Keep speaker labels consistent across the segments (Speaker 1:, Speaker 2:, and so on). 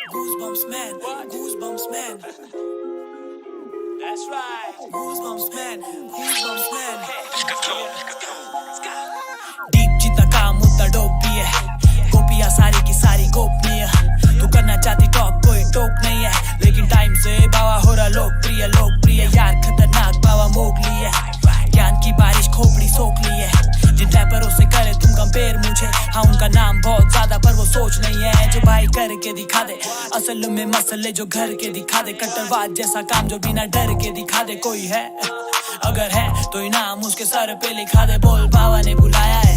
Speaker 1: Goosebumps man, goosebumps man. That's right. Goosebumps man, goosebumps man. Deep जितना काम उतना dope भी है, गोपियां सारी की सारी गोपनीय। तू करना चाहती टॉक कोई टोक नहीं है, लेकिन टाइम से बावा हो रहा लोकप्रिय। लोकप्रिय यार खतरनाक बावा मोगली है, ज्ञान की बारिश खोपड़ी सोख ली है। जिन रैपरों से करे तुम कंपेयर मुझे, हाँ उनका नाम बहुत ज्यादा पर वो सोच नहीं है जो भाई करके दिखा दे। असल में मसले जो घर के दिखा दे, कट्टरवाद जैसा काम जो बिना डर के दिखा दे। कोई है अगर है तो इनाम उसके सर पे लिखा दे। बोल बाबा ने बुलाया है,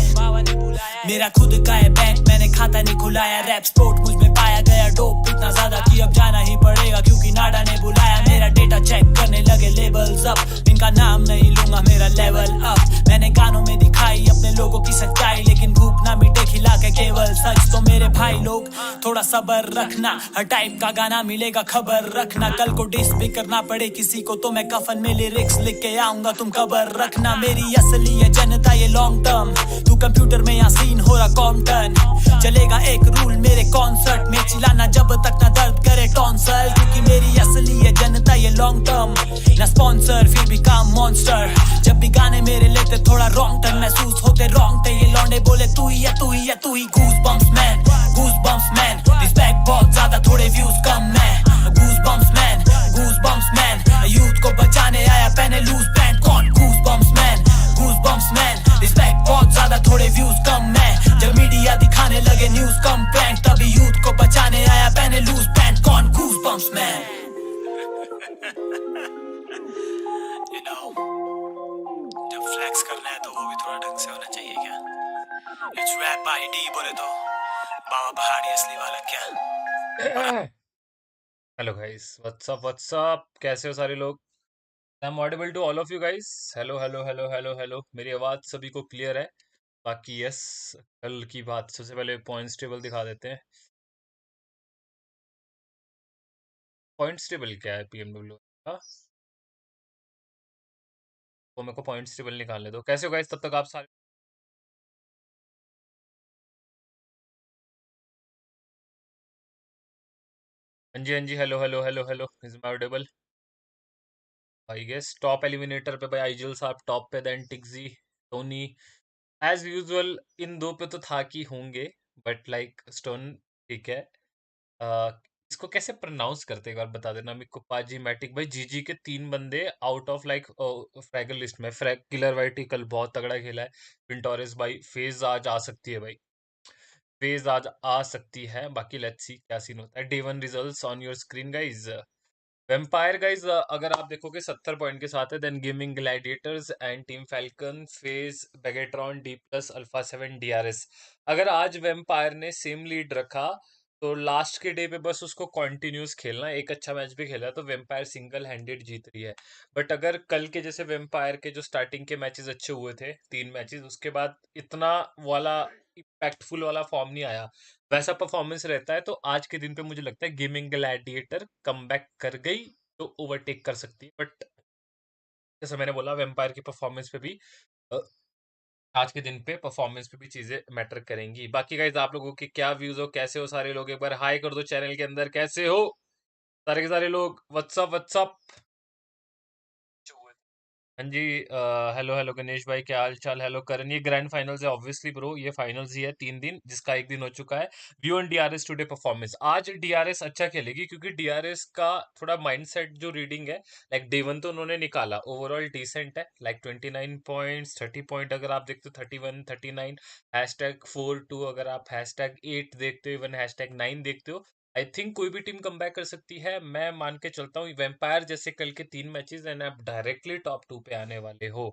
Speaker 1: मेरा खुद का है बैंक मैंने खाता नहीं खुलाया। रैप स्पोर्ट मुझ में पाया गया डोप इतना ज्यादा कि अब जाना ही पड़ेगा क्योंकि नाडा ने बुलाया। मेरा डेटा चेक करने लगे लेवल्स अप, इनका नाम नहीं लूंगा मेरा लेवल अप। मैंने गानों में दिखाई अपने लोगों की सच्चाई, लेकिन भूख ना मिटे खिला के केवल सच। तो मेरे भाई लोग थोड़ा सब्र रखना, हर टाइप का गाना मिलेगा खबर रखना। कल को डिस भी करना पड़े किसी को तो मैं कफन में लिरिक्स लिख के आऊंगा, तुम खबर रखना। मेरी असली है जनता ये लॉन्ग टर्म, तू कंप्यूटर में यहाँ सीन हो रहा कॉम्पटन। चलेगा एक रूल मेरे कॉन्सर्ट में, चिल्लाना जब तक ना दर्द करे टॉन्सल। क्योंकि मेरी असली है जनता ये लॉन्ग टर्म, ना स्पॉन्सर फिर भी काम मॉन्स्टर। जब भी गाने मेरे लेते थोड़ा रॉन्ग टर्न महसूस होते रॉन्ग थे। ये लौंडे बोले तू ही है तू ही है तू ही। Goosebumps man, goosebumps man, respect बहुत ज्यादा थोड़े व्यूज कम मैं। Goosebumps man, goosebumps man, youth को बचाने आया पहने लूज पैंट। कौन goosebumps man, goosebumps man, respect बहुत ज्यादा थोड़े व्यूज कम मैं। जब मीडिया दिखाने लगे न्यूज कम प्रैंक, तभी यूथ को बचाने आया पहने लूज पैंट। कौन गूज़बम्प्स मैन। You know, जब फ्लेक्स करना है तो वो भी थोड़ा ढंग से होना चाहिए क्या? It's rap ID बोले तो बाबा पहाड़ी असली वाला क्या?
Speaker 2: हेलो गाइस, व्हाट्सअप कैसे हो सारे लोग? I am audible to all of you guys. Hello hello hello hello hello, मेरी आवाज सभी को क्लियर है? बाकी यस, कल की बात सबसे पहले पॉइंट्स टेबल दिखा देते हैं। पॉइंट्स टेबल क्या है पीएमडब्ल्यू का? वो मेरे को पॉइंट्स टेबल निकालने दो। कैसे हो गाइस तब तक आप सारे? हाँ जी हाँ जी, hello hello hello hello, is my audible? I guess top eliminator पे भाई आइजल साहब टॉप पे, देन टिक्जी, टोनी। एज यूजुअल इन दो पे तो था कि होंगे, बट लाइक स्टोन ठीक है। अ, इसको कैसे प्रोनाउंस करते हैं एक बार बता देना मेरे को। पाजी मैटिक भाई, जीजी के 3 बंदे आउट ऑफ लाइक फ्रैगल लिस्ट में। फ्रैग किलर वाइटी कल बहुत तगड़ा खेला है। विंटोरेस भाई, फेज आज आ सकती है भाई, फेज आज आ सकती है। बाकी लेट्स सी क्या सीन होता है। Day one results on your screen guys. Vampire guys अगर आप देखोगे 70 पॉइंट के साथ है। Then gaming gladiators and team falcon, Faze, बेगेट्रॉन, डी प्लस, अल्फा 7, डीआरएस। अगर आज वेम्पायर ने सेम लीड रखा तो लास्ट के डे पे बस उसको कॉन्टिन्यूस खेलना, एक अच्छा मैच भी खेला तो वेम्पायर सिंगल हैंडेड जीत रही है। बट अगर कल के जैसे वेम्पायर के जो स्टार्टिंग के मैचेस अच्छे हुए थे 3 मैचेस, उसके बाद इतना वाला इम्पैक्टफुल वाला फॉर्म नहीं आया, वैसा परफॉर्मेंस रहता है, तो आज के दिन पे मुझे लगता है गेमिंग ग्लैडिएटर कमबैक कर गई तो ओवरटेक कर सकती है। बट जैसे मैंने बोला वेम्पायर की परफॉर्मेंस पे भी अ, आज के दिन पे परफॉर्मेंस पे भी चीजें मैटर करेंगी। बाकी गाइज आप लोगों के क्या व्यूज हो, कैसे हो सारे लोग? एक बार हाई कर दो चैनल के अंदर, कैसे हो सारे के सारे लोग? What's up what's up. हाँ जी, हेलो हेलो गणेश भाई, क्या हाल चाल? हेलो करण, ये ग्रैंड फाइनल्स है ऑब्वियसली ब्रो, ये फाइनल्स ही है 3 दिन, जिसका एक दिन हो चुका है। View on DRS today performance. आज डीआरएस अच्छा खेलेगी क्योंकि डीआरएस का थोड़ा माइंडसेट जो रीडिंग है, लाइक डे वन तो उन्होंने निकाला, ओवरऑल डिसेंट है, लाइक 29 पॉइंट्स, 30 पॉइंट अगर आप देखते हो, 31 39, #42 अगर आप #8 देखते हो, इवन #9 देखते हो। आई थिंक कोई भी टीम कमबैक कर सकती है। मैं मान के चलता हूँ वेम्पायर जैसे कल के 3 मैचेस एंड आप डायरेक्टली टॉप 2 पे आने वाले हो।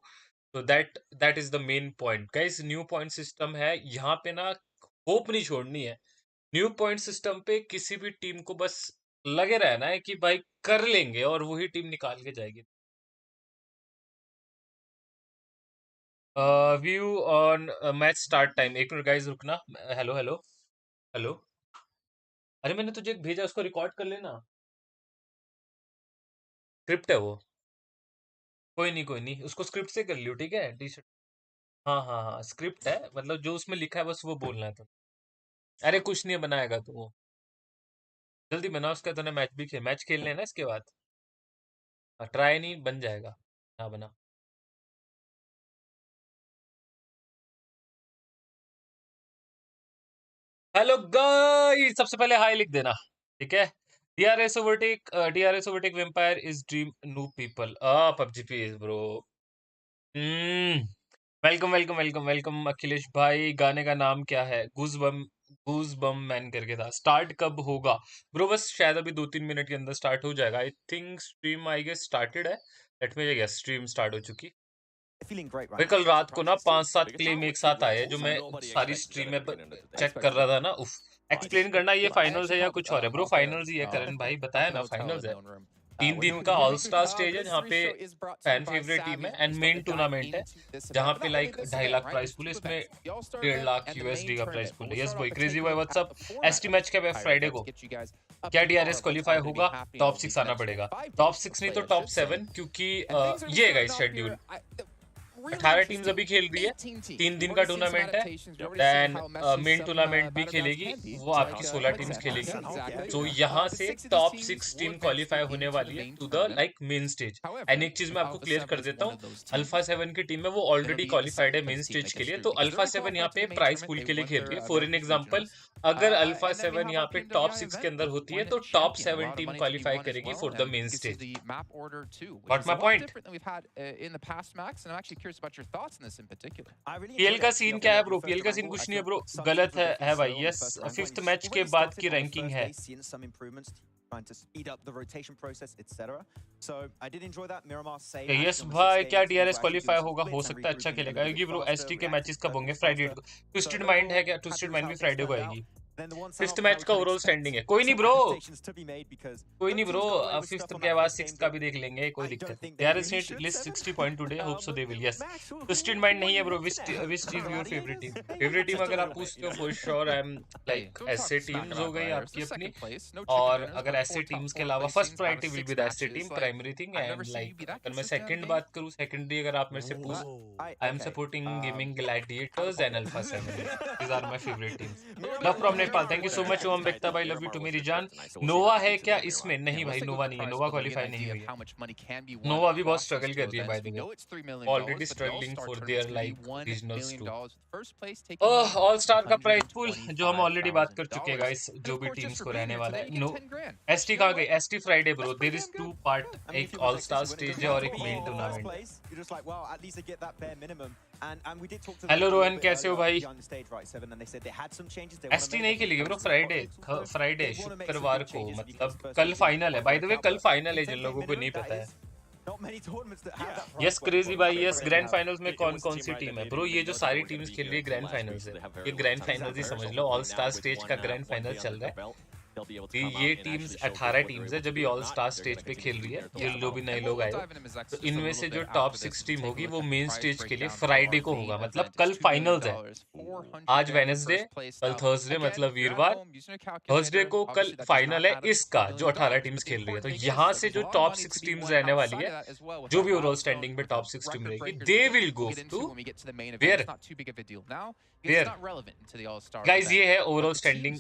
Speaker 2: तो that is the main point guys. New point system है यहाँ पे ना, होप नहीं छोड़नी है। न्यू पॉइंट सिस्टम पे किसी भी टीम को बस लगे रहना है कि भाई कर लेंगे और वही टीम निकाल के जाएगी। View on match start time, एक मिनट गाइस रुकना। हेलो हेलो हेलो, अरे मैंने तुझे एक भेजा, उसको रिकॉर्ड कर लेना, स्क्रिप्ट है वो। कोई नहीं, उसको स्क्रिप्ट से कर लियो, ठीक है? T shirt. हाँ हाँ हाँ, स्क्रिप्ट है, मतलब जो उसमें लिखा है बस वो बोलना है तो। अरे कुछ नहीं बनाएगा तू वो, जल्दी बना उसका, तूने मैच खेलने हैं ना इसके बाद। ट्राई नहीं, बन जाएगा। हाँ बना। हेलो गाइस, सबसे पहले हाय लिख देना, ठीक है? DRS Vampire is dream new people PUBG peace bro. Welcome welcome welcome welcome Akhilesh भाई। गाने का नाम क्या है? गूज बम मैन करके था। स्टार्ट कब होगा ब्रो? बस शायद अभी 2-3 मिनट के अंदर स्टार्ट हो जाएगा। I think stream I guess started है। Let me guess, stream start हो चुकी। भाई कल रात को ना 5-7 क्लेम एक साथ आए, जो मैं सारी स्ट्रीम में चेक कर रहा था ना। उफ, एक्सप्लेन करना ये फाइनल्स है या कुछ और है ब्रो? फाइनल्स ही है, करण भाई बताया ना, फाइनल्स है। 3 दिन का ऑल स्टार स्टेज है, जहाँ पे फैन फेवरेट टीम है एंड मेन टूर्नामेंट है, जहाँ पे लाइक 2.5 लाख प्राइस पूल है। इसमें 1.5 लाख USD का प्राइस पूल है। यस भाई, क्रेजी भाई व्हाट्सअप। एसटी मैच का फ्राइडे को क्या DRS क्वालिफाई होगा? टॉप 6 आना पड़ेगा। टॉप 6 नहीं तो टॉप 7, क्योंकि ये है शेड्यूल। 18 टीम्स अभी खेल रही है, 3 दिन का टूर्नामेंट है। देन मेन टूर्नामेंट भी खेलेगी, वो आपकी 16 टीम्स खेलेगी। तो यहाँ से टॉप 6 टीम क्वालिफाई होने वाली है to the like main stage. And एक चीज मैं आपको क्लियर कर देता हूँ, अल्फा 7 की टीम है वो ऑलरेडी क्वालिफाइड है मेन स्टेज के लिए। तो अल्फा 7 यहाँ पे प्राइस पूल के लिए खेल रही है। फॉर एन एग्जाम्पल, अगर अल्फा 7 यहाँ पे टॉप 6 के अंदर होती है तो टॉप 7 टीम क्वालिफाई करेगी for the main stage. Got my point? PL का सीन क्या है ब्रो? पीएल का सीन कुछ नहीं है ब्रो, गलत है भाई। यस, 5th मैच के बाद की रैंकिंग है। यस भाई, क्या DRS क्वालिफाई होगा? हो सकता है अच्छा खेलेगा। आएगी ब्रो। एसटी के मैचेस कब होंगे? फ्राइडे को। ट्विस्टेड माइंड है क्या? ट्विस्टेड माइंड भी फ्राइडे को आएगी। 5th मैच का ओवरऑल स्टैंडिंग है। कोई नहीं ब्रो, 5th के बाद 6th का भी देख लेंगे, कोई दिक्कत नहीं। DRS need list 60 point today, hope so they will. Yes, twisted mind नहीं है bro. Which is your favourite team? Favourite team अगर आप पूछते हो, for sure I am like ऐसे टीम्स हो गई आपकी अपनी। और अगर ऐसे टीम्स के अलावा first priority will be the ऐसे team, primary thing. And like अगर मैं सेकंड बात करूं, सेकेंडरी अगर आप मेरे से पूछ, I am supporting gaming gladiators and alpha 7। These are my favourite teams. Love from Nepal, thank you so much. Om बेक्ता भाई, लव यू टू मेरी जान। नोवा है क्या इसमें? नहीं भाई, नोवा नहीं है, नोवा क्वालिफाई नहीं हुई है। नोवा भी बहुत स्ट्रगल कर रही है by the way, already struggling for there like regionals too. All star का प्राइस पूल जो हम ऑलरेडी बात कर चुके हैं गाइस, जो भी टीम्स को रहने वाला है। नो, एसटी कहाँ गई? ST Friday bro, there is 2 part, एक ऑल स्टार स्टेज है और एक मेन टूर्नामेंट। हेलो रोहन, कैसे हो भाई? एसटी नहीं खेलेगी ब्रो फ्राइडे शुक्रवार को, मतलब कल फाइनल है। बाय द वे कल फाइनल है, जिन लोगों को नहीं पता है। यस क्रेजी भाई, यस। ग्रैंड फाइनल्स में कौन कौन सी टीम है ब्रो? ये जो सारी टीम्स खेल रही है ग्रैंड फाइनल्स है, ये ग्रैंड फाइनल्स ही समझ लो। ऑल स्टार स्टेज का ग्रैंड फाइनल चल रहा है। ये टीम्स 18 टीम्स है, जब ये ऑल स्टार स्टेज पे खेल रही है। ये जो भी नए लोग आए, तो इनमें से जो टॉप 6 टीम होगी वो मेन स्टेज के लिए फ्राइडे को होगा, मतलब कल फाइनल्स है। आज वेडनेसडे, कल थर्सडे मतलब वीरवार। थर्सडे को कल फाइनल है इसका, जो 18 टीम्स खेल रही है। तो यहाँ से जो टॉप 6 टीम्स रहने वाली है, जो भी ओवरऑल स्टैंडिंग में टॉप 6 टीम रहेगी, they will go to where where guys. ये है ओवरऑल स्टैंडिंग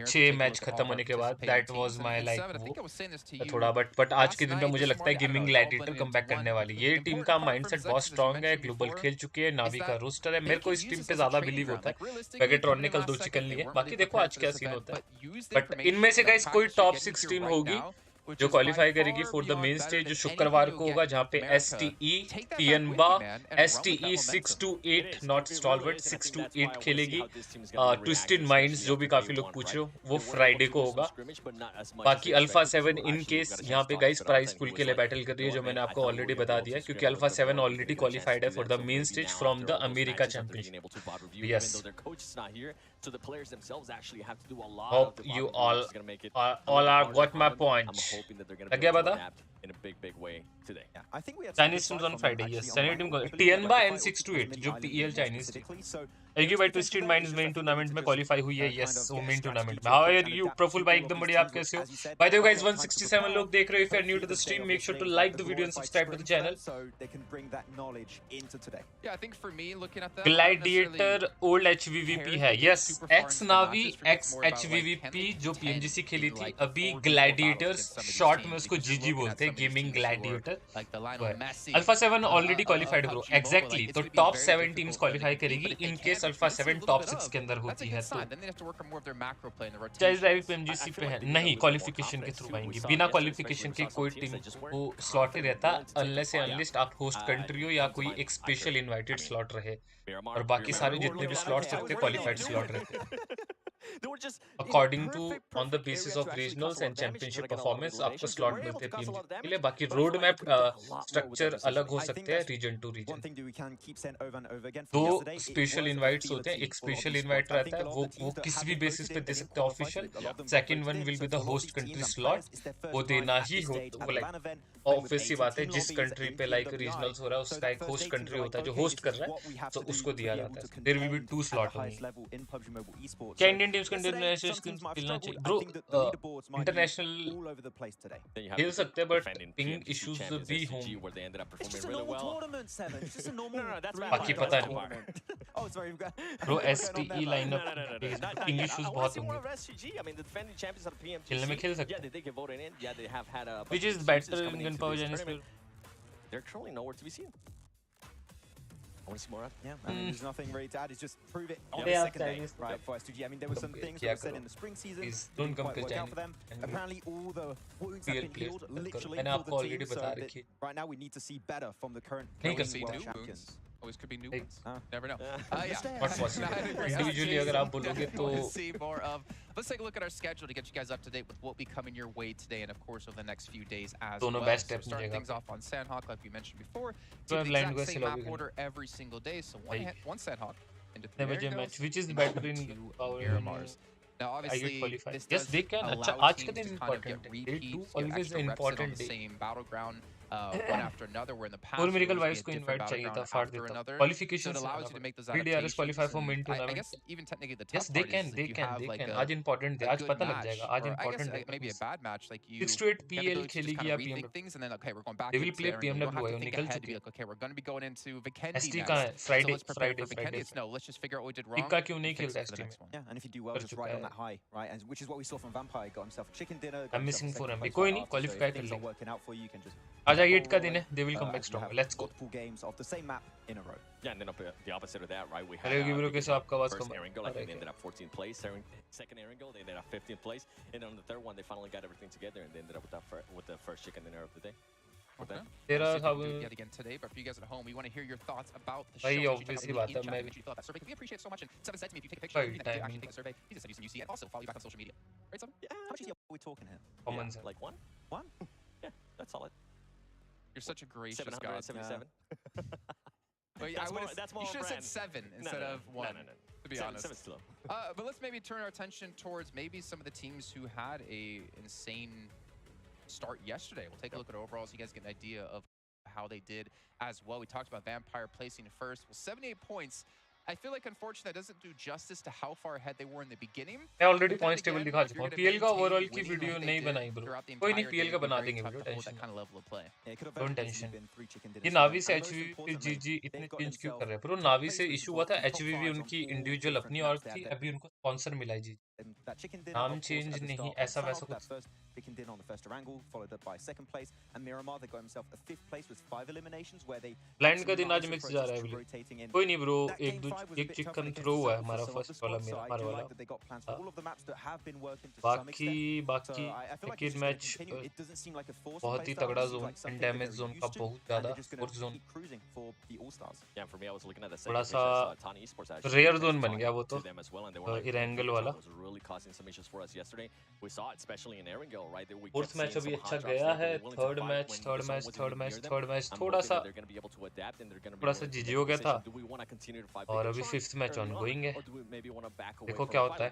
Speaker 2: 6 मैच खत्म होने के बाद। दैट वाज माय लाइक वो थोड़ा, बट आज के दिन पे मुझे लगता है गेमिंग ग्लैडिएटर कमबैक करने वाली। ये टीम का माइंडसेट बहुत स्ट्रांग है, ग्लोबल खेल चुकी है, नावी का रोस्टर है। मेरे को इस टीम पे ज्यादा बिलीव होता है। वेगेट्रॉन ने कल 2 चिकन लिए, बाकी देखो आज क्या सीन होता है। बट इनमें से गाइस कोई टॉप 6 टीम होगी जो क्वालिफाई करेगी फॉर द मेन स्टेज, जो शुक्रवार को होगा, जहाँ पे STE टियनबा STE 6-8 नॉट स्टॉलवर्ट 6-8 खेलेगी। ट्विस्टेड माइंड्स जो भी काफी लोग पूछ रहे हो, वो फ्राइडे को होगा। बाकी अल्फा 7 इन केस यहाँ पे गाइस प्राइस पूल के लिए बैटल कर रही है, जो मैंने आपको ऑलरेडी बता दिया, क्योंकि अल्फा 7 ऑलरेडी क्वालिफाइड है for the main stage from the America championship. Yes, hope you all are got my point. लग गया पता? Chinese teams on Friday, yes. Chinese team TN by N628 जो PEL Chinese team. एगी भाई twisted minds main tournament में qualify हुई है, yes वो main tournament में. हाउ आर यू प्रफुल भाई, एकदम बढ़िया, आप कैसे हो? बाय द वे गाइस 167 लोग देख रहे हो. If you are new to the stream make sure to like the video and subscribe to the channel. Gladiator old HVVP है, yes. X Navi x HVVP जो PMGC खेली थी, अभी Gladiators short में उसको GG बोलते हैं, gaming gladiator. Alpha 7 already qualified bro, exactly. तो टॉप 7 टीम्स क्वालिफाई करेगी इन केस अल्फा 7 टॉप 6 के अंदर होती है. तो चाइल्ड ड्राइव PMGC पे है नहीं, क्वालिफिकेशन के थ्रू आएंगी. बिना क्वालिफिकेशन के कोई टीम को स्लॉट ही रहता अनलेस एंड अनलिस्ट आप होस्ट कंट्री हो या कोई एक स्पेशल इनवाइटेड स्लॉट रहे, और बाकी सारे जितने भी स्लॉट्स रहते हैं क्वालिफाइड स्लॉट रहते. According to on the basis of regionals and championship performance आपको स्लॉट मिलते हैं PMGC के लिए. बाकी रोड मैप स्ट्रक्चर अलग हो सकते हैं रीजन टू रीजन. दो स्पेशल इनवाइट्स होते हैं, एक स्पेशल इनवाइट रहता है वो किसी भी बेसिस पे दे सकते हैं official. Second one will be the host country slot, वो देना ही हो. तो वो लाइक ऑब्वियस सी बात है, जिस कंट्री पे लाइक रीजनल्स हो रहा है उसका एक होस्ट कंट्री होता है जो होस्ट कर रहा है, तो उसको दिया जाता है. देयर विल बी 2 स्लॉट होंगे. क्या इंडियन टीम्स को इंटरनेशनल स्क्रीन खेलना चाहिए ब्रो? इंटरनेशनल खेल सकते हैं बट पिंग इश्यूज भी होंगे. बाकी पता नहीं bro. STE lineup ping issues बहुत होंगे. खेलने में खेल सकते हैं. Which is better in gun power Chinese player?
Speaker 3: They're currently nowhere to be seen. I want to see more of. Yeah, I mean, there's nothing really to add. It's just prove it on the second day, right? For STG, I mean, there were some things that were said in the spring season. Didn't quite work out for them. Apparently, all the wounds have been healed, literally, for the team. So right now, we need to see better from the current world champions.
Speaker 4: Always could be new ones. Never know.
Speaker 2: Not possible. Individually, अगर आप बोलोगे तो.
Speaker 4: See more of. Let's take a look at our schedule to get you guys up to date with what will be coming your way today and of course over the next few days as
Speaker 2: दोनों
Speaker 4: well.
Speaker 2: best
Speaker 4: So start things off on Sandhawk like we mentioned before.
Speaker 2: So
Speaker 4: the exact same map order every single day. So one Sandhawk into 3
Speaker 2: never match. Which is better in power
Speaker 4: Mars. Now obviously this
Speaker 2: yes they can. अच्छा आज का दिन important है. Day 2 always an important day.
Speaker 4: Same battleground. One after another, where in the past
Speaker 2: और Miracle Wives को invite चाहिए था, फाड़ देता. Qualification PDRS qualify for main tournament. Yes they can. आज इंपॉर्टेंट है, आज पता लग जाएगा. आज इंपॉर्टेंट है.
Speaker 4: maybe a bad match like you
Speaker 2: 6 to 8 PL खेलेगी या PM
Speaker 4: things and then okay we're going back
Speaker 2: they will play PMWI निकल चुकी है.
Speaker 4: okay we're going to be going into Vikendi
Speaker 2: ST का है Friday.
Speaker 4: No, let's just figure out what we did wrong.
Speaker 2: इक्का क्यों नहीं खेलता ST में?
Speaker 3: Yeah, and if you do well, just ride on that high, right? And which is what we saw from Vampire. Got himself a chicken dinner.
Speaker 2: I'm missing 4 MB. कोई नहीं, qualify कर लेंगे.
Speaker 3: Working out for you, you can just.
Speaker 2: आज 8 का दिन है. They will come back strong. Let's go.
Speaker 3: Multiple games of the same map in a row.
Speaker 5: Yeah, and then the opposite of that, right? We
Speaker 2: Hello, Gibro, कैसे आपका आवाज
Speaker 5: first
Speaker 2: come?
Speaker 5: airing goal, like they ended up 14th place. Second airing goal, they ended up 15th place. And then on the third one, they finally got everything together and they ended up with the first chicken dinner of the day.
Speaker 4: Okay.
Speaker 2: तेरा
Speaker 4: We'll see
Speaker 2: था
Speaker 4: if we do it yet again today, but for you guys at home, we want to hear your thoughts about the show.
Speaker 2: भाई
Speaker 4: Make sure you
Speaker 2: obvious
Speaker 4: check
Speaker 2: he
Speaker 4: out
Speaker 2: बात
Speaker 4: the
Speaker 2: है.
Speaker 4: link in
Speaker 2: मैं
Speaker 4: chat. Make sure you fill out that survey, 'cause we appreciate it so much. And 7 said to me, if you take a picture,
Speaker 2: Right,
Speaker 4: you can actually
Speaker 2: timing.
Speaker 4: take a survey. He just said you see it. Also, follow you back on social media. Right, Sam?
Speaker 3: Yeah, how much easier are we talking here?
Speaker 2: Common sense.
Speaker 5: Like one?
Speaker 3: One?
Speaker 5: Yeah, that's solid.
Speaker 4: You're such a gracious guy.
Speaker 5: 777.
Speaker 4: Well, yeah,
Speaker 5: That's more
Speaker 4: you should have said
Speaker 5: brand.
Speaker 4: 7 instead of 1.
Speaker 5: No.
Speaker 4: To be honest.
Speaker 5: 7's too low.
Speaker 4: But let's maybe turn our attention towards maybe some of the teams who had a insane start yesterday. We'll take a look at overall so you guys get an idea of how they did as well. We talked about Vampire placing first. Well, 78 points. I feel like unfortunately that doesn't do justice to how far ahead they were in the beginning.
Speaker 2: मैं already points table दिखा चुका हूं. PL का overall की video नहीं बनाई bro. कोई नहीं, PL का बना देंगे ब्रो. Tension don't tension. ये नावी से HVV GG इतने चेंज क्यों कर रहे हैं ब्रो? नावी से इशू हुआ था. HVV उनकी इंडिविजुअल अपनी और थी, अभी उनको स्पॉन्सर मिला है जी. नाम चेंज नहीं, ऐसा वैसा कुछ.
Speaker 3: Chicken dinner on the first Erangel, followed up by second place, and Miramar they got himself a 5th place with 5 eliminations where they.
Speaker 2: Blind का दिन आज मिक्स जा रहा है बिल्कुल. कोई नहीं ब्रो, एक चिकन थ्रो हुआ है हमारा फर्स्ट वाला, मेरा हमारा वाला. बाकी सेकंड मैच बहुत ही तगड़ा जोन एंड डैमेज जोन का बहुत ज्यादा फोर्स जोन. थोड़ा सा रेयर जोन बन गया वो तो इरेंगल वाला. फोर्थ मैच अभी अच्छा गया है. थर्ड मैच थोड़ा सा जीजी हो गया था और अभी फिफ्थ मैच ऑनगोइंग है. देखो क्या होता है.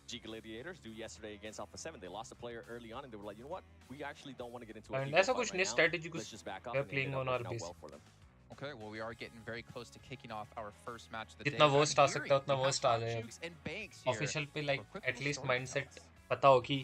Speaker 5: G Gladiators do yesterday against Alpha 7. They lost a player early on, and they were like, you know what? We actually don't want to get into a
Speaker 2: And
Speaker 5: ego
Speaker 2: ऐसा
Speaker 5: fight
Speaker 2: कुछ
Speaker 5: right
Speaker 2: नहीं
Speaker 5: now.
Speaker 2: strategy
Speaker 5: Let's
Speaker 2: कुछ
Speaker 5: just back off.
Speaker 2: they're
Speaker 5: And it
Speaker 2: playing
Speaker 5: ended
Speaker 2: on
Speaker 5: up
Speaker 2: our
Speaker 5: working out
Speaker 2: base.
Speaker 5: well for them.
Speaker 4: Okay, well, we are getting very close to kicking off our first match of the day.
Speaker 2: जितना
Speaker 4: I'm
Speaker 2: worst आ सकता है
Speaker 4: hearing
Speaker 2: उतना
Speaker 4: we have
Speaker 2: worst आ
Speaker 4: Hot
Speaker 2: जाए
Speaker 4: Jukes and Banks here.
Speaker 2: Official पे
Speaker 4: For
Speaker 2: like
Speaker 4: a quick little
Speaker 2: at least
Speaker 4: story
Speaker 2: mindset
Speaker 4: themselves.
Speaker 2: पता हो कि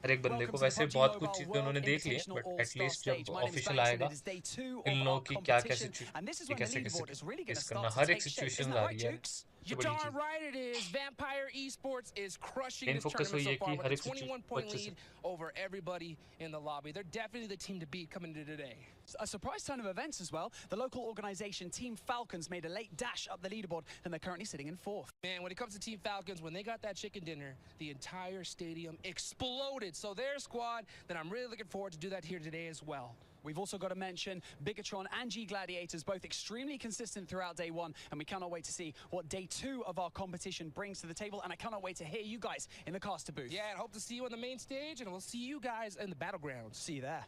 Speaker 2: हर एक बंदे को
Speaker 6: Welcome to the
Speaker 2: वैसे
Speaker 6: PUBG
Speaker 2: बहुत कुछ
Speaker 6: Mobile
Speaker 2: चीजें उन्होंने
Speaker 6: World
Speaker 2: देख ली हैं
Speaker 6: Invitational
Speaker 2: बट
Speaker 6: Allstars
Speaker 2: एटलीस्ट जब
Speaker 6: Stage. My name is
Speaker 2: official
Speaker 6: Banks,
Speaker 2: आएगा
Speaker 6: and it is day 2
Speaker 2: in
Speaker 6: of
Speaker 2: लोगों
Speaker 6: our
Speaker 2: की क्या क्या
Speaker 6: competition. And this is when the
Speaker 2: कैसे
Speaker 6: leaderboard is really going to
Speaker 2: face करना
Speaker 6: start to
Speaker 2: हर एक
Speaker 6: take shape.
Speaker 2: सिचुएशन
Speaker 6: Isn't
Speaker 2: आ
Speaker 6: that
Speaker 2: रही
Speaker 6: right,
Speaker 2: है
Speaker 6: Jukes?
Speaker 7: You're darn right it is. Vampire Esports is crushing
Speaker 2: Main
Speaker 7: this
Speaker 2: focus
Speaker 7: tournament
Speaker 2: वही
Speaker 7: so
Speaker 2: है
Speaker 7: far
Speaker 2: कि
Speaker 7: with
Speaker 2: हर
Speaker 7: a
Speaker 2: एक सिचुएशन
Speaker 7: 21-point
Speaker 2: अच्छे से
Speaker 7: lead over everybody in the lobby. They're definitely the team to beat coming into today.
Speaker 6: A surprise turn of events as well. The local organization Team Falcons made a late dash up the leaderboard, and they're currently sitting in 4th.
Speaker 7: Man, when it comes to Team Falcons, when they got that chicken dinner, the entire stadium exploded. So their squad, then I'm really looking forward to do that here today as well.
Speaker 6: We've also got to mention Bigatron and G Gladiators, both extremely consistent throughout day 1, and we cannot wait to see what day 2 of our competition brings to the table, and I cannot wait to hear you guys in the caster booth.
Speaker 7: Yeah, and hope to see you on the main stage, and we'll see you guys in the battlegrounds.
Speaker 6: See you there.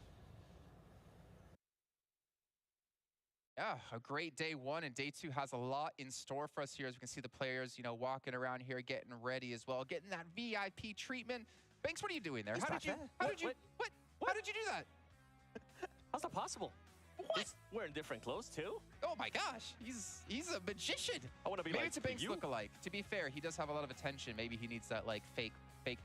Speaker 4: Yeah, a great day 1, and day 2 has a lot in store for us here. As we can see the players, you know, walking around here, getting ready as well, getting that VIP treatment. Banks, what are you doing there?
Speaker 5: He's
Speaker 4: How
Speaker 5: back
Speaker 4: did you?
Speaker 5: there.
Speaker 4: How did you? What? How did you do that?
Speaker 5: How's that possible?
Speaker 4: What?
Speaker 5: He's wearing different clothes too.
Speaker 4: Oh my gosh, he's a magician.
Speaker 5: I want to be
Speaker 4: Maybe
Speaker 5: like
Speaker 4: it's a Banks
Speaker 5: you.
Speaker 4: lookalike. To be fair, he does have a lot of attention. Maybe he needs that like fake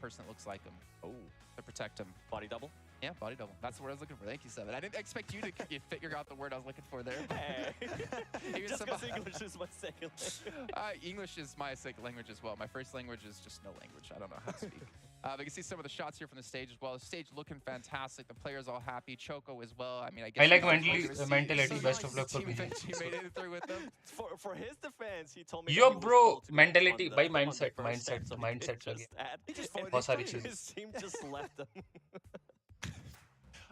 Speaker 4: person that looks like him
Speaker 5: Oh,
Speaker 4: to protect him.
Speaker 5: body double.
Speaker 4: Yeah, body double. That's the word I was looking for. Thank you, Seven. I didn't expect you to figure out the word I was looking for there.
Speaker 5: Hey,
Speaker 4: Even
Speaker 5: just
Speaker 4: some-
Speaker 5: because English is my second language.
Speaker 4: English is my second language as well. My first language is just no language. I don't know how to speak. We can see some of the shots here from the stage as well. The stage looking fantastic. The players all happy. Choco as well. I mean, I guess
Speaker 2: I like
Speaker 4: So
Speaker 2: mentality. Best of
Speaker 4: nice.
Speaker 2: luck for me.
Speaker 4: He made it through with them.
Speaker 5: For his defense, he told me.
Speaker 2: Yo,
Speaker 5: that he was
Speaker 2: bro,
Speaker 5: told to go
Speaker 2: mentality
Speaker 5: on
Speaker 2: by
Speaker 5: on the
Speaker 2: mindset,
Speaker 5: first
Speaker 2: mindset,
Speaker 5: set, so he
Speaker 2: mindset
Speaker 5: didn't just
Speaker 2: लगे.
Speaker 5: add.
Speaker 6: He just
Speaker 5: And
Speaker 2: बहुत सारी चीजें.
Speaker 5: his team just left him.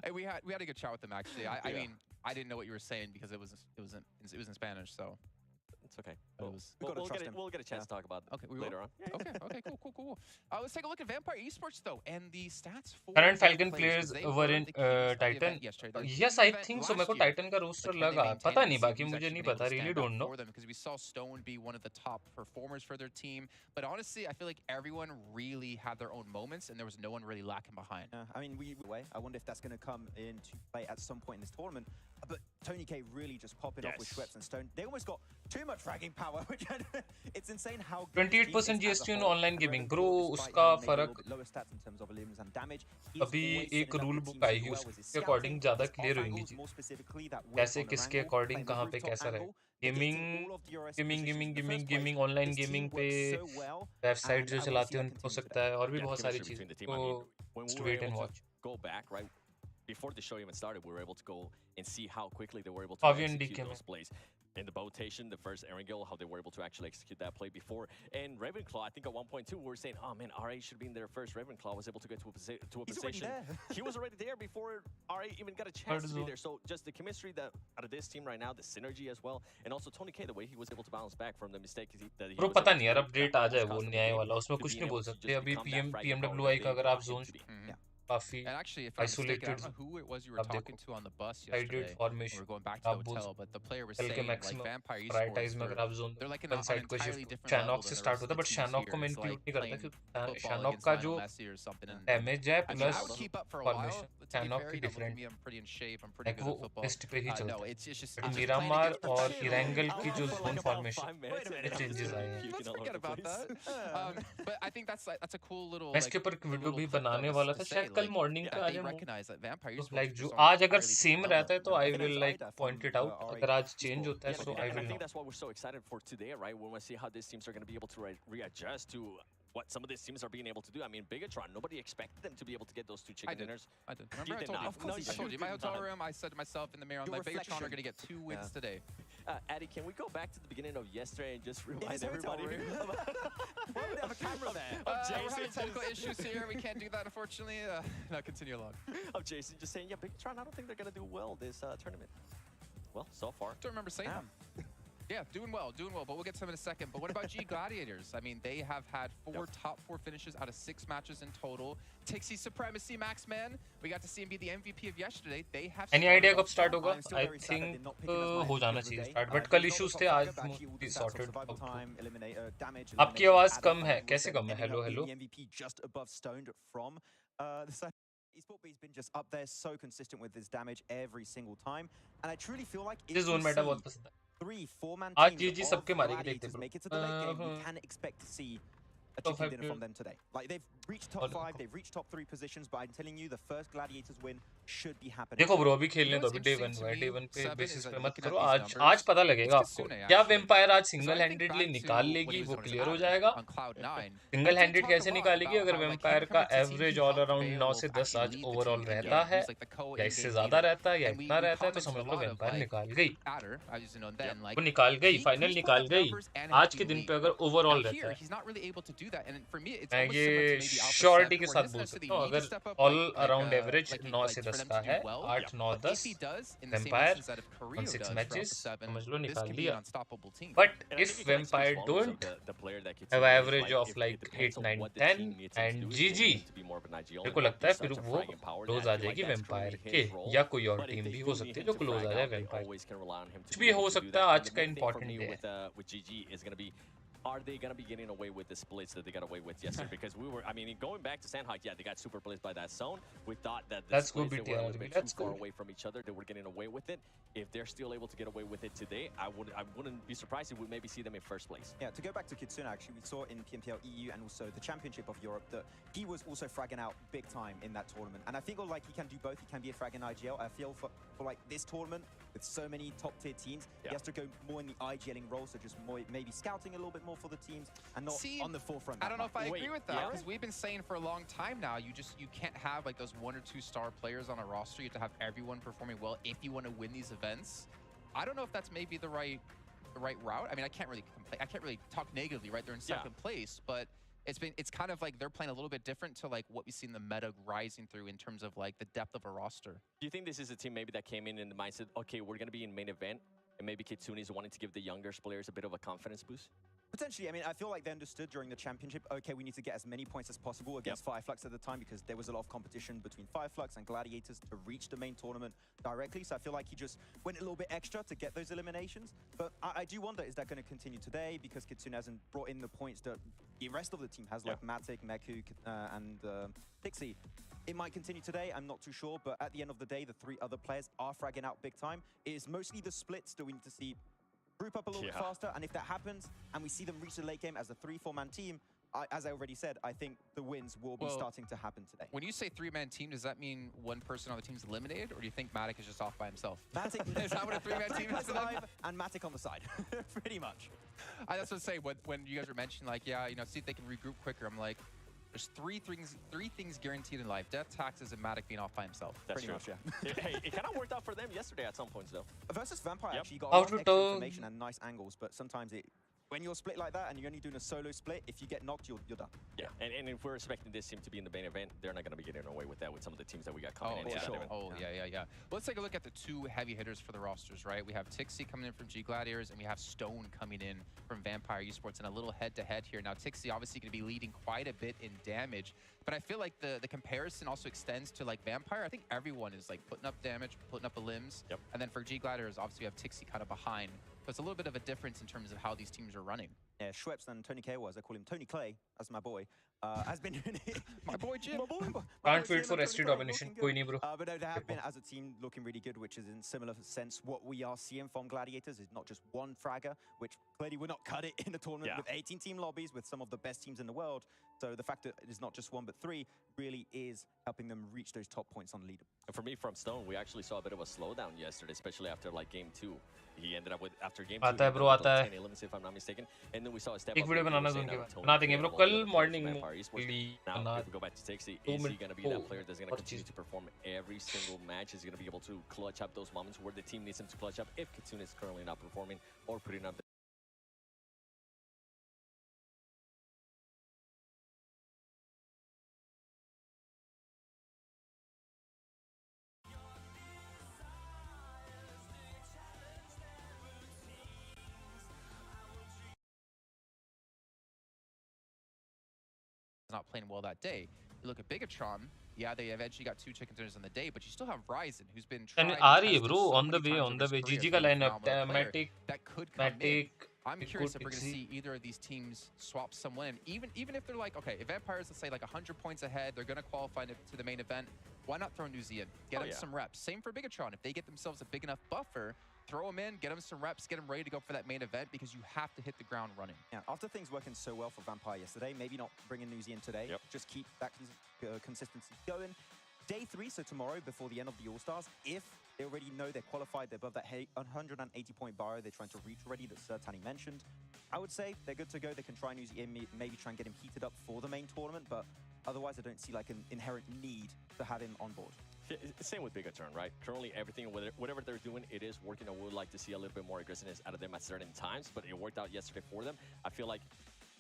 Speaker 4: Hey, we had a good chat with them actually. I
Speaker 5: Yeah.
Speaker 4: mean, I didn't know what you were saying because it was in Spanish. So
Speaker 5: It's okay.
Speaker 4: But it
Speaker 5: We'll,
Speaker 4: was-
Speaker 5: we'll get a chance to talk about
Speaker 4: Okay, we
Speaker 5: later
Speaker 4: will?
Speaker 5: on.
Speaker 4: okay, cool. Let's take a look at Vampire Esports though, and the stats for
Speaker 2: Current
Speaker 4: their
Speaker 2: Falcon
Speaker 4: players, 'cause
Speaker 2: players
Speaker 4: they
Speaker 2: were in
Speaker 4: the kings of the
Speaker 2: Titan.
Speaker 4: event yesterday. The
Speaker 2: Yes, I
Speaker 4: event
Speaker 2: think so.
Speaker 4: last
Speaker 2: मेरे को
Speaker 4: year,
Speaker 2: Titan का
Speaker 4: but
Speaker 2: roster
Speaker 4: can they
Speaker 2: लगा.
Speaker 4: maintain
Speaker 2: पता
Speaker 4: it
Speaker 2: नहीं
Speaker 4: and see
Speaker 2: बाकी
Speaker 4: who's
Speaker 2: मुझे
Speaker 4: actually
Speaker 2: नहीं
Speaker 4: been able
Speaker 2: पता.
Speaker 4: to
Speaker 2: Really
Speaker 4: stand
Speaker 2: don't
Speaker 4: out
Speaker 2: know.
Speaker 4: for them, because we saw Stone be one of the top performers for their team, but honestly, I feel like everyone really had their own moments, and there was no one really lacking behind.
Speaker 3: I mean, I wonder if that's going to come into play at some point in this tournament. But Tony K really just popping off with
Speaker 5: Yes.
Speaker 3: Schweppes and Stone. They almost got too much fragging power, which it's insane how good
Speaker 2: 28%
Speaker 3: his team is as a
Speaker 2: GST on
Speaker 3: whole.
Speaker 2: online gaming.
Speaker 3: However,
Speaker 2: Bro,
Speaker 3: despite
Speaker 2: उसका
Speaker 3: having maybe a
Speaker 2: फर्क
Speaker 3: little bit lower stats in terms of elims and damage, he is
Speaker 2: अभी
Speaker 3: always
Speaker 2: एक
Speaker 3: setting up
Speaker 2: rule
Speaker 3: the
Speaker 2: book
Speaker 3: team
Speaker 2: आएगी
Speaker 3: super well with his
Speaker 2: उसके according
Speaker 3: scouting,
Speaker 2: ज्यादा
Speaker 3: his
Speaker 2: clear
Speaker 3: off
Speaker 2: होंगी
Speaker 3: angles,
Speaker 2: चीजें
Speaker 3: more specifically that win
Speaker 2: कैसे
Speaker 3: on the
Speaker 2: किसके
Speaker 3: angle,
Speaker 2: according
Speaker 3: playing the
Speaker 2: कहाँ पे
Speaker 3: rooftop
Speaker 2: कैसा रहे
Speaker 3: angle, getting
Speaker 2: gaming
Speaker 3: all of the DRS
Speaker 2: gaming
Speaker 3: positions in the
Speaker 2: gaming
Speaker 3: first
Speaker 2: gaming
Speaker 3: place.
Speaker 2: Online
Speaker 3: His team
Speaker 2: gaming पे
Speaker 3: works so well,
Speaker 2: website
Speaker 3: and
Speaker 2: जो
Speaker 3: I wanna
Speaker 2: चलाते
Speaker 3: see
Speaker 2: हैं
Speaker 3: that
Speaker 2: उनको
Speaker 3: continue
Speaker 2: सकता
Speaker 3: today.
Speaker 2: है और भी
Speaker 5: Yeah,
Speaker 2: बहुत
Speaker 5: chemistry
Speaker 2: सारी
Speaker 5: between
Speaker 2: चीजें
Speaker 5: the team. I
Speaker 2: तो
Speaker 5: mean, when we
Speaker 2: just
Speaker 5: were
Speaker 2: wait and
Speaker 5: able
Speaker 2: watch.
Speaker 5: to go back, right, before the show even started, we were able to go and see how quickly they were able to
Speaker 2: Pavi and
Speaker 5: execute
Speaker 2: DK
Speaker 5: those plays. In the botation, the first Erangel, how they were able to actually execute that play before. And Ravenclaw, I think at one point too, we were saying, oh man, RA should be in there first. Ravenclaw was able to get to a
Speaker 3: He's already
Speaker 5: position.
Speaker 3: there.
Speaker 5: He was already there before RA even got a chance to be there. So just the chemistry that out of this team right now, the synergy as well, and also Tony K, the way he was able to bounce back from the mistake that he
Speaker 2: bro
Speaker 5: was
Speaker 2: पता
Speaker 5: able
Speaker 2: नहीं
Speaker 5: to
Speaker 2: यार
Speaker 5: make,
Speaker 2: update
Speaker 5: that
Speaker 2: आ जाए
Speaker 5: almost
Speaker 2: वो
Speaker 5: cost them the
Speaker 2: न्याय
Speaker 5: game,
Speaker 2: वाला उसमें
Speaker 5: to
Speaker 2: कुछ
Speaker 5: being
Speaker 2: नहीं
Speaker 5: able
Speaker 2: बोल
Speaker 5: to
Speaker 2: सकते
Speaker 5: just
Speaker 2: अभी
Speaker 5: become that fragging power
Speaker 2: PMWI
Speaker 5: that
Speaker 2: का अगर
Speaker 5: they
Speaker 2: आप
Speaker 5: want him
Speaker 2: zone
Speaker 5: to be.
Speaker 3: Yeah.
Speaker 2: काफी
Speaker 4: And actually, if I'm mistaken, I
Speaker 2: isolated
Speaker 4: don't know who it was you were
Speaker 2: आप
Speaker 4: talking
Speaker 2: देखो
Speaker 4: to on the bus
Speaker 2: sided
Speaker 4: yesterday. We
Speaker 2: formation
Speaker 4: were going back to
Speaker 2: आप
Speaker 4: the
Speaker 2: बोल
Speaker 4: hotel, but the player was
Speaker 2: कल के
Speaker 4: saying like
Speaker 2: maximum
Speaker 4: Vampire
Speaker 2: prioritize में
Speaker 4: Esports,
Speaker 2: अगर आप zone
Speaker 4: they're like
Speaker 2: one
Speaker 4: on
Speaker 2: side
Speaker 4: an
Speaker 2: को
Speaker 4: entirely
Speaker 2: shift
Speaker 4: different
Speaker 2: शैनॉक
Speaker 4: level
Speaker 2: से
Speaker 4: than the
Speaker 2: स्टार्ट
Speaker 4: rest
Speaker 2: होता
Speaker 4: of
Speaker 2: है
Speaker 4: the
Speaker 2: बट
Speaker 4: teams
Speaker 2: शैनॉक
Speaker 4: here.
Speaker 2: को मैं
Speaker 4: It's
Speaker 2: इंक्लूड
Speaker 4: like
Speaker 2: नहीं करता
Speaker 4: playing
Speaker 2: क्योंकि
Speaker 4: football
Speaker 2: शैनॉक
Speaker 4: against
Speaker 2: का
Speaker 4: Lionel
Speaker 2: जो
Speaker 4: Messi or something. And
Speaker 2: damage है
Speaker 4: I mean, I
Speaker 2: plus
Speaker 4: would keep up for a while.
Speaker 2: Formation
Speaker 4: To be
Speaker 2: शैनॉक
Speaker 4: fair,
Speaker 2: की
Speaker 4: you know, look at
Speaker 2: different
Speaker 4: me, I'm pretty in shape. I'm pretty
Speaker 2: like
Speaker 4: good
Speaker 2: वो
Speaker 4: at football.
Speaker 2: Best पे ही
Speaker 4: No,
Speaker 2: चलता है
Speaker 4: it's just
Speaker 2: but
Speaker 4: playing
Speaker 2: Miramar
Speaker 4: against
Speaker 2: और
Speaker 4: professional.
Speaker 2: Erangel की जो
Speaker 5: for
Speaker 2: zone
Speaker 5: like about
Speaker 2: formation
Speaker 5: 5 minutes,
Speaker 2: में
Speaker 5: and I'm
Speaker 2: changes
Speaker 5: just
Speaker 2: आए हैं
Speaker 5: puking
Speaker 4: Let's
Speaker 5: all over
Speaker 4: forget
Speaker 5: the
Speaker 4: about
Speaker 5: place.
Speaker 4: that. But I think that's a cool little.
Speaker 2: मैं इसके
Speaker 4: Like,
Speaker 2: ऊपर एक
Speaker 4: a
Speaker 2: वीडियो
Speaker 4: little
Speaker 2: भी
Speaker 4: clip, though,
Speaker 2: बनाने
Speaker 4: to
Speaker 2: वाला था
Speaker 4: say,
Speaker 2: शायद कल
Speaker 4: like,
Speaker 2: मॉर्निंग पे
Speaker 4: that
Speaker 2: आ
Speaker 4: they
Speaker 2: जाए
Speaker 4: recognize that Vampire
Speaker 2: तो
Speaker 4: Esports
Speaker 2: लाइक
Speaker 4: is
Speaker 2: जो
Speaker 4: just on an
Speaker 2: आज अगर
Speaker 4: entirely
Speaker 2: सेम
Speaker 4: different
Speaker 2: रहता है
Speaker 4: level.
Speaker 2: तो I
Speaker 3: Even
Speaker 2: will
Speaker 3: as
Speaker 2: like
Speaker 3: Ida
Speaker 2: point
Speaker 3: from,
Speaker 2: it out
Speaker 3: RA
Speaker 2: अगर आज चेंज होता है
Speaker 5: Yeah,
Speaker 2: so
Speaker 5: and
Speaker 2: I
Speaker 5: I
Speaker 2: will
Speaker 5: think
Speaker 2: no
Speaker 5: that's what we're so excited for today, right? We want to see how these teams are going to be able to readjust to what some of these teams are being able to do. I mean, Bigatron, nobody expected them to be able to get those 2 chicken
Speaker 4: I did.
Speaker 5: dinners.
Speaker 4: I did.
Speaker 5: You
Speaker 4: Remember, I
Speaker 5: did
Speaker 4: told
Speaker 5: not.
Speaker 4: you.
Speaker 5: Of course
Speaker 4: I
Speaker 5: you
Speaker 4: told you. In my
Speaker 5: did
Speaker 4: hotel
Speaker 5: not.
Speaker 4: room, I said to myself in the mirror, I'm
Speaker 3: Your
Speaker 4: like, Bigatron are
Speaker 3: reflection.
Speaker 4: going to get 2 wins
Speaker 3: Yeah.
Speaker 4: today.
Speaker 5: Addy, can we go back to the beginning of yesterday and just
Speaker 3: In his
Speaker 5: remind
Speaker 3: hotel
Speaker 5: everybody
Speaker 3: room. Why would they have a camera there?
Speaker 5: of
Speaker 4: We're
Speaker 5: Jason
Speaker 4: having technical
Speaker 5: just-
Speaker 4: issues here. We can't do that, unfortunately. Now continue along.
Speaker 5: of Jason just saying, yeah, Bigatron, I don't think they're going to do well this tournament. Well, so far.
Speaker 4: Don't remember saying that. Yeah, doing well, but we'll get to them in a second. But what about G Gladiators? I mean, they have had top four finishes out of 6 matches in total. Tixi Supremacy, Max Man. We got to see him be the MVP of yesterday. They have
Speaker 2: Any idea कब start होगा? I think हो जाना चाहिए start, but कल issues थे, आज mostly sorted out. आपकी आवाज कम है, कैसे कम है? Hello, hello.
Speaker 3: Just above stoned from the Esport B's been just up there, so consistent with his damage every single time, and I truly feel like
Speaker 2: मुझे zone meta बहुत पसंद है.
Speaker 3: 3-4-man
Speaker 2: आज
Speaker 3: teams
Speaker 2: GG
Speaker 3: of
Speaker 2: सबके मारेगी, देखते
Speaker 3: Gladiators
Speaker 2: bro.
Speaker 3: make it to the late game, we can expect to see a
Speaker 2: Top
Speaker 3: chicken
Speaker 2: 5
Speaker 3: dinner from them today. Like, they've reached top 5, they've reached top 3 positions, but I'm telling you, the first Gladiators win should be happening.
Speaker 2: देखो bro, अभी खेलने दो, अभी day 1 है, day 1 पे basis पे मत करो. आज पता लगेगा आपको क्या वेम्पायर आज सिंगल हैंडेडली निकाल लेगी, वो क्लियर हो जाएगा. सिंगल हैंडेड कैसे निकालेगी? अगर वेम्पायर का एवरेज ऑल अराउंड 9 से 10 आज ओवरऑल रहता है, या इससे ज्यादा रहता है, या इतना रहता है, तो समझ लो वेम्पायर निकाल गई. वो निकाल गई, फाइनल निकाल गई. आज के दिन पे अगर ओवरऑल रहता है, मैं ये श्योरिटी के साथ बोल सकता हूँ, अगर ऑल अराउंड एवरेज 9 से 10 का है, 8, 9, 10 वेम्पायर on 6 matches, समझ लो निकाल दिया. But if Vampire don't have an average of like 8, 9, 10 and GG, मेरे को लगता है फिर वो क्लोज आ जाएगी वेम्पायर के, या कोई और टीम भी हो सकती है जो क्लोज आ जाए वेम्पायर. कुछ भी हो सकता है, आज का इम्पोर्टेंट डे है.
Speaker 5: Are they going to be getting away with the splits that they got away with yesterday? Because we were, I mean, going back to Sandhawk, yeah, they got super blitzed by that zone. We thought that the splits were a little bit too far away from each other. They were getting away with it. If they're still able to get away with it today, I wouldn't be surprised if we maybe see them in first place.
Speaker 3: Yeah, to go back to Kitsune, actually, we saw in PMPL EU and also the Championship of Europe that he was also fragging out big time in that tournament. And I feel like he can do both. He can be a frag in IGL. I feel for like this tournament, with so many top-tier teams, he has to go more in the IGLing role, so just more, maybe scouting a little bit more for the teams and not on the forefront.
Speaker 4: I don't know if I agree with that, because we've been saying for a long time now, you can't have like those 1 or 2 star players on a roster. You have to have everyone performing well if you want to win these events. I don't know if that's maybe the right route. I mean, I can't really complain. I can't really talk negatively, right? They're in second place, but it's kind of like they're playing a little bit different to like what we see in the meta rising through in terms of like the depth of a roster.
Speaker 5: Do you think this is a team maybe that came in the mindset, okay, we're going to be in main event, and maybe Kitsune is wanting to give the younger players a bit of a confidence boost?
Speaker 3: Potentially. I mean, I feel like they understood during the championship, okay, we need to get as many points as possible against Fireflux at the time, because there was a lot of competition between Fireflux and Gladiators to reach the main tournament directly. So I feel like he just went a little bit extra to get those eliminations. But I do wonder, is that going to continue today? Because Kitsune hasn't brought in the points that the rest of the team has, like Matic, Meku, and Pixie. It might continue today, I'm not too sure, but at the end of the day, the 3 other players are fragging out big time. It is mostly the splits that we need to see group up a little bit faster, and if that happens, and we see them reach the late game as a 3-4-man team, as I already said, I think the wins will be starting to happen today.
Speaker 4: When you say 3-man team, does that mean one person on the team is eliminated, or do you think Matic is just off by himself?
Speaker 3: Matic
Speaker 4: is that what a 3-man team is?
Speaker 3: Alive and Matic on the side, pretty much.
Speaker 4: That's what I say. When you guys were mentioning, like, yeah, you know, see if they can regroup quicker. I'm like, there's three things guaranteed in life: death, taxes, and Matic being off by himself.
Speaker 5: That's pretty much, yeah. Hey, it kind of worked out for them yesterday at some points, though.
Speaker 3: Versus Vampire, actually got a lot of extra information and nice angles, but sometimes when you're split like that and you're only doing a solo split, if you get knocked, you're done.
Speaker 5: Yeah, and if we're expecting this team to be in the main event, they're not going to be getting away with that with some of the teams that we got coming into that event.
Speaker 4: Yeah. Well, let's take a look at the 2 heavy hitters for the rosters, right? We have Tixi coming in from G Gladiators, and we have Stone coming in from Vampire Esports in a little head-to-head here. Now, Tixi obviously going to be leading quite a bit in damage, but I feel like the comparison also extends to like Vampire. I think everyone is like putting up damage, putting up the limbs, and then for G Gladiators, obviously we have Tixi kind of behind. So it's a little bit of a difference in terms of how these teams are running.
Speaker 3: Yeah, Schweppes and Tony K, as I call him, Tony Clay, as my boy, has been doing it.
Speaker 4: My boy Jim.
Speaker 2: Can't wait for ST domination. Koi nahi bro.
Speaker 3: But no, they have been, as a team, looking really good, which is in similar sense what we are seeing from Gladiators is not just one fragger, which clearly we're not cut it in a tournament with 18 team lobbies with some of the best teams in the world. So the fact that it is not just 1 but 3 really is helping them reach those top points on leader.
Speaker 5: And for me, from Stone, we actually saw a bit of a slowdown yesterday, especially after like game 2. He ended up with after game 2.
Speaker 2: आता है bro, आता है.
Speaker 5: 10 elements, if I'm not mistaken. And then we saw a step
Speaker 2: एक
Speaker 5: up.
Speaker 2: Video बनाना zone के बाद बना देंगे bro. कल morning में
Speaker 5: Now, if we go back to Tixi, is he going to be that player that's going to continue to perform every single match? Is he going to be able to clutch up those moments where the team needs him to clutch up if Kitsune is currently not performing or putting up
Speaker 4: not playing well that day. You look at Bigatron, yeah, they eventually got 2 chicken dinners on the day, but you still have Ryzen, who's been tried and
Speaker 2: आ रही है
Speaker 4: tested
Speaker 2: bro,
Speaker 4: so
Speaker 2: on the
Speaker 4: many
Speaker 2: way,
Speaker 4: times
Speaker 2: on
Speaker 4: over
Speaker 2: the
Speaker 4: his
Speaker 2: way.
Speaker 4: career
Speaker 2: GG
Speaker 4: as
Speaker 2: का
Speaker 4: being a
Speaker 2: lineup,
Speaker 4: phenomenal player
Speaker 2: Matic,
Speaker 4: that could come in.
Speaker 2: Matic,
Speaker 4: I'm curious if we're going to
Speaker 2: Pixie.
Speaker 4: see either of these teams swap someone in. Even if they're like, okay, if Vampires, let's say like 100 points ahead, they're going to qualify to the main event, why not throw Newsy in? Get them some reps. Same for Bigatron. If they get themselves a big enough buffer, throw them in, get them some reps, get them ready to go for that main event because you have to hit the ground running.
Speaker 3: Yeah, after things working so well for Vampire yesterday, maybe not bringing Newsy in today, just keep that consistency going. Day 3, so tomorrow, before the end of the All-Stars, if they already know they're qualified, they're above that 180-point bar they're trying to reach already that Tani mentioned, I would say they're good to go. They can try Newsy in, maybe try and get him heated up for the main tournament, but otherwise I don't see like an inherent need to have him on board.
Speaker 5: Same with Bigatron, right? Currently, everything, whatever they're doing, it is working. I would like to see a little bit more aggressiveness out of them at certain times, but it worked out yesterday for them. I feel like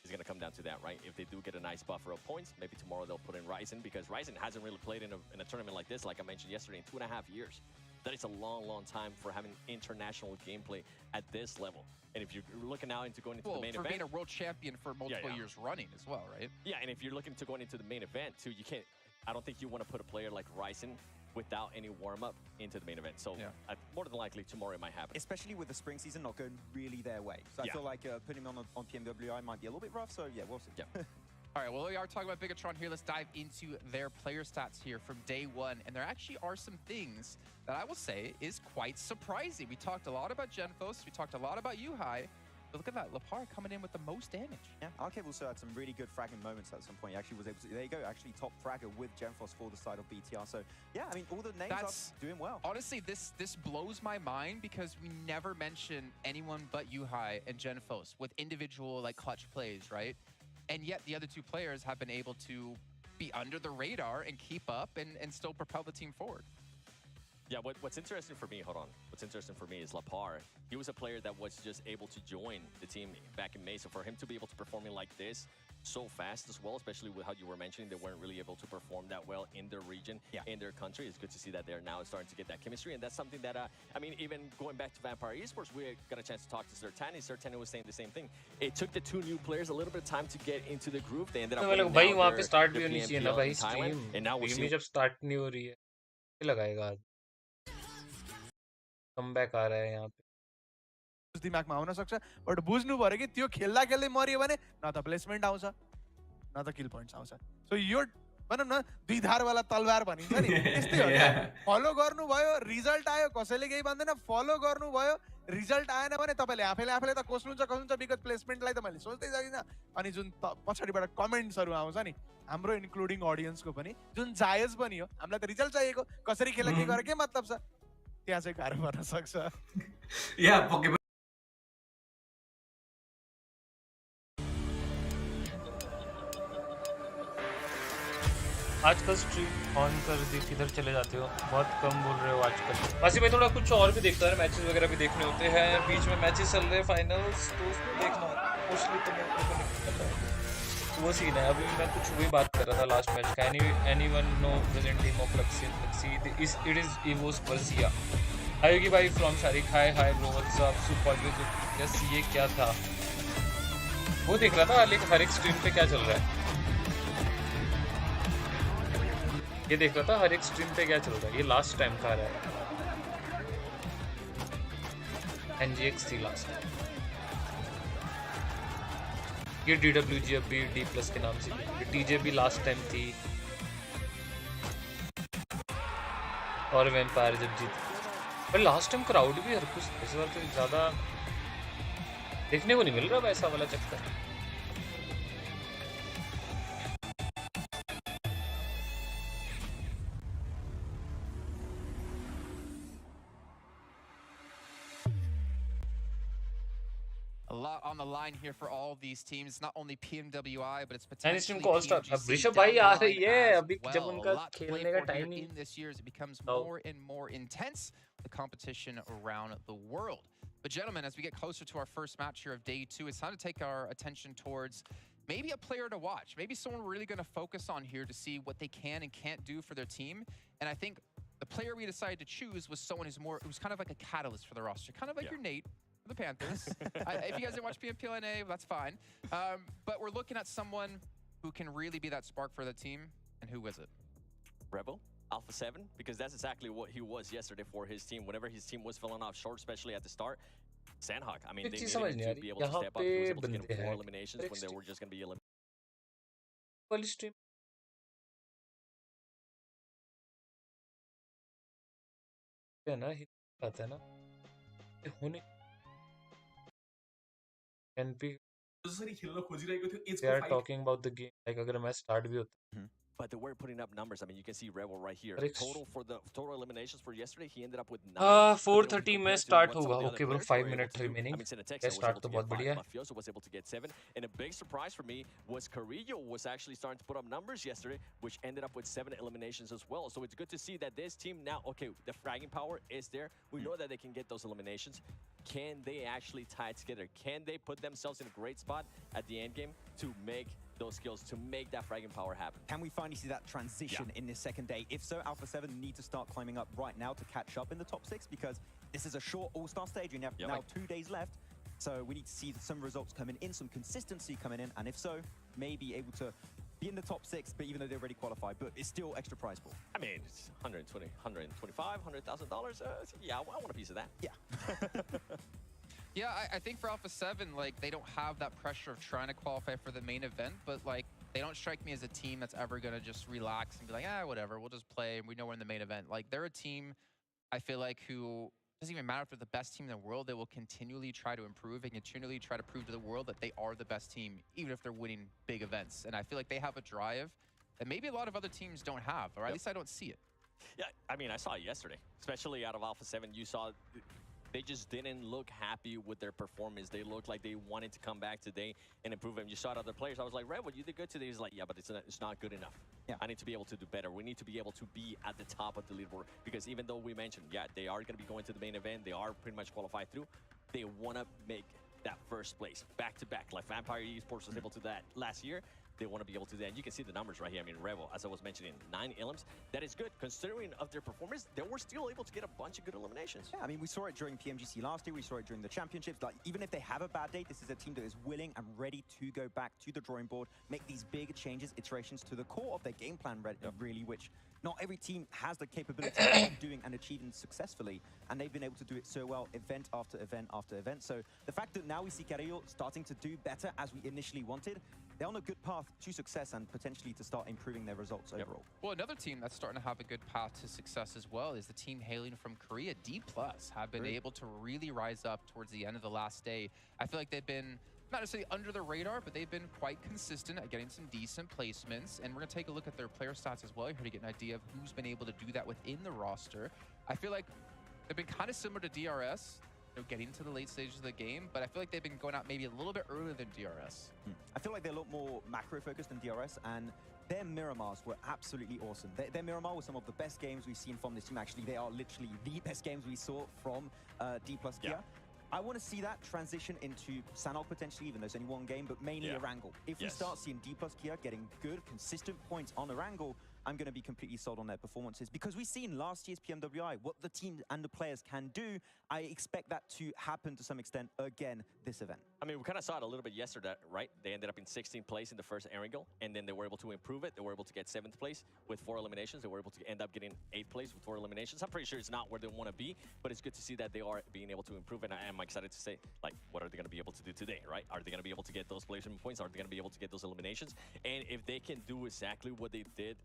Speaker 5: it's going to come down to that, right? If they do get a nice buffer of points, maybe tomorrow they'll put in Ryzen, because Ryzen hasn't really played in a tournament like this, like I mentioned yesterday, in 2.5 years. That is a long, long time for having international gameplay at this level. And if you're looking now into going into the main event...
Speaker 4: for being a world champion for multiple years running as well, right?
Speaker 5: Yeah, and if you're looking to going into the main event, too, you can't... I don't think you want to put a player like Ryzen without any warm-up into the main event. So more than likely, tomorrow it might happen.
Speaker 3: Especially with the spring season not going really their way. So I feel like putting him on PMWI might be a little bit rough. So yeah, we'll see.
Speaker 5: Yeah.
Speaker 4: All right, well, we are talking about Bigatron here. Let's dive into their player stats here from day 1. And there actually are some things that I will say is quite surprising. We talked a lot about Genfos. We talked a lot about Yuhai. But look at that, Lepar coming in with the most damage.
Speaker 3: Yeah, Arcade also had some really good fragging moments at some point. He actually was able to, there you go, actually top fragger with Genfos for the side of BTR. So yeah, I mean, all the names are doing well.
Speaker 4: Honestly, this blows my mind because we never mention anyone but Yuhai and Genfos with individual like clutch plays, right? And yet the other 2 players have been able to be under the radar and keep up and still propel the team forward.
Speaker 5: Yeah, what's interesting for me, what's interesting for me is Lapar. He was a player that was just able to join the team back in May. So for him to be able to perform like this so fast as well, especially with how you were mentioning, they weren't really able to perform that well in their region, in their country. It's good to see that they're now starting to get that chemistry. And that's something that, I mean, even going back to Vampire Esports, we got a chance to talk to Sertani. Sertani was saying the same thing. It took the 2 new players a little bit of time to get into the groove. They ended up winning their PMPL in Thailand. And now we'll see.
Speaker 2: जब start नहीं हो रही है, लगाएगा comeback आ रहा है यहाँ पे
Speaker 8: दिमागमा आउन सक्छ बट बुझ्नु पर्यो कि त्यो खेल्दा खेल्दै मरियो भने न त प्लेसमेन्ट आउँछ न त किल पोइन्ट्स आउँछ सो यो भनौँ न दुई धारवाला तलवार भनिन्छ नि त्यस्तै हो क्या फलो गर्नु भयो रिजल्ट आयो कसैले केही भन्दैन फलो गर्नु भयो रिजल्ट आएन भने तपाईले आफैले त कोस्नुहुन्छ बिकज प्लेसमेन्टलाई त मैले सोच्दै सकिन अनि जुन पछाडीबाट कमेन्ट्सहरु आउँछ नि हाम्रो इन्क्लुडिङ ऑडियन्सको पनि जुन जायज पनि हो हामीलाई त रिजल्ट चाहिएको कसरी खेला के गरे के मतलब छ त्यहाँ चाहिँ गाह्रो पर्न सक्छ
Speaker 9: या पक्कै
Speaker 2: आजकल स्ट्रीम ऑन कर दी किधर चले जाते हो बहुत कम बोल रहे हो आजकल वैसे मैं थोड़ा कुछ और भी देखता है मैचेस वगैरह भी देखने होते हैं बीच में मैचेस चल रहे हैं फाइनल्स तो उसमें देखना मोस्टली तो मैं नहीं करता वो सीन है अभी मैं कुछ वही बात कर रहा था लास्ट मैच का anyone no present team of flagship it is Evos Persia आयोगी भाई from Shariq hi bro what's up super yes ये क्या था वो देख रहा था लेकिन हर एक स्ट्रीम पे क्या चल रहा है ये देख रहा था हर एक स्ट्रीम पे क्या चल रहा है ये लास्ट टाइम का रहा है NGX थी लास्ट ये DWG अभी D+ के नाम से TJ भी लास्ट टाइम थी और वैम्पायर जब जीती पर लास्ट टाइम क्राउड भी हर कुछ इस बार तो ज़्यादा देखने को नहीं मिल रहा वैसा वाला चक्कर
Speaker 4: A lot on the line here for all these teams. It's not only PMWI, but it's potentially
Speaker 2: Rishabh भाई आ रही है अभी जब उनका खेलने का टाइम नहीं
Speaker 4: in this year as it becomes more and more intense, the competition around the world. But gentlemen, as we get closer to our first match here of day 2, it's time to take our attention towards maybe a player to watch, maybe someone we're really going to focus on here to see what they can and can't do for their team. And I think the player we decided to choose was someone who's kind of like a catalyst for the roster, kind of like your Nate. The Panthers. If you guys didn't watch PMPLNA, that's fine. But we're looking at someone who can really be that spark for the team, and who is it?
Speaker 5: Rebel, Alpha 7, because that's exactly what he was yesterday for his team. Whenever his team was falling off short, especially at the start, Sandhawk, I mean, they needed him to be able to step up. He was able to get 4 eliminations when they were just going to be eliminated.
Speaker 2: वाली stream है ना, ही आता है ना, ये होने NP they are talking about the game like अगर मैं start भी होता
Speaker 5: But they were putting up numbers. I mean, you can see Rebel right here. Total for the total eliminations for yesterday, he ended up with 9.
Speaker 2: 4:30 में start होगा. Okay bro, 5 minutes remaining.
Speaker 5: I mean,
Speaker 2: Let's start तो बहुत बढ़िया.
Speaker 5: Mafioso was able to get 7. And a big surprise for me was Carrillo was actually starting to put up numbers yesterday, which ended up with 7 eliminations as well. So it's good to see that this team now, okay, the fragging power is there. We know that they can get those eliminations. Can they actually tie it together? Can they put themselves in a great spot at the end game to make those skills, to make that fragging power happen?
Speaker 3: Can we finally see that transition in this second day? If so, Alpha 7 need to start climbing up right now to catch up in the top 6, because this is a short All-Star stage. We have now 2 days left. So we need to see some results coming in, some consistency coming in, and if so, maybe able to be in the top 6, but even though they're already qualified, but it's still extra prize pool.
Speaker 5: I mean, it's 120, 125, $100,000. Yeah, I want a piece of that.
Speaker 3: Yeah.
Speaker 4: Yeah, I think for Alpha 7, like, they don't have that pressure of trying to qualify for the main event, but, like, they don't strike me as a team that's ever going to just relax and be like, whatever, we'll just play, and we know we're in the main event. Like, they're a team, I feel like, who doesn't even matter if they're the best team in the world, they will continually try to improve and continually try to prove to the world that they are the best team, even if they're winning big events. And I feel like they have a drive that maybe a lot of other teams don't have, or at least I don't see it.
Speaker 5: Yeah, I mean, I saw it yesterday, especially out of Alpha 7. You saw they just didn't look happy with their performance. They looked like they wanted to come back today and improve them. You saw it other players. I was like, Red, you did good today. He's like, yeah, but it's not good enough. Yeah. I need to be able to do better. We need to be able to be at the top of the leaderboard, because even though we mentioned, yeah, they are going to be going to the main event, they are pretty much qualified through, they want to make that first place back-to-back, like Vampire Esports was able to do that last year. They want to be able to do that. And you can see the numbers right here. I mean, Revo, as I was mentioning, 9 elims. That is good. Considering of their performance, they were still able to get a bunch of good eliminations.
Speaker 3: Yeah, I mean, we saw it during PMGC last year. We saw it during the championships. Like, even if they have a bad day, this is a team that is willing and ready to go back to the drawing board, make these big changes, iterations to the core of their game plan, really, which not every team has the capability of doing and achieving successfully, and they've been able to do it so well, event after event after event. So the fact that now we see Carrillo starting to do better as we initially wanted, they're on a good path to success and potentially to start improving their results overall.
Speaker 4: Well, another team that's starting to have a good path to success as well is the team hailing from Korea. D+ have been able to really rise up towards the end of the last day. I feel like they've been not necessarily under the radar, but they've been quite consistent at getting some decent placements. And we're going to take a look at their player stats as well here to get an idea of who's been able to do that within the roster. I feel like they've been kind of similar to DRS, getting to the late stages of the game, but I feel like they've been going out maybe a little bit earlier than DRS.
Speaker 3: I feel like they're a lot more macro-focused than DRS, and their Miramars were absolutely awesome. Their Miramar was some of the best games we've seen from this team. Actually, they are literally the best games we saw from D+ Kia. I want to see that transition into Sanhok potentially, even though it's only one game, but mainly Erangel. If we start seeing D+ Kia getting good, consistent points on Erangel, I'm going to be completely sold on their performances, because we've seen last year's PMWI, what the team and the players can do. I expect that to happen to some extent again this event.
Speaker 5: I mean, we kind of saw it a little bit yesterday, right? They ended up in 16th place in the first Erangel, and then they were able to improve it. They were able to get 7th place with 4 eliminations. They were able to end up getting 8th place with 4 eliminations. I'm pretty sure it's not where they want to be, but it's good to see that they are being able to improve, and I am excited to say, like, what are they going to be able to do today, right? Are they going to be able to get those placement points? Are they going to be able to get those eliminations? And if they can do exactly what they did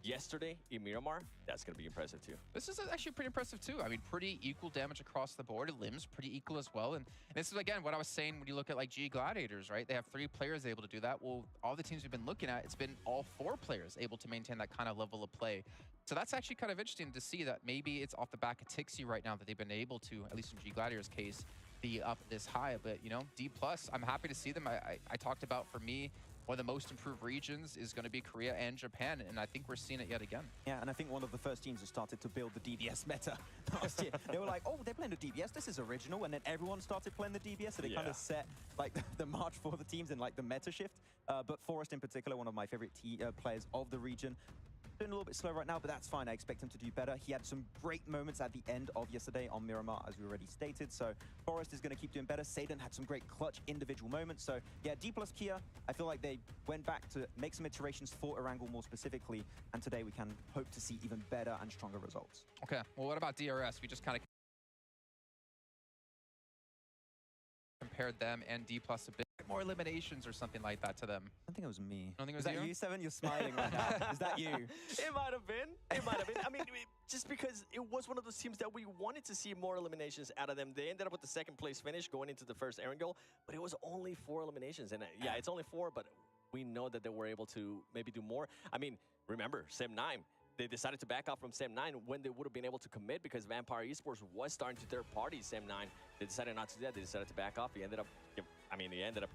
Speaker 5: yesterday in Miramar, that's going to be impressive too.
Speaker 4: This is actually pretty impressive too. I mean, pretty equal damage across the board. Limbs pretty equal as well. And this is, again, what I was saying when you look at like G Gladiators, right? They have 3 players able to do that. Well, all the teams we've been looking at, it's been all 4 players able to maintain that kind of level of play. So that's actually kind of interesting to see that maybe it's off the back of Tixi right now that they've been able to, at least in G Gladiators' case, be up this high. But, you know, D+, I'm happy to see them. I talked about, for me, one of the most improved regions is going to be Korea and Japan, and I think we're seeing it yet again.
Speaker 3: Yeah, and I think one of the first teams who started to build the DBS meta last year. They were like, oh, they're playing the DBS, this is original, and then everyone started playing the DBS, so they kind of set like the march for the teams and like the meta shift. But Forest in particular, one of my favorite players of the region, Doing a little bit slow right now, but that's fine. I expect him to do better. He had some great moments at the end of yesterday on Miramar, as we already stated. So Forest is going to keep doing better. Satan had some great clutch individual moments. So yeah, D plus Kia, I feel like they went back to make some iterations for Erangel more specifically. And today we can hope to see even better and stronger results.
Speaker 4: Okay, well, what about DRS? We just kind of compared them and D plus a bit more eliminations or something like that to them.
Speaker 3: I think it was me.
Speaker 4: I don't think it was
Speaker 3: that you, Seven? You're smiling right now. Is that you?
Speaker 5: It might have been. It might have been. I mean, just because it was one of those teams that we wanted to see more eliminations out of them. They ended up with the second place finish going into the first Erangel, but it was only 4 eliminations. And yeah, it's only 4, but we know that they were able to maybe do more. I mean, remember, SEM9. They decided to back off from SEM9 when they would have been able to commit because Vampire Esports was starting to third-party SEM9. They decided not to do that. They decided to back off. He ended up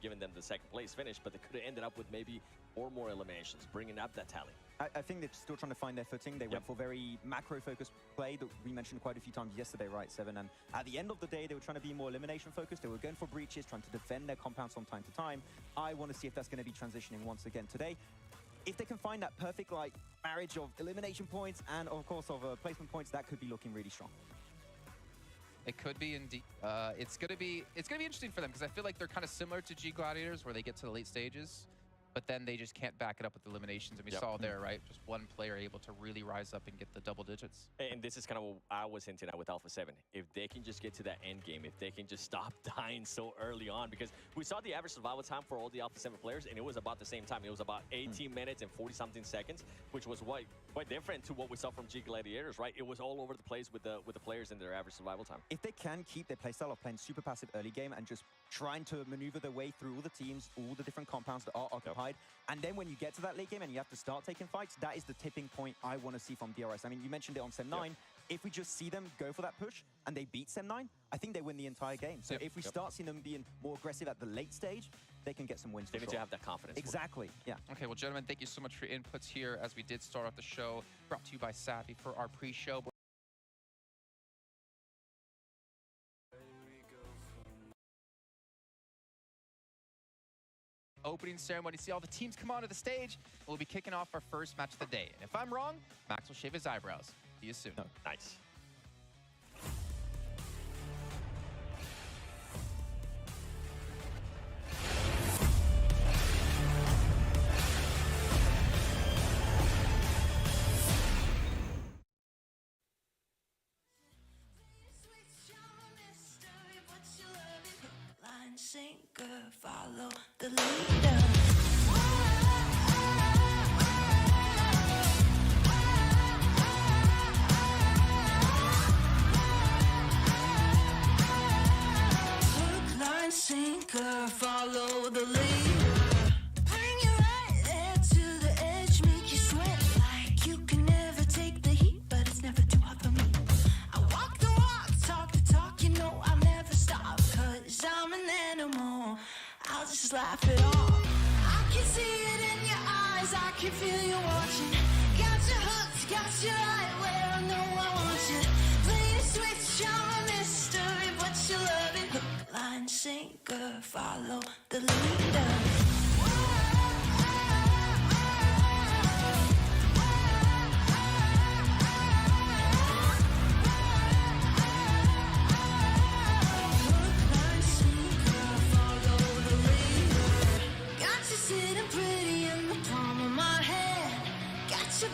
Speaker 5: giving them the second place finish, but they could have ended up with maybe 4 more eliminations, bringing up that tally.
Speaker 3: I think they're still trying to find their footing. They went for very macro-focused play that we mentioned quite a few times yesterday, right, Seven? And at the end of the day, they were trying to be more elimination-focused. They were going for breaches, trying to defend their compounds from time to time. I want to see if that's going to be transitioning once again today. If they can find that perfect marriage of elimination points and of course of placement points, that could be looking really strong.
Speaker 4: It could be indeed. It's gonna be interesting for them because I feel like they're kind of similar to G Gladiators where they get to the late stages, but then they just can't back it up with eliminations. And we saw there, right? Just one player able to really rise up and get the double digits.
Speaker 5: And this is kind of what I was hinting at with Alpha 7. If they can just get to that end game, if they can just stop dying so early on, because we saw the average survival time for all the Alpha 7 players, and it was about the same time. It was about 18 minutes and 40-something seconds, which was quite different to what we saw from G Gladiators, right? It was all over the place with the players and their average survival time.
Speaker 3: If they can keep their playstyle of playing super passive early game and just trying to maneuver their way through all the teams, all the different compounds that are occupied, and then when you get to that late game and you have to start taking fights, that is the tipping point I want to see from DRS. I mean, you mentioned it on SEM9. If we just see them go for that push and they beat SEM9, I think they win the entire game. So if we start seeing them being more aggressive at the late stage, they can get some wins.
Speaker 5: They need to have that confidence.
Speaker 3: Exactly, yeah.
Speaker 4: Okay, well, gentlemen, thank you so much for your inputs here as we did start off the show. Brought to you by Savvy for our pre-show. Opening ceremony. See all the teams come onto the stage. We'll be kicking off our first match of the day. And if I'm wrong, Max will shave his eyebrows. See you soon.
Speaker 5: Nice.
Speaker 1: Sinker, follow the leader. Hook, line, sinker, follow the leader. Bring you right there to the edge, make you sweat like you can never take the heat, but it's never too hot for me. I walk the walk, talk the talk, you know I'll never stop, 'cause I'm an animal. I'll just laugh it off. I can see it in your eyes, I can feel you watching. Got you hooked, got you right where I know I want you. Play the switch, I'm a mystery, but you love it. Hook, line, sinker, follow the leader.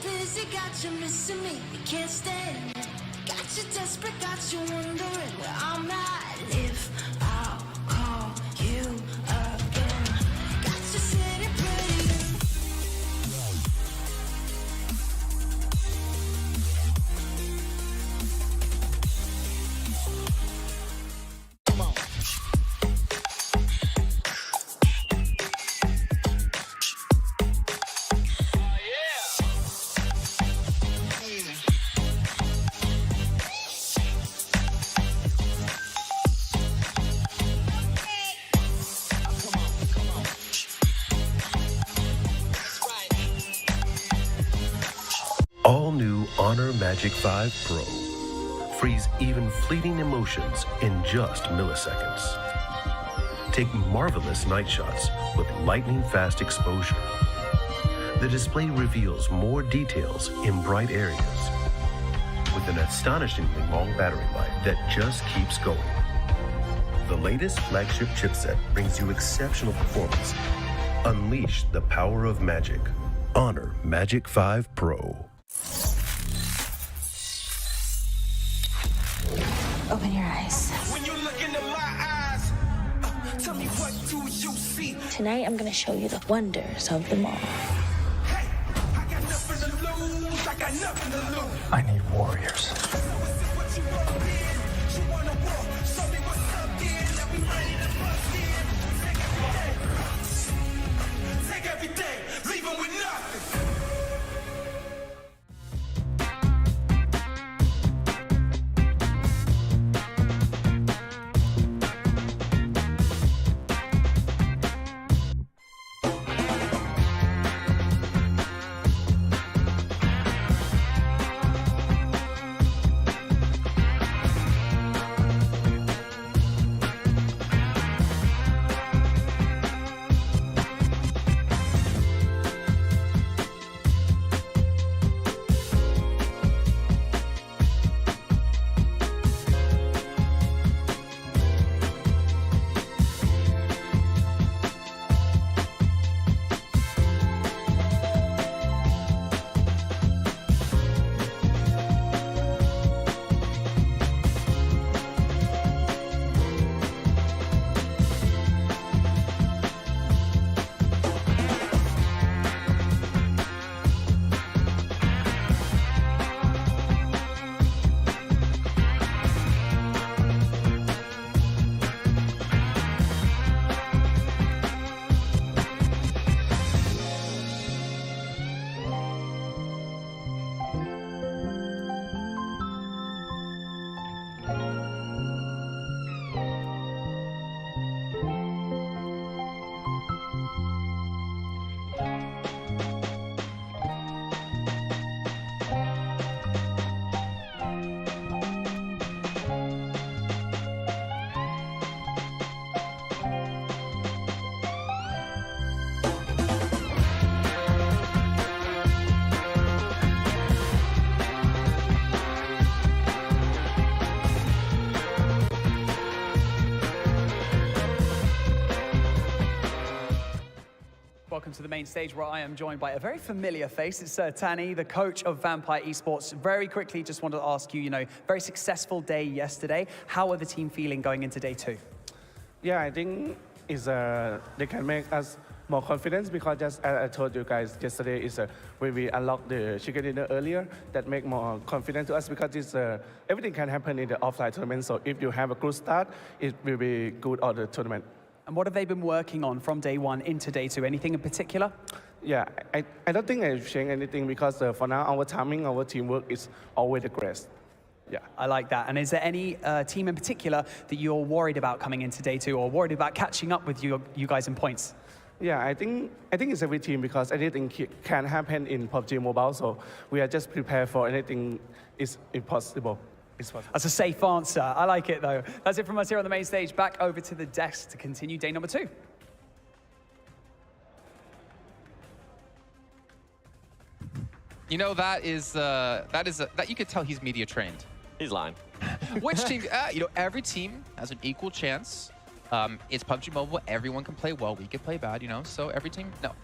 Speaker 1: Busy, got you missing me, you can't stand it. Got you desperate, got you wondering where I'm at. If I'll call you again, got you sitting pretty. Come on.
Speaker 10: All new Honor Magic 5 Pro. Freeze even fleeting emotions in just milliseconds. Take marvelous night shots with lightning fast exposure. The display reveals more details in bright areas with an astonishingly long battery life that just keeps going. The latest flagship chipset brings you exceptional performance. Unleash the power of magic. Honor Magic 5 Pro.
Speaker 11: Open your eyes.
Speaker 1: When you look into my eyes, tell me what do you see?
Speaker 11: Tonight, I'm gonna show you the wonders of the mall.
Speaker 1: Hey, I got nothing to lose. I got nothing to lose.
Speaker 12: I need warriors.
Speaker 1: So is this what you want in? You wanna walk? Show me what's up then. Let me ready to bust in. Take everything. Leave 'em with nothing.
Speaker 6: Welcome to the main stage where I am joined by a very familiar face. It's Tani, the coach of Vampire Esports. Very quickly, just wanted to ask you, very successful day yesterday. How are the team feeling going into day 2?
Speaker 12: Yeah, I think they can make us more confidence because just as I told you guys yesterday is when we unlocked the chicken dinner earlier, that make more confidence to us because it's, everything can happen in the offline tournament. So if you have a good start, it will be good on the tournament.
Speaker 6: And what have they been working on from day 1 into day 2? Anything in particular?
Speaker 12: Yeah, I don't think I've changed anything because for now our timing, our teamwork is always the greatest. Yeah.
Speaker 6: I like that. And is there any team in particular that you're worried about coming into day 2 or worried about catching up with you guys in points?
Speaker 12: Yeah, I think it's every team because anything can happen in PUBG Mobile, so we are just prepared for anything is impossible.
Speaker 6: That's a safe answer. I like it, though. That's it from us here on the main stage. Back over to the desk to continue day number 2.
Speaker 4: That you could tell he's media trained.
Speaker 5: He's lying.
Speaker 4: Which team? Every team has an equal chance. It's PUBG Mobile. Everyone can play well. We can play bad. So every team. No.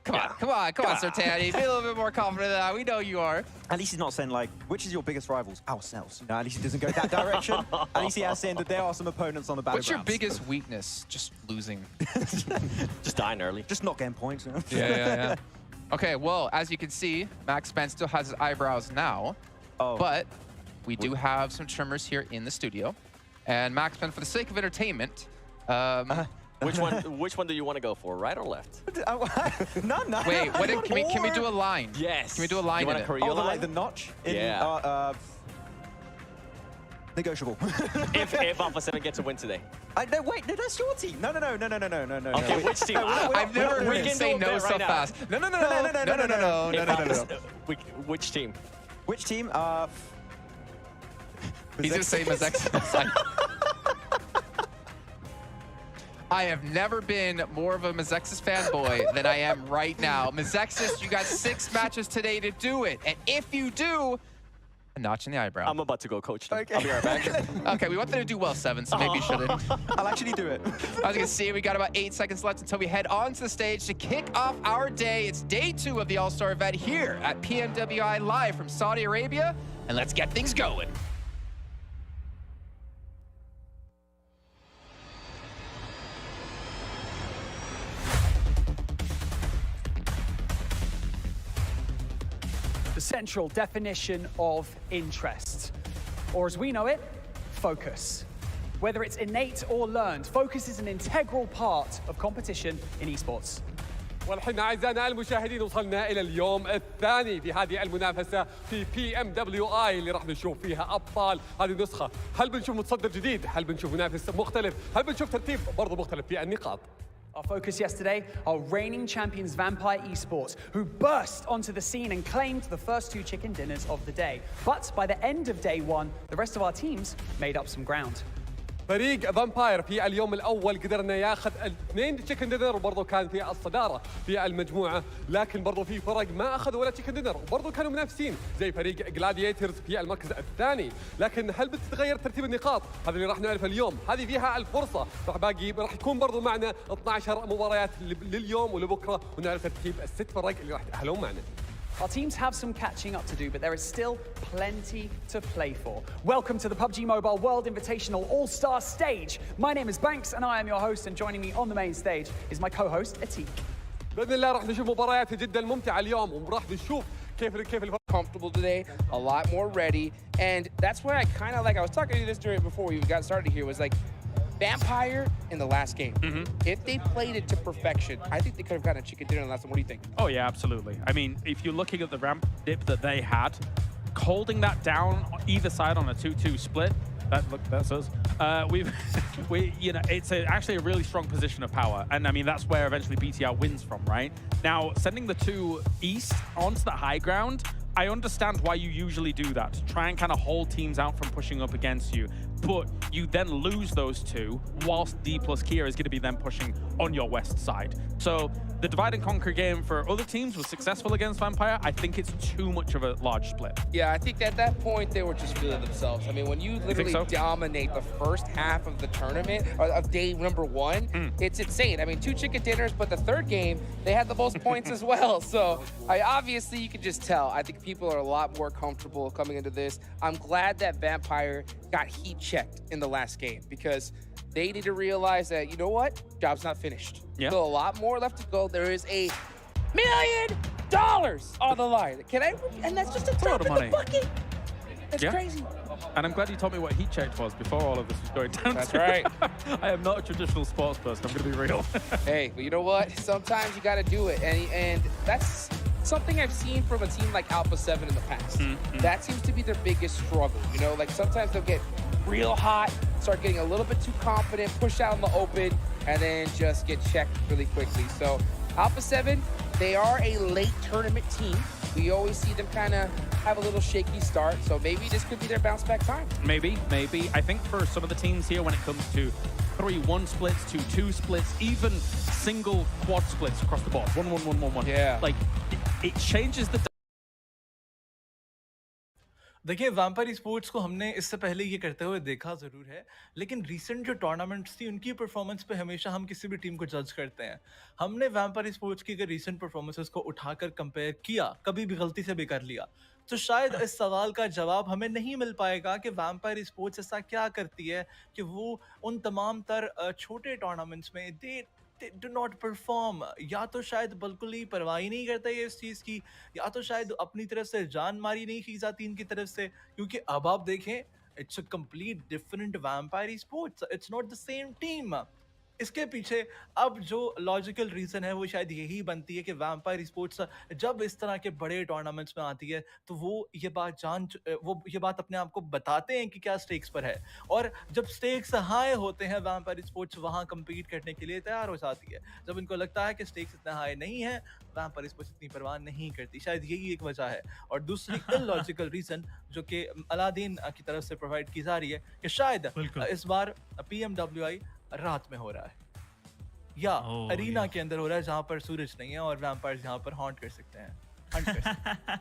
Speaker 4: Come on, Sir Tanny. Be a little bit more confident than that. We know you are.
Speaker 3: At least he's not saying, which is your biggest rivals? Ourselves. At least he doesn't go that direction. At least he has saying that there are some opponents on the battlegrounds.
Speaker 4: What's your biggest weakness? Just losing.
Speaker 5: Just dying early.
Speaker 3: Just not getting points.
Speaker 4: Yeah. Okay, well, as you can see, Max Spence still has his eyebrows now. But we do have some trimmers here in the studio. And Max Spence, for the sake of entertainment,
Speaker 5: Which one do you want to go for, right or left?
Speaker 3: No.
Speaker 4: Wait, can we do a line?
Speaker 5: Yes.
Speaker 4: Can we do a line in it?
Speaker 3: Like the notch?
Speaker 5: Yeah.
Speaker 3: Negotiable.
Speaker 5: if Alpha 7 gets a win today.
Speaker 3: No, wait, no, that's your team. No.
Speaker 5: Okay, which team?
Speaker 4: I've never heard you say no so fast. No.
Speaker 5: Which team?
Speaker 3: Which team?
Speaker 4: He's the same as X. I have never been more of a Mezexis fanboy than I am right now. Mezexis, you got 6 matches today to do it. And if you do, a notch in the eyebrow.
Speaker 5: I'm about to go coach them.
Speaker 3: Okay.
Speaker 5: I'll be right back.
Speaker 4: Okay, we want them to do well, 7, so maybe you shouldn't.
Speaker 3: I'll actually do it.
Speaker 4: As you can see, we got about 8 seconds left until we head on to the stage to kick off our day. It's day 2 of the All-Star event here at PMWI live from Saudi Arabia. And let's get things going.
Speaker 6: The central definition of interest, or as we know it, focus. Whether it's innate or learned, focus is an integral part of competition in esports.
Speaker 13: والحين أعزائنا المشاهدين وصلنا إلى اليوم الثاني في هذه المنافسة في PMWI اللي راح نشوف فيها أبطال هذه النسخة. هل بنشوف متصدر جديد؟ هل بنشوف منافس مختلف؟ هل بنشوف ترتيب برضه مختلف في النقاط؟
Speaker 6: Our focus yesterday are reigning champions Vampire Esports, who burst onto the scene and claimed the first 2 chicken dinners of the day. But by the end of day 1, the rest of our teams made up some ground.
Speaker 13: فريق فامباير في اليوم الاول قدر انه ياخذ 2 تشيكن دينر وبرضه كان في الصداره في المجموعه، لكن برضه في فرق ما اخذوا ولا تشيكن دينر وبرضه كانوا منافسين زي فريق جلاديترز في المركز الثاني. لكن هل بتتغير ترتيب النقاط؟ هذا اللي راح نعرفه اليوم. هذه فيها الفرصه، راح يكون برضه معنا 12 مباريات لليوم ولبكره ونعرف ترتيب ال6 فرق اللي راح يتاهلون معنا.
Speaker 6: Our teams have some catching up to do, but there is still plenty to play for. Welcome to the PUBG Mobile World Invitational Allstars Stage. My name is Banks and I am your host, and joining me on the main stage is my co-host, Atik.
Speaker 13: باذن الله راح نشوف مباريات جدا ممتعه اليوم وراح نشوف كيف
Speaker 7: comfortable today, a lot more ready, and that's where I kind of like, I was talking to you this before we got started here, was like Vampire in the last game. If they played it to perfection, I think they could have gotten a chicken dinner in the last one. What do you think?
Speaker 14: Oh yeah, absolutely. I mean, if you're looking at the ramp dip that they had, holding that down either side on a 2-2 split, that's us. You know, it's actually a really strong position of power, and I mean that's where eventually BTR wins from, right? Now, sending the 2 east onto the high ground, I understand why you usually do that, to try and kind of hold teams out from pushing up against you. But you then lose those 2, whilst D plus Kia is going to be then pushing on your west side. So the divide and conquer game for other teams was successful against Vampire. I think it's too much of a large split.
Speaker 7: Yeah, I think at that point they were just feeling themselves. I mean, when you literally dominate the first half of the tournament, or of day number 1, it's insane. I mean, 2 chicken dinners, but the third game, they had the most points as well. So obviously you can just tell. I think people are a lot more comfortable coming into this. I'm glad that Vampire got heat checked in the last game, because they need to realize that, you know what, job's not finished. Still a lot more left to go. There is $1 million on the line. And that's just a drop in the bucket. That's crazy.
Speaker 14: And I'm glad you told me what heat checked was before all of this was going down.
Speaker 7: That's right.
Speaker 14: I am not a traditional sports person, I'm going to be real.
Speaker 7: Hey, but you know what? Sometimes you got to do it. And that's something I've seen from a team like Alpha 7 in the past. That seems to be their biggest struggle. You know, like sometimes they'll get real hot, start getting a little bit too confident, push out in the open, and then just get checked really quickly. So Alpha 7, they are a late tournament team. We always see them kind of have a little shaky start, so maybe this could be their bounce back time.
Speaker 14: Maybe. I think for some of the teams here, when it comes to 3-1 splits, 2-2 splits, even single quad splits across the board, 1-1-1-1-1.
Speaker 7: Yeah.
Speaker 14: Like, it changes the...
Speaker 8: देखिए vampire sports को हमने इससे पहले ये करते हुए देखा ज़रूर है, लेकिन रीसेंट जो टूर्नामेंट्स थी उनकी परफॉर्मेंस पे हमेशा हम किसी भी टीम को जज करते हैं। हमने वैम्पायर स्पोर्ट्स की रीसेंट परफॉर्मेंसेस को उठाकर कंपेयर किया, कभी भी गलती से भी कर लिया, तो शायद इस सवाल का जवाब हमें नहीं मिल पाएगा कि वैम्पायर स्पोर्ट्स ऐसा क्या करती है कि वो उन तमाम तर छोटे टूर्नामेंट्स में do not perform, या तो शायद बिल्कुल ही परवाह ही नहीं करता ये इस चीज़ की, या तो शायद अपनी तरफ से जान मारी नहीं की जाती इनकी तरफ से, क्योंकि अब आप देखें it's a complete different Vampire Esports, it's not the same team. इसके पीछे अब जो लॉजिकल रीज़न है वो शायद यही बनती है कि वैम्पायर स्पोर्ट्स जब इस तरह के बड़े टूर्नामेंट्स में आती है तो वो ये बात अपने आप को बताते हैं कि क्या स्टेक्स पर है, और जब स्टेक्स हाई होते हैं वैम्पायर स्पोर्ट्स वहाँ कम्पीट करने के लिए तैयार हो जाती है। जब इनको लगता है कि स्टेक्स इतना हाई नहीं है, वैम्पायर स्पोर्ट्स इतनी परवाह नहीं करती। शायद यही एक वजह है। और दूसरी इलॉजिकल रीज़न जो कि अलादीन की तरफ से प्रोवाइड की जा रही है कि शायद इस बार PMWI रात में हो रहा है।
Speaker 15: या अरीना के अंदर हो रहा है जहाँ पर सूरज नहीं है और वैम्पायर्स यहाँ पर हॉन्ट कर सकते हैं, हंट कर सकते हैं।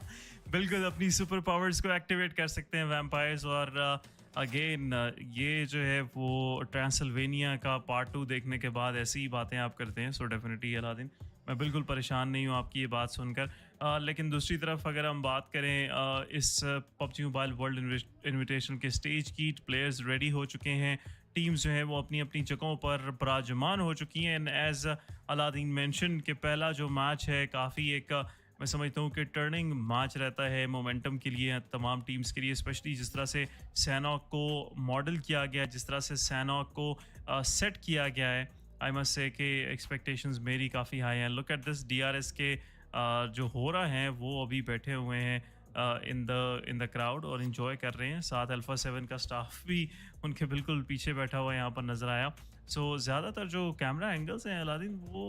Speaker 16: बिल्कुल अपनी सुपर पावर्स को एक्टिवेट कर सकते हैं वैम्पायर्स। और अगेन ये जो है वो ट्रांसिल्वेनिया का पार्ट 2 देखने के बाद ऐसी ही बातें आप करते हैं। सो डेफिनेटली अलादीन, मैं बिल्कुल परेशान नहीं हूँ आपकी ये बात सुनकर। लेकिन दूसरी तरफ अगर हम बात करें इस पबजी मोबाइल वर्ल्ड इन्विटेशन के स्टेज की, प्लेयर्स रेडी हो चुके हैं, टीम्स जो हैं वो अपनी अपनी जगहों पर पराजमान हो चुकी हैं। एंड एज अलादीन मेंशन कि पहला जो मैच है काफ़ी एक मैं समझता हूँ कि टर्निंग मैच रहता है मोमेंटम के लिए तमाम टीम्स के लिए, स्पेशली जिस तरह से सैनॉक को मॉडल किया गया, जिस तरह से सैनॉक को सेट किया गया है। आई मस्ट से कि एक्सपेक्टेशंस मेरी काफ़ी हाई हैं। लुक एट दिस DRS के जो हो रहा हैं वो अभी बैठे हुए हैं इन द क्राउड और इन्जॉय कर रहे हैं। साथ अल्फा 7 का स्टाफ भी उनके बिल्कुल पीछे बैठा हुआ यहाँ पर नज़र आया। सो ज़्यादातर जो कैमरा एंगल्स हैं अलादीन वो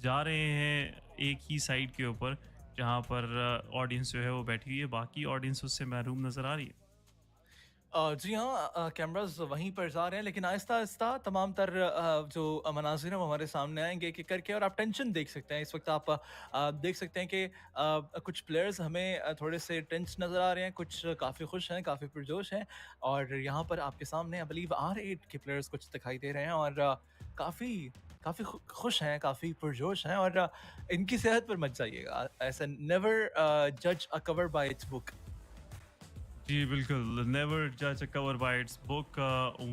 Speaker 16: जा रहे हैं एक ही साइड के ऊपर जहाँ पर ऑडियंस जो है वो बैठी हुई है, बाकी ऑडियंस उससे महरूम नज़र आ रही है।
Speaker 15: जी हाँ, कैमरास वहीं पर जा रहे हैं, लेकिन आहिस्ता आहिस्ता तमाम तर जो मनाजिर हैं वो हमारे सामने आएंगे एक एक करके। और आप टेंशन देख सकते हैं इस वक्त, आप देख सकते हैं कि कुछ प्लेयर्स हमें थोड़े से टेंस नज़र आ रहे हैं, कुछ काफ़ी खुश हैं, काफ़ी पुरजोश हैं। और यहाँ पर आपके सामने आई बिलीव R8 के प्लेयर्स कुछ दिखाई दे रहे हैं और काफ़ी खुश हैं, काफ़ी पुरजोश हैं। और इनकी सेहत पर मत जाइएगा, ऐसा नेवर जज a cover by its book.
Speaker 16: जी बिल्कुल, नेवर जज a cover by its book,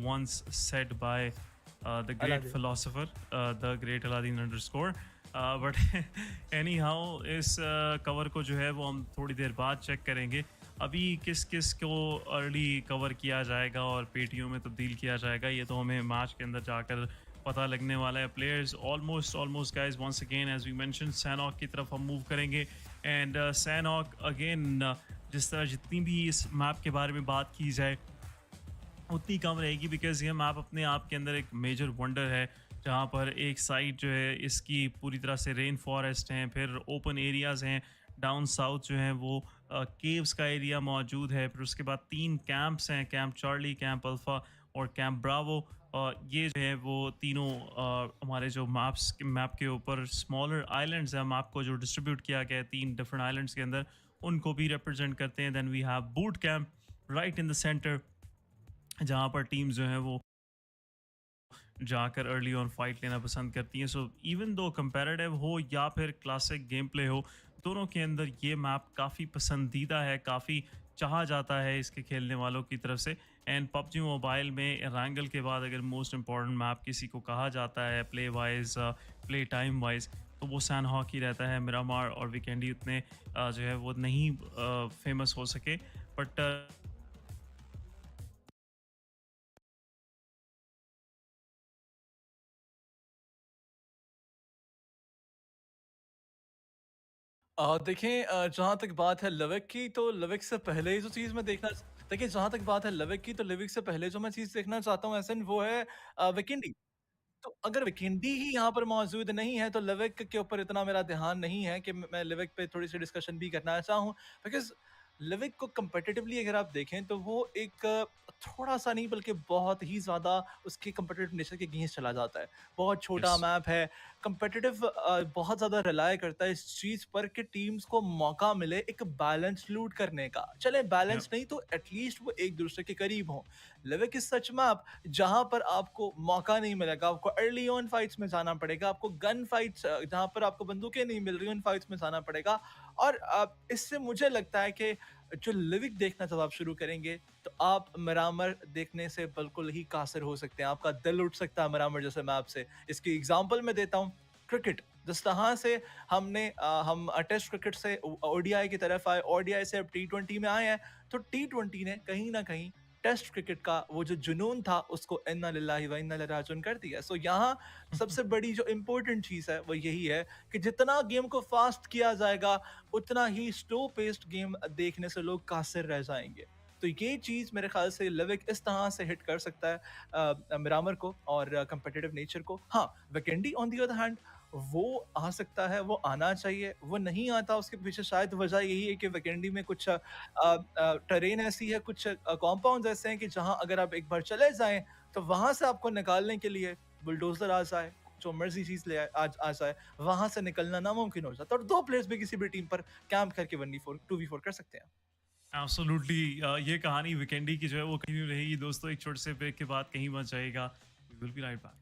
Speaker 16: once said by the great philosopher the great Aladdin underscore. But anyhow इस कवर को जो है वो हम थोड़ी देर बाद चेक करेंगे। अभी किस किस को अर्ली कवर किया जाएगा और पेटियों में तब्दील किया जाएगा ये तो हमें मैच के अंदर जाकर पता लगने वाला है। Players almost guys once again as we mention सैनॉक की तरफ हम मूव करेंगे। एंड सैनॉक अगेन जिस तरह जितनी भी इस मैप के बारे में बात की जाए उतनी कम रहेगी, बिकॉज ये मैप अपने आप के अंदर एक मेजर वंडर है जहाँ पर एक साइड जो है इसकी पूरी तरह से रेन फॉरेस्ट हैं, फिर ओपन एरियाज़ हैं, डाउन साउथ जो है वो केव्स का एरिया मौजूद है, फिर उसके बाद 3 कैंप्स हैं, कैंप चार्ली, कैंप अल्फ़ा और कैंप ब्रावो। ये जो है वो तीनों हमारे जो मैप के ऊपर स्मॉलर आइलैंड्स हैं, मैप को जो डिस्ट्रीब्यूट किया गया है 3 डिफरेंट आइलैंड्स के अंदर, उनको भी रिप्रेजेंट करते हैं। Then we have boot camp right in the centre जहाँ पर टीम्स जो हैं वो जाकर अर्ली ऑन फाइट लेना पसंद करती हैं। सो इवन दो कंपैरेटिव हो या फिर क्लासिक गेम प्ले हो, दोनों के अंदर ये मैप काफ़ी पसंदीदा है, काफ़ी चाहा जाता है इसके खेलने वालों की तरफ से। एंड पबजी मोबाइल में रैंगल के बाद अगर मोस्ट इम्पॉर्टेंट मैप किसी को कहा जाता है play wise, play time wise, तो वो सैनहॉक ही रहता है। मिरामार और वीकेंडी उतने जो है वो नहीं फेमस हो सके, बट
Speaker 15: देखें, जहाँ तक बात है लिविक की, तो लिविक से पहले ही जो चीज़ मैं देखना देखिए जहाँ तक बात है लिविक की, तो लिविक से पहले जो मैं चीज़ देखना चाहता हूँ एसन वो है वीकेंडी। तो अगर वीकेंडी ही यहाँ पर मौजूद नहीं है तो लिविक के ऊपर इतना मेरा ध्यान नहीं है कि मैं लिविक पे थोड़ी सी डिस्कशन भी करना चाहूँ, बिकॉज लिविक को कंपेटिटिवली अगर आप देखें तो वो एक थोड़ा सा नहीं बल्कि बहुत ही ज़्यादा उसके कंपेटिटिव नेचर के अगेंस्ट चला जाता है। बहुत छोटा मैप है, कंपेटिटिव बहुत ज़्यादा रिलाय करता है इस चीज़ पर कि टीम्स को मौका मिले एक बैलेंस लूट करने का। चले बैलेंस नहीं तो एटलीस्ट वो एक दूसरे के करीब हों। लिविक इज सच मैप जहाँ पर आपको मौका नहीं मिलेगा, आपको अर्ली ऑन फाइट्स में जाना पड़ेगा, आपको गन फाइट्स जहाँ पर आपको बंदूकें नहीं मिल रही उन फाइट्स में जाना पड़ेगा। और इससे मुझे लगता है कि जो लिविक देखना जब आप शुरू करेंगे तो आप मिरामर देखने से बिल्कुल ही कासिर हो सकते हैं, आपका दिल उठ सकता है मिरामर जैसे मैप से। इसकी एग्जांपल मैं देता हूँ, क्रिकेट जिस तरह से हम टेस्ट क्रिकेट से ओडीआई की तरफ आए, ओडीआई से अब T20 में आए हैं, तो T20 ने कहीं ना कहीं टेस्ट क्रिकेट का वो जो जुनून था उसको इन्ना लिल्लाहि व इन्ना इलैहि राजिऊन कर दिया। सो यहाँ सबसे बड़ी जो इम्पोर्टेंट चीज़ है वो यही है कि जितना गेम को फास्ट किया जाएगा उतना ही स्लो पेस्ड गेम देखने से लोग कासिर रह जाएंगे। तो ये चीज़ मेरे ख्याल से लिविक इस तरह से हिट कर सकता है मिरामर को और कंपेटिटिव नेचर को। हाँ, वीकेंडी ऑन दी अदर हैंड वो आ सकता है, वो आना चाहिए, वो नहीं आता उसके पीछे शायद वजह यही है कि वीकेंडी में कुछ टरेन ऐसी है, कुछ कॉम्पाउंड्स ऐसे हैं कि जहां अगर आप एक बार चले जाएं तो वहां से आपको निकालने के लिए बुलडोजर आ जाए, जो मर्जी चीज ले आज आ जाए वहां से निकलना नामुमकिन हो जाता है और 2 प्लेयर्स भी किसी भी टीम पर कैंप करके 1v4 2v4 कर सकते हैं।
Speaker 16: एब्सोल्युटली ये कहानी वीकेंडी की जो है वो कंटिन्यू रहेगी दोस्तों। एक छोटे से ब्रेक के बाद कहीं मत जाएगा। We will be right back.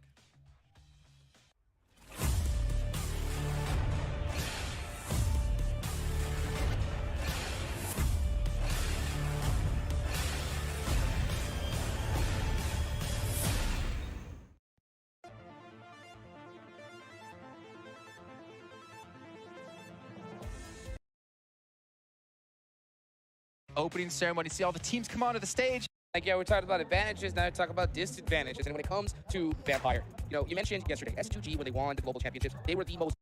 Speaker 4: Opening ceremony, see all the teams come onto the stage.
Speaker 7: Like, yeah, we talked about advantages, now we talk about disadvantages. And when it comes to Vampire, you know, you mentioned yesterday, SATGE, when they won the global championships, they were the most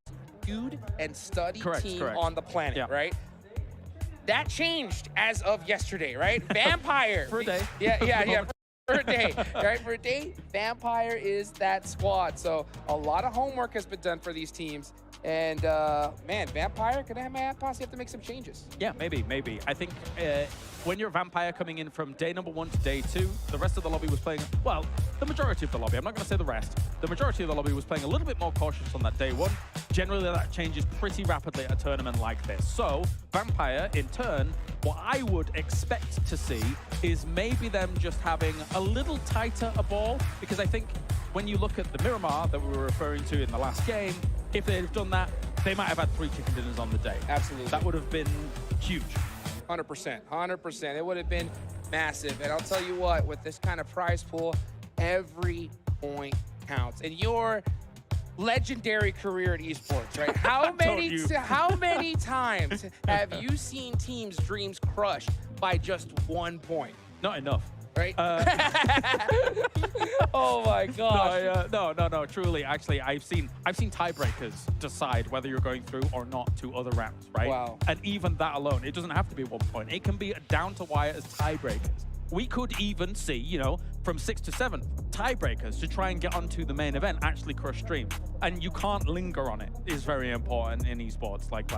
Speaker 7: viewed and studied team on the planet, right? That changed as of yesterday, right? Vampire.
Speaker 15: For a day.
Speaker 7: Yeah. For a day, right? For a day, Vampire is that squad. So a lot of homework has been done for these teams. And man, Vampire, gonna possibly have to make some changes.
Speaker 17: Yeah, maybe. I think when you're Vampire coming in from day number 1 to day 2, the rest of the lobby was playing, well, the majority of the lobby, I'm not gonna say the rest, the majority of the lobby was playing a little bit more cautious on that day 1. Generally, that changes pretty rapidly at a tournament like this. So, Vampire, in turn, what I would expect to see is maybe them just having a little tighter a ball, because I think when you look at the Miramar that we were referring to in the last game, if they'd have done that, they might have had 3 chicken dinners on the day.
Speaker 7: Absolutely.
Speaker 17: That would have been huge.
Speaker 7: 100%. It would have been massive. And I'll tell you what, with this kind of prize pool, every point counts. And your legendary career in esports, right? How many times have you seen teams' dreams crushed by just 1 point?
Speaker 17: Not enough.
Speaker 7: Right? Oh my gosh.
Speaker 17: No, truly, actually, I've seen tiebreakers decide whether you're going through or not to other rounds, right?
Speaker 7: Wow.
Speaker 17: And even that alone, it doesn't have to be 1 point. It can be down to wire as tiebreakers. We could even see, you know, from 6 to 7 tiebreakers to try and get onto the main event actually crush stream. And you can't linger on it is very important in esports. Like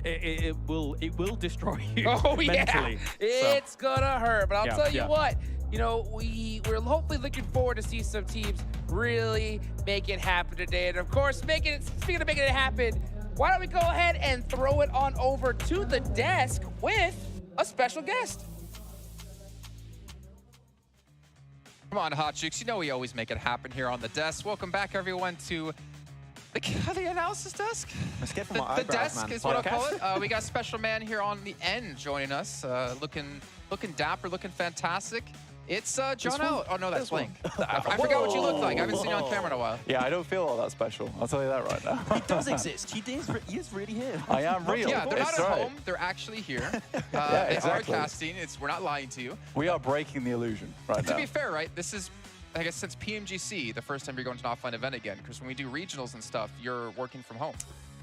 Speaker 17: it will destroy you mentally.
Speaker 7: Yeah. It's gonna hurt. But I'll tell you what, you know, we're hopefully looking forward to see some teams really make it happen today. And of course, speaking of making it happen, why don't we go ahead and throw it on over to the desk with a special guest.
Speaker 4: Come on, Hot Chicks. You know we always make it happen here on the desk. Welcome back, everyone, to the analysis desk.
Speaker 3: Let's get from my
Speaker 4: the desk is what I'll call it. We got a special man here on the end joining us, looking dapper, looking fantastic. It's John L. Oh no, that's Blink. I forgot what you look like. I haven't seen you on camera in a while.
Speaker 18: Yeah, I don't feel all that special. I'll tell you that right now.
Speaker 3: He does exist. He is really here.
Speaker 18: I am real.
Speaker 4: Yeah, they're not at home. They're actually here.
Speaker 18: Yeah,
Speaker 4: they
Speaker 18: exactly.
Speaker 4: are casting. We're not lying to you.
Speaker 18: We are breaking the illusion right now.
Speaker 4: To be fair, right? This is, I guess, since PMGC, the first time you're going to an offline event again. Because when we do regionals and stuff, you're working from home.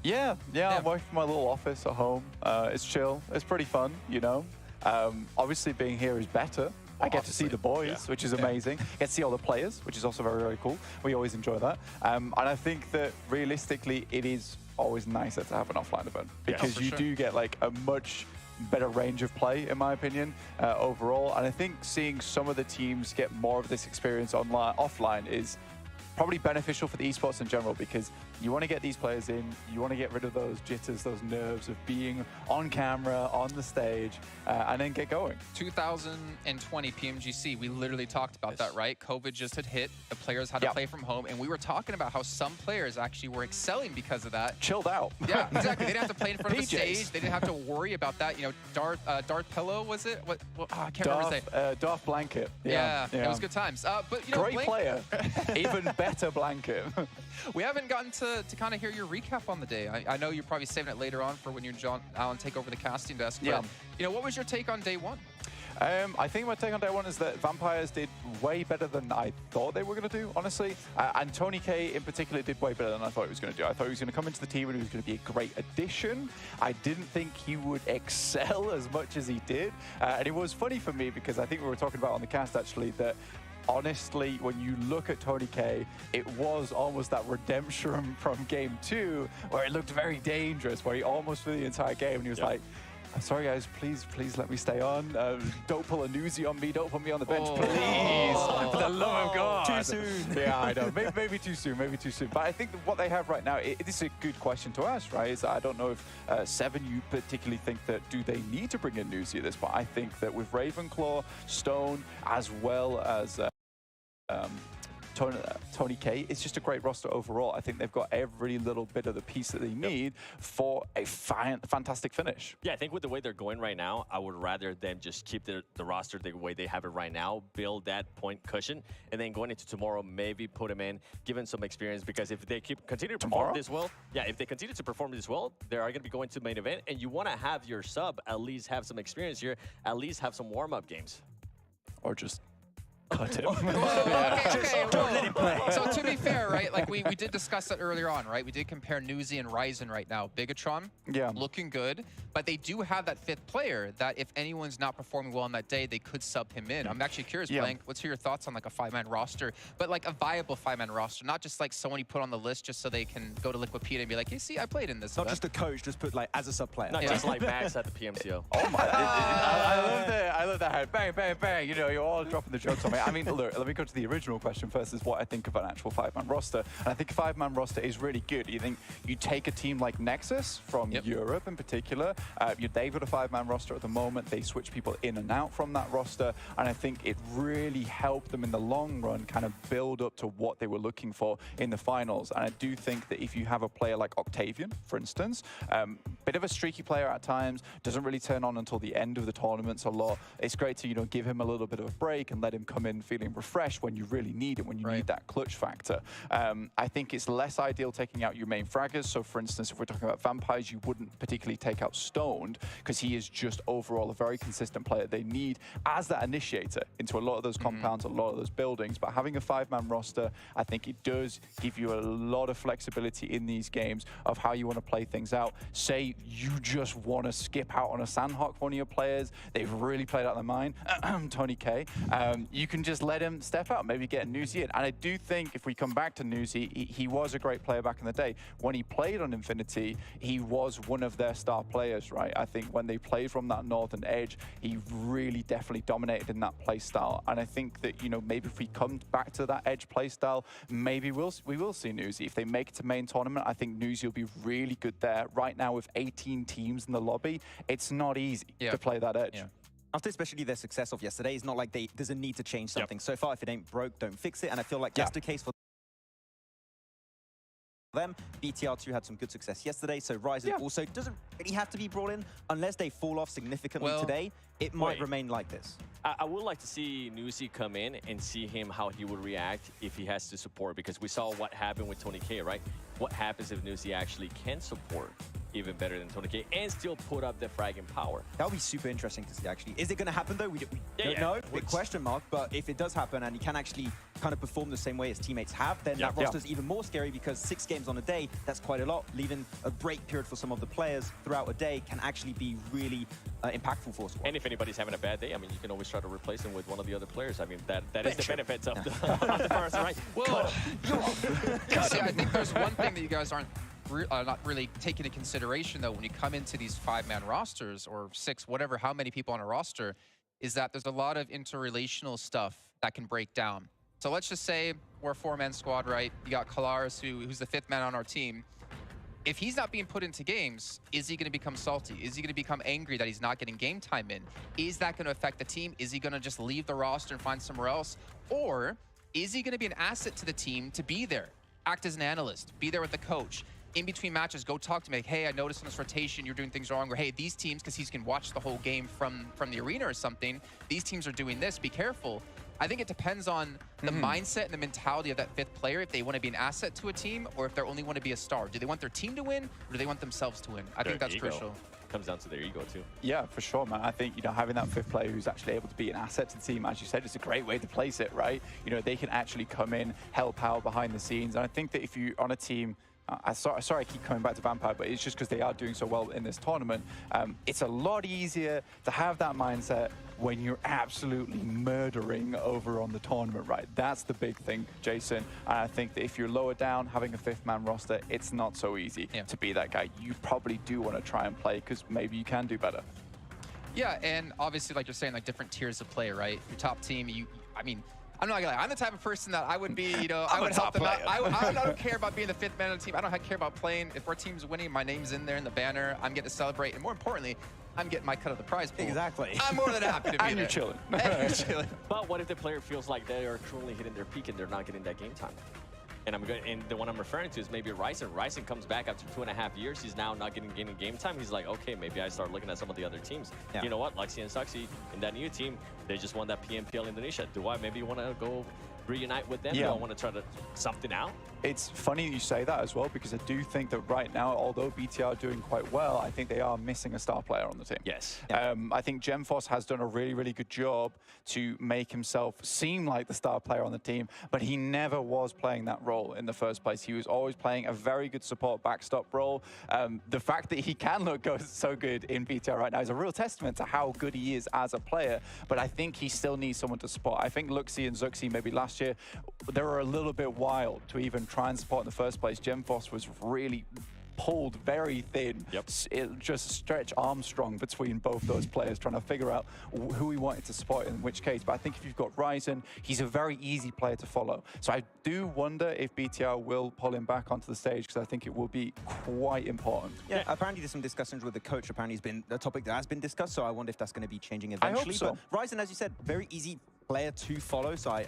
Speaker 18: Yeah. I'm working from my little office at home. It's chill. It's pretty fun, you know. Obviously, being here is better. I get to see the boys, which is amazing. I get to see all the players, which is also very, very cool. We always enjoy that. And I think that realistically, it is always nicer to have an offline event because you do get like a much better range of play, in my opinion, overall. And I think seeing some of the teams get more of this experience offline is probably beneficial for the esports in general, because you want to get these players in, you want to get rid of those jitters, those nerves of being on camera, on the stage, and then get going.
Speaker 4: 2020 PMGC, we literally talked about that, right? COVID just had hit, the players had to play from home, and we were talking about how some players actually were excelling because of that.
Speaker 18: Chilled out.
Speaker 4: Yeah, exactly. They didn't have to play in front of the stage. They didn't have to worry about that. You know, Darth Pillow, was it? I can't remember his name.
Speaker 18: Darth Blanket.
Speaker 4: Yeah, it was good times. But you know,
Speaker 18: great player. Even better Blanket.
Speaker 4: We haven't gotten to kind of hear your recap on the day. I know you're probably saving it later on for when you and John Allen take over the casting desk. But, you know, what was your take on day 1?
Speaker 18: I think my take on day 1 is that Vampires did way better than I thought they were going to do, honestly. And Tony K in particular did way better than I thought he was going to do. I thought he was going to come into the team and he was going to be a great addition. I didn't think he would excel as much as he did. And it was funny for me because I think we were talking about on the cast actually that honestly, when you look at Tony K, it was almost that redemption from game 2 where it looked very dangerous, where he almost for the entire game and he was like, Sorry, guys, please let me stay on. Don't pull a newsie on me. Don't put me on the bench, please. For the love of God.
Speaker 3: Too soon.
Speaker 18: Yeah, I know. Maybe too soon. But I think that what they have right now, this is a good question to ask, right? Is I don't know if Seven, you particularly think that do they need to bring in newsie at this point? I think that with Ravenclaw, Stone, as well as Tony K, it's just a great roster overall. I think they've got every little bit of the piece that they need for a fantastic finish.
Speaker 5: Yeah, I think with the way they're going right now, I would rather them just keep the roster the way they have it right now, build that point cushion, and then going into tomorrow, maybe put them in, give them some experience, because if they continue to perform this well, if they continue to perform this well, they are going to be going to the main event, and you want to have your sub at least have some experience here, at least have some warm-up games.
Speaker 18: Or just cut him.
Speaker 4: Don't let him play. So to be fair, right, like we did discuss that earlier on, right? We did compare Newsy and Ryzen right now. Bigatron, looking good, but they do have that fifth player that if anyone's not performing well on that day, they could sub him in. I'm actually curious, Blank, what's your thoughts on like a 5-man roster, but like a viable 5-man roster, not just like someone you put on the list just so they can go to Liquipedia and be like, hey, see, I played in this.
Speaker 3: Not just a coach, just put like as a sub player.
Speaker 5: Not just like Max at the PMCO.
Speaker 18: Oh my! I love that. Bang, bang, bang. You know, you're all dropping the jokes on me. I mean, look, let me go to the original question first, is what I think of an actual 5-man roster. And I think a 5-man roster is really good. You think you take a team like Nexus from Europe in particular, they've got a 5-man roster at the moment. They switch people in and out from that roster. And I think it really helped them in the long run kind of build up to what they were looking for in the finals. And I do think that if you have a player like Octavian, for instance, bit of a streaky player at times, doesn't really turn on until the end of the tournaments a lot. It's great to, give him a little bit of a break and let him come in feeling refreshed when you really need it, when you need that clutch factor. I think it's less ideal taking out your main fraggers. So for instance, if we're talking about Vampires, you wouldn't particularly take out Stoned because he is just overall a very consistent player they need as that initiator into a lot of those compounds, a lot of those buildings. But having a 5-man roster, I think it does give you a lot of flexibility in these games of how you want to play things out. Say you just want to skip out on a Sandhawk, one of your players, they've really played out their mind, Tony K, you can just let him step out, maybe get Newsy in. And I do think if we come back to Newsy, he was a great player back in the day. When he played on Infinity, he was one of their star players, right? I think when they played from that northern edge, he really definitely dominated in that play style. And I think that, maybe if we come back to that edge play style, maybe we will see Newsy. If they make it to main tournament, I think Newsy will be really good there. Right now with 18 teams in the lobby, it's not easy to play that edge.
Speaker 3: After especially their success of yesterday, it's not like there's a need to change something. So far, if it ain't broke, don't fix it. And I feel like that's the case for them. BTR2 had some good success yesterday, so Ryzen also doesn't really have to be brought in unless they fall off significantly today. It might remain like this.
Speaker 5: I would like to see Newsy come in and see how he would react if he has to support, because we saw what happened with Tony K, right? What happens if Newsy actually can support even better than Tony K and still put up the fragging power?
Speaker 3: That would be super interesting to see, actually. Is it going to happen, though? We don't know. Big question mark. But if it does happen and he can actually kind of perform the same way his teammates have, then that roster's even more scary, because 6 games on a day, that's quite a lot. Leaving a break period for some of the players throughout a day can actually be really impactful for a squad.
Speaker 5: And if anybody's having a bad day, I mean, you can always try to replace him with one of the other players. I mean, that is the benefits of the first, right?
Speaker 4: Well, see, I think there's one thing that you guys aren't not really taking into consideration, though, when you come into these 5-man rosters or 6, whatever, how many people on a roster, is that there's a lot of interrelational stuff that can break down. So let's just say we're a 4-man squad, right? You got Kalaris, who's the 5th man on our team. If he's not being put into games, is he going to become salty? Is he going to become angry that he's not getting game time in? Is that going to affect the team? Is he going to just leave the roster and find somewhere else? Or is he going to be an asset to the team to be there, act as an analyst, be there with the coach? In between matches, go talk to me, like, hey, I noticed in this rotation you're doing things wrong, or hey, these teams, because he can watch the whole game from the arena or something, these teams are doing this, be careful. I think it depends on the mindset and the mentality of that 5th player, if they want to be an asset to a team or if they only want to be a star. Do they want their team to win, or do they want themselves to win? I think that's crucial.
Speaker 5: Comes down to their ego too.
Speaker 18: Yeah, for sure, man. I think, having that 5th player who's actually able to be an asset to the team, as you said, it's a great way to place it, right? They can actually come in, help out behind the scenes. And I think that if you're on a team, sorry I keep coming back to Vampire, but it's just because they are doing so well in this tournament. It's a lot easier to have that mindset when you're absolutely murdering over on the tournament, right? That's the big thing, Jason. And I think that if you're lower down, having a 5th-man roster, it's not so easy to be that guy. You probably do want to try and play because maybe you can do better.
Speaker 4: Yeah, and obviously, like you're saying, like different tiers of play, right? Your top team, I mean, I'm not gonna lie, I'm the type of person that I would be, you know, I would help them out. I don't care about being the 5th man of the team. I don't care about playing. If our team's winning, my name's in there in the banner. I'm getting to celebrate, and more importantly, I'm getting my cut of the prize pool.
Speaker 3: Exactly.
Speaker 4: I'm more than happy to be
Speaker 18: and
Speaker 4: there.
Speaker 18: You're chilling.
Speaker 4: And you're chilling.
Speaker 5: But what if the player feels like they are truly hitting their peak and they're not getting that game time? And the one I'm referring to is maybe Ryzen. Ryzen comes back after 2.5 years. He's now not getting game time. He's like, okay, maybe I start looking at some of the other teams. You know what? Luxy and Suxy in that new team, they just won that PMPL Indonesia. Do I maybe want to go reunite with them? Do I want to try to something out?
Speaker 18: It's funny you say that as well, because I do think that right now, although BTR are doing quite well, I think they are missing a star player on the team.
Speaker 5: Yes.
Speaker 18: I think GemForce has done a really, really good job to make himself seem like the star player on the team, but he never was playing that role in the first place. He was always playing a very good support backstop role. The fact that he can look so good in BTR right now is a real testament to how good he is as a player, but I think he still needs someone to support. I think Luxy and Zuxi maybe last year, they were a little bit wild to even try and support in the first place. GemForce was really pulled very thin. It just stretch Armstrong between both those players, trying to figure out who he wanted to support in which case. But I think if you've got Ryzen, he's a very easy player to follow. So I do wonder if BTR will pull him back onto the stage, because I think it will be quite important.
Speaker 3: Yeah, apparently there's some discussions with the coach. Apparently it's been a topic that has been discussed, so I wonder if that's going to be changing eventually.
Speaker 18: I hope so.
Speaker 3: But Ryzen, as you said, very easy player to follow, so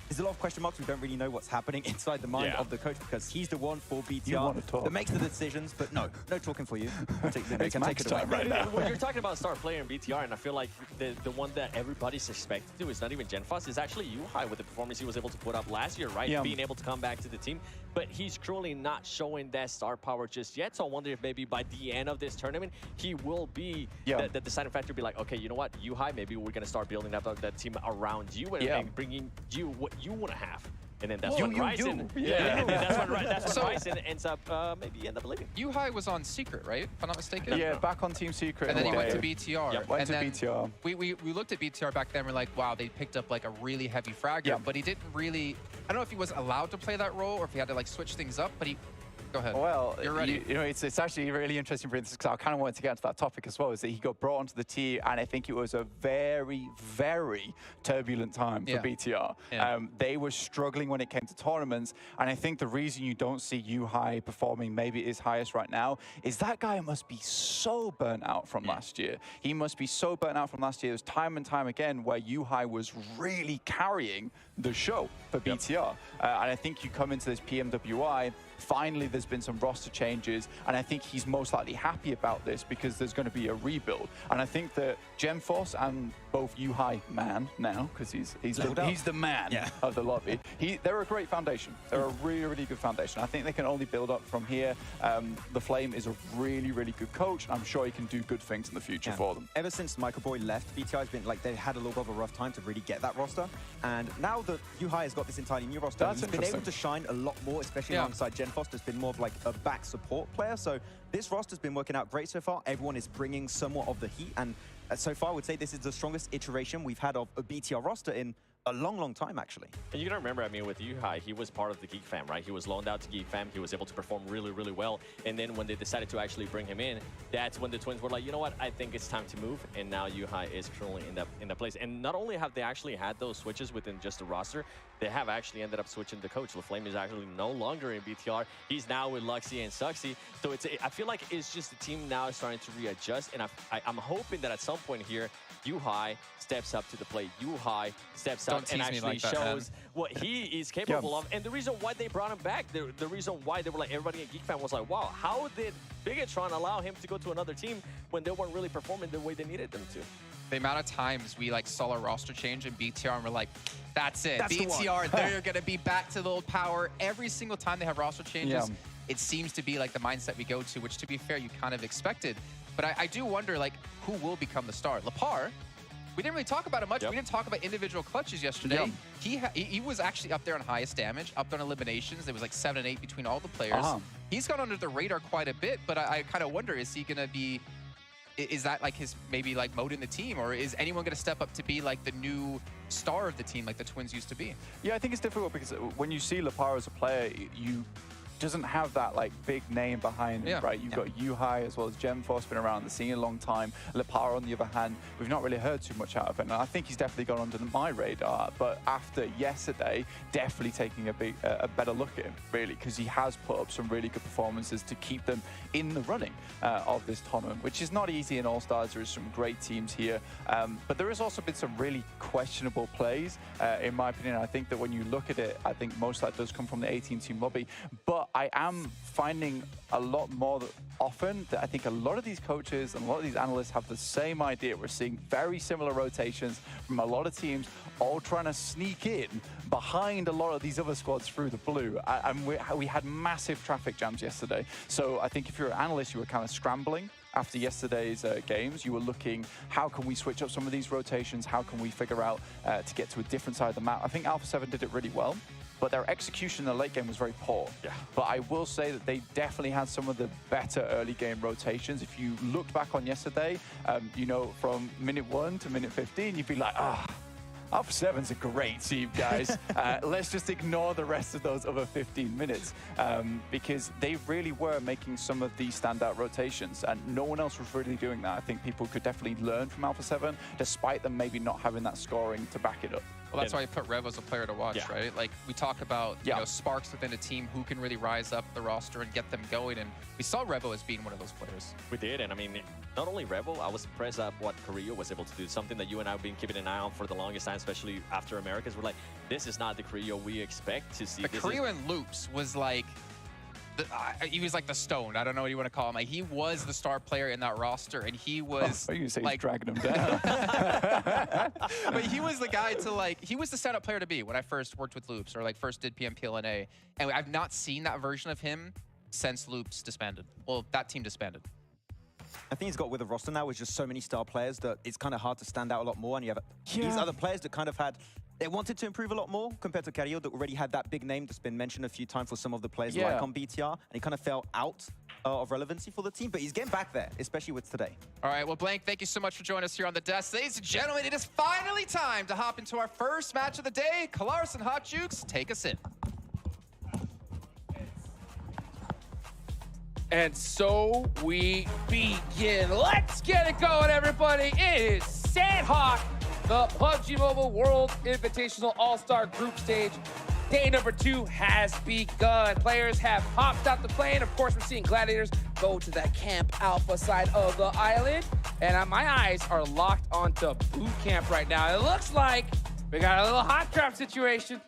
Speaker 3: there's a lot of question marks. We don't really know what's happening inside the mind of the coach, because he's the one for BTR that makes the decisions, but no talking for you.
Speaker 18: It's Max time right now.
Speaker 5: When you're talking about star player in BTR, and I feel like the one that everybody's expected to is not even GenFoss, is actually Yuhai with the performance he was able to put up last year, right? Being able to come back to the team. But he's currently not showing that star power just yet, so I wonder if maybe by the end of this tournament, he will be the deciding factor, be like, okay, you know what, Yuhai, maybe we're going to start building up that team around you and bringing you what you want to have. And then that's when Ryzen, that's when Ryzen ends up maybe end up leaving.
Speaker 4: Yuhai was on Secret, right? If I'm not mistaken.
Speaker 18: Yeah, back on Team Secret.
Speaker 4: And then he went to BTR.
Speaker 18: Went to BTR.
Speaker 4: We looked at BTR back then. We're like, wow, they picked up like a really heavy fragger, but he didn't really. I don't know if he was allowed to play that role or if he had to like switch things up, but he. Go ahead.
Speaker 18: Well,
Speaker 4: you're ready.
Speaker 18: You know, it's actually really interesting for this, because I kind of wanted to get into that topic as well, is that he got brought onto the team, and I think it was a very, very turbulent time for BTR. They were struggling when it came to tournaments, and I think the reason you don't see Yuhai performing maybe his highest right now is that guy must be so burnt out from last year. He must be so burnt out from last year. There's time and time again where Yuhai was really carrying the show for BTR. And I think you come into this PMWI, finally there's been some roster changes, and I think he's most likely happy about this, because there's going to be a rebuild. And I think that GemForce and both Yuhai man now, because he's the man of the lobby, they're a great foundation. They're a really, really good foundation. I think they can only build up from here. The Flame is a really, really good coach, and I'm sure he can do good things in the future for them.
Speaker 3: Ever since Michael Boy left, BTR has been like, they had a little bit of a rough time to really get that roster, and now that Yuhai has got this entirely new roster, he's been able to shine a lot more, especially alongside GenFoss. Has been more of like a back support player, so this roster's been working out great so far. Everyone is bringing somewhat of the heat, and so far I would say this is the strongest iteration we've had of a BTR roster in a long, long time, actually.
Speaker 5: And you gotta remember, I mean, with Yuhai, he was part of the Geek Fam, right? He was loaned out to Geek Fam. He was able to perform really, really well. And then when they decided to actually bring him in, that's when the Twins were like, you know what? I think it's time to move. And now Yuhai is currently in that place. And not only have they actually had those switches within just the roster, they have actually ended up switching the coach. LaFlame is actually no longer in BTR. He's now with Luxy and Suxy. So I feel like it's just the team now is starting to readjust. And I'm hoping that at some point here, Yuhai steps up to the plate. Yuhai steps up and actually shows what he is capable of. And the reason why they brought him back, the reason why they were like, everybody at Geek Fam was like, wow, how did Bigatron allow him to go to another team when they weren't really performing the way they needed them to?
Speaker 4: The amount of times we like saw a roster change in BTR and we're like, that's it. BTR, they're going to be back to the old power. Every single time they have roster changes, it seems to be like the mindset we go to, which to be fair, you kind of expected. But I do wonder, like, who will become the star? Lepar, we didn't really talk about it much. We didn't talk about individual clutches yesterday. He was actually up there on highest damage, up there on eliminations. There was like 7 and 8 between all the players. He's gone under the radar quite a bit, but I kind of wonder, is he going to be is that like his maybe like mode in the team, or is anyone going to step up to be like the new star of the team like the Twins used to be?
Speaker 18: Yeah, I think it's difficult because when you see Lepara as a player, you doesn't have that like big name behind him, right? You've got Yuhai as well as Gemforce, been around the scene a long time. Lepara, on the other hand, we've not really heard too much out of him, and I think he's definitely gone under my radar. But after yesterday, definitely taking a better look at him, really, because he has put up some really good performances to keep them in the running of this tournament, which is not easy in All-Stars. There is some great teams here, but there has also been some really questionable plays, in my opinion. I think that when you look at it, I think most of that does come from the 18-team lobby, but I am finding a lot more often that I think a lot of these coaches and a lot of these analysts have the same idea. We're seeing very similar rotations from a lot of teams, all trying to sneak in behind a lot of these other squads through the blue. And we had massive traffic jams yesterday. So I think if you're an analyst, you were kind of scrambling. After yesterday's games, you were looking, how can we switch up some of these rotations? How can we figure out to get to a different side of the map? I think Alpha 7 did it really well, but their execution in the late game was very poor. But I will say that they definitely had some of the better early game rotations. If you looked back on yesterday, you know, from minute 1 to minute 15, you'd be like, Alpha 7's a great team, guys. Let's just ignore the rest of those other 15 minutes because they really were making some of these standout rotations, and no one else was really doing that. I think people could definitely learn from Alpha 7, despite them maybe not having that scoring to back it up.
Speaker 4: Well, that's why you put Revo as a player to watch, right? Like, we talk about you know, sparks within a team, who can really rise up the roster and get them going, and we saw Revo as being one of those players.
Speaker 5: We did, and I mean, not only Revo, I was impressed at what Carrillo was able to do, something that you and I have been keeping an eye on for the longest time, especially after Americas. We're like, this is not the Carrillo we expect to see.
Speaker 4: The Carrillo in Loops was like, he was like the stone. I don't know what you want to call him. Like, he was the star player in that roster, and he was
Speaker 18: you say
Speaker 4: like
Speaker 18: dragging him down.
Speaker 4: But he was the guy to like, he was the stand-up player to be when I first worked with Loops, or like first did PMPLNA, and I've not seen that version of him since Loops disbanded. Well, that team disbanded.
Speaker 3: I think he's got with a roster now with just so many star players that it's kind of hard to stand out a lot more, and you have these other players that kind of had, they wanted to improve a lot more compared to Carrillo, that already had that big name that's been mentioned a few times for some of the players like on BTR, and he kind of fell out of relevancy for the team, but he's getting back there, especially with today.
Speaker 4: All right, well, Blank, thank you so much for joining us here on the desk. Ladies and gentlemen, it is finally time to hop into our first match of the day. Kalaris and Hot Jukes, take us in.
Speaker 7: And so we begin. Let's get it going, everybody. It is Sandhawk, the PUBG Mobile World Invitational All-Star Group Stage. Day number 2 has begun. Players have hopped out the plane. Of course, we're seeing Gladiators go to the Camp Alpha side of the island. And my eyes are locked onto boot camp right now. It looks like we got a little hot trap situation.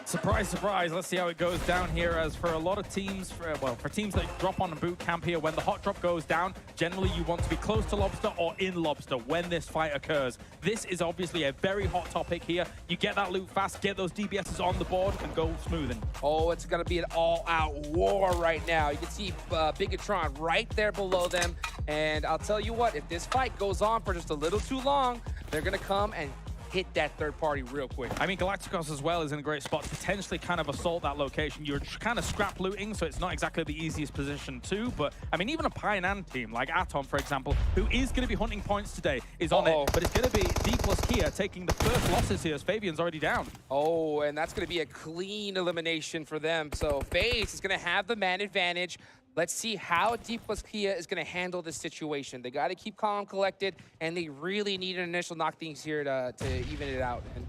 Speaker 17: Surprise, surprise. Let's see how it goes down here. As for a lot of teams, for teams that drop on a boot camp here, when the hot drop goes down, generally you want to be close to Lobster or in Lobster when this fight occurs. This is obviously a very hot topic here. You get that loot fast, get those DBSs on the board, and go smoothing.
Speaker 7: Oh, it's going to be an all-out war right now. You can see Bigatron right there below them. And I'll tell you what, if this fight goes on for just a little too long, they're going to come and hit that third party real quick.
Speaker 17: I mean, Galacticos as well is in a great spot to potentially kind of assault that location. You're kind of scrap looting, so it's not exactly the easiest position too, but I mean, even a Pioneer team like Atom, for example, who is going to be hunting points today, is on it, but it's going to be D plus Kia taking the first losses here as Fabian's already down.
Speaker 7: Oh, and that's going to be a clean elimination for them. So FaZe is going to have the man advantage. Let's see how D plus Kia is going to handle this situation. They got to keep calm, collected, and they really need an initial knock things here to even it out. And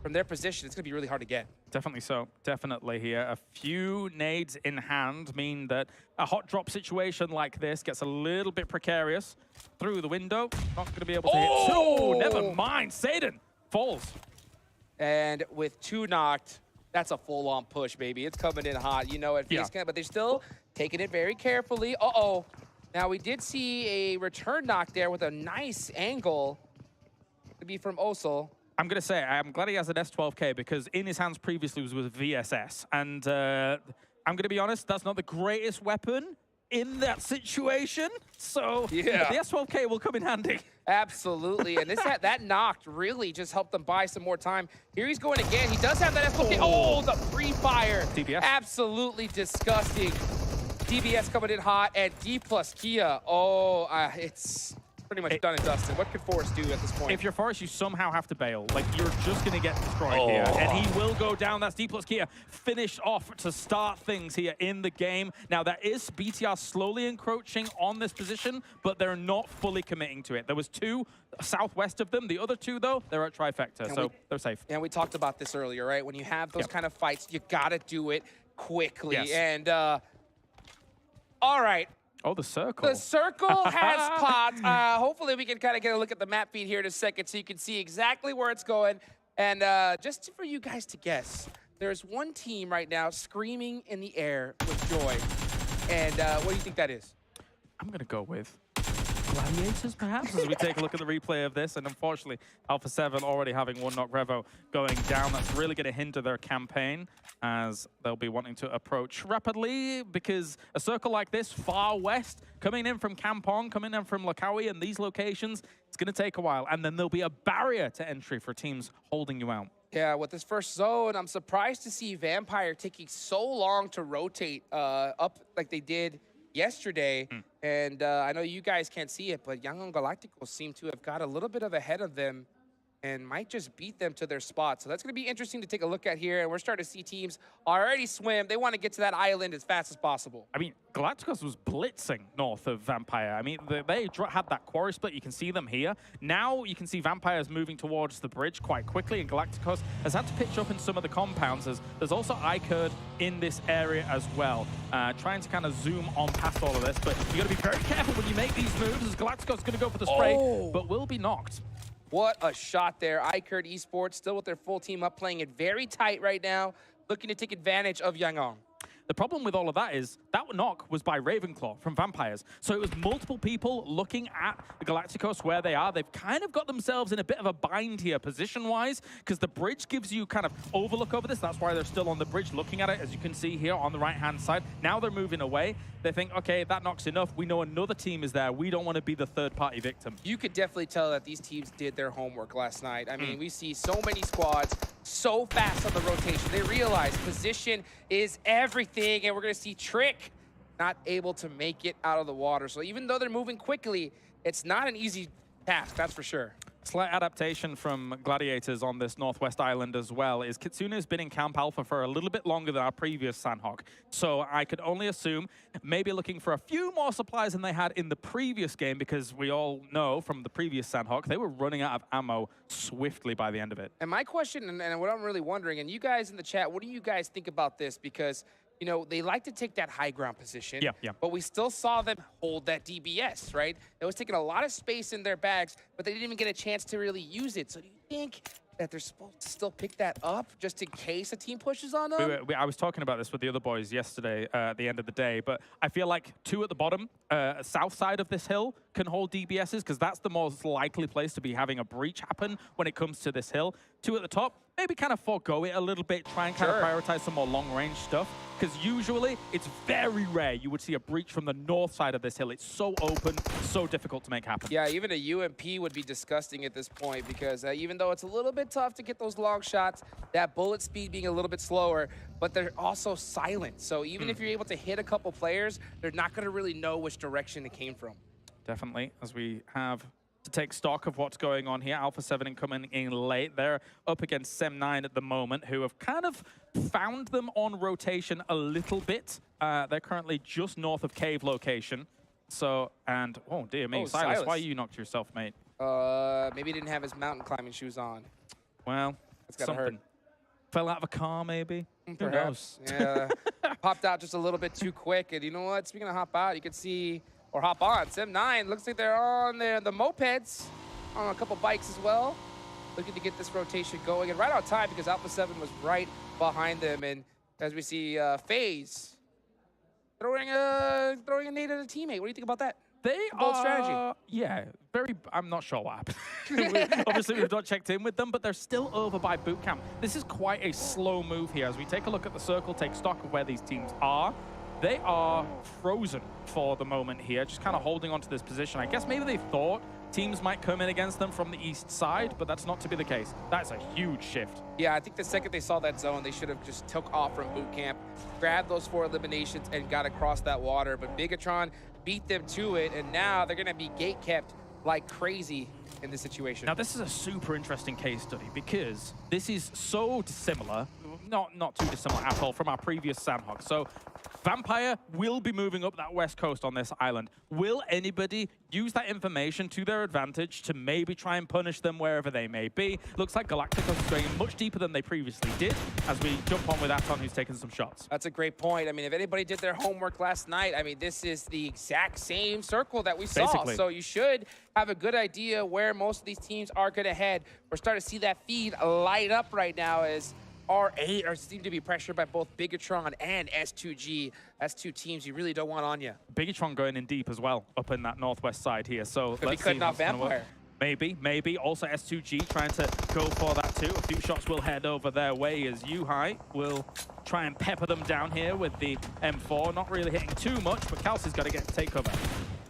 Speaker 7: from their position, it's going to be really hard to get.
Speaker 17: Definitely so. Definitely here. A few nades in hand mean that a hot drop situation like this gets a little bit precarious. Through the window, not going to be able to hit. Oh, never mind. Satan falls.
Speaker 7: And with 2 knocked, that's a full-on push, baby. It's coming in hot. You know it. But they're still taking it very carefully. Uh-oh. Now, we did see a return knock there with a nice angle. To be from Osel.
Speaker 17: I'm going to say, I'm glad he has an S12K because in his hands previously was with VSS. And I'm going to be honest, that's not the greatest weapon in that situation. So the S12K will come in handy.
Speaker 7: Absolutely. And that knocked really just helped them buy some more time. Here he's going again. He does have that S12K. Oh, the pre-fire.
Speaker 17: DBS.
Speaker 7: Absolutely disgusting. DBS coming in hot, and D plus Kia. Oh, it's pretty much done and dusted. What could Forrest do at this point?
Speaker 17: If you're Forrest, you somehow have to bail. Like, you're just going to get destroyed here. And he will go down. That's D plus Kia finished off to start things here in the game. Now, there is BTR slowly encroaching on this position, but they're not fully committing to it. There was 2 southwest of them. The other 2, though, they're at Trifecta, so they're safe.
Speaker 7: And we talked about this earlier, right? When you have those kind of fights, you got to do it quickly.
Speaker 17: Yes.
Speaker 7: And, all right.
Speaker 17: Oh, the circle.
Speaker 7: The circle has popped. Hopefully, we can kind of get a look at the map feed here in a second so you can see exactly where it's going. And just for you guys to guess, there's one team right now screaming in the air with joy. And what do you think that is?
Speaker 17: I'm going to go with Gladiators, perhaps, as we take a look at the replay of this. And unfortunately, Alpha 7 already having 1-knock Revo going down. That's really going to hinder their campaign, as they'll be wanting to approach rapidly, because a circle like this, far west, coming in from Kampong, coming in from Lakawi and these locations, it's going to take a while. And then there'll be a barrier to entry for teams holding you out.
Speaker 7: Yeah, with this first zone, I'm surprised to see Vampire taking so long to rotate up like they did yesterday. And I know you guys can't see it, but Yangon Galacticos seem to have got a little bit of ahead of them and might just beat them to their spot. So that's going to be interesting to take a look at here. And we're starting to see teams already swim. They want to get to that island as fast as possible.
Speaker 17: I mean, Galacticos was blitzing north of Vampire. I mean, they had that quarry split. You can see them here. Now you can see Vampires moving towards the bridge quite quickly, and Galacticos has had to pitch up in some of the compounds. There's also ICURD in this area as well, trying to kind of zoom on past all of this. But you got to be very careful when you make these moves, as Galacticos is going to go for the spray, but will be knocked.
Speaker 7: What a shot there. ICURD Esports still with their full team up, playing it very tight right now, looking to take advantage of Yangon.
Speaker 17: The problem with all of that is that knock was by Ravenclaw from Vampires. So it was multiple people looking at the Galacticos where they are. They've kind of got themselves in a bit of a bind here position-wise, because the bridge gives you kind of overlook over this. That's why they're still on the bridge looking at it, as you can see here on the right-hand side. Now they're moving away. They think, okay, that knock's enough. We know another team is there. We don't want to be the third-party victim.
Speaker 7: You could definitely tell that these teams did their homework last night. I mean, we see so many squads so fast on the rotation. They realize position is everything, and we're going to see Trick not able to make it out of the water. So even though they're moving quickly, it's not an easy task, that's for sure.
Speaker 17: Slight adaptation from Gladiators on this Northwest Island as well is Kitsune has been in Camp Alpha for a little bit longer than our previous Sandhawk. So I could only assume maybe looking for a few more supplies than they had in the previous game, because we all know from the previous Sandhawk, they were running out of ammo swiftly by the end of it.
Speaker 7: And my question, and what I'm really wondering, and you guys in the chat, what do you guys think about this? Because, you know, they like to take that high ground position, but we still saw them hold that DBS, right? It was taking a lot of space in their bags, but they didn't even get a chance to really use it. So do you think that they're supposed to still pick that up just in case a team pushes on them?
Speaker 17: I was talking about this with the other boys yesterday at the end of the day, but I feel like 2 at the bottom, south side of this hill, can hold DBSs, because that's the most likely place to be having a breach happen when it comes to this hill. 2 at the top, maybe kind of forego it a little bit, try and kind of prioritize some more long-range stuff, because usually it's very rare you would see a breach from the north side of this hill. It's so open, so difficult to make happen.
Speaker 7: Yeah, even a UMP would be disgusting at this point, because even though it's a little bit tough to get those long shots, that bullet speed being a little bit slower, but they're also silent. So even if you're able to hit a couple players, they're not going to really know which direction it came from.
Speaker 17: Definitely, as we have to take stock of what's going on here. Alpha 7 coming in late. They're up against Sem9 at the moment, who have kind of found them on rotation a little bit. They're currently just north of cave location. So, and, oh dear me, Silas, why you knocked yourself, mate?
Speaker 7: Maybe he didn't have his mountain climbing shoes on.
Speaker 17: Well,
Speaker 7: that's gotta hurt.
Speaker 17: Fell out of a car, maybe?
Speaker 7: Perhaps.
Speaker 17: Who knows?
Speaker 7: Yeah. Popped out just a little bit too quick. And you know what? Speaking of hop out, you can see, or hop on, Sem9 looks like they're on the mopeds, on a couple bikes as well. Looking to get this rotation going. And right on time, because Alpha 7 was right behind them. And as we see, FaZe throwing a nade at a teammate. What do you think about that?
Speaker 17: They
Speaker 7: bold strategy.
Speaker 17: Yeah, I'm not sure what happened. Obviously, we've not checked in with them, but they're still over by boot camp. This is quite a slow move here. As we take a look at the circle, take stock of where these teams are, they are frozen for the moment here, just kind of holding on to this position. I guess maybe they thought teams might come in against them from the east side, but that's not to be the case. That's a huge shift.
Speaker 7: Yeah, I think the second they saw that zone, they should have just took off from boot camp, grabbed those 4 eliminations, and got across that water. But Bigatron beat them to it, and now they're going to be gate kept like crazy in this situation.
Speaker 17: Now, this is a super interesting case study because this is so dissimilar, not too dissimilar at all from our previous Sandhog. So Vampire will be moving up that west coast on this island. Will anybody use that information to their advantage to maybe try and punish them wherever they may be? Looks like Galacticos is going much deeper than they previously did as we jump on with Aton, who's taking some shots.
Speaker 7: That's a great point. I mean, if anybody did their homework last night, I mean, this is the exact same circle that we saw.
Speaker 17: Basically.
Speaker 7: So you should have a good idea where most of these teams are going to head. We're starting to see that feed light up right now as R8 are seem to be pressured by both Bigatron and S2G. That's two teams you really don't want on you.
Speaker 17: Bigatron going in deep as well, up in that northwest side here. So
Speaker 7: Could be
Speaker 17: let's see
Speaker 7: cutting off
Speaker 17: what's gonna work.
Speaker 7: Vampire.
Speaker 17: Maybe. Also S2G trying to go for that too. A few shots will head over their way as Yuhai will try and pepper them down here with the M4. Not really hitting too much, but Kelsey's got to get takeover.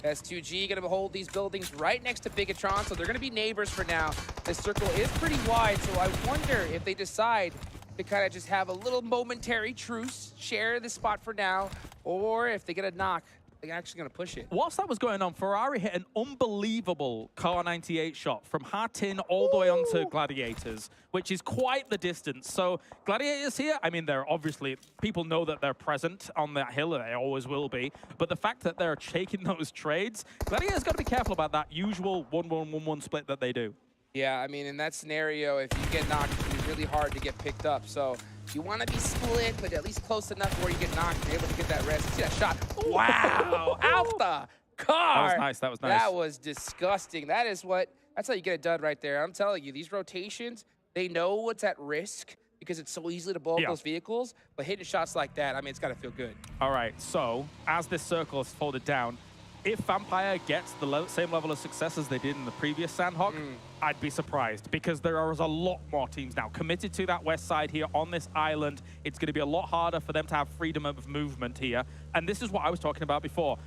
Speaker 7: S2G going to hold these buildings right next to Bigatron, so they're going to be neighbors for now. This circle is pretty wide, so I wonder if they decide to kind of just have a little momentary truce, share the spot for now, or if they get a knock, they're actually going to push it.
Speaker 17: Whilst that was going on, Ferrari hit an unbelievable Car 98 shot from Hartin all the way onto Gladiators, which is quite the distance. So Gladiators here, I mean, they're obviously, people know that they're present on that hill, and they always will be. But the fact that they're taking those trades, Gladiators got to be careful about that usual 1-1-1-1 split that they do.
Speaker 7: Yeah, I mean, in that scenario, if you get knocked, it's really hard to get picked up. So you want to be split, but at least close enough where you get knocked, you're able to get that rest. See that shot? Wow! Out the car!
Speaker 17: That was nice. That was nice.
Speaker 7: That was disgusting. That's how you get it done right there. I'm telling you, these rotations, they know what's at risk because it's so easy to blow up those vehicles. But hitting shots like that, I mean, it's got to feel good.
Speaker 17: All right, so as this circle is folded down, if Vampire gets the same level of success as they did in the previous Sandhog, I'd be surprised because there is a lot more teams now committed to that west side here on this island. It's going to be a lot harder for them to have freedom of movement here. And this is what I was talking about before.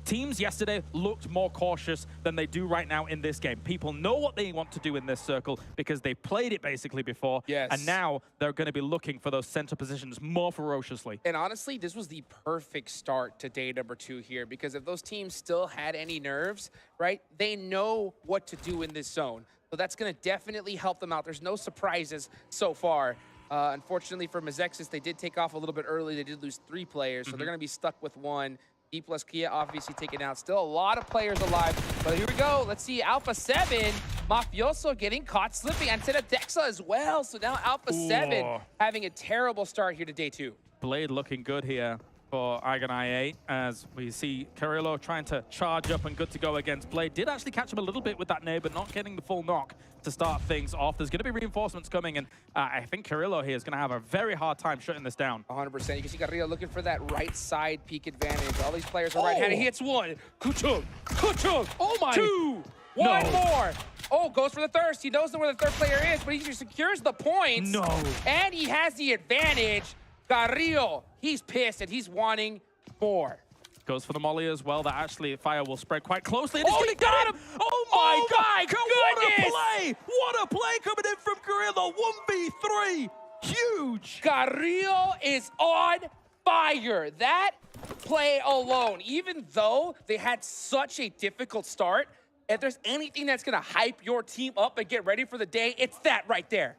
Speaker 17: Teams yesterday looked more cautious than they do right now in this game. People know what they want to do in this circle because they played it basically before.
Speaker 7: Yes.
Speaker 17: And now they're going to be looking for those center positions more ferociously.
Speaker 7: And honestly, this was the perfect start to day number 2 here because if those teams still had any nerves, right, they know what to do in this zone. So that's going to definitely help them out. There's no surprises so far. Unfortunately for Mazexis, they did take off a little bit early. They did lose 3 players, so they're going to be stuck with 1. E plus Kia obviously taken out. Still a lot of players alive. But here we go. Let's see Alpha 7. Mafioso getting caught slipping. And Dexa as well. So now Alpha 7 having a terrible start here to day 2.
Speaker 17: Blade looking good here for Eigen I8 as we see Carrillo trying to charge up and good to go against Blade. Did actually catch him a little bit with that nade, but not getting the full knock to start things off. There's going to be reinforcements coming, and I think Carrillo here is going to have a very hard time shutting this down.
Speaker 7: 100%. You can see Carrillo looking for that right side peak advantage. All these players are right-handed. He hits 1. Kuchuk. Oh my. 2. One more. Oh, goes for the thirst. He knows where the third player is, but he just secures the points.
Speaker 17: No.
Speaker 7: And he has the advantage. Carrillo, he's pissed and he's wanting more.
Speaker 17: Goes for the molly as well. That actually fire will spread quite closely.
Speaker 7: Oh, he got him!
Speaker 17: Oh my
Speaker 7: goodness!
Speaker 17: What a play! What a play coming in from Carrillo. 1v3. Huge.
Speaker 7: Carrillo is on fire. That play alone, even though they had such a difficult start, if there's anything that's going to hype your team up and get ready for the day, it's that right there.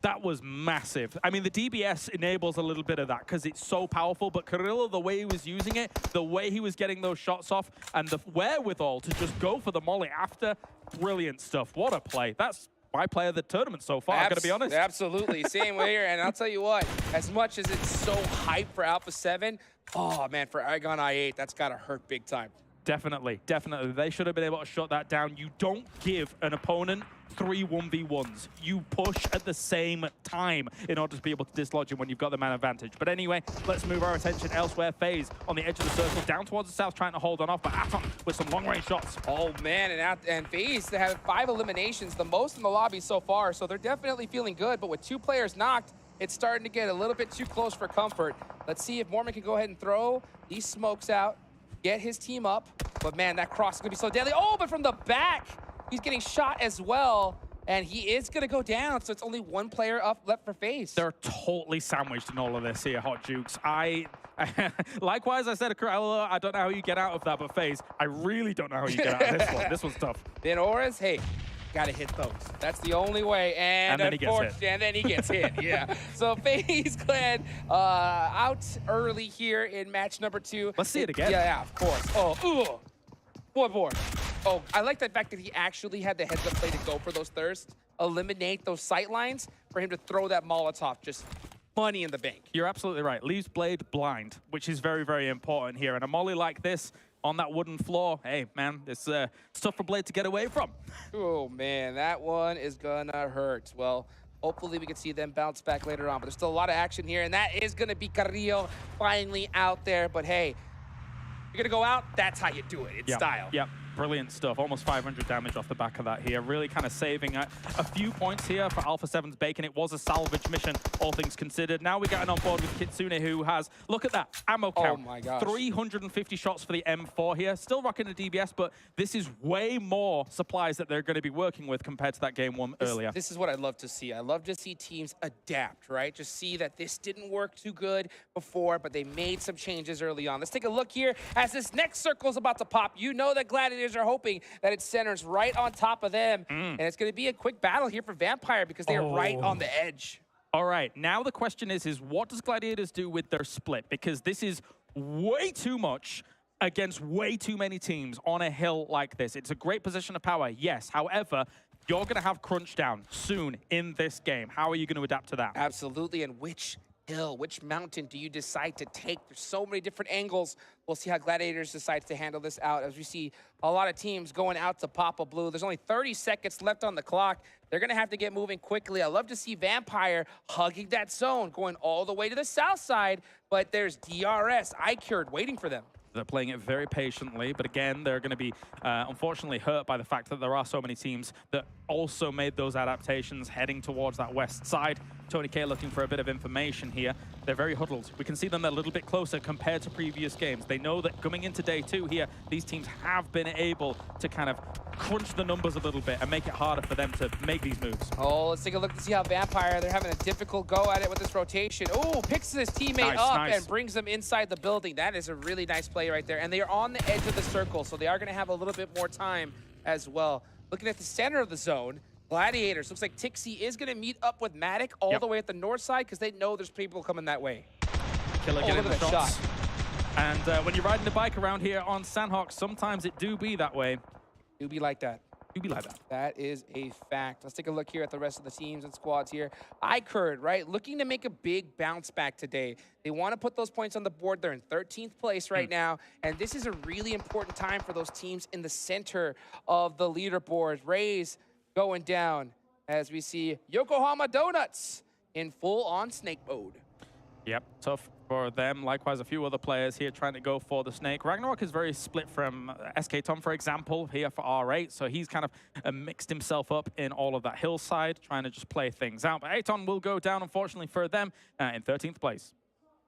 Speaker 17: That was massive. I mean, the DBS enables a little bit of that because it's so powerful, but Carrillo, the way he was using it, the way he was getting those shots off, and the wherewithal to just go for the molly after, brilliant stuff. What a play. That's my play of the tournament so far, I'm going to be honest.
Speaker 7: Absolutely. Same way here. And I'll tell you what, as much as it's so hype for Alpha 7, oh, man, for Eigen I8, that's got to hurt big time.
Speaker 17: Definitely. They should have been able to shut that down. You don't give an opponent 3 1v1s. You push at the same time in order to be able to dislodge him when you've got the man advantage. But anyway, let's move our attention elsewhere. FaZe on the edge of the circle, down towards the south, trying to hold on off, but Aton with some long-range shots.
Speaker 7: Oh, man, and FaZe, they have 5 eliminations, the most in the lobby so far, so they're definitely feeling good, but with 2 players knocked, it's starting to get a little bit too close for comfort. Let's see if Mormon can go ahead and throw these smokes out, get his team up. But man, that cross is gonna be so deadly. Oh, but from the back, he's getting shot as well. And he is going to go down, so it's only one player left for FaZe.
Speaker 17: They're totally sandwiched in all of this here, Hot Jukes. Likewise, I said to Corella, I don't know how you get out of that, but FaZe, I really don't know how you get out of this one. This one's tough.
Speaker 7: Then Auras, hey, got to hit those. That's the only way. And
Speaker 17: then he gets hit.
Speaker 7: And then he gets hit, yeah. So FaZe Clan out early here in match number 2.
Speaker 17: Let's see it again.
Speaker 7: Yeah, of course. Oh, one more. Oh, I like the fact that he actually had the heads-up play to go for those thirsts, eliminate those sight lines for him to throw that Molotov. Just money in the bank.
Speaker 17: You're absolutely right. Leaves Blade blind, which is very, very important here. And a molly like this on that wooden floor, hey, man, it's tough for Blade to get away from.
Speaker 7: Oh, man, that one is gonna hurt. Well, hopefully we can see them bounce back later on. But there's still a lot of action here, and that is gonna be Carrillo finally out there. But hey, you're gonna go out, that's how you do it. It's style.
Speaker 17: Yep. Brilliant stuff. Almost 500 damage off the back of that here. Really kind of saving a few points here for Alpha 7's Bacon. It was a salvage mission, all things considered. Now we're getting on board with Kitsune, who has, look at that, ammo count.
Speaker 7: Oh my gosh.
Speaker 17: 350 shots for the M4 here. Still rocking a DBS, but this is way more supplies that they're going to be working with compared to that game one earlier.
Speaker 7: This is what I'd love to see. I love to see teams adapt, right? Just see that this didn't work too good before, but they made some changes early on. Let's take a look here as this next circle is about to pop. You know that Gladiators are hoping that it centers right on top of them. And it's going to be a quick battle here for Vampire because they are right on the edge.
Speaker 17: All right, now the question is what does Gladiators do with their split? Because this is way too much against way too many teams on a hill like this. It's a great position of power, yes. However, you're going to have crunch down soon in this game. How are you going to adapt to that?
Speaker 7: Absolutely, and which hill, which mountain do you decide to take? There's so many different angles. We'll see how Gladiators decide to handle this out as we see a lot of teams going out to Papa Blue. There's only 30 seconds left on the clock. They're going to have to get moving quickly. I love to see Vampire hugging that zone, going all the way to the south side, but there's DRS, ICURD, waiting for them.
Speaker 17: They're playing it very patiently, but again, they're going to be unfortunately hurt by the fact that there are so many teams that also made those adaptations heading towards that west side. Tony K looking for a bit of information here. They're very huddled. We can see them a little bit closer compared to previous games. They know that coming into day 2 here, these teams have been able to kind of crunch the numbers a little bit and make it harder for them to make these moves.
Speaker 7: Oh, let's take a look to see how Vampire, they're having a difficult go at it with this rotation. Oh, picks his teammate up and brings them inside the building. That is a really nice play right there. And they are on the edge of the circle, so they are going to have a little bit more time as well. Looking at the center of the zone, Gladiators, looks like Tixie is going to meet up with Matic all the way at the north side because they know there's people coming that way.
Speaker 17: Killer getting the shots. And when you're riding the bike around here on Sandhawk, sometimes it do be that way.
Speaker 7: Do be like that.
Speaker 17: Do be like that.
Speaker 7: That is a fact. Let's take a look here at the rest of the teams and squads here. ICURD, right, looking to make a big bounce back today. They want to put those points on the board. They're in 13th place right now, and this is a really important time for those teams in the center of the leaderboard. Rays going down as we see Yokohama Donuts in full-on snake mode.
Speaker 17: Yep, tough for them. Likewise, a few other players here trying to go for the snake. Ragnarok is very split from SK Tom, for example, here for R8. So he's kind of mixed himself up in all of that hillside, trying to just play things out. But Aton will go down, unfortunately, for them in 13th place.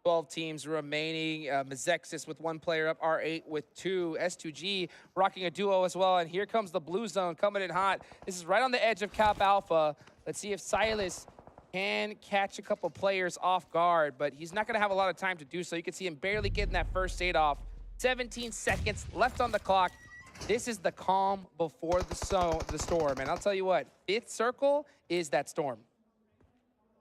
Speaker 7: 12 teams remaining. Mazexis with 1 player up, R8 with 2. S2G rocking a duo as well. And here comes the blue zone coming in hot. This is right on the edge of Cap Alpha. Let's see if Silas can catch a couple players off guard, but he's not going to have a lot of time to do so. You can see him barely getting that first aid off. 17 seconds left on the clock. This is the calm before the storm. And I'll tell you what, 5th circle is that storm.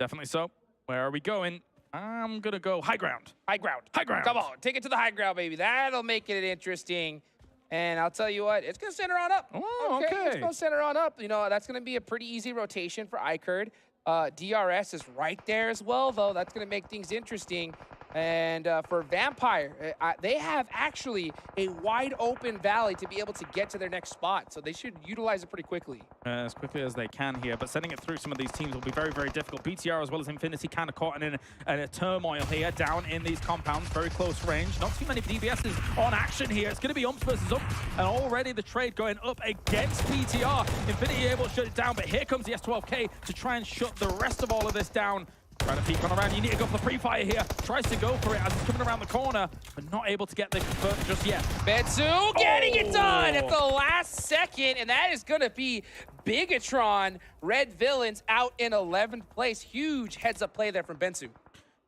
Speaker 17: Definitely so. Where are we going? I'm going to go high ground.
Speaker 7: High ground.
Speaker 17: High ground.
Speaker 7: Come on, take it to the high ground, baby. That'll make it interesting. And I'll tell you what, it's going to center on up.
Speaker 17: Oh, okay.
Speaker 7: It's going to center on up. You know, that's going to be a pretty easy rotation for ICURD. DRS is right there as well, though. That's going to make things interesting. And for Vampire, they have actually a wide open valley to be able to get to their next spot. So they should utilize it pretty quickly.
Speaker 17: As quickly as they can here. But sending it through some of these teams will be very, very difficult. BTR as well as Infinity kind of caught in a turmoil here down in these compounds. Very close range. Not too many DBSs on action here. It's going to be Umps versus Ump. And already the trade going up against BTR. Infinity able to shut it down. But here comes the S12K to try and shut the rest of all of this down. Trying to peek on around. You need to go for the pre-fire here. Tries to go for it as it's coming around the corner, but not able to get the confirm just yet.
Speaker 7: Betsu getting it done at the last second, and that is going to be Bigatron, Red Villains out in 11th place. Huge heads-up play there from Bensu.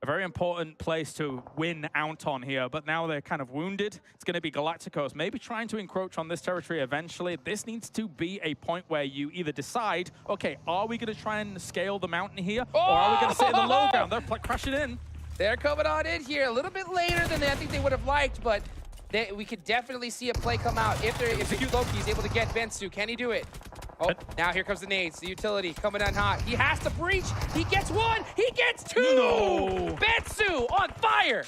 Speaker 17: A very important place to win out on here, but now they're kind of wounded. It's going to be Galacticos maybe trying to encroach on this territory eventually. This needs to be a point where you either decide, okay, are we going to try and scale the mountain here, or are we going to sit in the low ground? They're crashing in.
Speaker 7: They're coming on in here a little bit later than I think they would have liked, but we could definitely see a play come out if Loki is able to get Bensu. Can he do it? Oh, now here comes the nades. The utility coming in hot. He has to breach. He gets one. He gets two.
Speaker 17: No.
Speaker 7: Bensu on fire.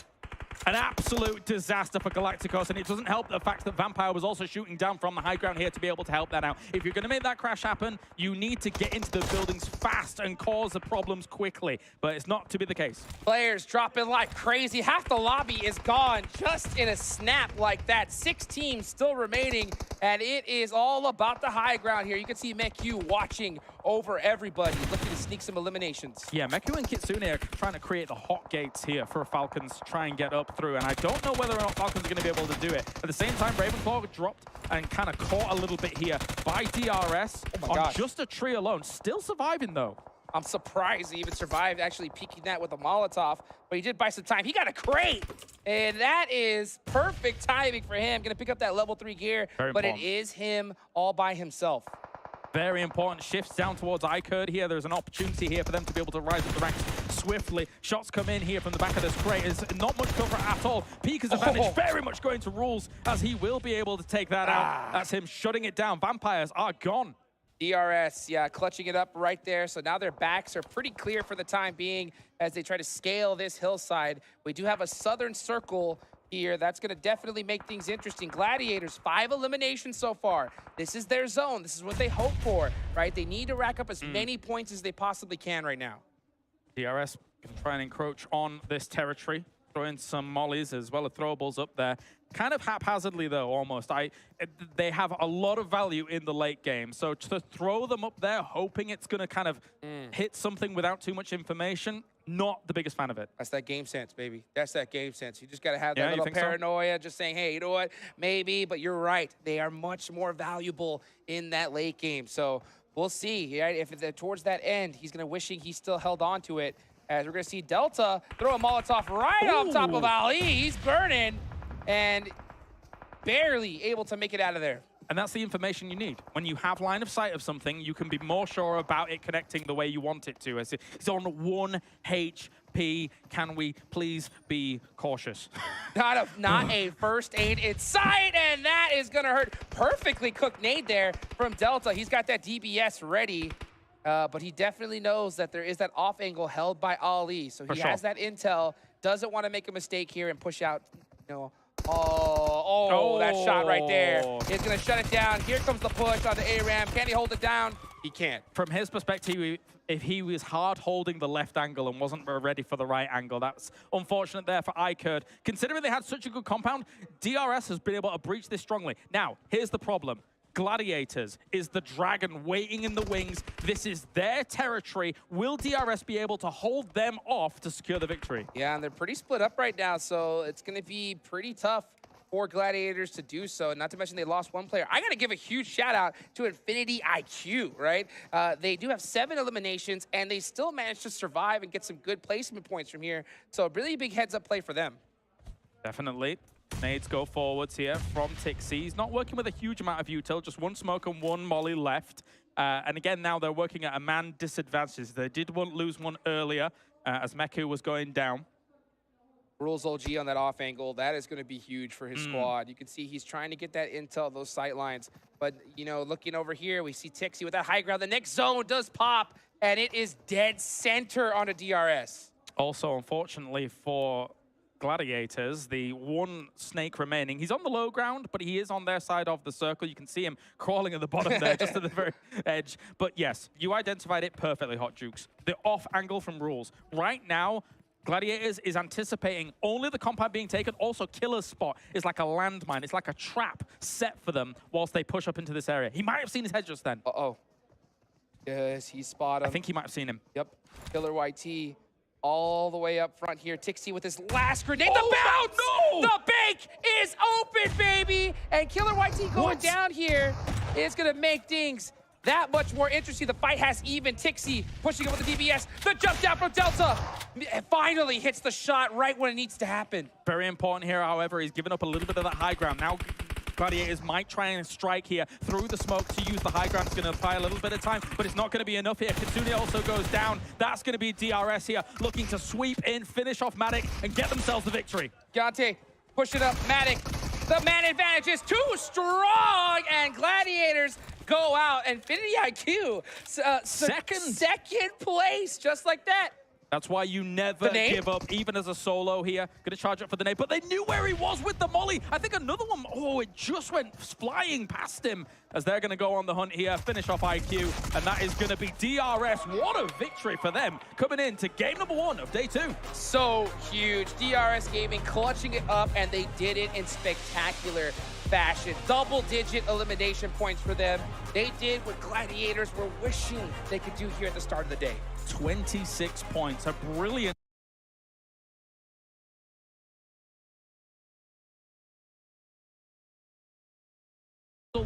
Speaker 17: An absolute disaster for Galacticos, and it doesn't help the fact that Vampire was also shooting down from the high ground here to be able to help that out. If you're going to make that crash happen, you need to get into the buildings fast and cause the problems quickly, but it's not to be the case.
Speaker 7: Players dropping like crazy. Half the lobby is gone just in a snap like that. 6 teams still remaining, and it is all about the high ground here. You can see Meku watching over everybody, looking to sneak some eliminations.
Speaker 17: Yeah, Meku and Kitsune are trying to create the hot gates here for Falcons to try and get up through, and I don't know whether or not Falcons are going to be able to do it. At the same time, Ravenclaw dropped and kind of caught a little bit here by DRS on just a tree alone. Still surviving, though.
Speaker 7: I'm surprised he even survived actually peeking that with a Molotov, but he did buy some time. He got a crate, and that is perfect timing for him. Going to pick up that level 3 gear, but it is him all by himself.
Speaker 17: Very important. Shifts down towards iCurd here. There's an opportunity here for them to be able to rise up the ranks swiftly. Shots come in here from the back of this crate. There's not much cover at all. Pika's advantage very much going to Rules, as he will be able to take that out. That's him shutting it down. Vampires are gone.
Speaker 7: DRS, yeah, clutching it up right there. So now their backs are pretty clear for the time being as they try to scale this hillside. We do have a southern circle here. That's going to definitely make things interesting. Gladiators, 5 eliminations so far. This is their zone. This is what they hope for, right? They need to rack up as many points as they possibly can right now.
Speaker 17: DRS can try and encroach on this territory, throwing some mollies as well as throwables up there. Kind of haphazardly, though, almost. They have a lot of value in the late game, so to throw them up there, hoping it's going to kind of hit something without too much information, not the biggest fan of it.
Speaker 7: That's that game sense, baby. That's that game sense. You just got to have that little paranoia, just saying, hey, you know what, maybe, but you're right. They are much more valuable in that late game, so we'll see. Right? If it's towards that end, he's going to wishing he still held on to it, as we're going to see Delta throw a Molotov right on top of Ali. He's burning and barely able to make it out of there.
Speaker 17: And that's the information you need. When you have line of sight of something, you can be more sure about it connecting the way you want it to. It's on 1 HP. Can we please be cautious?
Speaker 7: Not a first aid in sight, and that is going to hurt. Perfectly cooked nade there from Delta. He's got that DBS ready, but he definitely knows that there is that off angle held by Ali. So he has that intel, doesn't want to make a mistake here and push out, you know. That shot right there is going to shut it down. Here comes the push on the ARAM. Can he hold it down? He can't.
Speaker 17: From his perspective, if he was hard holding the left angle and wasn't ready for the right angle, that's unfortunate there for iCurd. Considering they had such a good compound, DRS has been able to breach this strongly. Now, here's the problem. Gladiators is the dragon waiting in the wings. This is their territory. Will DRS be able to hold them off to secure the victory?
Speaker 7: Yeah, and they're pretty split up right now, so it's going to be pretty tough for Gladiators to do so. Not to mention they lost 1 player. I got to give a huge shout out to Infinity IQ, right? They do have 7 eliminations, and they still managed to survive and get some good placement points from here. So a really big heads-up play for them.
Speaker 17: Definitely. Nades go forwards here from Tixie. He's not working with a huge amount of util, just 1 smoke and 1 molly left. And again, now they're working at a man disadvantage. They did lose 1 earlier as Meku was going down.
Speaker 7: Rules OG on that off angle, that is going to be huge for his squad. You can see he's trying to get that intel, those sight lines. But, you know, looking over here, we see Tixie with that high ground. The next zone does pop, and it is dead center on a DRS.
Speaker 17: Also, unfortunately for Gladiators, the 1 snake remaining. He's on the low ground, but he is on their side of the circle. You can see him crawling at the bottom there, just at the very edge. But yes, you identified it perfectly, Hot Jukes. The off angle from Rules. Right now, Gladiators is anticipating only the compound being taken. Also, Killer's spot is like a landmine. It's like a trap set for them whilst they push up into this area. He might have seen his head just then.
Speaker 7: Yes, he spotted him.
Speaker 17: I think he might have seen him.
Speaker 7: Yep. Killer YT all the way up front here. Tixie with his last grenade. The bounce! No! The bank is open, baby! And Killer YT going down here is going to make things that much more interesting. The fight has even. Tixi pushing it with the DBS. The jump down from Delta. It finally hits the shot right when it needs to happen.
Speaker 17: Very important here, however, he's given up a little bit of that high ground. Now Gladiators might try and strike here through the smoke to use the high ground. It's going to apply a little bit of time, but it's not going to be enough here. Kitsune also goes down. That's going to be DRS here, looking to sweep in, finish off Matic, and get themselves the victory.
Speaker 7: Gante, push it up. Matic, the man advantage is too strong, and Gladiators go out. Infinity IQ, second place, just like that.
Speaker 17: That's why you never give up, even as a solo here. Gonna charge up for the nade, but they knew where he was with the molly. I think another one, oh, it just went flying past him as they're gonna go on the hunt here, finish off IQ, and that is gonna be DRS. What a victory for them, coming in to game number 1 of day 2.
Speaker 7: So huge. DRS Gaming clutching it up, and they did it in spectacular fashion. Double-digit elimination points for them. They did what Gladiators were wishing they could do here at the start of the day.
Speaker 17: 26 points, a brilliant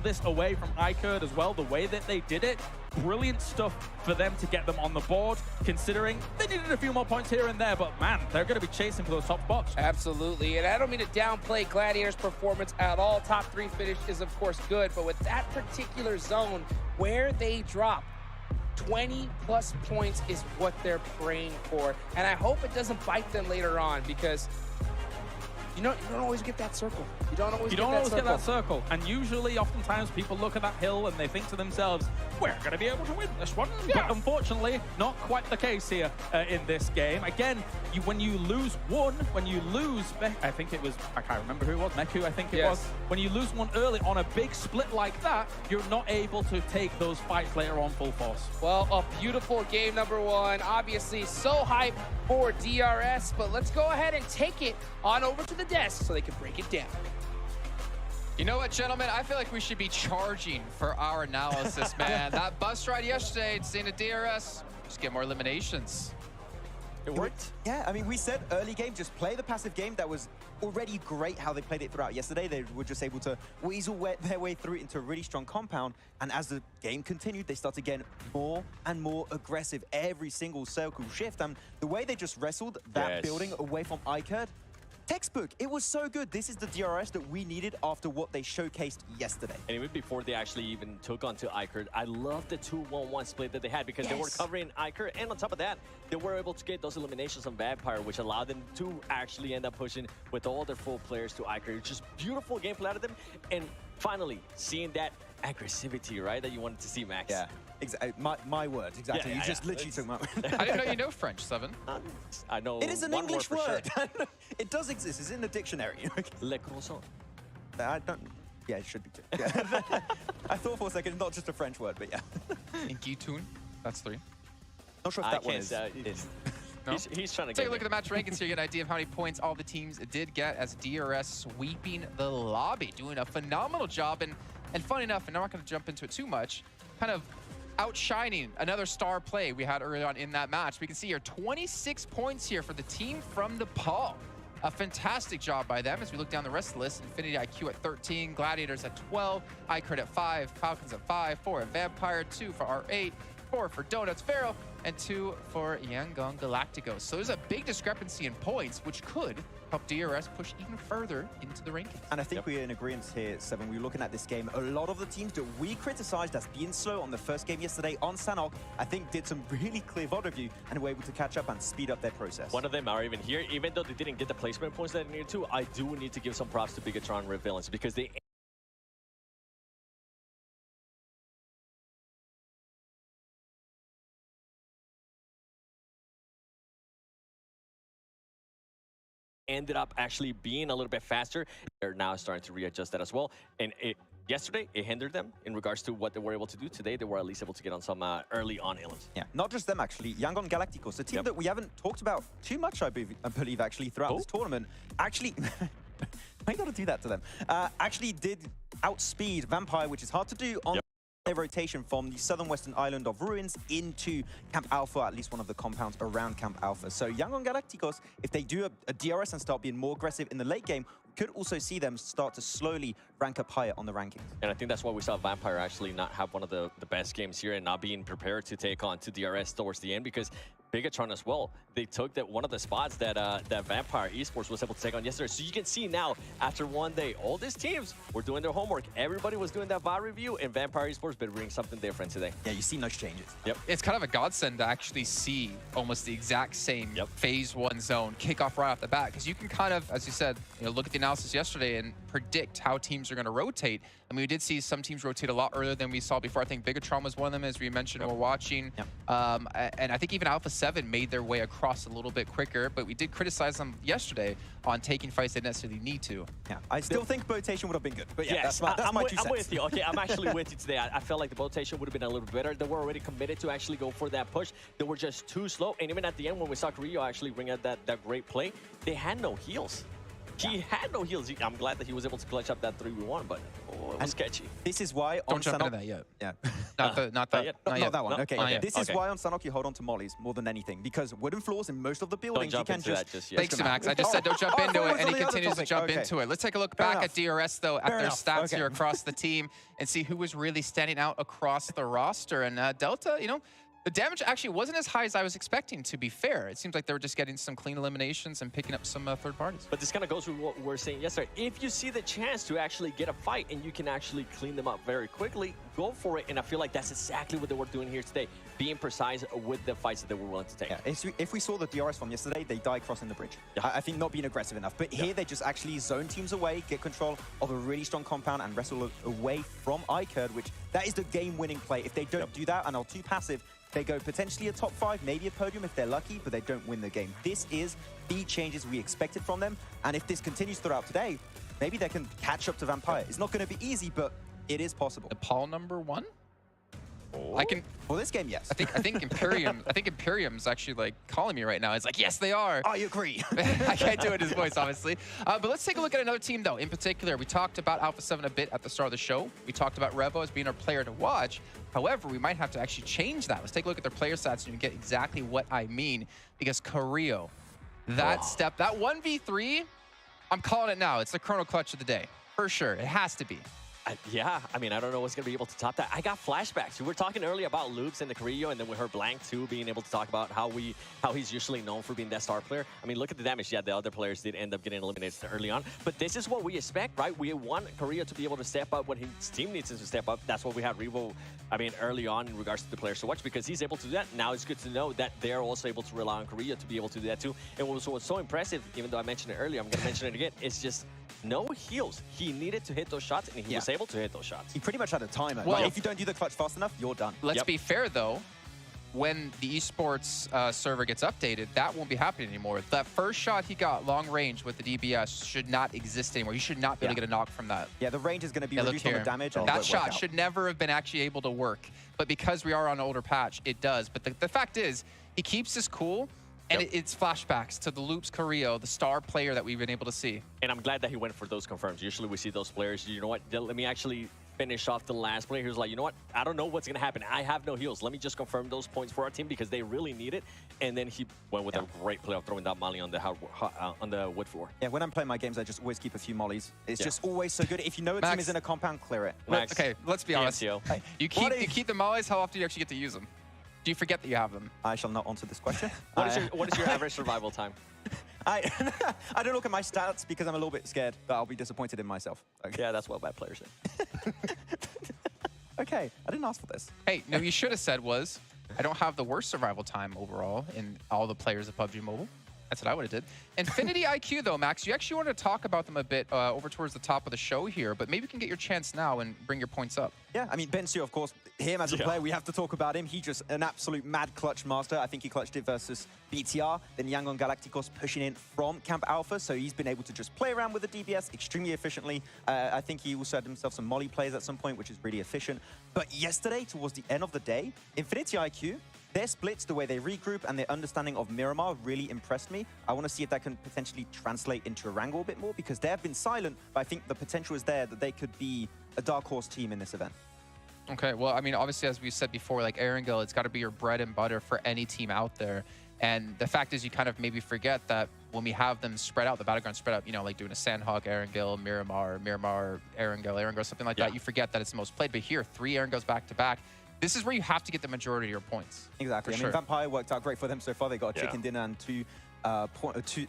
Speaker 17: this away from ICURD as well, the way that they did it. Brilliant stuff for them to get them on the board, considering they needed a few more points here and there, but man, they're going to be chasing for those top spots.
Speaker 7: Absolutely, and I don't mean to downplay Gladiators' performance at all. Top 3 finish is of course good, but with that particular zone where they drop, 20+ points is what they're praying for, and I hope it doesn't bite them later on, because you don't always get that circle. You don't always get that circle.
Speaker 17: And usually, oftentimes, people look at that hill and they think to themselves, we're going to be able to win this one. Yeah. But unfortunately, not quite the case here in this game. Again, when you lose one, I think it was, I can't remember who it was, Meku, I think it was. When you lose one early on a big split like that, you're not able to take those fights later on full force.
Speaker 7: Well, a beautiful game number 1. Obviously, so hyped for DRS, but let's go ahead and take it on over to the desk so they can break it down.
Speaker 4: You know what, gentlemen? I feel like we should be charging for our analysis, man. That bus ride yesterday, seeing a DRS, just get more eliminations.
Speaker 3: It worked. Yeah, I mean, we said early game, just play the passive game. That was already great how they played it throughout yesterday. They were just able to weasel their way through it into a really strong compound. And as the game continued, they started getting more and more aggressive every single circle shift. And the way they just wrestled that building away from ICURD, textbook. It was so good. This is the DRS that we needed after what they showcased yesterday.
Speaker 5: And even before they actually even took onto ICURD, I love the 2-1-1 split that they had, because they were covering ICURD, and on top of that, they were able to get those eliminations on Vampire, which allowed them to actually end up pushing with all their full players to ICURD. Just beautiful gameplay out of them, and finally seeing that aggressivity, right, that you wanted to see, Max.
Speaker 3: Yeah. Exactly. My words, exactly. You just literally took my word.
Speaker 4: I didn't know you know French, Seven.
Speaker 5: I know.
Speaker 3: It is an English word. It does exist. It's in the dictionary.
Speaker 5: Le croissant.
Speaker 3: I don't. Yeah, it should be too. Yeah. I thought for a second, not just a French word, but yeah.
Speaker 4: In Gitoon, that's 3.
Speaker 3: Not sure if that one is.
Speaker 4: No?
Speaker 5: He's trying to
Speaker 4: take a look at the match rankings so you get an idea of how many points all the teams did get, as DRS sweeping the lobby, doing a phenomenal job. And funny enough, and I'm not going to jump into it too much, kind of outshining another star play we had early on in that match. We can see here 26 points here for the team from Nepal. A fantastic job by them as we look down the rest of the list. Infinity IQ at 13, Gladiators at 12, ICURD at 5, Falcons at 5, 4 at Vampire, 2 for R8, 4 for Donuts Pharaoh, and 2 for Yangon Galacticos. So there's a big discrepancy in points, which could help DRS push even further into the rankings.
Speaker 3: And I think we're in agreement here, Seven. We're looking at this game. A lot of the teams that we criticized as being slow on the first game yesterday on Sanhok, I think did some really clear VOD review and were able to catch up and speed up their process.
Speaker 5: One of them are even here. Even though they didn't get the placement points that they needed to, I do need to give some props to Bigatron Red Villains, because they ended up actually being a little bit faster. They're now starting to readjust that as well. And yesterday, it hindered them in regards to what they were able to do. Today, they were at least able to get on some early on elims.
Speaker 3: Yeah, not just them, actually. Yangon Galacticos, a team that we haven't talked about too much, I believe actually, throughout this tournament. Actually, I got to do that to them. Actually did outspeed Vampire, which is hard to do on their rotation from the southern western island of Ruins into Camp Alpha, at least one of the compounds around Camp Alpha. So Yangon Galacticos, if they do a DRS and start being more aggressive in the late game, could also see them start to slowly rank up higher on the rankings.
Speaker 5: And I think that's why we saw Vampire actually not have one of the best games here and not being prepared to take on to DRS towards the end, because Bigatron as well, they took one of the spots that that Vampire Esports was able to take on yesterday. So you can see now, after one day, all these teams were doing their homework. Everybody was doing that VOD review, and Vampire Esports been bringing something different today.
Speaker 3: Yeah, you see no changes.
Speaker 5: Yep.
Speaker 4: It's kind of a godsend to actually see almost the exact same phase 1 zone kick off right off the bat, because you can kind of, as you said, look at the analysis yesterday and predict how teams are going to rotate. I mean, we did see some teams rotate a lot earlier than we saw before. I think Bigatron was one of them, as we mentioned, we're watching. And I think even Alpha 7 made their way across a little bit quicker, but we did criticize them yesterday on taking fights they necessarily need to.
Speaker 3: Yeah, I still think rotation would have been good. But yeah,
Speaker 5: yes,
Speaker 3: that's my 2 cents.
Speaker 5: I'm with you. Okay, I'm actually with you today. I felt like the rotation would have been a little better. They were already committed to actually go for that push. They were just too slow. And even at the end, when we saw Carrillo actually bring out that great play, they had no heals. He had no heals. I'm glad that he was able to clutch up that 3v1, but it was sketchy.
Speaker 3: This is why
Speaker 4: Don't jump into that yet.
Speaker 3: Yeah.
Speaker 4: Not that yet.
Speaker 3: Not that one.
Speaker 5: No,
Speaker 3: Okay. This is why on Sanok you hold on to mollies more than anything, because wooden floors in most of the buildings you can just...
Speaker 4: Thanks, Max. I just said don't jump into it, and he continues to jump into it. Let's take a look back at DRS, though, at their stats here across the team and see who was really standing out across the roster. And Delta, the damage actually wasn't as high as I was expecting, to be fair. It seems like they were just getting some clean eliminations and picking up some third parties.
Speaker 5: But this kind of goes with what we were saying yesterday. If you see the chance to actually get a fight and you can actually clean them up very quickly, go for it. And I feel like that's exactly what they were doing here today, being precise with the fights that they were willing to take.
Speaker 3: Yeah, if we saw the DRS from yesterday, they died crossing the bridge. I think not being aggressive enough. But here they just actually zone teams away, get control of a really strong compound and wrestle away from iCurd, which that is the game-winning play. If they don't do that and are too passive, they go potentially a top 5, maybe a podium if they're lucky, but they don't win the game. This is the changes we expected from them. And if this continues throughout today, maybe they can catch up to Vampire. It's not going to be easy, but it is possible.
Speaker 4: Nepal #1?
Speaker 3: Oh.
Speaker 4: I can.
Speaker 3: For this game, yes.
Speaker 4: I think Imperium. I think Imperium's actually like calling me right now. It's like, yes, they are.
Speaker 3: I agree.
Speaker 4: I can't do it in his voice, obviously. But let's take a look at another team, though. In particular, we talked about Alpha 7 a bit at the start of the show. We talked about Revo as being our player to watch. However, we might have to actually change that. Let's take a look at their player stats and you get exactly what I mean. Because Carrillo, that 1v3, I'm calling it now. It's the Chrono Clutch of the day. For sure. It has to be.
Speaker 5: Yeah, I mean, I don't know what's going to be able to top that. I got flashbacks. We were talking earlier about Loops and the Carrillo, and then we heard Blank, too, being able to talk about how he's usually known for being that star player. I mean, look at the damage. Yeah, the other players did end up getting eliminated early on. But this is what we expect, right? We want Carrillo to be able to step up when his team needs him to step up. That's what we had Revo, I mean, early on in regards to the players to watch, because he's able to do that. Now it's good to know that they're also able to rely on Carrillo to be able to do that, too. And what was so impressive, even though I mentioned it earlier, I'm going to mention it again, it's just no heals. He needed to hit those shots, and he was able to hit those shots.
Speaker 3: He pretty much had a timer.
Speaker 4: Well,
Speaker 3: like, if you don't do the clutch fast enough, you're done.
Speaker 4: Let's be fair, though. When the esports server gets updated, that won't be happening anymore. That first shot he got, long range with the DBS, should not exist anymore. You should not be able to get a knock from that.
Speaker 3: Yeah, the range is going to be reduced on the damage.
Speaker 4: That shot should never have been actually able to work. But because we are on an older patch, it does. But the fact is, he keeps his cool. And it's flashbacks to the Loops Carrillo, the star player that we've been able to see.
Speaker 5: And I'm glad that he went for those confirms. Usually we see those players, you know what, let me actually finish off the last player. He was like, you know what, I don't know what's going to happen. I have no heals. Let me just confirm those points for our team because they really need it. And then he went with a great play of throwing that molly on the wood floor.
Speaker 3: Yeah, when I'm playing my games, I just always keep a few mollies. It's just always so good. If you know a team is in a compound, clear it.
Speaker 4: Max, okay, let's be honest. You keep the mollies. How often do you actually get to use them? Do you forget that you have them?
Speaker 3: I shall not answer this question.
Speaker 5: What is your average survival time?
Speaker 3: I don't look at my stats because I'm a little bit scared that I'll be disappointed in myself. Okay.
Speaker 5: Yeah, that's what bad players say.
Speaker 3: Okay, I didn't ask for this.
Speaker 4: Hey, no, you should have said was, I don't have the worst survival time overall in all the players of PUBG Mobile. That's what I would have did. Infinity IQ, though, Max, you actually wanted to talk about them a bit over towards the top of the show here, but maybe you can get your chance now and bring your points up.
Speaker 3: Yeah, I mean, Bensu, of course, him as a player, we have to talk about him. He just an absolute mad clutch master. I think he clutched it versus BTR. Then Yangon Galacticos pushing in from Camp Alpha, so he's been able to just play around with the DBS extremely efficiently. I think he also had himself some molly plays at some point, which is really efficient. But yesterday, towards the end of the day, Infinity IQ, their splits, the way they regroup, and their understanding of Miramar really impressed me. I want to see if that can potentially translate into Erangel a bit more, because they have been silent, but I think the potential is there that they could be a dark horse team in this event.
Speaker 4: Okay, well, I mean, obviously, as we said before, like Erangel, it's got to be your bread and butter for any team out there. And the fact is, you kind of maybe forget that when we have them spread out, the battleground spread out, you know, like doing a Sandhawk, Erangel, Miramar, Erangel, something like that, you forget that it's the most played. But here, 3 Erangels back to back. This is where you have to get the majority of your points.
Speaker 3: Exactly. I mean, Vampire worked out great for them so far. They got a chicken dinner and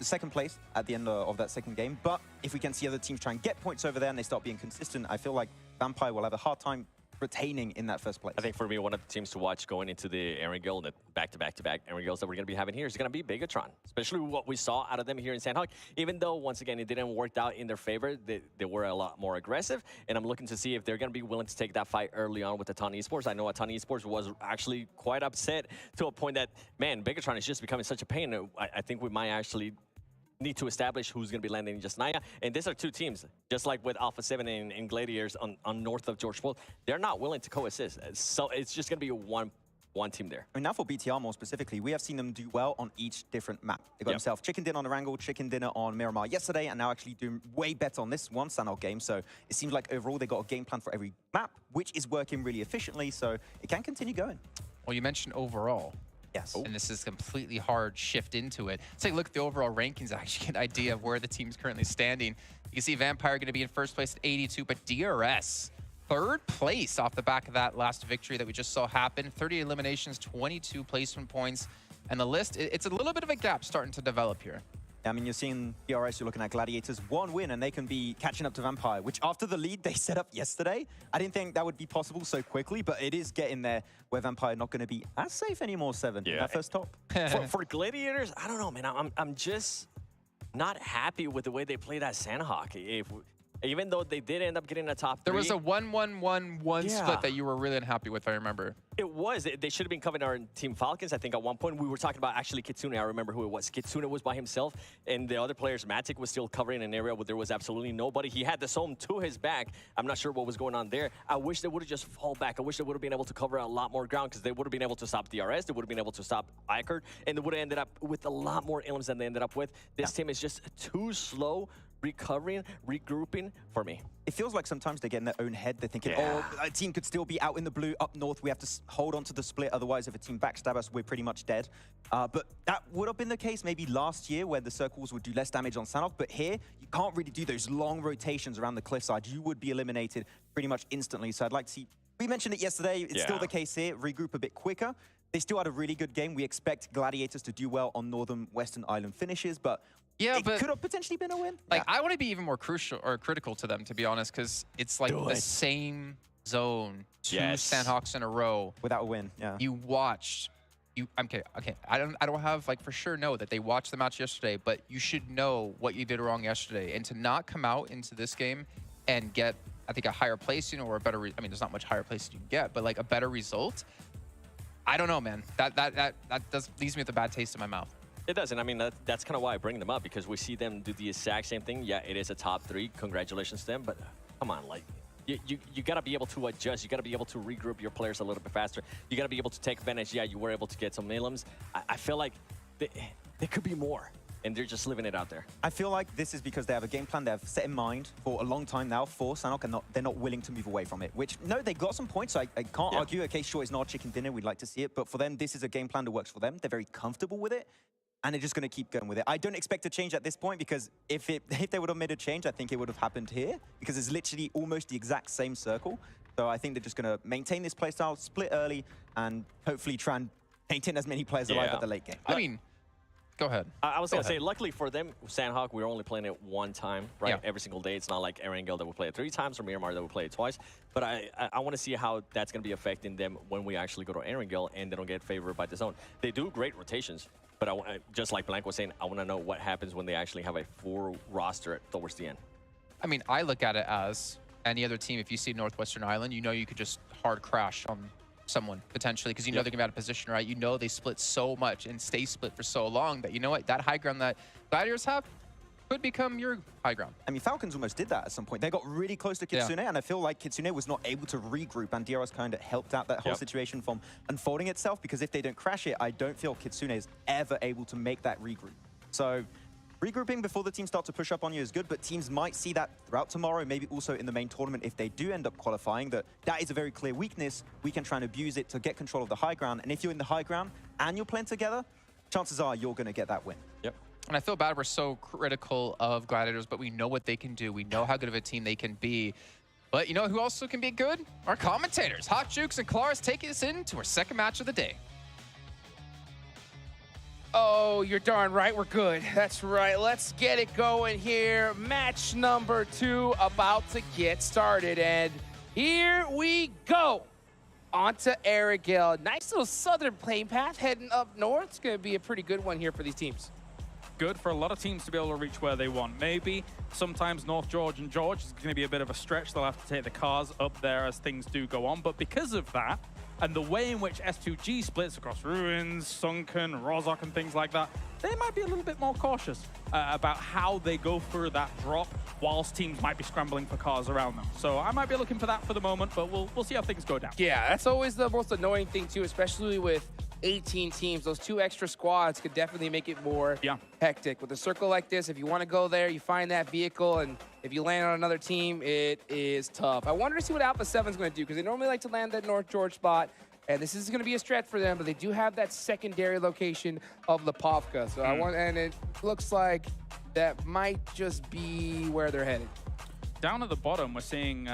Speaker 3: second place at the end of that second game. But if we can see other teams try and get points over there and they start being consistent, I feel like Vampire will have a hard time retaining in that first place.
Speaker 5: I think for me, one of the teams to watch going into the Erangel, the back-to-back Erangels that we're going to be having here is going to be Bigatron, especially what we saw out of them here in Sandhawk. Even though, once again, it didn't work out in their favor, they were a lot more aggressive, and I'm looking to see if they're going to be willing to take that fight early on with Atan Esports. I know Atan Esports was actually quite upset to a point that, man, Bigatron is just becoming such a pain. I think we might actually need to establish who's going to be landing in just Naya. And these are 2 teams, just like with Alpha 7 and Gladiators on north of George Bull. They're not willing to coexist. So it's just going to be one team there.
Speaker 3: I mean, now for BTR more specifically, we have seen them do well on each different map. They got themselves chicken dinner on Erangel, chicken dinner on Miramar yesterday, and now actually doing way better on this one Sandhawk game. So it seems like overall they got a game plan for every map, which is working really efficiently. So it can continue going.
Speaker 4: Well, you mentioned overall.
Speaker 3: Yes.
Speaker 4: And this is a completely hard shift into it. Let's take a look at the overall rankings, actually get an idea of where the team's currently standing. You can see Vampire going to be in first place at 82, but DRS, 3rd place off the back of that last victory that we just saw happen. 30 eliminations, 22 placement points. And the list, it's a little bit of a gap starting to develop here.
Speaker 3: I mean, you're seeing DRS, you're looking at Gladiators, 1 win, and they can be catching up to Vampire, which after the lead they set up yesterday, I didn't think that would be possible so quickly, but it is getting there where Vampire not going to be as safe anymore, 7 in that first top.
Speaker 5: for Gladiators, I don't know, man. I'm just not happy with the way they played at Sandhawk. Even though they did end up getting a top 3.
Speaker 4: There was a 1-1-1-1 split that you were really unhappy with, I remember.
Speaker 5: It was. They should have been covering our Team Falcons. I think at one point we were talking about actually Kitsune. I remember who it was. Kitsune was by himself, and the other players, Matic was still covering an area where there was absolutely nobody. He had the zone to his back. I'm not sure what was going on there. I wish they would have just fall back. I wish they would have been able to cover a lot more ground because they would have been able to stop DRS. They would have been able to stop Ikard, and they would have ended up with a lot more ilms than they ended up with. This team is just too slow recovering, regrouping for me.
Speaker 3: It feels like sometimes they get in their own head. They're thinking, oh, a team could still be out in the blue up north. We have to hold on to the split. Otherwise, if a team backstab us, we're pretty much dead. But that would have been the case maybe last year where the circles would do less damage on Sandhawk. But here, you can't really do those long rotations around the cliffside. You would be eliminated pretty much instantly. So I'd like to see, we mentioned it yesterday. It's still the case here. Regroup a bit quicker. They still had a really good game. We expect Gladiators to do well on Northern Western Island finishes, but it could have potentially been a win.
Speaker 4: Like, I want to be even more crucial or critical to them, to be honest, because it's like the same zone, 2 Sandhawks in a row
Speaker 3: without a win. Yeah,
Speaker 4: you watched. Okay. I don't have like for sure know that they watched the match yesterday, but you should know what you did wrong yesterday, and to not come out into this game and get, I think, a higher placing or a better. I mean, there's not much higher place you can get, but like a better result. I don't know, man. That leaves me with a bad taste in my mouth.
Speaker 5: It does, and I mean, that's kind of why I bring them up, because we see them do the exact same thing. Yeah, it is a top 3. Congratulations to them, but come on, like, you got to be able to adjust. You got to be able to regroup your players a little bit faster. You got to be able to take advantage. Yeah, you were able to get some Milems. I feel like there could be more, and they're just living it out there.
Speaker 3: I feel like this is because they have a game plan they have set in mind for a long time now for Sandhawk, and they're not willing to move away from it, which, no, they got some points, so I can't argue. Okay, sure, it's not a chicken dinner. We'd like to see it, but for them, this is a game plan that works for them. They're very comfortable with it, and they're just going to keep going with it. I don't expect a change at this point, because if they would have made a change, I think it would have happened here, because it's literally almost the exact same circle. So I think they're just going to maintain this playstyle, split early, and hopefully try and maintain as many players alive at the late game.
Speaker 4: I mean, go ahead.
Speaker 5: I was going to say, luckily for them, Sandhawk, we're only playing it 1 time, right?
Speaker 4: Yeah.
Speaker 5: Every single day. It's not like Erangel that we play it 3 times or Miramar that we play it twice. But I want to see how that's going to be affecting them when we actually go to Erangel and they don't get favored by the zone. They do great rotations, but just like Blank was saying, I want to know what happens when they actually have a full roster towards the end.
Speaker 4: I mean, I look at it as any other team. If you see Northwestern Island, you know you could just hard crash on someone potentially, because you know they're gonna be out of position, right? You know they split so much and stay split for so long that, you know what, that high ground that Gladiators have could become your high ground.
Speaker 3: I mean, Falcons almost did that at some point. They got really close to Kitsune, and I feel like Kitsune was not able to regroup, and DRS kind of helped out that whole situation from unfolding itself, because if they don't crash it, I don't feel Kitsune is ever able to make that regroup. So regrouping before the teams start to push up on you is good, but teams might see that throughout tomorrow, maybe also in the main tournament if they do end up qualifying, that is a very clear weakness. We can try and abuse it to get control of the high ground. And if you're in the high ground and you're playing together, chances are you're going to get that win.
Speaker 5: Yep.
Speaker 4: And I feel bad we're so critical of Gladiators, but we know what they can do. We know how good of a team they can be. But you know who also can be good? Our commentators. Hot Jukes and Klaris taking us into our second match of the day.
Speaker 7: Oh, you're darn right, we're good. That's right, let's get it going here. Match number 2 about to get started, and here we go. On to Arigel. Nice little southern playing path heading up north. It's gonna be a pretty good one here for these teams.
Speaker 17: Good for a lot of teams to be able to reach where they want. Maybe sometimes North George and George is going to be a bit of a stretch. They'll have to take the cars up there as things do go on. But because of that, and the way in which S2G splits across Ruins, Sunken, Rozok, and things like that, they might be a little bit more cautious about how they go through that drop, whilst teams might be scrambling for cars around them. So I might be looking for that for the moment, but we'll see how things go down.
Speaker 7: Yeah, that's always the most annoying thing too, especially with 18 teams. Those 2 extra squads could definitely make it more hectic. With a circle like this, if you want to go there, you find that vehicle, and if you land on another team, it is tough. I wonder to see what Alpha 7 is going to do, because they normally like to land that North George spot, and this is going to be a stretch for them, but they do have that secondary location of Lipovka. So and it looks like that might just be where they're headed.
Speaker 17: Down at the bottom, we're seeing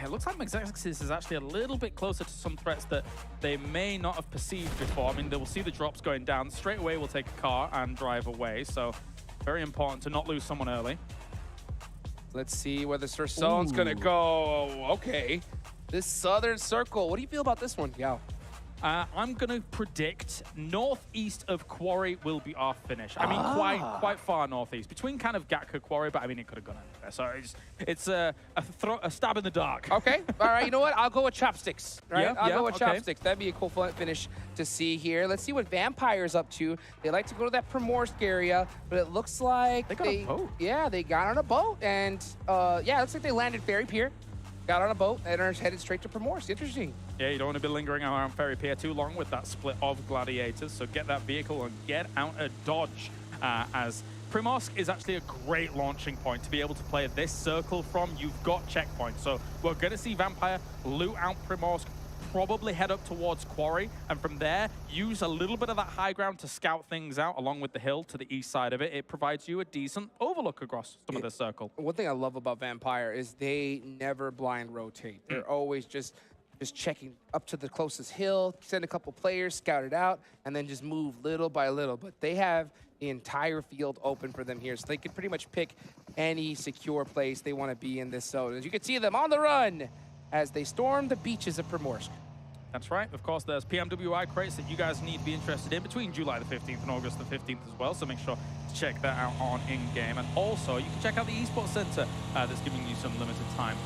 Speaker 17: it looks like Maxexis is actually a little bit closer to some threats that they may not have perceived before. I mean, they will see the drops going down. Straight away, we'll take a car and drive away. So very important to not lose someone early.
Speaker 7: Let's see where the Sursone's going to go. Okay. This southern circle. What do you feel about this one, Yao?
Speaker 17: I'm going to predict northeast of Quarry will be our finish. I mean, quite far northeast. Between kind of Gatka Quarry, but I mean, it could have gone anywhere. So it's a stab in the dark.
Speaker 7: Okay. All right. You know what? I'll go with Chopsticks. Right? I'll go with Chopsticks. That'd be a cool finish to see here. Let's see what Vampire's up to. They like to go to that Primorsk area, but it looks like
Speaker 17: they got a boat.
Speaker 7: Yeah, they got on a boat. And yeah, it looks like they landed Ferry Pier, got on a boat, and are headed straight to Primorsk. Interesting.
Speaker 17: Yeah, you don't want to be lingering around Ferry Pier too long with that split of Gladiators, so get that vehicle and get out a dodge, as Primorsk is actually a great launching point to be able to play this circle from. You've got checkpoints, so we're going to see Vampire loot out Primorsk, probably head up towards Quarry, and from there, use a little bit of that high ground to scout things out along with the hill to the east side of it. It provides you a decent overlook across some of the circle.
Speaker 7: One thing I love about Vampire is they never blind rotate. They're always just checking up to the closest hill, send a couple players, scout it out, and then just move little by little. But they have the entire field open for them here, so they can pretty much pick any secure place they want to be in this zone. As you can see them on the run as they storm the beaches of Primorsk.
Speaker 17: That's right. Of course, there's PMWI crates that you guys need to be interested in between July the 15th and August the 15th as well, so make sure to check that out on in-game. And also, you can check out the Esports Center that's giving you some limited time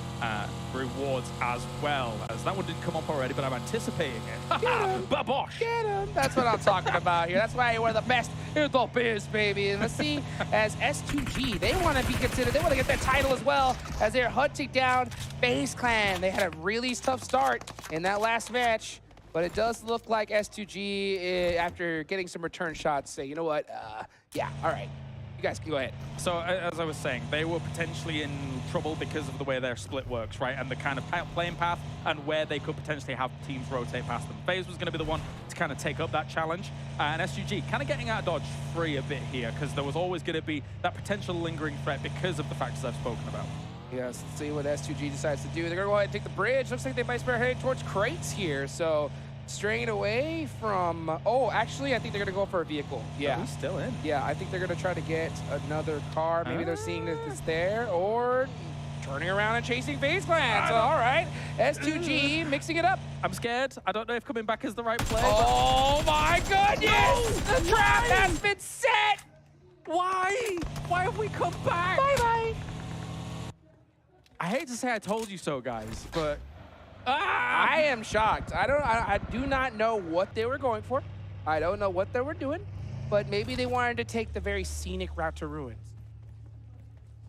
Speaker 17: rewards as well. As that one didn't come up already, but I'm anticipating it. Babosh!
Speaker 7: Get him! That's what I'm talking about here. That's why we're the best in the biz, baby. And let's see, as S2G, they want to be considered, they want to get that title as well, as they're hunting down FaZe Clan. They had a really tough start in that last match, but it does look like S2G, after getting some return shots, say, you know what, yeah, all right. You guys can go ahead.
Speaker 17: So, as I was saying, they were potentially in trouble because of the way their split works, right? And the kind of playing path and where they could potentially have teams rotate past them. FaZe was going to be the one to kind of take up that challenge. And SUG kind of getting out of dodge free a bit here, because there was always going to be that potential lingering threat because of the factors I've spoken about.
Speaker 7: Yes, let's see what S2G decides to do. They're going to go ahead and take the bridge. Looks like they might start heading towards crates here. So, straying away from... Oh, actually, I think they're going to go for a vehicle. Yeah.
Speaker 17: He's still in.
Speaker 7: Yeah, I think they're going to try to get another car. Maybe they're seeing that it's there, or turning around and chasing FaZe Clan. So, all right. S2G mixing it up.
Speaker 17: I'm scared. I don't know if coming back is the right play.
Speaker 7: Oh, my goodness! No! The trap has been set!
Speaker 17: Why? Why have we come back?
Speaker 7: Bye-bye.
Speaker 17: I hate to say I told you so, guys, but...
Speaker 7: I am shocked. I do not know what they were going for. I don't know what they were doing, but maybe they wanted to take the very scenic route to Ruins.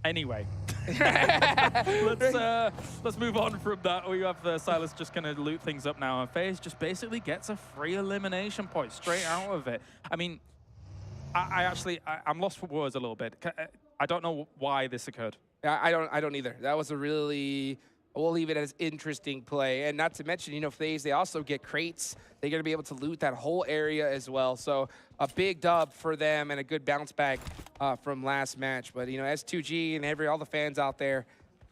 Speaker 17: Anyway, let's move on from that. We have Silas just going to loot things up now, and FaZe just basically gets a free elimination point straight out of it. I mean, I'm lost for words a little bit. I don't know why this occurred.
Speaker 7: I don't either. That was a really, we'll leave it as interesting play. And not to mention, you know, FaZe, they also get crates. They're going to be able to loot that whole area as well. So a big dub for them and a good bounce back from last match. But, you know, S2G and all the fans out there,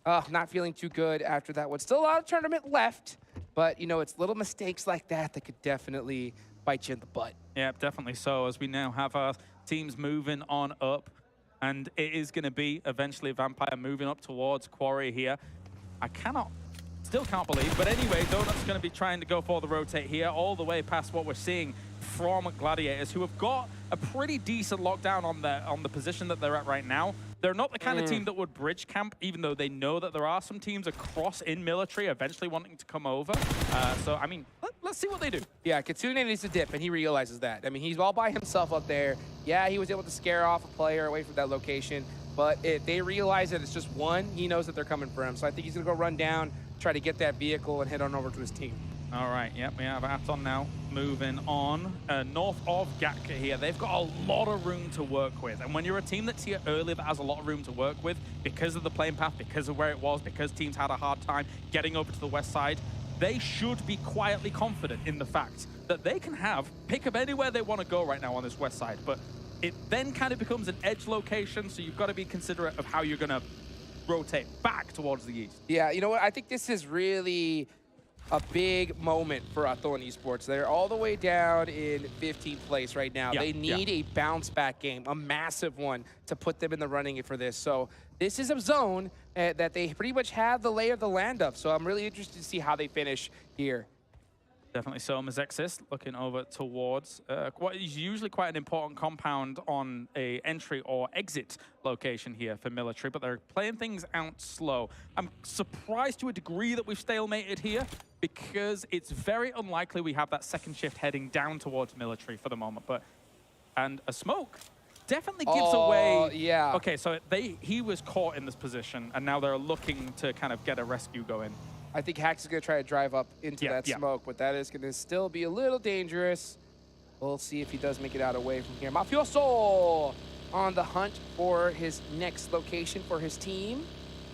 Speaker 7: not feeling too good after that one. Still a lot of tournament left, but, you know, it's little mistakes like that that could definitely bite you in the butt.
Speaker 17: Yeah, definitely so, as we now have our teams moving on up. And it is going to be eventually Vampire moving up towards Quarry here. I still can't believe. But anyway, Donut's going to be trying to go for the rotate here, all the way past what we're seeing from Gladiators, who have got a pretty decent lockdown on the position that they're at right now. They're not the kind of team that would bridge camp, even though they know that there are some teams across in military eventually wanting to come over. So, I mean, let's see what they do.
Speaker 7: Yeah, Kitsune needs to dip, and he realizes that. I mean, he's all by himself up there. Yeah, he was able to scare off a player away from that location, but if they realize that it's just one, he knows that they're coming for him. So I think he's going to go run down, try to get that vehicle, and head on over to his team.
Speaker 17: All right, yep, we have Aton now moving on. North of Gatka here, they've got a lot of room to work with. And when you're a team that's here early that has a lot of room to work with, because of the playing path, because of where it was, because teams had a hard time getting over to the west side, they should be quietly confident in the fact that they can have pick of anywhere they want to go right now on this west side. But it then kind of becomes an edge location, so you've got to be considerate of how you're going to rotate back towards the east.
Speaker 7: Yeah, you know what? I think this is really a big moment for Aton Esports. They're all the way down in 15th place right now. They need a bounce back game, a massive one, to put them in the running for this. So this is a zone that they pretty much have the lay of the land of. So I'm really interested to see how they finish here.
Speaker 17: Definitely so. Mazexis looking over towards what is usually quite an important compound on a entry or exit location here for military, but they're playing things out slow. I'm surprised to a degree that we've stalemated here, because it's very unlikely we have that second shift heading down towards military for the moment. And a smoke definitely gives away.
Speaker 7: Yeah.
Speaker 17: Okay, so he was caught in this position, and now they're looking to kind of get a rescue going.
Speaker 7: I think Hax is going to try to drive up into that smoke, but that is going to still be a little dangerous. We'll see if he does make it out away from here. Mafioso on the hunt for his next location for his team.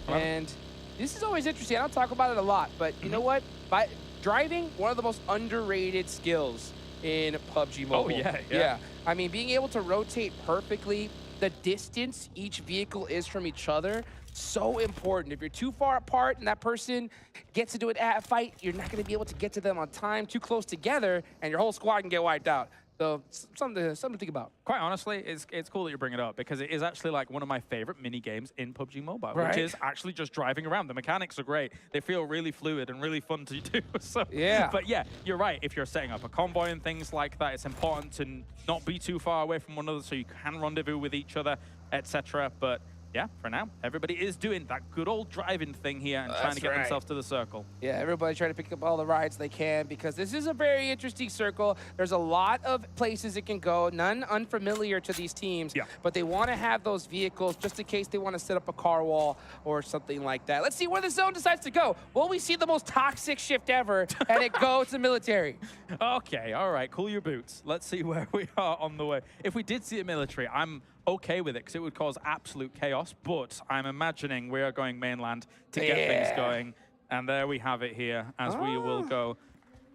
Speaker 7: And this is always interesting. I don't talk about it a lot, but you know what? By driving, one of the most underrated skills in PUBG Mobile.
Speaker 17: Oh, yeah.
Speaker 7: I mean, being able to rotate perfectly, the distance each vehicle is from each other, so important. If you're too far apart and that person gets into a fight, you're not going to be able to get to them on time. Too close together, and your whole squad can get wiped out. So something to think about.
Speaker 17: Quite honestly, it's cool that you bring it up, because it is actually like one of my favorite mini games in PUBG Mobile, which is actually just driving around. The mechanics are great. They feel really fluid and really fun to do. So
Speaker 7: yeah.
Speaker 17: But yeah, you're right. If you're setting up a convoy and things like that, it's important to not be too far away from one another so you can rendezvous with each other, etc. But yeah, for now, everybody is doing that good old driving thing here and trying to get themselves to the circle.
Speaker 7: Yeah, everybody's trying to pick up all the rides they can, because this is a very interesting circle. There's a lot of places it can go, none unfamiliar to these teams, but they want to have those vehicles just in case they want to set up a car wall or something like that. Let's see where the zone decides to go. Will we see the most toxic shift ever and it go to military?
Speaker 17: Okay, all right, cool your boots. Let's see where we are on the way. If we did see a military, I'm okay with it, because it would cause absolute chaos, but I'm imagining we are going mainland to get things going, and there we have it here, as we will go.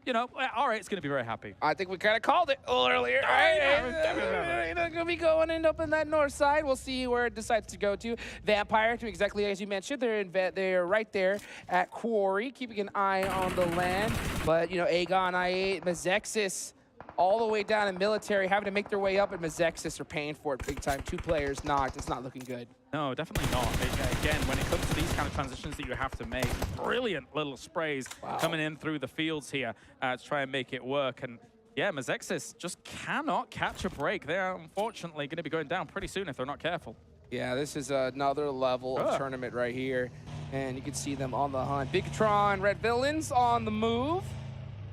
Speaker 17: You know, all right, it's going to be very happy.
Speaker 7: I think we kind of called it a little earlier. They're going to be end up in that north side. We'll see where it decides to go to. Vampire, to exactly as you mentioned, they're right there at Quarry, keeping an eye on the land. But, you know, Aegon, I8, Mazexis, all the way down in military, having to make their way up, and Mazexis are paying for it big time. 2 players knocked. It's not looking good.
Speaker 17: No, definitely not. Again, when it comes to these kind of transitions that you have to make, brilliant little sprays coming in through the fields here to try and make it work. And yeah, Mazexis just cannot catch a break. They're unfortunately going to be going down pretty soon if they're not careful.
Speaker 7: Yeah, this is another level of tournament right here. And you can see them on the hunt. Bigtron, Red Villains on the move.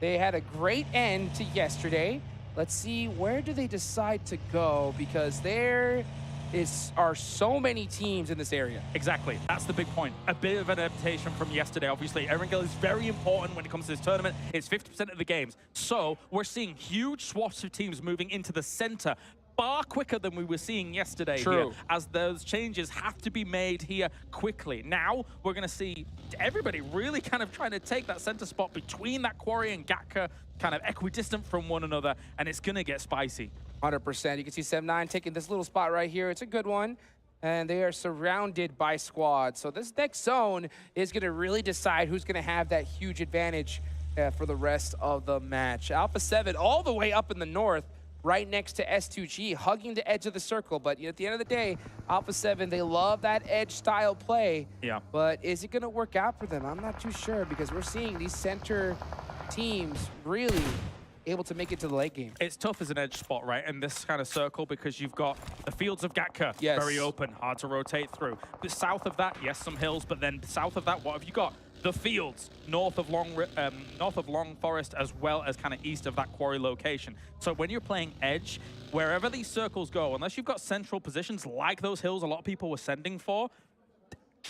Speaker 7: They had a great end to yesterday. Let's see, where do they decide to go? Because there are so many teams in this area.
Speaker 17: Exactly, that's the big point. A bit of an adaptation from yesterday. Obviously, Erangel is very important when it comes to this tournament. It's 50% of the games. So we're seeing huge swaths of teams moving into the center. far quicker than we were seeing yesterday here, as those changes have to be made here quickly. Now, we're going to see everybody really kind of trying to take that center spot between that Quarry and Gatka, kind of equidistant from one another, and it's going to get spicy.
Speaker 7: 100%. You can see 7-9 taking this little spot right here. It's a good one. And they are surrounded by squads. So this next zone is going to really decide who's going to have that huge advantage for the rest of the match. Alpha 7 all the way up in the north, right next to S2G, hugging the edge of the circle. But at the end of the day, Alpha 7, they love that edge-style play.
Speaker 17: Yeah.
Speaker 7: But is it going to work out for them? I'm not too sure, because we're seeing these center teams really able to make it to the late game.
Speaker 17: It's tough as an edge spot, right, in this kind of circle, because you've got the fields of Gatka, very open, hard to rotate through. But south of that, yes, some hills, but then south of that, what have you got? The fields, north of Long Forest, as well as kind of east of that quarry location. So when you're playing edge, wherever these circles go, unless you've got central positions like those hills a lot of people were sending for,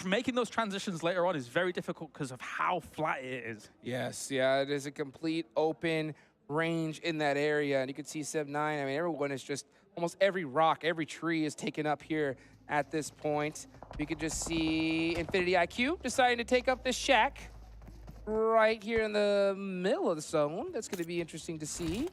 Speaker 17: making those transitions later on is very difficult because of how flat it is.
Speaker 7: Yes, yeah, it is a complete open range in that area, and you can see 7-9. I mean, everyone is just, almost every rock, every tree is taken up here at this point. You can just see Infinity IQ deciding to take up this shack right here in the middle of the zone. That's going to be interesting to see.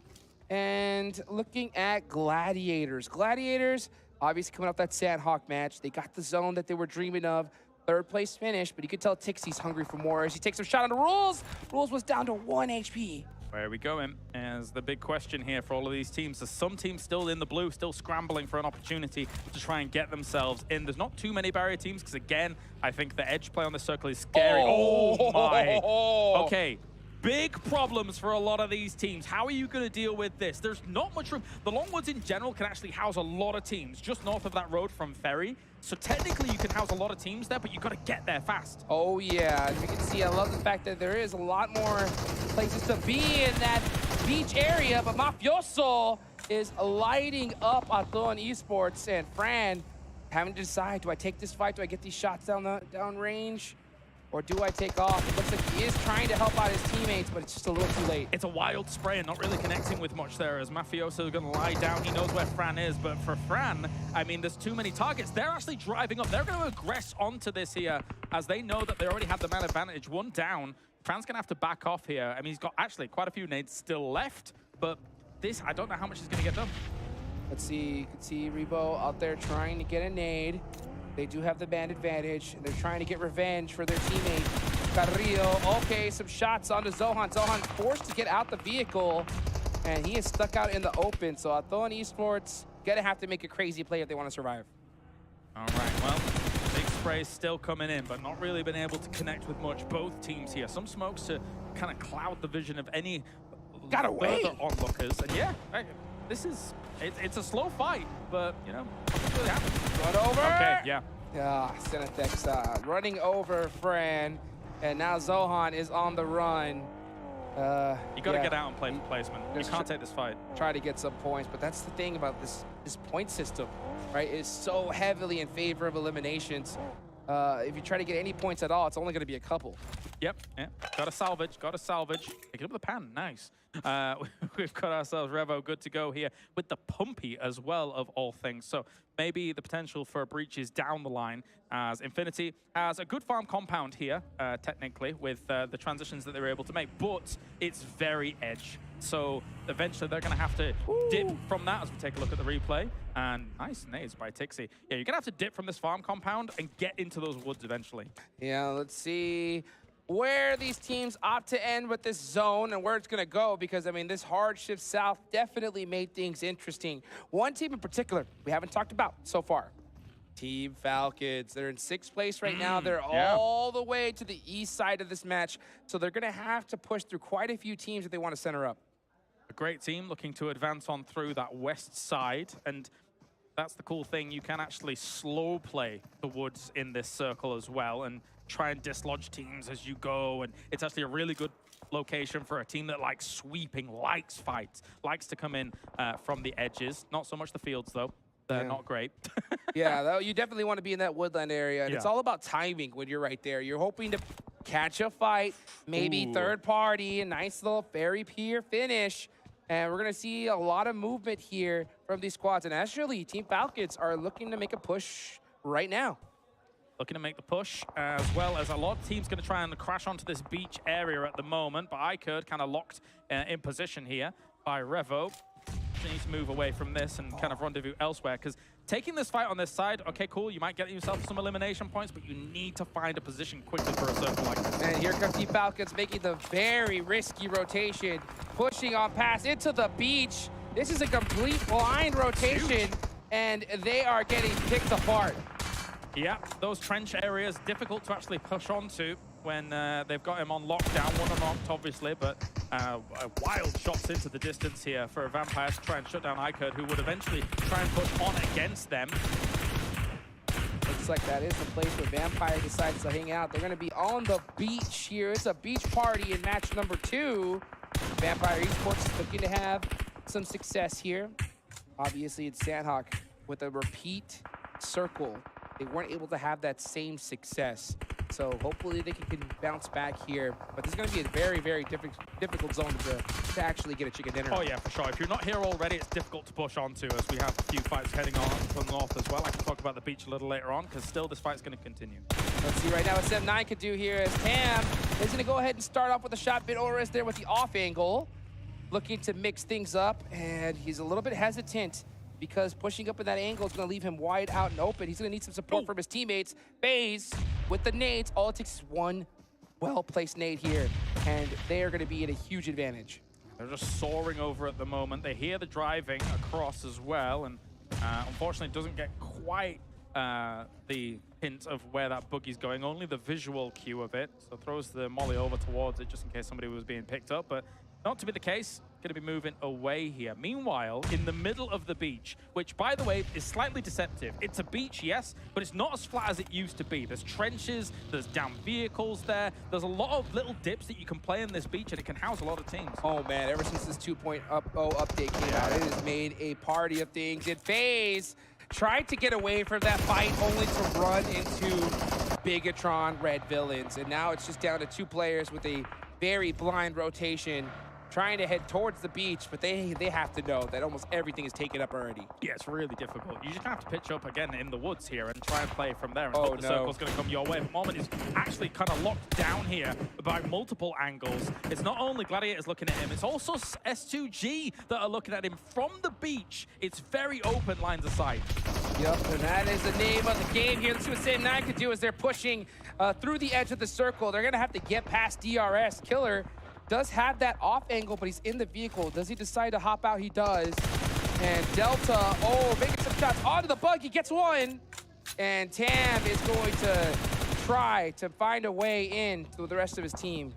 Speaker 7: And looking at Gladiators. Gladiators, obviously coming off that Sandhawk match, they got the zone that they were dreaming of. Third place finish, but you can tell Tixie's hungry for more as he takes a shot on the Rules. Rules was down to 1 HP.
Speaker 17: Where are we going? As the big question here for all of these teams. There's some teams still in the blue, still scrambling for an opportunity to try and get themselves in. There's not too many barrier teams because, again, I think the edge play on the circle is scary. Oh my. Okay. Big problems for a lot of these teams. How are you going to deal with this? There's not much room. The Longwoods in general can actually house a lot of teams just north of that road from Ferry. So technically you can house a lot of teams there, but you got to get there fast.
Speaker 7: Oh yeah, as you can see, I love the fact that there is a lot more places to be in that beach area, but Mafioso is lighting up Athon Esports, and Fran having to decide, do I take this fight? Do I get these shots down range? Or do I take off? It looks like he is trying to help out his teammates, but it's just a little too late.
Speaker 17: It's a wild spray and not really connecting with much there, as Mafioso is going to lie down. He knows where Fran is, but for Fran, I mean, there's too many targets. They're actually driving up. They're going to aggress onto this here, as they know that they already have the man advantage. One down. Fran's going to have to back off here. I mean, he's got actually quite a few nades still left, but this, I don't know how much is going to get done.
Speaker 7: Let's see. You can see Rebo out there trying to get a nade. They do have the band advantage, and they're trying to get revenge for their teammate, Carrillo. Okay, some shots onto Zohan. Zohan forced to get out the vehicle, and he is stuck out in the open. So Athon Esports gonna have to make a crazy play if they want to survive.
Speaker 17: All right, well, big spray's still coming in, but not really been able to connect with much. Both teams here. Some smokes to kind of cloud the vision of any further onlookers. And yeah, this is, it's a slow fight, but, you know, nothing's really happening.
Speaker 7: Run over.
Speaker 17: Okay, yeah.
Speaker 7: Yeah, Senethex running over Fran, and now Zohan is on the run.
Speaker 17: You got to get out and play for placement. You can't take this fight.
Speaker 7: Try to get some points, but that's the thing about this point system, right? It's so heavily in favor of eliminations. If you try to get any points at all, it's only going to be a couple.
Speaker 17: Yep, yeah. Got to salvage, got to salvage. Pick it up with the pan, nice. We've got ourselves Revo good to go here with the Pumpy as well, of all things. So maybe the potential for breaches down the line, as Infinity has a good farm compound here, technically, with the transitions that they were able to make, but it's very edge. So eventually they're going to have to dip from that as we take a look at the replay. And nice nades by Tixie. Yeah, you're going to have to dip from this farm compound and get into those woods eventually.
Speaker 7: Yeah, let's see where these teams opt to end with this zone and where it's going to go, because, I mean, this hard shift south definitely made things interesting. One team in particular we haven't talked about so far, Team Falcons. They're in 6th place right now. They're all the way to the east side of this match, so they're going to have to push through quite a few teams if they want to center up.
Speaker 17: A great team looking to advance on through that west side, and that's the cool thing. You can actually slow play the woods in this circle as well and try and dislodge teams as you go, and it's actually a really good location for a team that likes sweeping, likes fights, likes to come in from the edges. Not so much the fields, though. They're not great.
Speaker 7: Yeah, though, you definitely want to be in that woodland area, and it's all about timing when you're right there. You're hoping to catch a fight, maybe third party, a nice little ferry pier finish. And we're going to see a lot of movement here from these squads. And actually, Team Falcons are looking to make a push right now.
Speaker 17: Looking to make the push, as well as a lot of teams going to try and crash onto this beach area at the moment. But ICurd kind of locked in position here by Revo. They need to move away from this and kind of rendezvous elsewhere, because taking this fight on this side, okay, cool, you might get yourself some elimination points, but you need to find a position quickly for a circle like this.
Speaker 7: And here comes Team Falcons making the very risky rotation, pushing on past into the beach. This is a complete blind rotation, and they are getting picked apart.
Speaker 17: Yeah, those trench areas, difficult to actually push onto when they've got him on lockdown. One unlocked, obviously, but wild shots into the distance here for a Vampire to try and shut down ICurd, who would eventually try and push on against them.
Speaker 7: Looks like that is the place where Vampire decides to hang out. They're going to be on the beach here. It's a beach party in match number 2. Vampire Esports is looking to have some success here. Obviously, it's Sandhawk with a repeat circle. They weren't able to have that same success. So hopefully they can bounce back here. But this is going to be a very, very difficult zone to actually get a chicken dinner.
Speaker 17: Oh, yeah, for sure. If you're not here already, it's difficult to push onto, as we have a few fights heading on from the north as well. I can talk about the beach a little later on, because still this fight's going to continue.
Speaker 7: Let's see right now what 7-9 could do here, as Tam is going to go ahead and start off with a shot. Bit there with the off angle, looking to mix things up, and he's a little bit hesitant, because pushing up in that angle is going to leave him wide out and open. He's going to need some support from his teammates. FaZe with the nades. All it takes is one well-placed nade here, and they are going to be at a huge advantage.
Speaker 17: They're just soaring over at the moment. They hear the driving across as well, and unfortunately doesn't get quite the hint of where that boogie's going, only the visual cue of it. So throws the molly over towards it just in case somebody was being picked up, but not to be the case. Going to be moving away here. Meanwhile, in the middle of the beach, which, by the way, is slightly deceptive. It's a beach, yes, but it's not as flat as it used to be. There's trenches, there's down vehicles there. There's a lot of little dips that you can play in this beach, and it can house a lot of teams.
Speaker 7: Oh, man, ever since this 2.0 update came out, it has made a party of things. And FaZe tried to get away from that fight, only to run into Bigatron Red Villains. And now it's just down to 2 players with a very blind rotation, trying to head towards the beach, but they have to know that almost everything is taken up already.
Speaker 17: Yeah, it's really difficult. You just have to pitch up again in the woods here and try and play from there and hope the circle's going to come your way. Moment is actually kind of locked down here by multiple angles. It's not only Gladiators looking at him, it's also S2G that are looking at him from the beach. It's very open lines of sight.
Speaker 7: Yep, and that is the name of the game here. Let's see what 7-9 can do as they're pushing through the edge of the circle. They're going to have to get past DRS. Killer does have that off angle, but he's in the vehicle. Does he decide to hop out? He does. And Delta, making some shots onto the bug. He gets one. And Tam is going to try to find a way in to the rest of his team.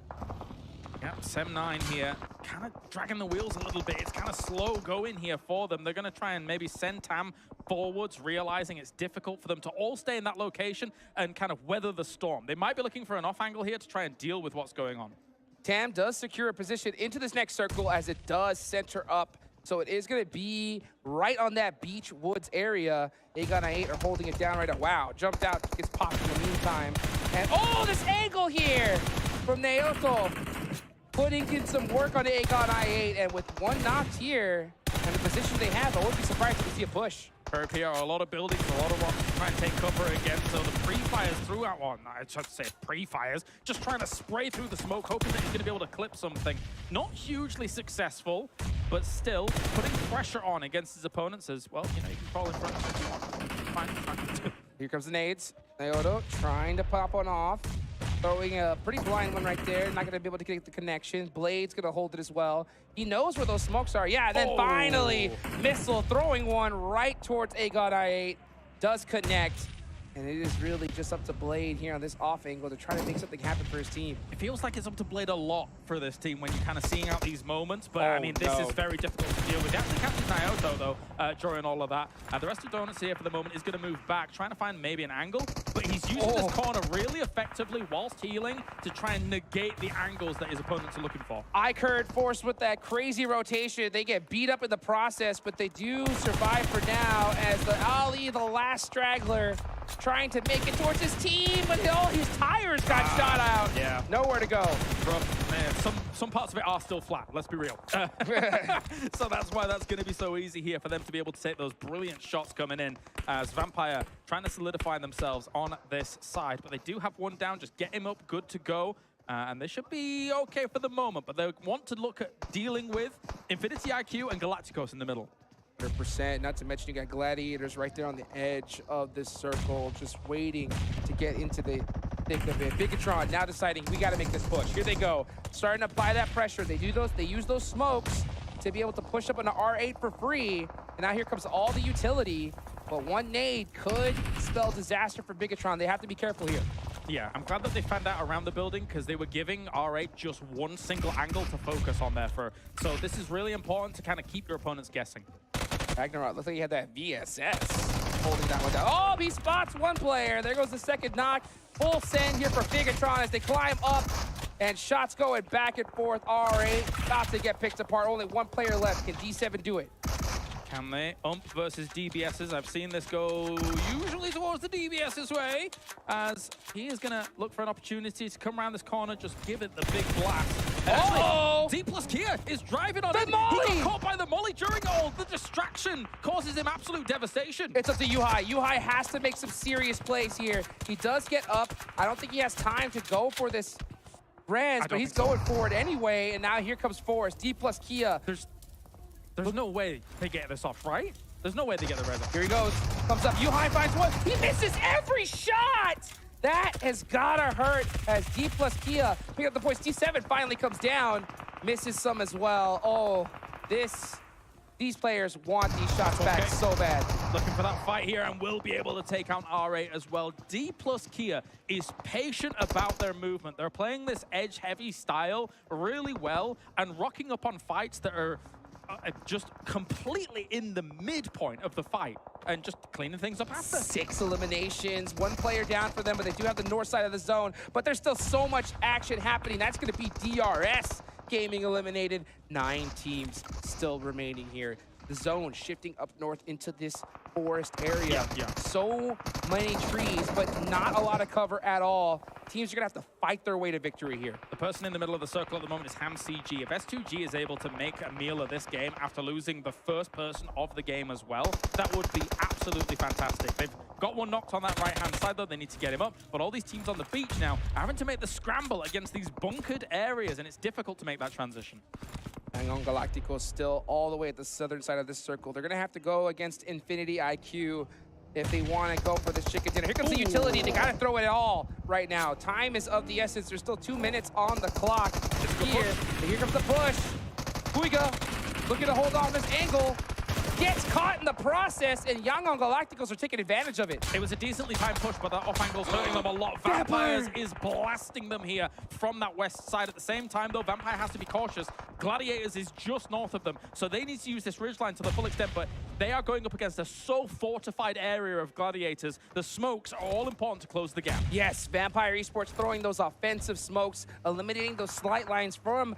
Speaker 17: Yep, 7-9 here, kind of dragging the wheels a little bit. It's kind of slow going here for them. They're going to try and maybe send Tam forwards, realizing it's difficult for them to all stay in that location and kind of weather the storm. They might be looking for an off angle here to try and deal with what's going on.
Speaker 7: Tam does secure a position into this next circle as it does center up. So it is going to be right on that beach woods area. Aegon8 are holding it down right now. Wow, jumped out, gets popped in the meantime. And this angle here from Naoto. Putting in some work on Aegon8, and with one knocked here and the position they have, I wouldn't be surprised if we see a push.
Speaker 17: Here are a lot of buildings, a lot of rocks to try and take cover again. So the pre-fires throughout, well, I should say pre-fires, just trying to spray through the smoke, hoping that he's going to be able to clip something. Not hugely successful, but still putting pressure on against his opponents as well. You know, you can crawl in front of him if you want. Fine.
Speaker 7: Here comes the nades. Naoto trying to pop one off. Throwing a pretty blind one right there. Not going to be able to get the connection. Blade's going to hold it as well. He knows where those smokes are. Yeah, and then finally, Missile throwing one right towards Aegon8. Does connect. And it is really just up to Blade here on this off angle to try to make something happen for his team.
Speaker 17: It feels like it's up to Blade a lot for this team when you're kind of seeing out these moments. But, I mean, this is very difficult to deal with. They actually captured Naoto, though, during all of that. The rest of Donuts here for the moment is going to move back, trying to find maybe an angle. But he's using this corner really effectively whilst healing to try and negate the angles that his opponents are looking for.
Speaker 7: ICurd forced with that crazy rotation. They get beat up in the process, but they do survive for now as the Ali, the last straggler, trying to make it towards his team, but his tires got shot out.
Speaker 17: Yeah.
Speaker 7: Nowhere to go.
Speaker 17: Rough, man. some parts of it are still flat, let's be real. So that's why that's going to be so easy here for them to be able to take those brilliant shots coming in as Vampire trying to solidify themselves on this side. But they do have one down, just get him up, good to go. And they should be okay for the moment, but they want to look at dealing with Infinity IQ and Galacticos in the middle.
Speaker 7: 100%, not to mention you got Gladiators right there on the edge of this circle, just waiting to get into the thick of it. Bigatron now deciding we got to make this push. Here they go, starting to apply that pressure. They use those smokes to be able to push up an R8 for free. And now here comes all the utility, but one nade could spell disaster for Bigatron. They have to be careful here.
Speaker 17: Yeah, I'm glad that they found out around the building because they were giving R8 just one single angle to focus on there for. So this is really important to kind of keep your opponents guessing.
Speaker 7: Ragnarok, looks like he had that VSS holding that one down. Oh, he spots one player. There goes the second knock. Full send here for Bigatron as they climb up. And shots going back and forth. R8 about to get picked apart. Only one player left. Can D7 do it?
Speaker 17: Can they? Versus DBS's. I've seen this go usually towards the DBS's way, as he is going to look for an opportunity to come around this corner, just give it the big blast.
Speaker 7: Oh!
Speaker 17: D plus Kia is driving on it.
Speaker 7: Molly!
Speaker 17: He got caught by the molly during all. The distraction causes him absolute devastation.
Speaker 7: It's up to Yuhai. Yuhai has to make some serious plays here. He does get up. I don't think he has time to go for this res, but he's going for it anyway. And now here comes Forrest. D plus Kia.
Speaker 17: There's no way they get this off, right? There's no way they get the res off.
Speaker 7: Here he goes. Comes up. Yuhai finds one. He misses every shot. That has gotta hurt as D plus Kia pick up the points. D7 finally comes down. Misses some as well. Oh, these players want these shots back so bad.
Speaker 17: Looking for that fight here and will be able to take out R8 as well. D plus Kia is patient about their movement. They're playing this edge-heavy style really well and rocking up on fights that are just completely in the midpoint of the fight and just cleaning things up after.
Speaker 7: 6 eliminations, 1 player down for them, but they do have the north side of the zone. But there's still so much action happening. That's going to be DRS Gaming eliminated. 9 teams still remaining here. The zone shifting up north into this forest area. So many trees, but not a lot of cover at all. Teams are gonna have to fight their way to victory here.
Speaker 17: The person in the middle of the circle at the moment is HamCG. If S2G is able to make a meal of this game after losing the first person of the game as well, that would be absolutely fantastic. They've got one knocked on that right-hand side, though. They need to get him up. But all these teams on the beach now are having to make the scramble against these bunkered areas, and it's difficult to make that transition.
Speaker 7: Hang on, Galacticos still all the way at the southern side of this circle. They're going to have to go against Infinity IQ if they want to go for this chicken dinner. Here comes the utility. They got to throw it all right now. Time is of the essence. There's still 2 minutes on the clock here comes the push. Puiga looking to hold on this angle. Gets caught in the process, and Young on Galacticos are taking advantage of it.
Speaker 17: It was a decently timed push, but that off angle's hurting them a lot. Vampires is blasting them here from that west side. At the same time, though, Vampire has to be cautious. Gladiators is just north of them, so they need to use this ridgeline to the full extent, but they are going up against a so fortified area of Gladiators. The smokes are all important to close the gap.
Speaker 7: Yes, Vampire Esports throwing those offensive smokes, eliminating those slight lines from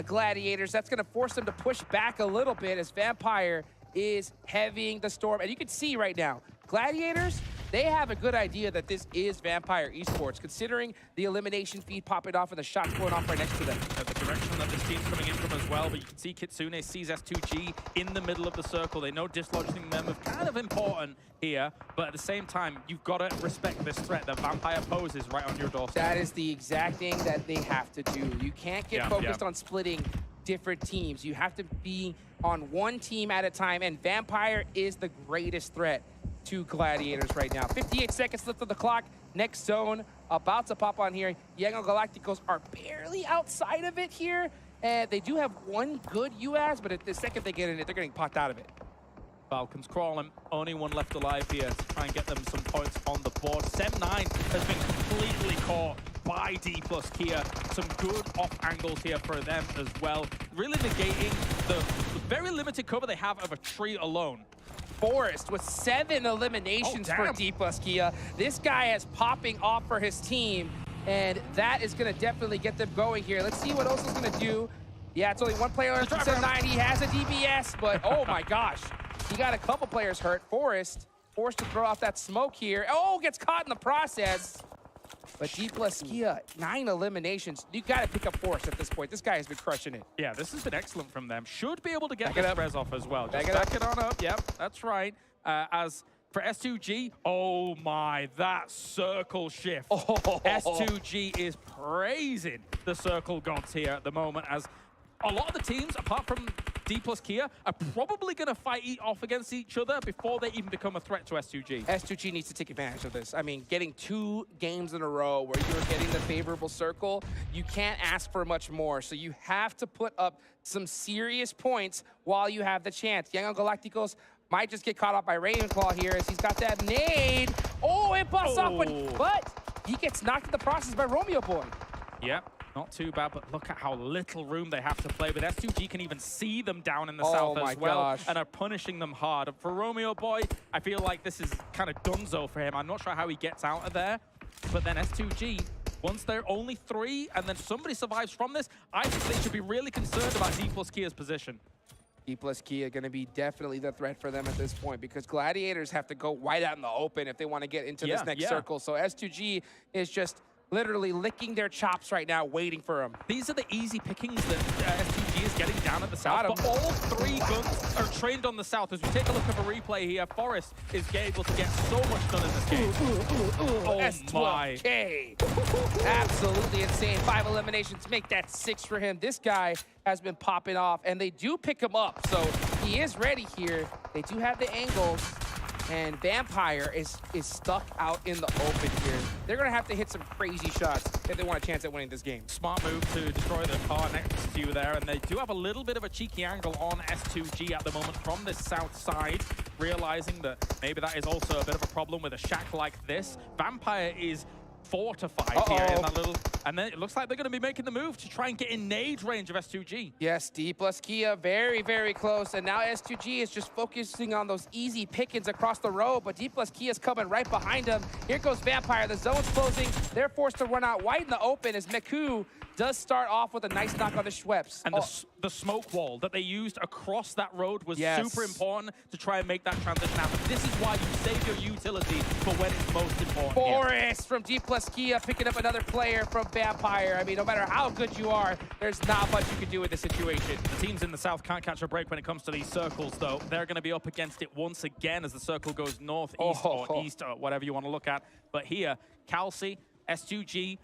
Speaker 7: Gladiators. That's going to force them to push back a little bit as Vampire is heavying the storm. And you can see right now, Gladiators, they have a good idea that this is Vampire Esports, considering the elimination feed popping off and the shots going off right next to them.
Speaker 17: The direction that this team's coming in from as well, but you can see Kitsune sees S2G in the middle of the circle. They know dislodging them is kind of important here, but at the same time, you've got to respect this threat that Vampire poses right on your doorstep.
Speaker 7: That is the exact thing that they have to do. You can't get focused on splitting different teams. You have to be on one team at a time, and Vampire is the greatest threat to Gladiators right now. 58 seconds left of the clock. Next zone about to pop on here. Yango Galacticos are barely outside of it here, and they do have one good UAS, but at the second they get in it, they're getting popped out of it.
Speaker 17: Falcons crawling, only one left alive here to try and get them some points on the board. Sem9 has been completely caught by D plus Kia. Some good off angles here for them as well. Really negating the very limited cover they have of a tree alone.
Speaker 7: Forrest with 7 eliminations for D plus Kia. This guy is popping off for his team, and that is going to definitely get them going here. Let's see what Oso's going to do. Yeah, it's only one player left from Sem9. He has a DBS, but oh my gosh. He got a couple players hurt. Forrest forced to throw off that smoke here. Oh, gets caught in the process. But D plus Kia, 9 eliminations. You got to pick up Force at this point. This guy has been crushing it.
Speaker 17: Yeah, this has been excellent from them. Should be able to get
Speaker 7: Back
Speaker 17: this res off as well. Just
Speaker 7: Back
Speaker 17: back it on up. Yep, that's right. As for S2G, oh my, that circle shift. S2G is praising the circle gods here at the moment, as a lot of the teams, apart from D plus Kia, are probably going to fight off against each other before they even become a threat to S2G.
Speaker 7: S2G needs to take advantage of this. I mean, getting 2 games in a row where you're getting the favorable circle, you can't ask for much more. So you have to put up some serious points while you have the chance. Young Galacticos might just get caught up by Ravenclaw here as he's got that nade. Oh, it busts off, but he gets knocked in the process by Romeo Boy.
Speaker 17: Yep. Not too bad, but look at how little room they have to play with. S2G can even see them down in the south as well, and are punishing them hard. For Romeo Boy, I feel like this is kind of donezo for him. I'm not sure how he gets out of there, but then S2G, once they're only 3, and then somebody survives from this, I think they should be really concerned about D plus Kia's position.
Speaker 7: D plus Kia going to be definitely the threat for them at this point, because Gladiators have to go wide out in the open if they want to get into this next circle. So S2G is just literally licking their chops right now, waiting for him.
Speaker 17: These are the easy pickings that S2G is getting down at the south, but all 3 guns are trained on the south. As we take a look at the replay here, Forest is able to get so much done in this game.
Speaker 7: Oh my. Absolutely insane. 5 eliminations, make that 6 for him. This guy has been popping off, and they do pick him up, so he is ready here. They do have the angles. And Vampire is stuck out in the open here. They're going to have to hit some crazy shots if they want a chance at winning this game.
Speaker 17: Smart move to destroy the car next to you there. And they do have a little bit of a cheeky angle on S2G at the moment from the south side, realizing that maybe that is also a bit of a problem with a shack like this. Vampire is fortified here in that little, and then it looks like they're going to be making the move to try and get in nade range of S2G.
Speaker 7: Yes, D plus Kia very, very close, and now S2G is just focusing on those easy pickings across the road, but D plus Kia is coming right behind him. Here goes Vampire, the zone's closing. They're forced to run out wide in the open as Meku does start off with a nice knock on the Schweppes.
Speaker 17: And the smoke wall that they used across that road was super important to try and make that transition happen. This is why you save your utility for when it's most important.
Speaker 7: Forest from D plus Kia picking up another player from Vampire. I mean, no matter how good you are, there's not much you can do in this situation.
Speaker 17: The teams in the south can't catch a break when it comes to these circles, though. They're going to be up against it once again as the circle goes north, east, or east, or whatever you want to look at. But here, Calci, S2G,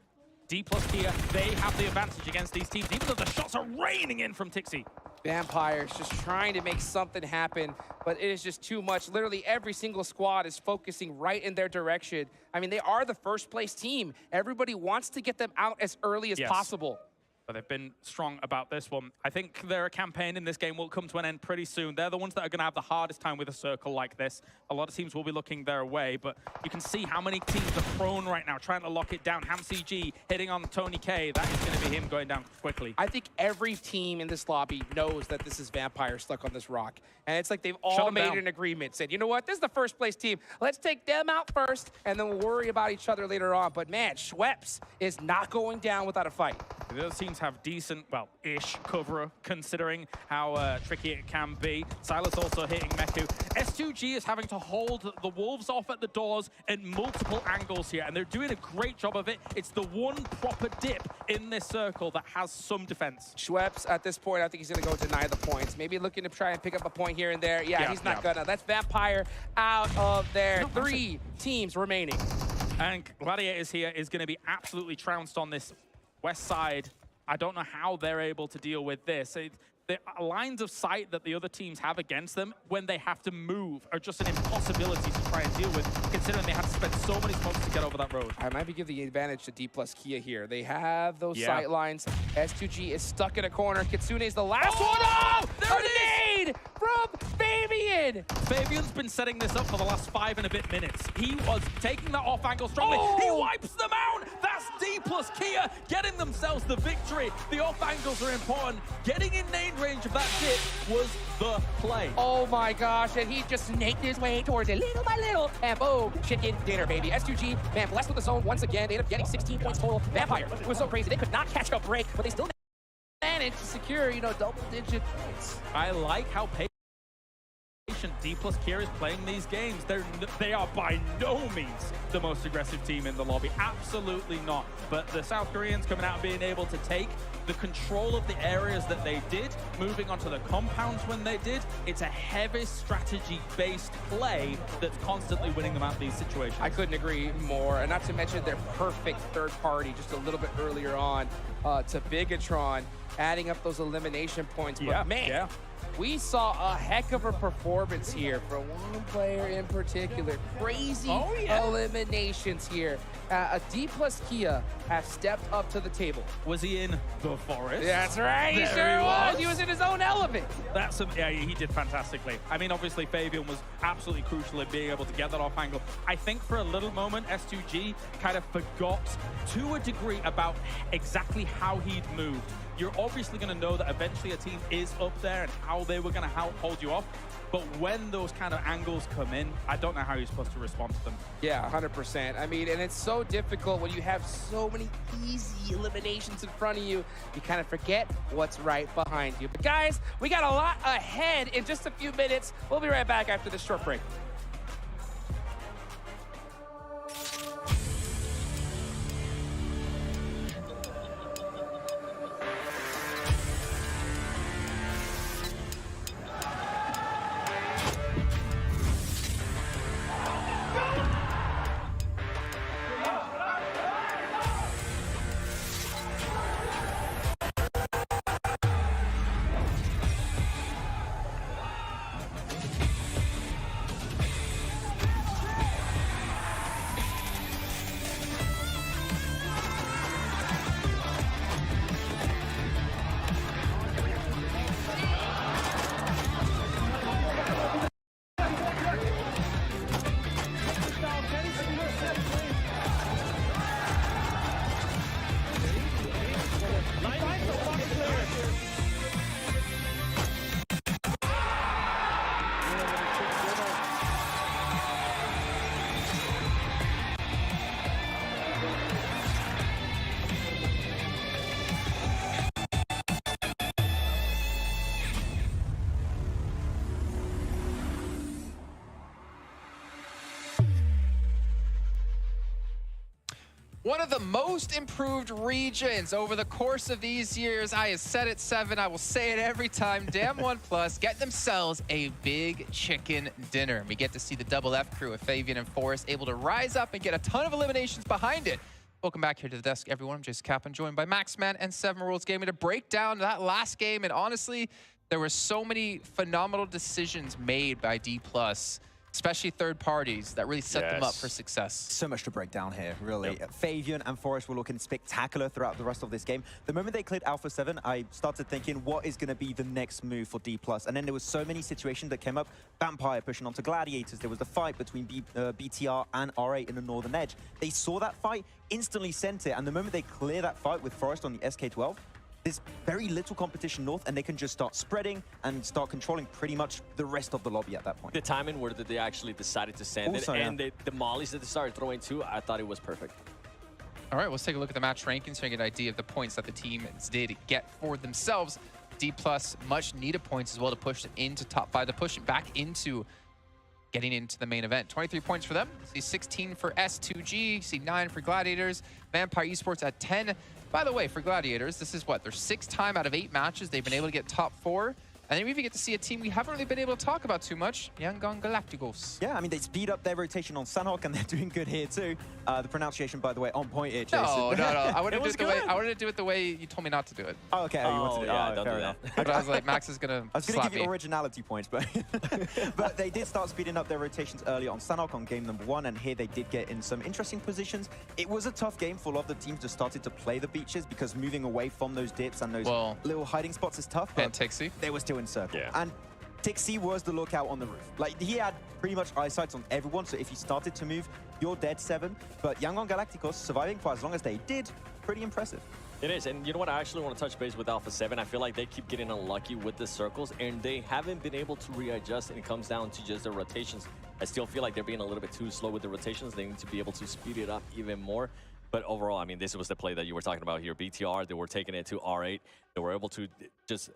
Speaker 17: D plus Kia, they have the advantage against these teams, even though the shots are raining in from Tixi.
Speaker 7: Vampire's just trying to make something happen, but it is just too much. Literally every single squad is focusing right in their direction. I mean, they are the first place team. Everybody wants to get them out as early as possible.
Speaker 17: But they've been strong about this one. I think their campaign in this game will come to an end pretty soon. They're the ones that are going to have the hardest time with a circle like this. A lot of teams will be looking their way, but you can see how many teams are prone right now, trying to lock it down. HamCG hitting on Tony K. That is going to be him going down quickly.
Speaker 7: I think every team in this lobby knows that this is Vampire stuck on this rock. And it's like they've all made an agreement, said, you know what, this is the first place team. Let's take them out first, and then we'll worry about each other later on. But man, Schweppes is not going down without a fight.
Speaker 17: The other teams have decent, well, ish cover, considering how tricky it can be. Silas also hitting Meku. S2G is having to hold the Wolves off at the doors at multiple angles here, and they're doing a great job of it. It's the one proper dip in this circle that has some defense.
Speaker 7: Schweppes, at this point, I think he's going to go deny the points. Maybe looking to try and pick up a point here and there. Yeah, he's not gonna. That's Vampire out of there. 3 teams remaining.
Speaker 17: And Gladiators here is going to be absolutely trounced on this west side. I don't know how they're able to deal with this. The lines of sight that the other teams have against them when they have to move are just an impossibility to try and deal with, considering they have to spend so many smokes to get over that road.
Speaker 7: I might be giving the advantage to D plus Kia here. They have those sight lines. S2G is stuck in a corner. Kitsune is the last one. Oh! There it is! From Fabian!
Speaker 17: Fabian's been setting this up for the last 5 and a bit minutes. He was taking that off angle strongly. He wipes them out! That's D plus Kia getting themselves the victory. The off angles are important. Getting in nade range of that dip was the play.
Speaker 7: Oh my gosh, and he just snaked his way towards it little by little. And boom, chicken dinner, baby. S2G, man, blessed with the zone once again. They ended up getting 16 points total. Vampire was so crazy. They could not catch a break, but they still managed to secure, double-digit points.
Speaker 17: I like how patient efficient D+ Kia is playing these games. They are by no means the most aggressive team in the lobby. Absolutely not. But the South Koreans coming out and being able to take the control of the areas that they did, moving onto the compounds when they did, it's a heavy strategy-based play that's constantly winning them out of these situations.
Speaker 7: I couldn't agree more, and not to mention their perfect third party just a little bit earlier on to Bigatron, adding up those elimination points. But man, we saw a heck of a performance here from one player in particular. Crazy eliminations here. A D+ Kia have stepped up to the table.
Speaker 17: Was he in the forest?
Speaker 7: That's right, he sure was. He was in his own element.
Speaker 17: Yeah, he did fantastically. I mean, obviously, Fabian was absolutely crucial in being able to get that off angle. I think for a little moment, S2G kind of forgot to a degree about exactly how he'd moved. You're obviously going to know that eventually a team is up there and how they were going to hold you off. But when those kind of angles come in, I don't know how you're supposed to respond to them.
Speaker 7: Yeah, 100%. I mean, and it's so difficult when you have so many easy eliminations in front of you. You kind of forget what's right behind you. But guys, we got a lot ahead in just a few minutes. We'll be right back after this short break. One of the most improved regions over the course of these years. I have said it 7. I will say it every time. Damn OnePlus get themselves a big chicken dinner. We get to see the double F crew of Fabian and Forrest able to rise up and get a ton of eliminations behind it. Welcome back here to the desk, everyone. I'm Jason Kaplan, joined by Maxman and 7 Worlds Gaming to break down that last game. And honestly, there were so many phenomenal decisions made by D+, especially third parties, that really set them up for success.
Speaker 3: So much to break down here, really. Fabian and Forrest were looking spectacular throughout the rest of this game. The moment they cleared Alpha 7, I started thinking, what is going to be the next move for D+? And then there was so many situations that came up. Vampire pushing onto Gladiators. There was the fight between BTR and R8 in the Northern Edge. They saw that fight, instantly sent it, and the moment they clear that fight with Forrest on the SK12, there's very little competition north, and they can just start spreading and start controlling pretty much the rest of the lobby at that point.
Speaker 5: The timing where they actually decided to send it, and the mollies that they started throwing too, I thought it was perfect.
Speaker 7: All right, let's take a look at the match rankings so you get an idea of the points that the teams did get for themselves. D+, much needed points as well to push it into top 5, to push it back into getting into the main event. 23 points for them. See 16 for S2G, see 9 for Gladiators. Vampire Esports at 10. By the way, for Gladiators, this is what? Their 6th time out of 8 matches they've been able to get top 4. And then we even get to see a team we haven't really been able to talk about too much, Yangon Galacticos.
Speaker 3: Yeah, I mean, they speed up their rotation on Sanhok, and they're doing good here too. The pronunciation, by the way, on point here, Jason.
Speaker 7: No. I wanted to do it the way you told me not to do it.
Speaker 3: Oh, okay. You want to do it?
Speaker 5: Yeah, don't
Speaker 3: fair
Speaker 5: do
Speaker 3: enough.
Speaker 7: But I was like, Max is going to
Speaker 3: I was going to give you originality points, but but they did start speeding up their rotations early on Sanhok on game number 1, and here they did get in some interesting positions. It was a tough game for a lot of the teams that started to play the beaches, because moving away from those dips and those little hiding spots is tough.
Speaker 7: And Tixie.
Speaker 3: They were still in circle.
Speaker 5: Yeah.
Speaker 3: And Tixie was the lookout on the roof. Like, he had pretty much eyesight on everyone, so if he started to move, you're dead 7. But Yangon Galacticos surviving for as long as they did, pretty impressive.
Speaker 5: It is, and you know what? I actually want to touch base with Alpha 7. I feel like they keep getting unlucky with the circles, and they haven't been able to readjust, and it comes down to just their rotations. I still feel like they're being a little bit too slow with the rotations. They need to be able to speed it up even more. But overall, I mean, this was the play that you were talking about here. BTR, they were taking it to R8. They were able to just...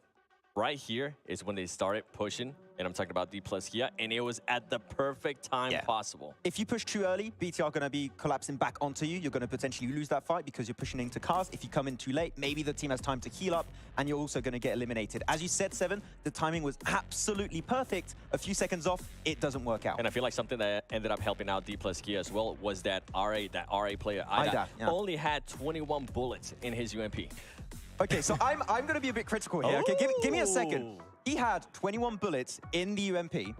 Speaker 5: Right here is when they started pushing And I'm talking about D+ here, and it was at the perfect time possible.
Speaker 3: If you push too early, BTR are going to be collapsing back onto you. You're going to potentially lose that fight because you're pushing into cars. If you come in too late, maybe the team has time to heal up, and you're also going to get eliminated. As you said, Seven, the timing was absolutely perfect. A few seconds off, it doesn't work out.
Speaker 5: And I feel like something that ended up helping out D+ here as well was that RA player, Ida, only had 21 bullets in his UMP.
Speaker 3: Okay, so I'm going to be a bit critical here. Okay, give me a second. He had 21 bullets in the UMP.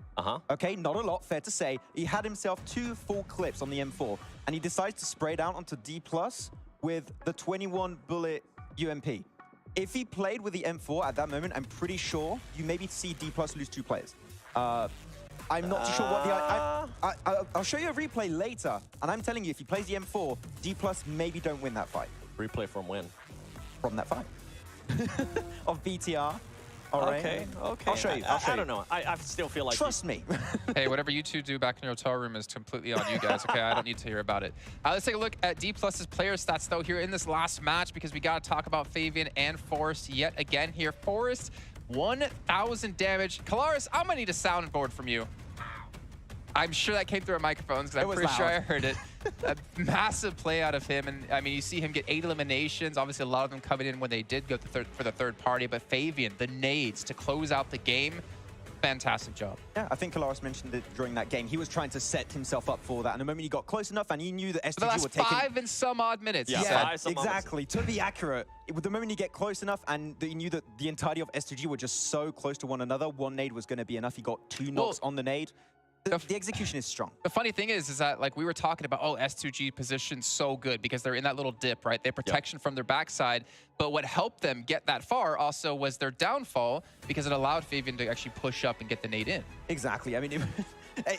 Speaker 3: Okay, not a lot, fair to say. He had himself 2 full clips on the M4, and he decides to spray down onto D+ with the 21 bullet UMP. If he played with the M4 at that moment, I'm pretty sure you maybe see D+ lose 2 players. I'm not too sure what the... I'll show you a replay later, and I'm telling you, if he plays the M4, D+ maybe don't win that fight.
Speaker 5: Replay from when?
Speaker 3: From that fight. Of BTR.
Speaker 5: Okay.
Speaker 3: I'll show you.
Speaker 5: I don't know. I still feel like...
Speaker 3: Trust me.
Speaker 4: Hey, whatever you two do back in your hotel room is completely on you guys, okay? I don't need to hear about it. Let's take a look at D+'s player stats, though, here in this last match, because we got to talk about Fabian and Forrest yet again here. Forrest, 1,000 damage. Kalaris, I'm going to need a soundboard from you. I'm sure that came through our microphones, because I'm pretty sure I heard it. A massive play out of him, and I mean, you see him get 8 eliminations. Obviously, a lot of them coming in when they did go for the third party, but Fabian, the nades to close out the game, fantastic job.
Speaker 3: Yeah, I think Kalaris mentioned it during that game. He was trying to set himself up for that, and the moment he got close enough, and he knew that STG would take
Speaker 4: 5 and some odd minutes.
Speaker 3: Yeah, exactly. To be accurate, the moment you get close enough, and he knew that the entirety of STG were just so close to one another, one nade was going to be enough. He got 2 knocks on the nade. The execution is strong.
Speaker 4: The funny thing is that, like, we were talking about, oh, S2G position's so good because they're in that little dip, right? They have protection from their backside. But what helped them get that far also was their downfall, because it allowed Fabian to actually push up and get the nade in.
Speaker 3: Exactly. I mean,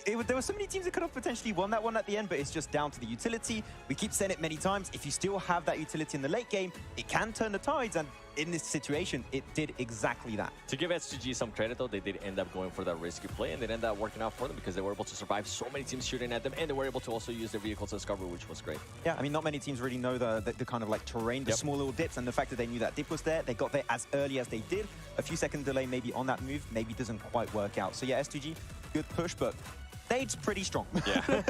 Speaker 3: there were so many teams that could have potentially won that one at the end, but it's just down to the utility. We keep saying it many times. If you still have that utility in the late game, it can turn the tides, and in this situation, it did exactly that.
Speaker 5: To give STG some credit, though, they did end up going for that risky play, and it ended up working out for them because they were able to survive so many teams shooting at them, and they were able to also use their vehicles as cover, which was great.
Speaker 3: Yeah, I mean, not many teams really know the kind of like terrain, the small little dips, and the fact that they knew that dip was there, they got there as early as they did. A few second delay maybe on that move, maybe doesn't quite work out. So yeah, STG, good push, but nade's pretty strong.
Speaker 5: Yeah.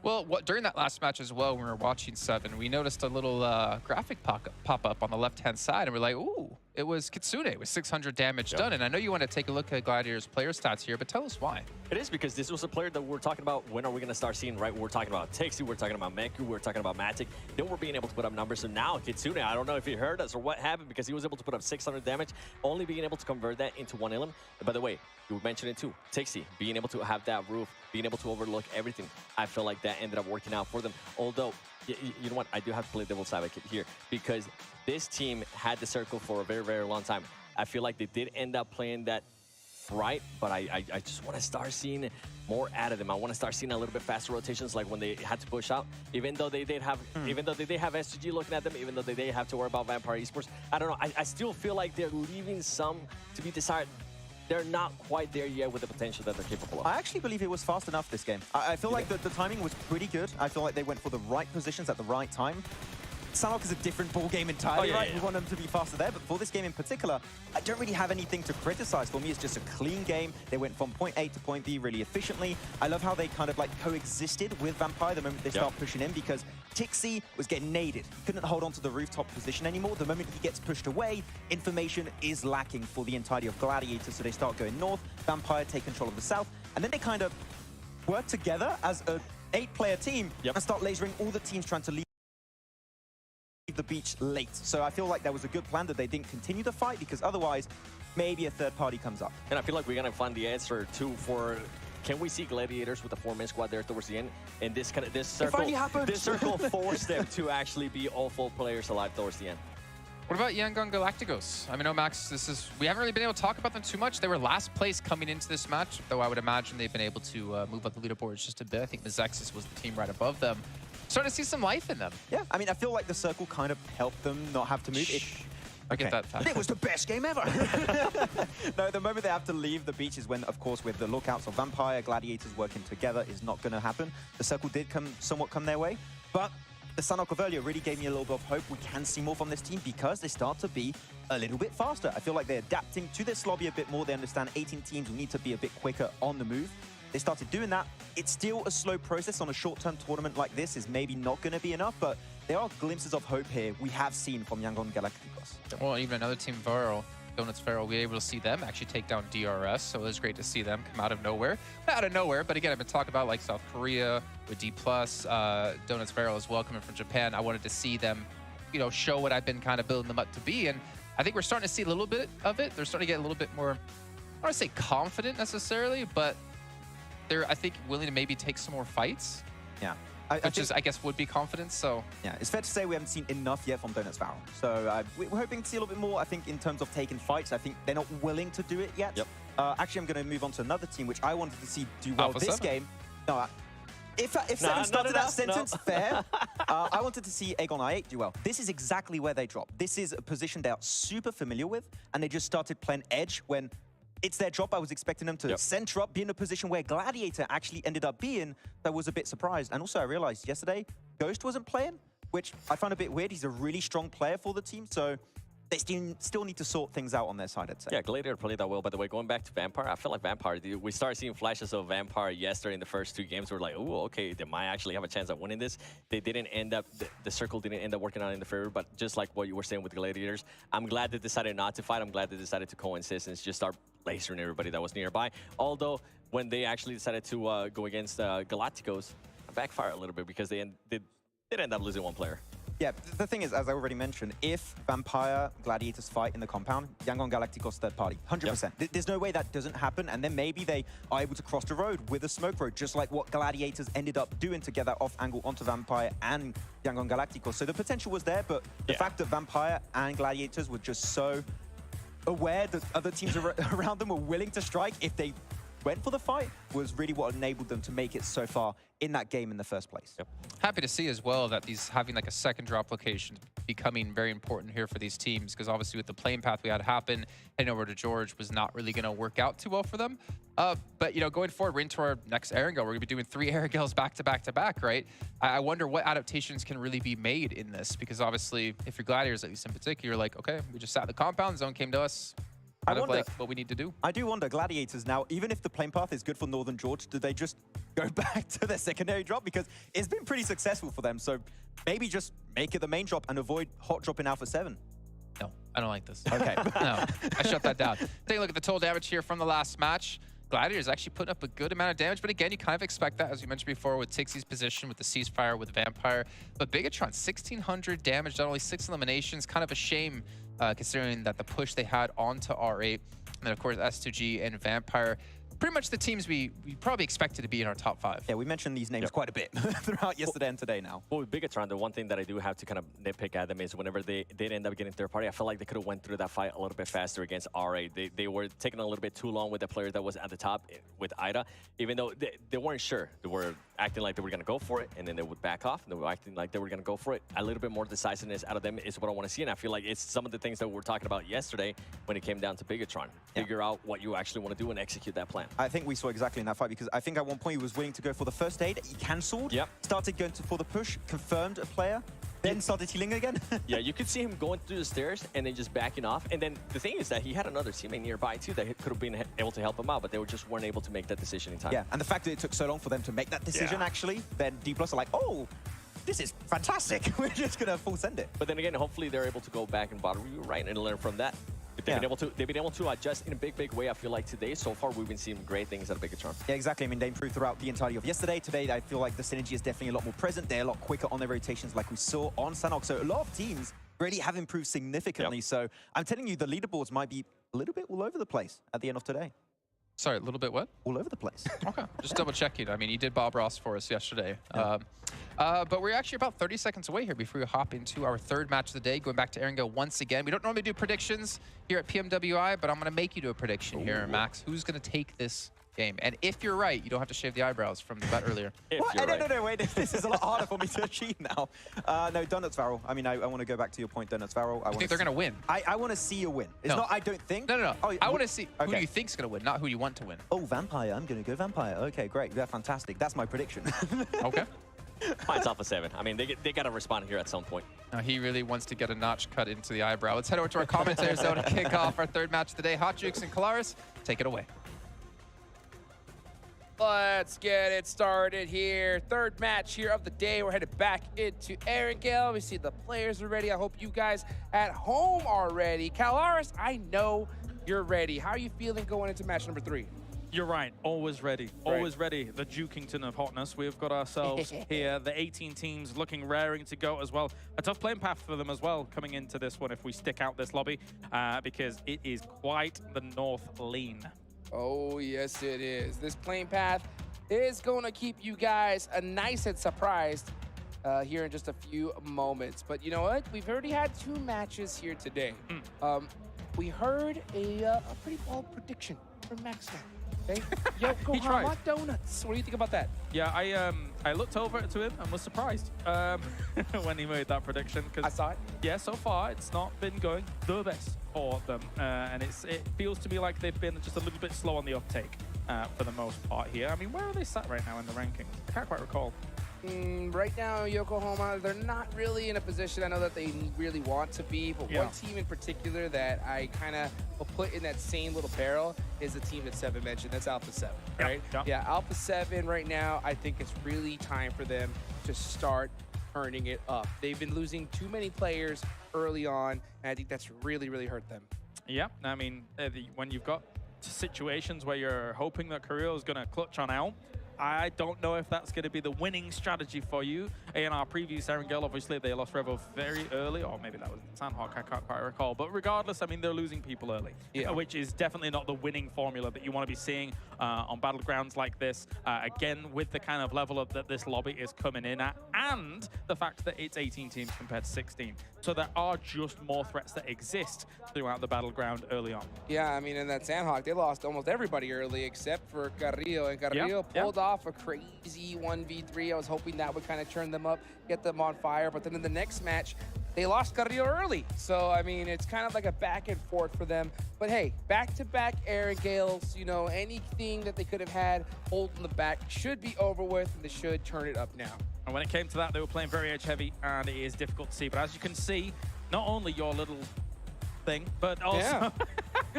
Speaker 4: Well, during that last match as well, when we were watching 7, we noticed a little graphic pop up on the left-hand side, and we're like, ooh, it was Kitsune with 600 damage done. And I know you want to take a look at Gladiator's player stats here, but tell us why.
Speaker 5: It is because this was a player that we're talking about. When are we going to start seeing, right? We're talking about Takeover, we're talking about Menku, we're talking about Matic. Then we're being able to put up numbers. So now Kitsune, I don't know if he heard us or what happened, because he was able to put up 600 damage, only being able to convert that into 1 elim. And by the way, you mentioned it too. Takeover, being able to have that roof, being able to overlook everything. I feel like that ended up working out for them. Although, you know what? I do have to play devil's advocate here, because this team had the circle for a very, very long time. I feel like they did end up playing that right, but I just want to start seeing more out of them. I want to start seeing a little bit faster rotations, like when they had to push out. Even though they did have, SGG looking at them, even though they did have to worry about Vampire Esports. I don't know. I still feel like they're leaving some to be desired. They're not quite there yet with the potential that they're capable of.
Speaker 3: I actually believe it was fast enough this game. I feel like the timing was pretty good. I feel like they went for the right positions at the right time. Sanhok is a different ball game entirely, right? We want them to be faster there, but for this game in particular, I don't really have anything to criticize. For me, it's just a clean game. They went from point A to point B really efficiently. I love how they kind of like coexisted with Vampire the moment they start pushing in, because Tixi was getting naded. He couldn't hold on to the rooftop position anymore. The moment he gets pushed away, information is lacking for the entirety of Gladiators, so they start going north. Vampire take control of the south, and then they kind of work together as an 8-player team and start lasering all the teams trying to leave the beach late. So I feel like that was a good plan that they didn't continue the fight, because otherwise maybe a third party comes up.
Speaker 5: And I feel like we're gonna find the answer too for, can we see Gladiators with a 4-man squad there towards the end? And this circle forced them to actually be all 4 players alive towards the end.
Speaker 4: What about Yangon Galacticos? I mean, no, Max, we haven't really been able to talk about them too much. They were last place coming into this match, though I would imagine they've been able to move up the leaderboards just a bit. I think Mizexis was the team right above them. Starting to see some life in them.
Speaker 3: Yeah, I mean, I feel like the circle kind of helped them not have to move.
Speaker 4: I get that fact.
Speaker 3: It was the best game ever. No, the moment they have to leave the beach is when, of course, with the lookouts of Vampire, Gladiators working together is not going to happen. The circle did somewhat come their way, but the Sanhok of earlier really gave me a little bit of hope. We can see more from this team because they start to be a little bit faster. I feel like they're adapting to this lobby a bit more. They understand 18 teams will need to be a bit quicker on the move. They started doing that. It's still a slow process on a short-term tournament like this is maybe not going to be enough, but there are glimpses of hope here we have seen from Yangon Galacticos.
Speaker 4: Well, even another team, Varo, Donuts Varo, we were able to see them actually take down DRS, so it was great to see them come out of nowhere. Not out of nowhere, but again, I've been talking about like South Korea with D+, Donuts Varo as well coming from Japan. I wanted to see them, you know, show what I've been kind of building them up to be, and I think we're starting to see a little bit of it. They're starting to get a little bit more, I don't want to say confident necessarily, but they're, I think, willing to maybe take some more fights.
Speaker 3: Yeah.
Speaker 4: Which is, I guess, would be confidence, so...
Speaker 3: Yeah, it's fair to say we haven't seen enough yet from Donuts Varo. So we're hoping to see a little bit more, I think, in terms of taking fights. I think they're not willing to do it yet.
Speaker 5: Yep.
Speaker 3: Actually, I'm going to move on to another team, which I wanted to see do well
Speaker 4: Alpha
Speaker 3: this
Speaker 4: 7.
Speaker 3: game. No, if Seven started that sentence, fair. I wanted to see Aegon I8 do well. This is exactly where they drop. This is a position they're super familiar with, and they just started playing Edge when... It's their drop. I was expecting them to center up, be in a position where Gladiator actually ended up being. I was a bit surprised. And also I realized yesterday, Ghost wasn't playing, which I found a bit weird. He's a really strong player for the team, so they still need to sort things out on their side, I'd say.
Speaker 5: Yeah, Gladiator played that well. By the way, going back to Vampire, I feel like Vampire, we started seeing flashes of Vampire yesterday in the first 2 games. We're like, oh, okay, they might actually have a chance at winning this. They didn't end up, the circle didn't end up working out in the favor, but just like what you were saying with Gladiators, I'm glad they decided not to fight. I'm glad they decided to coexist and just start lasering everybody that was nearby. Although, when they actually decided to go against Galacticos, I backfired a little bit because they did end up losing 1 player.
Speaker 3: Yeah, the thing is, as I already mentioned, if Vampire Gladiators fight in the compound, Yangon Galacticos third party, 100%. Yep. There's no way that doesn't happen, and then maybe they are able to cross the road with a smoke road, just like what Gladiators ended up doing to get that off angle onto Vampire and Yangon Galacticos. So the potential was there, but the fact that Vampire and Gladiators were just so aware that other teams around them were willing to strike if they went for the fight was really what enabled them to make it so far in that game in the first place.
Speaker 5: Yep.
Speaker 4: Happy to see as well that these having like a second drop location becoming very important here for these teams, because obviously with the playing path we had happen, heading over to George was not really going to work out too well for them. But, you know, going forward, we're into our next Erangel. We're going to be doing 3 Erangels back to back to back, right? I wonder what adaptations can really be made in this, because obviously if you're Gladiators, at least in particular, you're like, okay, we just sat in the compound, zone came to us. Kind of like what we need to do.
Speaker 3: I do wonder, Gladiators now, even if the plane path is good for Northern George, do they just go back to their secondary drop? Because it's been pretty successful for them, so maybe just make it the main drop and avoid hot drop in Alpha 7.
Speaker 4: No, I don't like this.
Speaker 3: Okay.
Speaker 4: No, I shut that down. Take a look at the total damage here from the last match. Gladiators actually putting up a good amount of damage, but again, you kind of expect that, as we mentioned before, with Tixie's position, with the ceasefire, with Vampire. But Bigatron, 1,600 damage, not only 6 eliminations, kind of a shame considering that the push they had onto R8. And then, of course, S2G and Vampire, pretty much the teams we probably expected to be in our top 5.
Speaker 3: Yeah, we mentioned these names quite a bit throughout yesterday and today now.
Speaker 5: Well, with Bigatron, the one thing that I do have to kind of nitpick at them is whenever they did end up getting third party, I felt like they could have went through that fight a little bit faster against R8. They were taking a little bit too long with the player that was at the top with Ida, even though they weren't sure. They were acting like they were going to go for it, and then they would back off, and they were acting like they were going to go for it. A little bit more decisiveness out of them is what I want to see, and I feel like it's some of the things that we were talking about yesterday when it came down to Bigatron. Figure out what you actually want to do and execute that plan.
Speaker 3: I think we saw exactly in that fight, because I think at one point he was willing to go for the first aid, he cancelled, started going for the push, confirmed a player, then started healing again.
Speaker 5: Yeah, you could see him going through the stairs and then just backing off. And then the thing is that he had another teammate nearby too that could have been able to help him out, but they just weren't able to make that decision in time.
Speaker 3: Yeah, and the fact that it took so long for them to make that decision actually, then D+ are like, oh, this is fantastic. We're just going to full send it.
Speaker 5: But then again, hopefully they're able to go back and bottom review, right, and learn from that. They've been able to adjust in a big way. I feel like today, so far, we've been seeing great things out of Bigatron.
Speaker 3: Yeah, exactly. I mean, they improved throughout the entirety of yesterday. Today, I feel like the synergy is definitely a lot more present. They're a lot quicker on their rotations, like we saw on Sanhok. So a lot of teams really have improved significantly. So I'm telling you, the leaderboards might be a little bit all over the place at the end of today.
Speaker 4: Sorry, a little bit what?
Speaker 3: All over the place.
Speaker 4: Okay, just double checking. I mean, you did Bob Ross for us yesterday. But we're actually about 30 seconds away here before we hop into our 3rd match of the day, going back to Erangel once again. We don't normally do predictions here at PMWI, but I'm going to make you do a prediction here, Max. Who's going to take this game? And if you're right, you don't have to shave the eyebrows from the bet earlier.
Speaker 3: No, wait. This is a lot harder for me to achieve now. No, Donuts Varo. I mean, I want to go back to your point, Donuts Varo.
Speaker 4: I think they're going to win.
Speaker 3: I want to see a win. It's not I don't think.
Speaker 4: No. Oh, I want to see who you think's going to win, not who you want to win.
Speaker 3: Oh, Vampire. I'm going to go Vampire. Okay, great. They're fantastic. That's my prediction.
Speaker 4: Okay.
Speaker 5: finds Alpha 7. I mean, they got to respond here at some point.
Speaker 4: Now he really wants to get a notch cut into the eyebrow. Let's head over to our commentator zone to kick off our third match of the day. Hot Jukes and Kalaris, take it away. Let's get it started here. Third match here of the day. We're headed back into Arendelle. We see the players are ready. I hope you guys at home are ready. Kalaris, I know you're ready. How are you feeling going into match number 3?
Speaker 17: You're right. Always ready. Always ready. The Jukington of hotness. We've got ourselves here. The 18 teams looking raring to go as well. A tough playing path for them as well coming into this one if we stick out this lobby because it is quite the north lean.
Speaker 7: Oh, yes, it is. This playing path is going to keep you guys nice and surprised here in just a few moments. But you know what? We've already had 2 matches here today. We heard a pretty bold prediction from Maxman. Okay? Yokohama Donuts. What do you think about that?
Speaker 17: Yeah, I looked over to him and was surprised when he made that prediction.
Speaker 7: I saw it.
Speaker 17: Yeah, so far it's not been going the best for them, and it feels to me like they've been just a little bit slow on the uptake for the most part here. I mean, where are they sat right now in the rankings? I can't quite recall.
Speaker 7: Right now, Yokohama, they're not really in a position I know that they really want to be, but one team in particular that I kind of will put in that same little barrel is the team that Seven mentioned. That's Alpha 7, right? Yeah, Alpha 7 right now, I think it's really time for them to start turning it up. They've been losing too many players early on, and I think that's really, really hurt them.
Speaker 17: Yeah, I mean, when you've got situations where you're hoping that Korea is going to clutch on out, I don't know if that's going to be the winning strategy for you. In our previous Erangel, obviously, they lost Revo very early, or maybe that was Sandhawk, I can't quite recall. But regardless, I mean, they're losing people early, which is definitely not the winning formula that you want to be seeing on battlegrounds like this. Again, with the kind of level that this lobby is coming in at, and the fact that it's 18 teams compared to 16. So there are just more threats that exist throughout the battleground early on.
Speaker 7: Yeah, I mean, in that Sandhawk, they lost almost everybody early except for Carrillo, and Carrillo pulled off a crazy 1v3. I was hoping that would kind of turn them up, get them on fire, but then in the next match, they lost Carrillo early. So, I mean, it's kind of like a back and forth for them. But hey, back-to-back Arendelles, you know, anything that they could have had holding the back should be over with, and they should turn it up now.
Speaker 17: And when it came to that, they were playing very edge-heavy, and it is difficult to see. But as you can see, not only your little thing, but also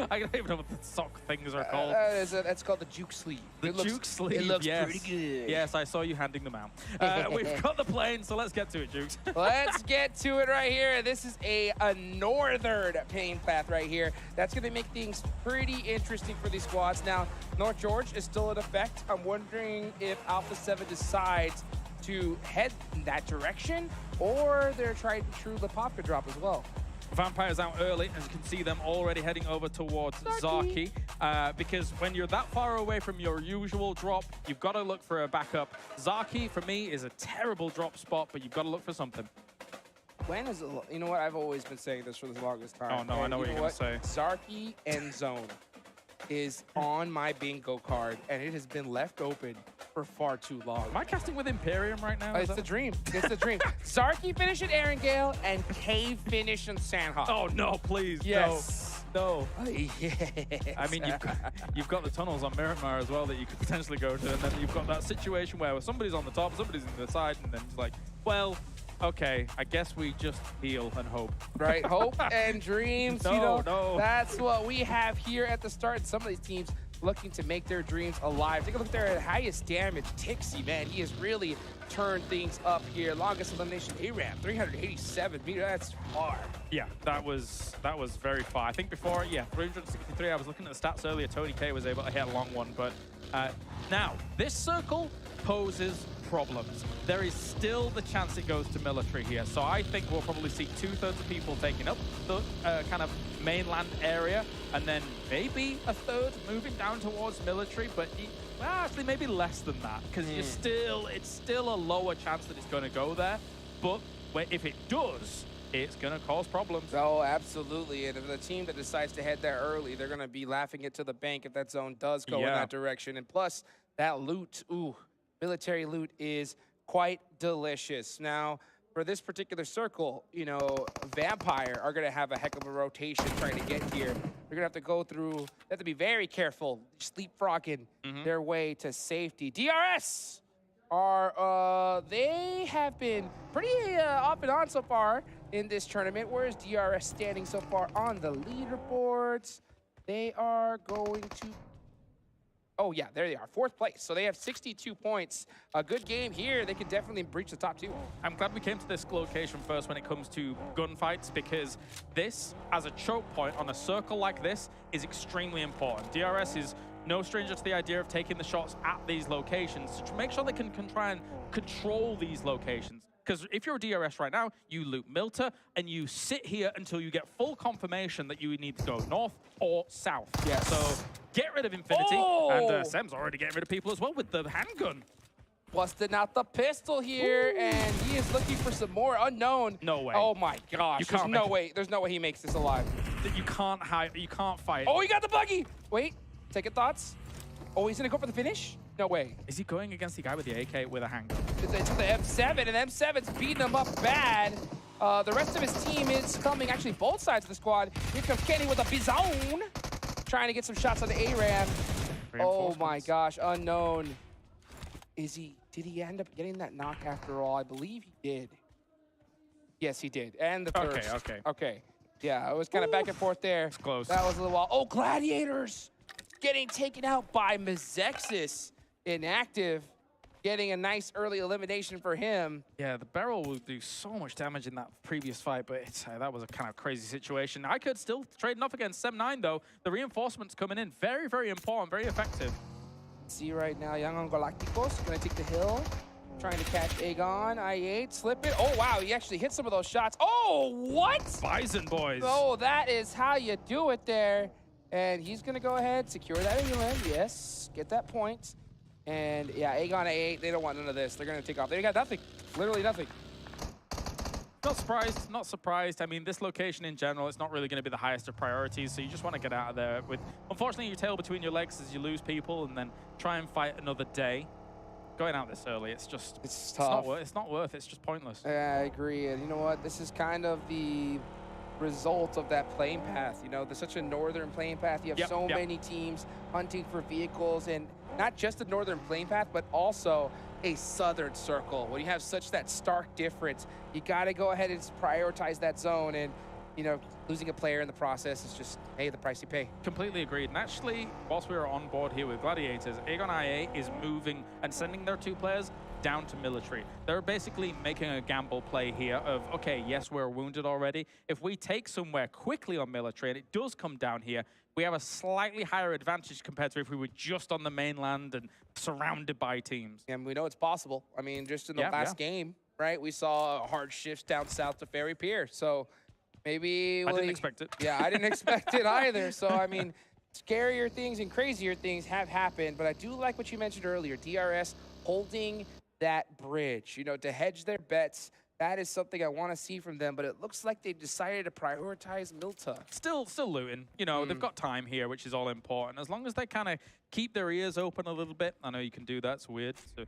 Speaker 17: I don't even know what the sock things are called.
Speaker 7: That's called the juke sleeve.
Speaker 17: The juke sleeve.
Speaker 7: It looks pretty good.
Speaker 17: Yes, I saw you handing them out. We've got the plane, so let's get to it, Jukes.
Speaker 7: Let's get to it right here. This is a northern plane path right here. That's going to make things pretty interesting for these squads. Now, North George is still in effect. I'm wondering if Alpha 7 decides to head in that direction, or they're trying to true the Popka drop as well.
Speaker 17: Vampires out early, as you can see them already heading over towards Zaki, because when you're that far away from your usual drop, you've got to look for a backup. Zaki, for me, is a terrible drop spot, but you've got to look for something.
Speaker 7: When is it? You know what? I've always been saying this for the longest time.
Speaker 17: Oh, no, I know what you're going to say.
Speaker 7: Zaki end zone is on my bingo card, and it has been left open for far too long.
Speaker 17: Am I casting with Imperium right now?
Speaker 7: It's the dream. It's the dream. Zarky finish at Erangel and Cave finish on Sandhawk.
Speaker 17: Oh, no, please.
Speaker 7: Yes.
Speaker 17: No.
Speaker 7: Yes.
Speaker 17: I mean, you've got the tunnels on Miramar as well that you could potentially go to, and then you've got that situation where somebody's on the top, somebody's on the side, and then it's like, well, okay, I guess we just heal and hope.
Speaker 7: Right, hope and dreams. That's what we have here at the start. Some of these teams looking to make their dreams alive. Take a look at their highest damage. Tixie, man, he has really turned things up here. Longest elimination, ARAM, 387 meters. That's far.
Speaker 17: Yeah, that was very far. I think before, 363. I was looking at the stats earlier. Tony K was able to hit a long one, but now this circle poses problems. There is still the chance it goes to military here, so I think we'll probably see 2/3 of people taking up the kind of mainland area, and then maybe a third moving down towards military, but actually maybe less than that, because it's still a lower chance that it's going to go there, but if it does, it's going to cause problems.
Speaker 7: Oh, absolutely. And if the team that decides to head there early, they're going to be laughing it to the bank if that zone does go in that direction. And plus, that loot, military loot is quite delicious. Now, for this particular circle, you know, Vampire are going to have a heck of a rotation trying to get here. They're going to have to go through, they have to be very careful, sleepfrogging their way to safety. DRS are, they have been pretty off and on so far in this tournament. Whereas DRS standing so far on the leaderboards? They are going to... Oh, yeah, there they are. 4th place. So they have 62 points. A good game here. They could definitely breach the top 2.
Speaker 17: I'm glad we came to this location first when it comes to gunfights, because this, as a choke point on a circle like this, is extremely important. DRS is no stranger to the idea of taking the shots at these locations to make sure they can try and control these locations. Because if you're a DRS right now, you loot Milta and you sit here until you get full confirmation that you need to go north or south.
Speaker 7: Yes.
Speaker 17: So get rid of Infinity.
Speaker 7: Oh!
Speaker 17: And Sem's already getting rid of people as well with the handgun.
Speaker 7: Busting out the pistol here, and he is looking for some more unknown.
Speaker 17: No way.
Speaker 7: Oh my gosh.
Speaker 17: You can't
Speaker 7: There's no way. There's no way he makes this alive.
Speaker 17: You can't hide. You can't fight.
Speaker 7: Oh, he got the buggy. Wait, second thoughts. Oh, he's gonna go for the finish? No way.
Speaker 17: Is he going against the guy with the AK with a handgun?
Speaker 7: It's the M7, and M7's beating him up bad. The rest of his team is coming, actually both sides of the squad. Here comes Kenny with a Bizone, trying to get some shots on the ARAM. Oh my gosh, unknown. Did he end up getting that knock after all? I believe he did. Yes, he did. And the thirst. Okay. Yeah, it was kind of back and forth there.
Speaker 17: It's close.
Speaker 7: That was a little while. Oh, Gladiators getting taken out by Mezexis. Inactive, getting a nice early elimination for him.
Speaker 17: Yeah, the barrel will do so much damage in that previous fight, but that was a kind of crazy situation. I could still trade enough against Sem9, though. The reinforcements coming in, very, very important, very effective.
Speaker 7: See right now, Young Galacticos gonna take the hill, trying to catch Aegon. I8, slip it. Oh, wow, he actually hit some of those shots. Oh, what?
Speaker 17: Bison boys.
Speaker 7: Oh, that is how you do it there. And he's gonna go ahead, secure that elim. Yes, get that point. And yeah, Aegon A8, they don't want none of this. They're going to take off. They got nothing. Literally nothing.
Speaker 17: Not surprised, not surprised. I mean, this location in general, it's not really going to be the highest of priorities, so you just want to get out of there with, unfortunately, your tail between your legs as you lose people and then try and fight another day. Going out this early, it's just...
Speaker 7: It's tough.
Speaker 17: It's not worth it. It's just pointless.
Speaker 7: Yeah, I agree. And you know what? This is kind of the result of that playing path. You know, there's such a northern playing path. You have so many teams hunting for vehicles, and not just the northern playing path, but also a southern circle. When you have such that stark difference, you got to go ahead and prioritize that zone. And, you know, losing a player in the process is just, hey, the price you pay.
Speaker 17: Completely agreed. And actually, whilst we were on board here with Gladiators, Aegon IA is moving and sending their 2 players down to military. They're basically making a gamble play here of, okay, yes, we're wounded already. If we take somewhere quickly on military and it does come down here, we have a slightly higher advantage compared to if we were just on the mainland and surrounded by teams.
Speaker 7: And we know it's possible. I mean, just in the last game, right, we saw hard shifts down south to Ferry Pier. So maybe...
Speaker 17: I didn't expect it.
Speaker 7: Yeah, I didn't expect it either. So, I mean, scarier things and crazier things have happened. But I do like what you mentioned earlier, DRS holding that bridge, you know, to hedge their bets. That is something I want to see from them, but it looks like they've decided to prioritize Milta.
Speaker 17: Still looting. You know, they've got time here, which is all important. As long as they kind of keep their ears open a little bit. I know you can do that. It's weird. So,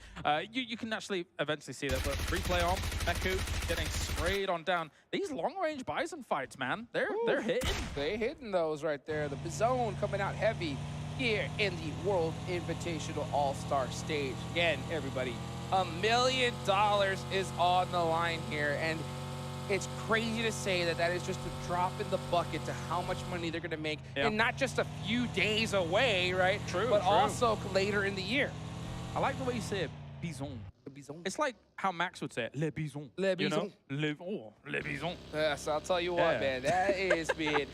Speaker 17: you can actually eventually see that. But replay on. Meku getting sprayed on down. These long-range Bison fights, man, they're hitting.
Speaker 7: They're hitting those right there. The Bizone coming out heavy here in the World Invitational All-Star Stage. Again, everybody, $1 million is on the line here, and it's crazy to say that that is just a drop in the bucket to how much money they're going to make, and not just a few days away, right?
Speaker 17: But
Speaker 7: also later in the year.
Speaker 17: I like the way you say it, Bison. It's like how Max would say it, Le Bison.
Speaker 7: Le Bison.
Speaker 17: You know? Le Bison.
Speaker 7: Yes, I'll tell you what, man, that has been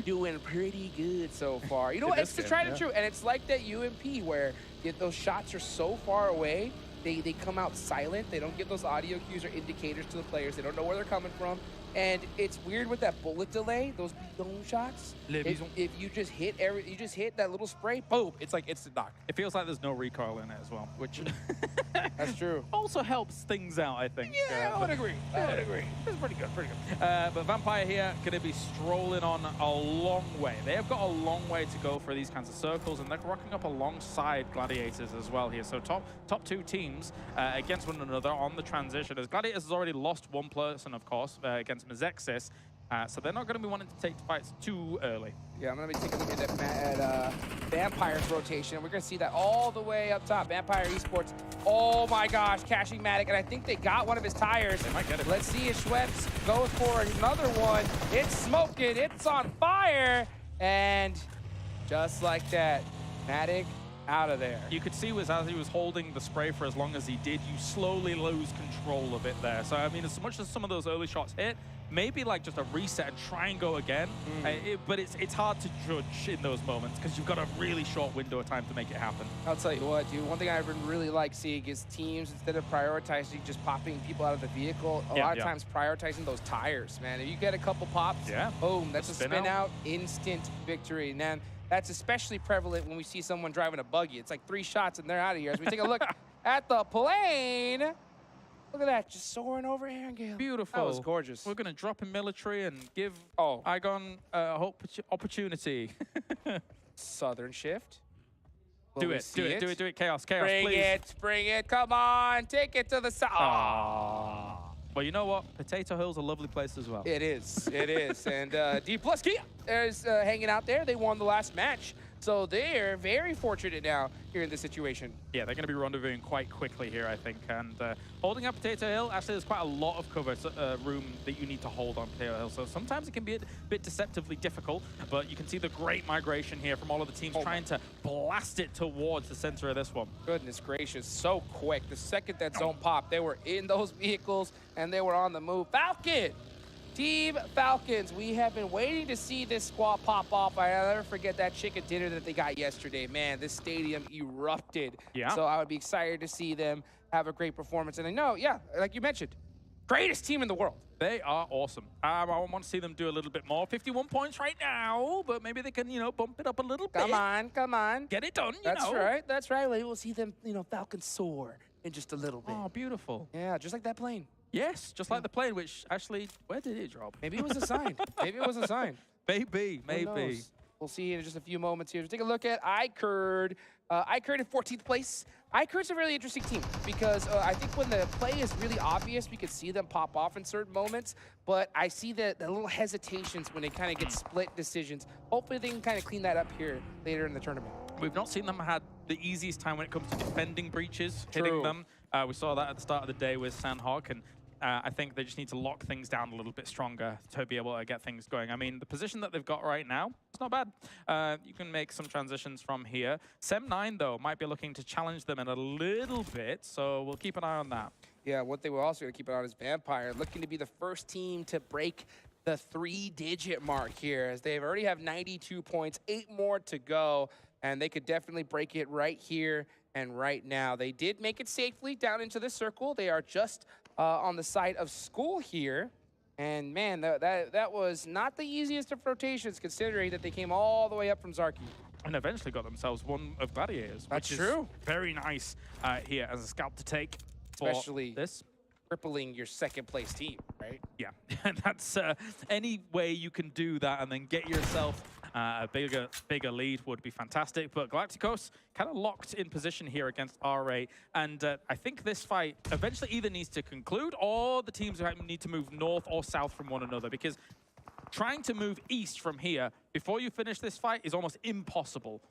Speaker 7: doing pretty good so far. You know what? It's the tried and true, and it's like that UMP where those shots are so far away. They come out silent. They don't give those audio cues or indicators to the players. They don't know where they're coming from. And it's weird with that bullet delay, those Bison shots. If you just hit that little spray, boom, it's like instant knock.
Speaker 17: It feels like there's no recoil in it as well, which
Speaker 7: that's true.
Speaker 17: Also helps things out, I think.
Speaker 7: Yeah, I would agree. I would agree.
Speaker 17: It's pretty good, pretty good. But Vampire here going to be strolling on a long way. They have got a long way to go for these kinds of circles, and they're rocking up alongside Gladiators as well here. So top 2 teams against one another on the transition. As Gladiators has already lost one person, of course, against Mezexis. So they're not going to be wanting to take fights too early.
Speaker 7: Yeah, I'm going to be taking a look at Vampire's rotation. We're going to see that all the way up top. Vampire Esports, oh my gosh, cashing Matic, and I think they got one of his tires.
Speaker 17: They might get it.
Speaker 7: Let's see if Schweppes goes for another one. It's smoking, it's on fire, and just like that, Matic out of there.
Speaker 17: You could see as he was holding the spray for as long as he did, you slowly lose control of it there. So, I mean, as much as some of those early shots hit, maybe like just a reset and try and go again. But it's hard to judge in those moments because you've got a really short window of time to make it happen.
Speaker 7: I'll tell you what, dude. One thing I've been really like seeing is teams, instead of prioritizing just popping people out of the vehicle, a lot of times prioritizing those tires, man. If you get a couple pops, boom, that's a spin out, instant victory. And then that's especially prevalent when we see someone driving a buggy. It's like 3 shots and they're out of here. As we take a look at the plane, look at that, just soaring over Erangel.
Speaker 17: Beautiful.
Speaker 7: That was gorgeous.
Speaker 17: We're going to drop in military and give Igon opportunity.
Speaker 7: Southern shift.
Speaker 17: Do it, Chaos,
Speaker 7: please. Bring it, come on, take it to the side.
Speaker 17: Well, you know what? Potato Hill's a lovely place as well.
Speaker 7: It is. And D plus Kia is hanging out there. They won the last match. So they're very fortunate now here in this situation.
Speaker 17: Yeah, they're going to be rendezvousing quite quickly here, I think. And holding up Potato Hill, actually, there's quite a lot of cover room that you need to hold on Potato Hill. So sometimes it can be a bit deceptively difficult, but you can see the great migration here from all of the teams trying to blast it towards the center of this one.
Speaker 7: Goodness gracious, so quick. The second that zone popped, they were in those vehicles and they were on the move. Falcon! Team Falcons, we have been waiting to see this squad pop off. I'll never forget that chicken dinner that they got yesterday. Man, this stadium erupted.
Speaker 17: Yeah.
Speaker 7: So I would be excited to see them have a great performance. And I know, yeah, like you mentioned, greatest team in the world.
Speaker 17: They are awesome. I want to see them do a little bit more. 51 points right now, but maybe they can, bump it up a little bit.
Speaker 7: Come on.
Speaker 17: Get it done,
Speaker 7: That's right. Maybe we'll see them, Falcons soar in just a little bit.
Speaker 17: Oh, beautiful.
Speaker 7: Yeah, just like that plane.
Speaker 17: Yes, just like the plane, which actually, where did it drop?
Speaker 7: Maybe it was a sign.
Speaker 17: Maybe.
Speaker 7: We'll see in just a few moments here. Take a look at iCurd. iCurd in 14th place. iCurd's a really interesting team because I think when the play is really obvious, we could see them pop off in certain moments. But I see the little hesitations when they kind of get split decisions. Hopefully they can kind of clean that up here later in the tournament.
Speaker 17: We've not seen them had the easiest time when it comes to defending breaches, hitting them. We saw that at the start of the day with Sandhawk, and I think they just need to lock things down a little bit stronger to be able to get things going. I mean, the position that they've got right now, it's not bad. You can make some transitions from here. Sem9, though, might be looking to challenge them in a little bit, so we'll keep an eye on that.
Speaker 7: Yeah, one thing we're also going to keep an eye on is Vampire, looking to be the first team to break the 3-digit mark here, as they already have 92 points, 8 more to go, and they could definitely break it right here and right now. They did make it safely down into the circle. They are just on the side of school here. And man, that was not the easiest of rotations, considering that they came all the way up from Zarki.
Speaker 17: And eventually got themselves one of Gladiators.
Speaker 7: That's
Speaker 17: which
Speaker 7: true.
Speaker 17: Is very nice here as a scalp to take.
Speaker 7: Especially
Speaker 17: this.
Speaker 7: Crippling your second place team, right?
Speaker 17: Yeah, that's any way you can do that and then get yourself a bigger lead would be fantastic. But Galacticos kind of locked in position here against R8. And I think this fight eventually either needs to conclude or the teams need to move north or south from one another, because trying to move east from here before you finish this fight is almost impossible.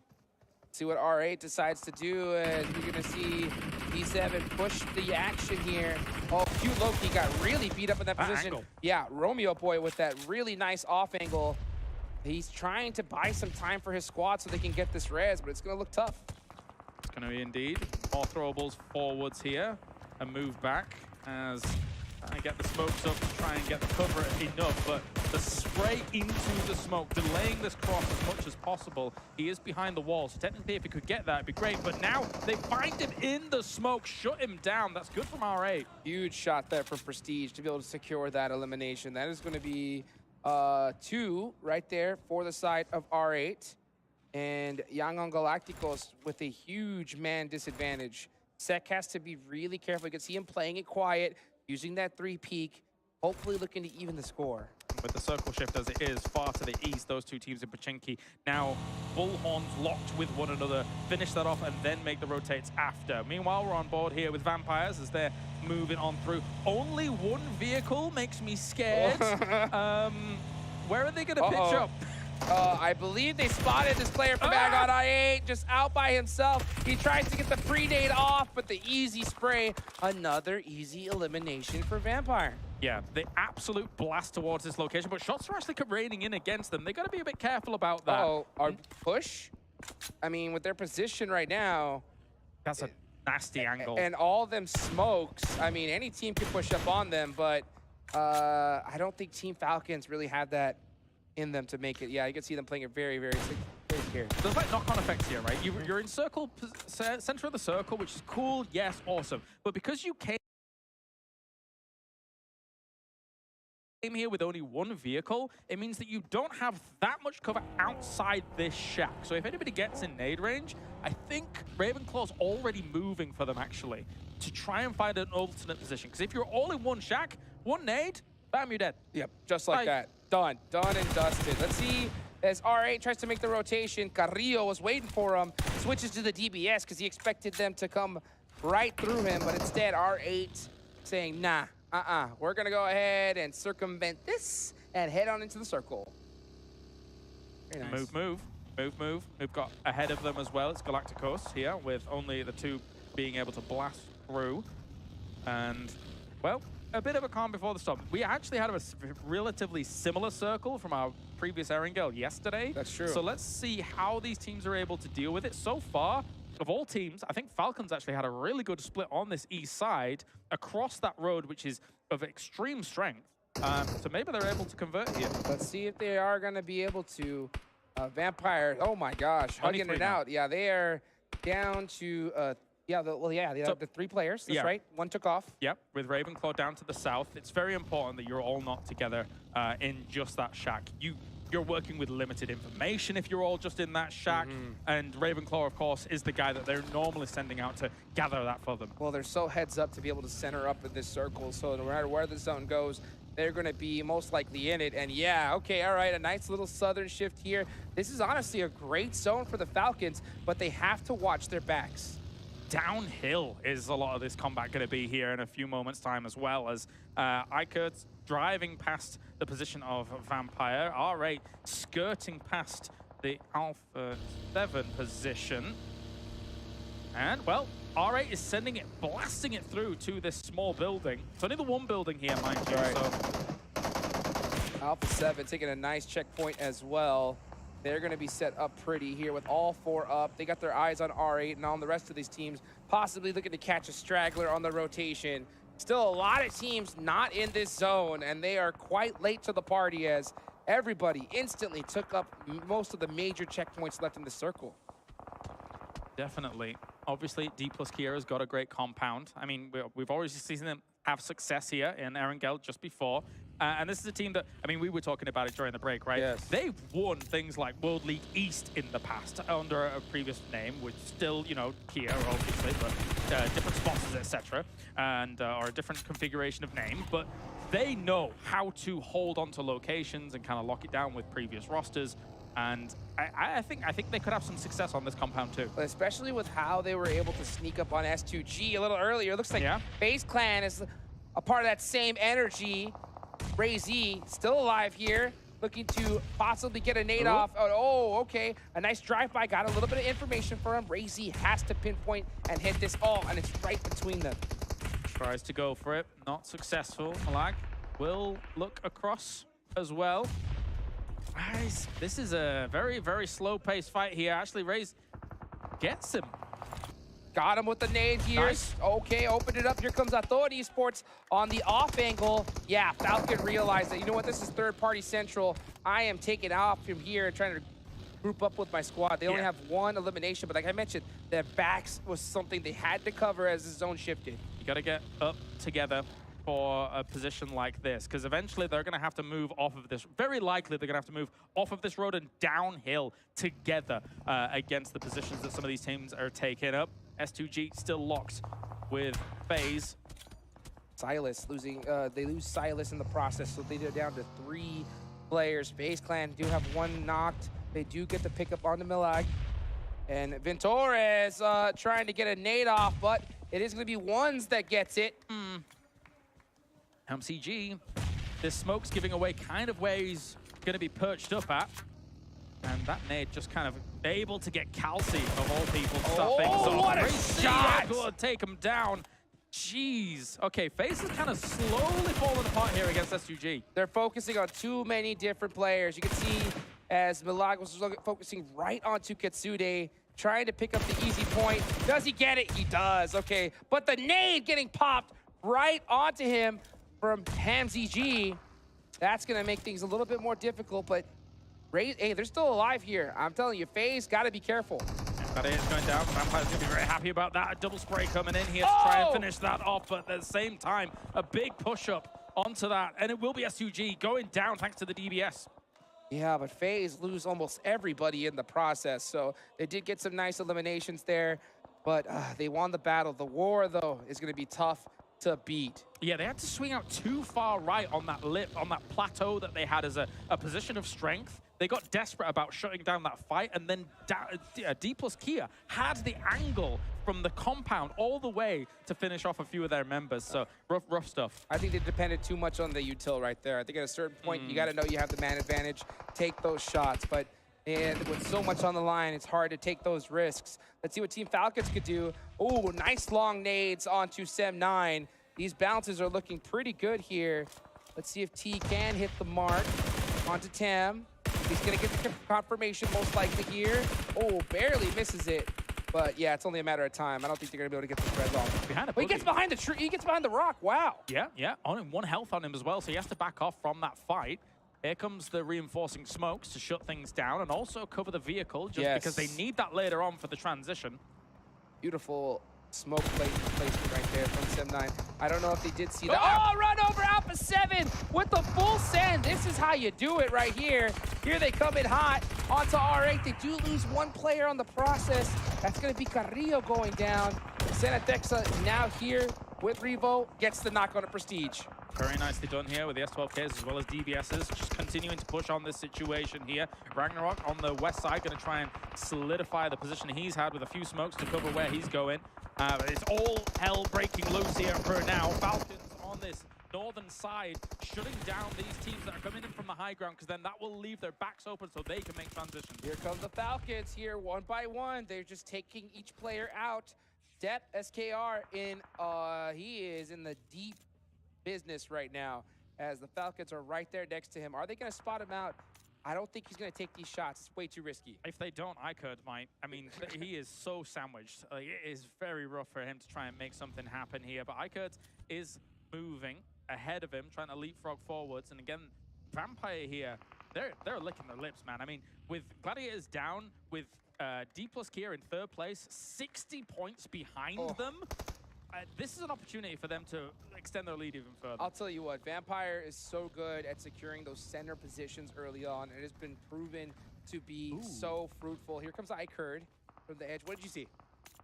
Speaker 7: See what R8 decides to do, and you're going to see D7 push the action here. Oh, Q Loki got really beat up in that position.
Speaker 17: Angle.
Speaker 7: Yeah, Romeo Boy with that really nice off angle. He's trying to buy some time for his squad so they can get this res, but it's going to look tough.
Speaker 17: It's going to be indeed. More throwables forwards here and move back as I get the smokes up and try and get the cover enough, but the spray into the smoke, delaying this cross as much as possible. He is behind the wall, so technically if he could get that, it'd be great, but now they find him in the smoke, shut him down. That's good from R8.
Speaker 7: Huge shot there for Prestige to be able to secure that elimination. That is going to be 2 right there for the side of R8. And Young on Galacticos with a huge man disadvantage. Sek has to be really careful. You can see him playing it quiet, using that 3 peak, hopefully looking to even the score.
Speaker 17: with the circle shift as it is far to the east. Those two teams in Pochinki now bullhorns locked with one another, finish that off and then make the rotates after. Meanwhile, we're on board here with Vampires as they're moving on through. Only one vehicle makes me scared. Where are they going to pitch up?
Speaker 7: I believe they spotted this player from Agon I8 just out by himself. He tries to get the predate off, but the easy spray, another easy elimination for Vampire.
Speaker 17: Yeah, the absolute blast towards this location, but shots are actually raining in against them. They got to be a bit careful about that.
Speaker 7: Our push? I mean, with their position right now,
Speaker 17: that's a nasty angle.
Speaker 7: And all them smokes, I mean, any team can push up on them, but I don't think Team Falcons really have that in them to make it. Yeah, you can see them playing it very, very scared.
Speaker 17: There's like knock-on effects here, right? You're in circle, center of the circle, which is cool, yes, awesome. But because you came here with only one vehicle, it means that you don't have that much cover outside this shack. So if anybody gets in nade range, I think Ravenclaw's already moving for them, actually, to try and find an alternate position. Because if you're all in one shack, one nade, bam, you're dead.
Speaker 7: Yep, just like that. Done and dusted. Let's see, as R8 tries to make the rotation, Carrillo was waiting for him, switches to the DBS because he expected them to come right through him, but instead R8 saying, nah, we're gonna go ahead and circumvent this and head on into the circle. Very nice.
Speaker 17: Move. We've got ahead of them as well. It's Galacticos here with only the two being able to blast through. And, well, a bit of a calm before the storm. We actually had a relatively similar circle from our previous Erangel yesterday.
Speaker 7: That's true.
Speaker 17: So let's see how these teams are able to deal with it. So far, of all teams, I think Falcons actually had a really good split on this east side across that road, which is of extreme strength. So maybe they're able to convert here.
Speaker 7: Let's see if they are going to be able to. Vampire, oh my gosh, hugging it out. Yeah, they are down to they have the 3 players. That's right. One took off.
Speaker 17: Yep, with Ravenclaw down to the south. It's very important that you're all not together in just that shack. You're working with limited information if you're all just in that shack. And Ravenclaw, of course, is the guy that they're normally sending out to gather that for them.
Speaker 7: Well, they're so heads up to be able to center up in this circle. So no matter where the zone goes, they're going to be most likely in it. And yeah, okay, all right, a nice little southern shift here. This is honestly a great zone for the Falcons, but they have to watch their backs.
Speaker 17: Downhill is a lot of this combat going to be here in a few moments' time, as well as Ikert's driving past the position of Vampire. R8 skirting past the Alpha 7 position. And, well, R8 is sending it, blasting it through to this small building. It's only the one building here, mind you.
Speaker 7: Right.
Speaker 17: So.
Speaker 7: Alpha 7 taking a nice checkpoint as well. They're going to be set up pretty here with all 4 up. They got their eyes on R8 and on the rest of these teams, possibly looking to catch a straggler on the rotation. Still a lot of teams not in this zone, and they are quite late to the party as everybody instantly took up most of the major checkpoints left in the circle.
Speaker 17: Definitely. Obviously, D+ Kiera's got a great compound. I mean, we've already seen them have success here in Erangel just before. And this is a team that, I mean, we were talking about it during the break, right?
Speaker 7: Yes.
Speaker 17: They've won things like World League East in the past under a previous name, which still, you know, Kiera, obviously, but different sponsors, etc., and or a different configuration of name. But they know how to hold onto locations and kind of lock it down with previous rosters. And I think they could have some success on this compound too.
Speaker 7: Especially with how they were able to sneak up on S2G a little earlier. It looks like FaZe Clan is a part of that same energy. Ray Z still alive here, looking to possibly get a nade off. Oh, okay. A nice drive-by, got a little bit of information for him. Ray Z has to pinpoint and hit this all, and it's right between them.
Speaker 17: Tries to go for it, not successful. Malak will look across as well. Nice. This is a very, very slow-paced fight here. Actually, Raze gets him.
Speaker 7: Got him with the nade here.
Speaker 17: Nice.
Speaker 7: Okay, opened it up. Here comes Authority Esports on the off angle. Yeah, Falcon realized that, you know what, this is third-party central. I am taking off from here and trying to group up with my squad. They only have 1 elimination, but like I mentioned, their backs was something they had to cover as the zone shifted.
Speaker 17: You got to get up together for a position like this, because eventually they're going to have to move off of this. Very likely they're going to have to move off of this road and downhill together against the positions that some of these teams are taking up. S2G still locked with FaZe.
Speaker 7: Silas losing, they lose Silas in the process, so they're down to 3 players. FaZe Clan do have 1 knocked. They do get the pickup on the Milag. And Ventores trying to get a nade off, but it is going to be Ones that gets it.
Speaker 17: CG, this smoke's giving away kind of where he's going to be perched up at. And that nade just kind of able to get Calci, of all people, to start things off.
Speaker 7: What a shot!
Speaker 17: Able to take him down. Jeez. Okay, FaZe is kind of slowly falling apart here against SUG.
Speaker 7: They're focusing on too many different players. You can see as Milag was focusing right onto Katsude, trying to pick up the easy point. Does he get it? He does. Okay, but the nade getting popped right onto him from HamZG. That's going to make things a little bit more difficult, but hey, they're still alive here. I'm telling you, FaZe got to be careful.
Speaker 17: That is going down. Vampire's going to be very happy about that. A double spray coming in here to try and finish that off, but at the same time, a big push-up onto that, and it will be SUG going down thanks to the DBS.
Speaker 7: Yeah, but FaZe lose almost everybody in the process, so they did get some nice eliminations there, but they won the battle. The war, though, is going to be tough to beat.
Speaker 17: Yeah, they had to swing out too far right on that lip, on that plateau that they had as a position of strength. They got desperate about shutting down that fight, and then D plus Kia had the angle from the compound all the way to finish off a few of their members. So rough stuff.
Speaker 7: I think they depended too much on the util right there. I think at a certain point, you got to know you have the man advantage, take those shots. But with so much on the line, it's hard to take those risks. Let's see what Team Falcons could do. Oh, nice long nades onto Sem9. These bounces are looking pretty good here. Let's see if T can hit the mark onto Tem. He's going to get the confirmation most likely here. Oh, barely misses it. But yeah, it's only a matter of time. I don't think they're going to be able to get the threads off. But he gets behind the tree. He gets behind the rock. Wow.
Speaker 17: Yeah. Only 1 health on him as well, so he has to back off from that fight. Here comes the reinforcing smokes to shut things down and also cover the vehicle, just because they need that later on for the transition.
Speaker 7: Beautiful smoke placement right there from Sem9. I don't know if they did see that. Oh, run over Alpha 7 with the full send. This is how you do it right here. Here they come in hot onto R8. They do lose 1 player on the process. That's going to be Carrillo going down. Senatexa now here with Revo, gets the knock on a Prestige.
Speaker 17: Very nicely done here with the S12Ks as well as DBSs, just continuing to push on this situation here. Ragnarok on the west side going to try and solidify the position he's had with a few smokes to cover where he's going. But it's all hell breaking loose here for now. Falcons on this northern side, shutting down these teams that are coming in from the high ground, because then that will leave their backs open so they can make transitions.
Speaker 7: Here come the Falcons here, 1 by 1. They're just taking each player out. Depp, SKR, he is in the deep business right now, as the Falcons are right there next to him. Are they going to spot him out? I don't think he's going to take these shots. It's way too risky.
Speaker 17: If they don't, Ikerd might. I mean, he is so sandwiched. It is very rough for him to try and make something happen here. But Ikerd is moving ahead of him, trying to leapfrog forwards. And again, Vampire here, they're licking their lips, man. I mean, with Gladiators down, with D plus Kia in 3rd place, 60 points behind them. This is an opportunity for them to extend their lead even further.
Speaker 7: I'll tell you what, Vampire is so good at securing those center positions early on. It has been proven to be so fruitful. Here comes Ikerd from the edge. What did you see?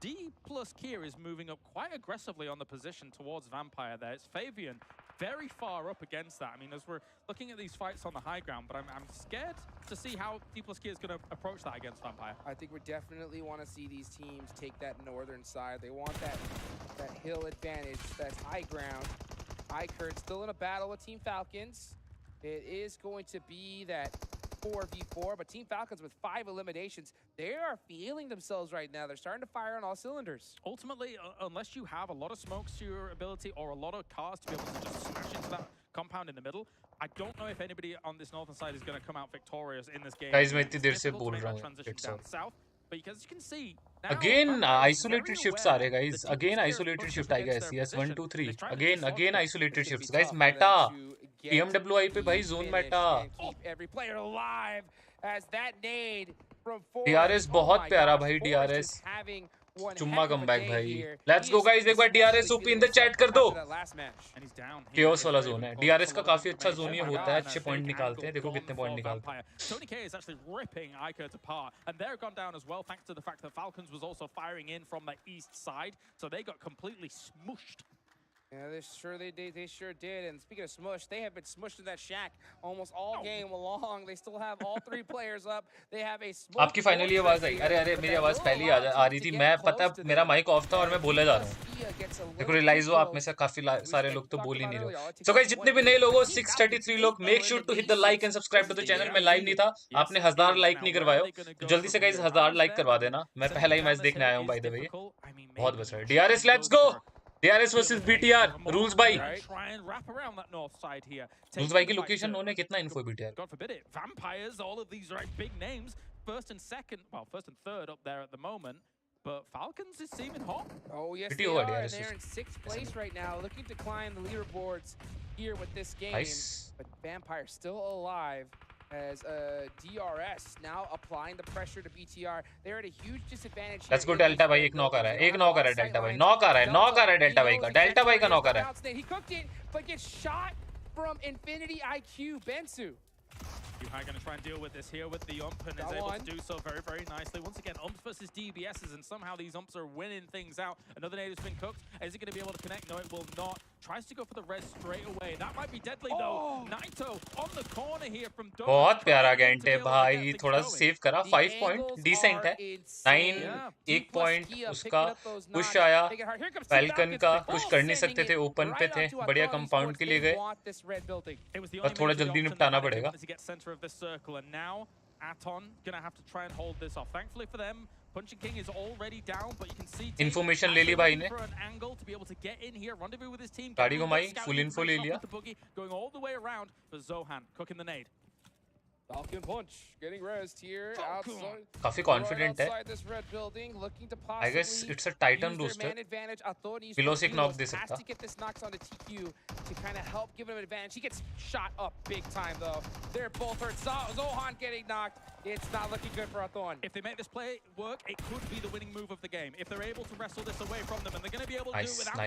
Speaker 17: D plus Kia is moving up quite aggressively on the position towards Vampire there. It's Fabian very far up against that. I mean, as we're looking at these fights on the high ground, but I'm scared to see how D plus Kia is going to approach that against Vampire.
Speaker 7: I think we definitely want to see these teams take that northern side. They want that hill advantage, that high ground. Ikerd still in a battle with Team Falcons. It is going to be that 4v4, but Team Falcons with 5 eliminations, they are feeling themselves right now. They're starting to fire on all cylinders.
Speaker 17: Ultimately, unless you have a lot of smokes to your ability or a lot of cars to be able to just smash into that compound in the middle, I don't know if anybody on this northern side is going to come out victorious in this game.
Speaker 2: Guys, मैं इतनी देर से बोल रहा हूँ. It's
Speaker 17: south, but as you can see,
Speaker 2: again isolated shifts are guys. Again isolated shift I guess. Yes, 1 2 3. Again isolated shifts guys. Meta. PMWI पे भाई zone meta.
Speaker 7: Keep every player alive as that nade from 4.
Speaker 2: DRS बहुत प्यारा भाई. DRS चुम्मा comeback भाई. Let's go guys. एक बार DRS OP in the chat कर दो. Chaos वाला zone है. DRS का काफी अच्छा zone ये होता है. अच्छे point निकालते हैं. देखो कितने point निकालते हैं.
Speaker 17: Tony K is actually ripping Ikerd apart, and they're gone down as well thanks to the fact that Falcons was also firing in from the east side, so they got completely smushed.
Speaker 7: Yeah, they sure did. And speaking of smush, they have been smushed in that shack almost all game long. They still have all 3 players up. They have a smoke.
Speaker 2: आपकी finally आवाज आई. अरे मेरी आवाज पहले आ रही थी. मैं पता मेरा माइक ऑफ था और मैं बोले जा रहा हूँ. देखो रियलाइज हो आप में से काफी सारे लोग तो बोल ही नहीं रहे हो. सो गाइस जितने भी नए लोग हो 633 लोग, make sure to hit the like and subscribe to the channel. मैं लाइव नहीं था, आपने 1000 लाइक नहीं करवाए हो, तो जल्दी से गाइस 1000 लाइक करवा देना. मैं पहला ही मैच देखने आया हूँ बाय द वे. बहुत बस है. DRS let's go. DRS versus BTR. Rules by. Rules by की लोकेशन उन्होंने कितना info BTR.
Speaker 17: God forbid it. Vampires, all of these right big names. First and third up there at the moment. But Falcons is seeming hot.
Speaker 7: Oh yes, they are. And they're in 6th place right now, looking to climb the leaderboards here with this game.
Speaker 2: Nice.
Speaker 7: But Vampire still alive. As DRS now applying the pressure to BTR. They're at a huge disadvantage.
Speaker 2: Let's go Delta भाई. एक knock आ रहा है. एक knock आ रहा है Delta भाई. Knock आ रहा है Delta भाई का. Delta भाई का नॉक आ रहा है.
Speaker 7: He cooked it, but gets shot from Infinity IQ. Bensu.
Speaker 17: Yuhai going to try and deal with this here with the ump and is able to do so very, very nicely. Once again, umps versus DBSs, and somehow these umps are winning things out. Another nade has been cooked. Is it going to be able to connect? No, it will not. Tries to go for the res straight away. That might be deadly though. Naito on the corner here from Dome.
Speaker 2: बहुत प्यारा giant है भाई. थोड़ा सा save करा. 5 point decent है. 9 1 point उसका push आया. फैल्कन का कुछ कर नहीं सकते थे, ओपन पे थे. बढ़िया कंपाउंड के लिए गए और थोड़ा जल्दी निपटाना पड़ेगा.
Speaker 17: Of this circle, and now Aton gonna have to try and hold this off. Thankfully for them, Punching King is already down, but you can see
Speaker 2: information ले ली भाई ने.
Speaker 17: For an angle to be able to get in here, rendezvous with his team.
Speaker 2: गाड़ी घुमाई, full info ले लिया.
Speaker 17: Going all the way around for Zohan, cooking the nade.
Speaker 7: Falcon Punch getting rezzed here outside.
Speaker 2: काफी confident है.
Speaker 7: This red building, looking to
Speaker 2: I guess it's a Titan booster. Philosophic knock दे सकता.
Speaker 7: Has to get this knocks onto TQ to kind of help give him an advantage. He gets shot up big time though. They're both hurt. Zohan getting knocked. It's not looking good for Athon.
Speaker 17: If they make this play work, it could be the winning move of the game. If they're able to wrestle this away from them, and they're going to be able to do it without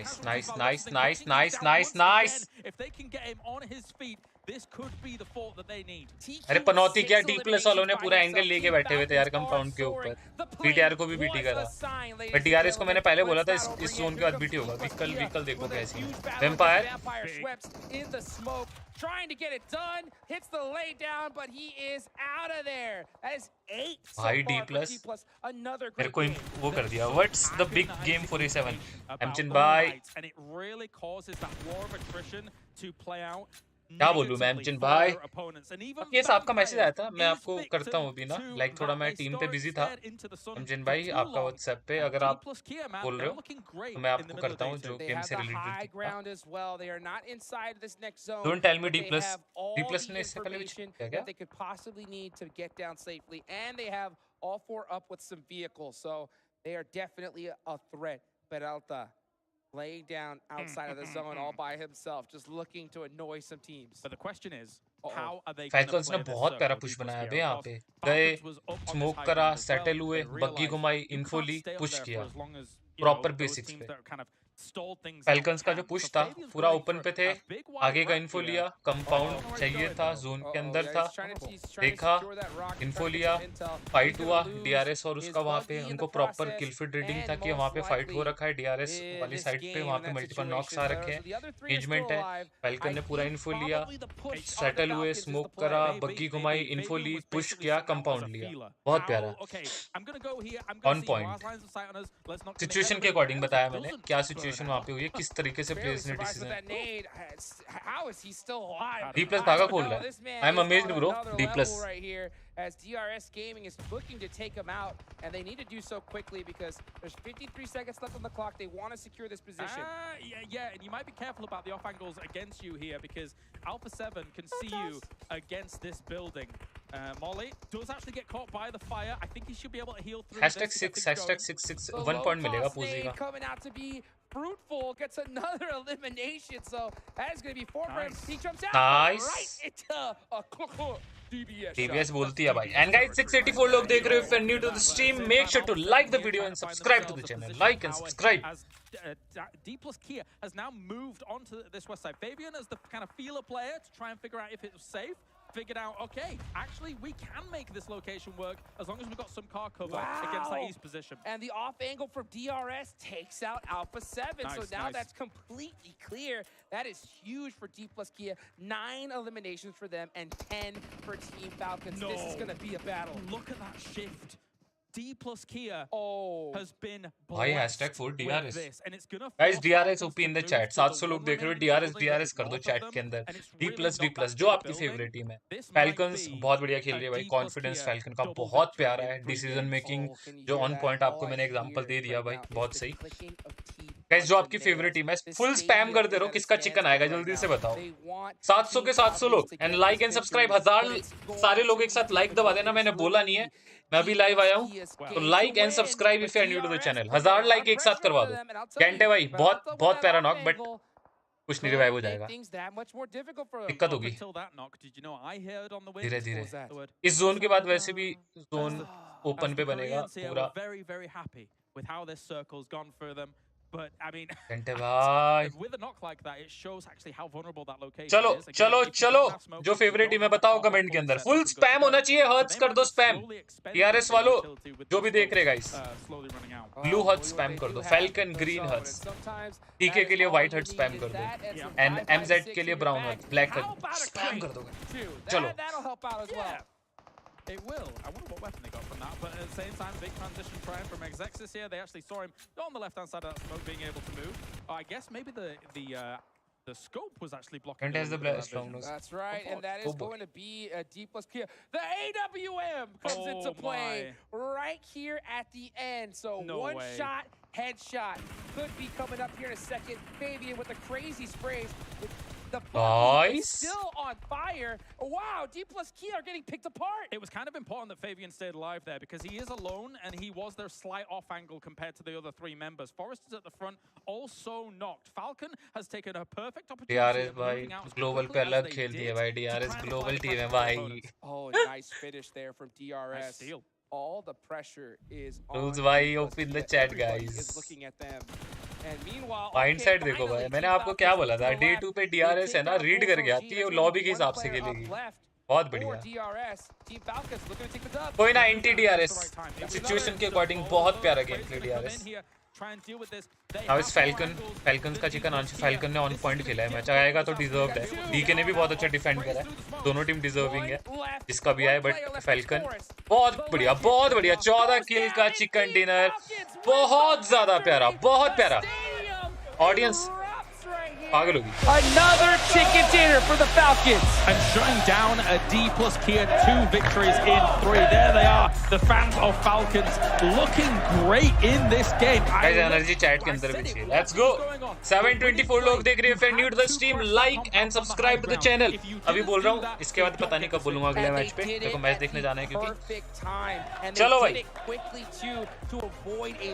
Speaker 2: nice.
Speaker 17: If they can get him on his feet, this could be the fort that they need.
Speaker 2: अरे पनौती क्या D+ वालों ने पूरा angle लेके बैठे हुए थे यार कंपाउंड के ऊपर. BTR को भी बीटी करा. पर DRS को मैंने पहले बोला था इस जोन के बाद बीटी होगा. व्हीकल देखो कैसी है. Vampire
Speaker 7: in the smoke, trying to get it done, hits the lay down, but he is out of there. That is 8 so
Speaker 2: भाई
Speaker 7: far
Speaker 2: D+.
Speaker 7: Another
Speaker 2: मेरे
Speaker 7: great
Speaker 2: को
Speaker 7: game.
Speaker 2: वो कर दिया. What's the big game for A7? Amchin bhai.
Speaker 17: And it really causes that war of attrition to play out.
Speaker 2: क्या बोलूं मैं अमचिन भाई. ये आपका मैसेज आया था, मैं आपको करता हूँ अभी ना. लाइक थोड़ा मैं टीम पे बिजी था. अमचिन भाई आपका व्हाट्सएप पे अगर आप बोल रहे हो तो मैं आपको करता हूँ जो गेम से related. Don't tell me D+ ने इससे पहले भी किया क्या?
Speaker 7: They could possibly need to get down safely, and they have all 4 up with some vehicles, so they are definitely a threat. Peralta laying down outside of the zone all by himself, just looking to annoy some teams.
Speaker 17: But the question is, how are they
Speaker 2: Falcons ने बहुत प्यारा push बनाया है यहाँ पे. गए, smoke करा, settle हुए, बग्गी घुमाई, इन्फो ली, पुश किया. प्रॉपर बेसिक्स पे. Falcons का जो पुश था पूरा ओपन पे थे. आगे का इन्फो लिया, कंपाउंड चाहिए था, जोन के अंदर था. देखा, इन्फो लिया, फाइट हुआ. DRS और उसका वहाँ पे उनको प्रॉपर किलफिट रीडिंग था कि वहाँ पे फाइट हो रखा है. DRS वाली साइड पे वहाँ पे मल्टीपल नॉक्स आ रखे हैं. एंगेजमेंट है. Falcon ने पूरा इन्फो लिया, सेटल हुए, स्मोक करा, बग्गी घुमाई, इन्फो ली, पुश किया, कंपाउंड लिया. बहुत प्यारा. On point. सिचुएशन के अकॉर्डिंग बताया मैंने क्या सिचुएशन वहाँ पे हुई है, किस तरीके से प्लेयर्स ने डिसीजन. D+ धागा खोल रहा है. I am amazed bro. D+.
Speaker 7: As DRS Gaming is looking to take him out, and they need to do so quickly because there's 53 seconds left on the clock. They want to secure this position.
Speaker 17: Yeah, and you might be careful about the off angles against you here because Alpha 7 can see you against this building. Molly does actually get caught by the fire. I think he should be able to heal through
Speaker 2: #6 #6 1 point मिलेगा पूजी का.
Speaker 7: Coming out to be fruitful, gets another elimination, so that is going to be 4 frames. He jumps out right into a
Speaker 2: DBS बोलती है भाई. And guys 684 लोग देख रहे हो. If you're new to the stream, make sure to like the video and subscribe to the channel. Like and subscribe.
Speaker 17: As D+ Kia has now moved onto this west side. Fabian as the kind of feeler player to try and figure out if it was safe. figured out, okay, actually we can make this location work as long as we've got some car cover against that east position.
Speaker 7: And the off angle from DRS takes out Alpha 7. So now that's completely clear. That is huge for D plus Kia. 9 eliminations for them and 10 for Team Falcons. This is going to be a battle.
Speaker 17: Look at that shift. D plus Kia has been
Speaker 2: भाई hashtag for DRS.
Speaker 17: this, and it's gonna
Speaker 2: Guys, DRS OP in the chat. 700 लोग देख रहे हो, DRS कर दो chat के अंदर. D+, जो आपकी फेवरेट टीम है. Falcons बहुत बढ़िया खेल रही है भाई. Confidence Falcon का बहुत प्यारा है. Decision making जो on point आपको मैंने एग्जांपल दे दिया भाई, बहुत सही. Guys, जो आपकी फेवरेट टीम है, फुल स्पैम करते रहो. किसका चिकन आएगा जल्दी से बताओ. 700 के 700 लोग. And like and subscribe. 1000 सारे लोग एक साथ लाइक दबा देना. मैंने बोला नहीं है, मैं अभी लाइव आया हूँ, तो like and subscribe if you are new to the channel. 1000 like एक साथ करवा दो. घंटे भाई बहुत प्यारा नॉक, बट कुछ नहीं रिवाइव हो जाएगा. दिक्कत होगी धीरे धीरे. इस जोन के बाद वैसे भी जोन ओपन पे बनेगा पूरा.
Speaker 17: But I mean, with a knock like that, it shows actually how vulnerable that location is.
Speaker 2: चलो जो फेवरेट टीम है बताओ कमेंट के अंदर. फुल स्पैम होना चाहिए. हर्ट्स कर दो स्पैम. टीआरएस वालों जो भी देख रहे गाइस, ब्लू हर्ट स्पैम कर दो. Falcon green hearts. टीके के लिए व्हाइट हर्ट स्पैम कर दो. एंड एमजेड के लिए brown heart, black heart spam कर दो. चलो.
Speaker 17: It will. I wonder what weapon they got from that, but at the same time, big transition trying from Exexis here. They actually saw him on the left-hand side of that smoke, being able to move. I guess maybe the scope was actually blocking.
Speaker 2: And has the strongest.
Speaker 7: That's right, and that is going to be a D plus Kia. The AWM comes into play right here at the end. So one shot, headshot could be coming up here in a second. Fabian with the crazy sprays. The Bucky is still on fire. Wow, D plus Kia are getting picked apart.
Speaker 17: It was kind of important that Fabian stayed alive there because he is alone and he was their slight off angle compared to the other 3 members. Forrest is at the front, also knocked. Falcon has taken a perfect opportunity.
Speaker 2: DRS भाई global पे अलग खेल दिया भाई. DRS global team है भाई.
Speaker 7: Oh, nice finish there from DRS.
Speaker 17: Nice steal.
Speaker 7: All the pressure is
Speaker 2: Rules भाई open the chat guys.
Speaker 7: Is looking at them. And meanwhile,
Speaker 2: mindset देखो भाई. मैंने आपको क्या बोला था, डे 2 पे डीआरएस है ना, रीड करके आती है, लॉबी के हिसाब से खेलेगी. बहुत बढ़िया. कोई ना, एंटी डीआरएस सिचुएशन के अकॉर्डिंग बहुत प्यारा गेम प्ले डीआरएस. नाउ इस फैल्कन्स का चिकन आंसर. फैल्कन ने ऑन पॉइंट खेला है. मैच आएगा तो डिजर्व्ड है. डीके ने भी बहुत अच्छा डिफेंड करा है. दोनों टीम डिजर्विंग है जिसका भी आए, बट फैल्कन बहुत बढ़िया 14 किल का चिकन डिनर. बहुत ज्यादा प्यारा, बहुत प्यारा. ऑडियंस पागल होगी.
Speaker 7: Another chicken dinner for the Falcons.
Speaker 17: And shutting down a D plus Kia, 2 victories in 3. There they are, the fans of Falcons looking great in this game.
Speaker 2: Guys, energy chat के अंदर भी चाहिए. Let's go. 724 लोग देख रहे हैं. If you're new to the stream, like and subscribe to the channel. अभी बोल रहा हूँ, इसके बाद पता नहीं कब बोलूँगा अगले मैच पे. देखो मैच देखने जाना है क्योंकि. चलो भाई.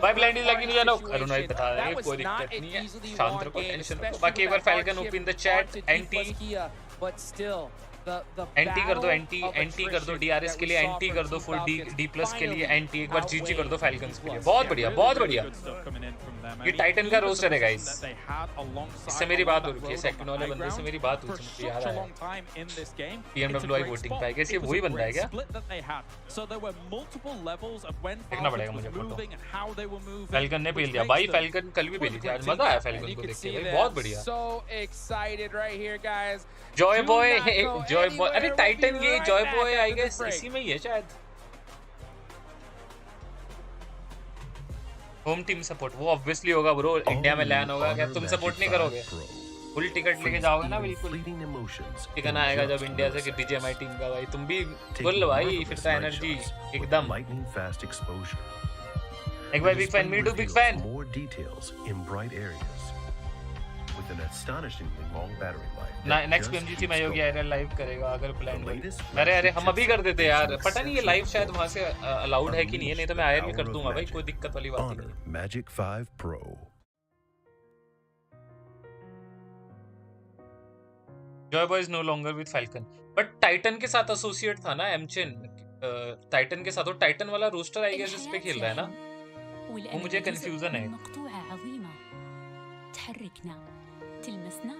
Speaker 2: भाई ब्लाइंड लगी नहीं जाना. अरुण भाई बता रहे हैं कोई दिक्कत नहीं है. शांत रखो, टेंशन रखो. बाकी एक बार फैल्कन ओपन द चैट. एंटी कर दो. एंटी कर दो. डीआरएस के लिए एंटी कर दो. फुल डी प्लस के लिए एंटी. एक बार जीजी कर दो फैल्कन्स के लिए. बहुत बढ़िया, बहुत बढ़िया. ये टाइटन का रोस्टर है गाइस. इससे मेरी बात हो रही है. सेकंड वाले बंदे से मेरी बात हुई थी, मुझे याद आया. PMWI वोटिंग पे कैसे वही बंदा है क्या? देखना पड़ेगा मुझे फोटो. फैल्कन ने पेल दिया भाई. फैल्कन कल भी पेली थी. आज मजा आया फैल्कन को देख के. बहुत बढ़िया. Joy boy. अरे टाइटन ये जॉय बॉय आई गेस इसी में ही है शायद. होम टीम सपोर्ट वो ऑब्वियसली होगा ब्रो. इंडिया में लैन होगा. क्या तुम सपोर्ट नहीं करोगे? फुल टिकट लेके जाओगे ना? बिल्कुल. टिकट आएगा जब इंडिया से कि बीजीएमआई टीम का. भाई तुम भी बोल भाई, फिर से एनर्जी एकदम. एक बार big fan. Me too big fan.
Speaker 10: With an astonishingly long battery life.
Speaker 2: Next PMGC में योगी आयरन लाइव करेगा अगर प्लान. अरे हम अभी कर देते यार. पता नहीं ये लाइव शायद वहां से अलाउड है कि नहीं है. नहीं तो मैं आयरन भी कर दूंगा भाई. कोई दिक्कत वाली बात नहीं.
Speaker 10: Magic 5 Pro.
Speaker 2: Joy Boy is no longer with Falcon. But Titan के साथ एसोसिएट था ना एमचेन. टाइटन के साथ. और टाइटन वाला रोस्टर आई गेस इस पे खेल रहा है ना. वो मुझे कंफ्यूजन है.
Speaker 11: تحركنا تلمسنا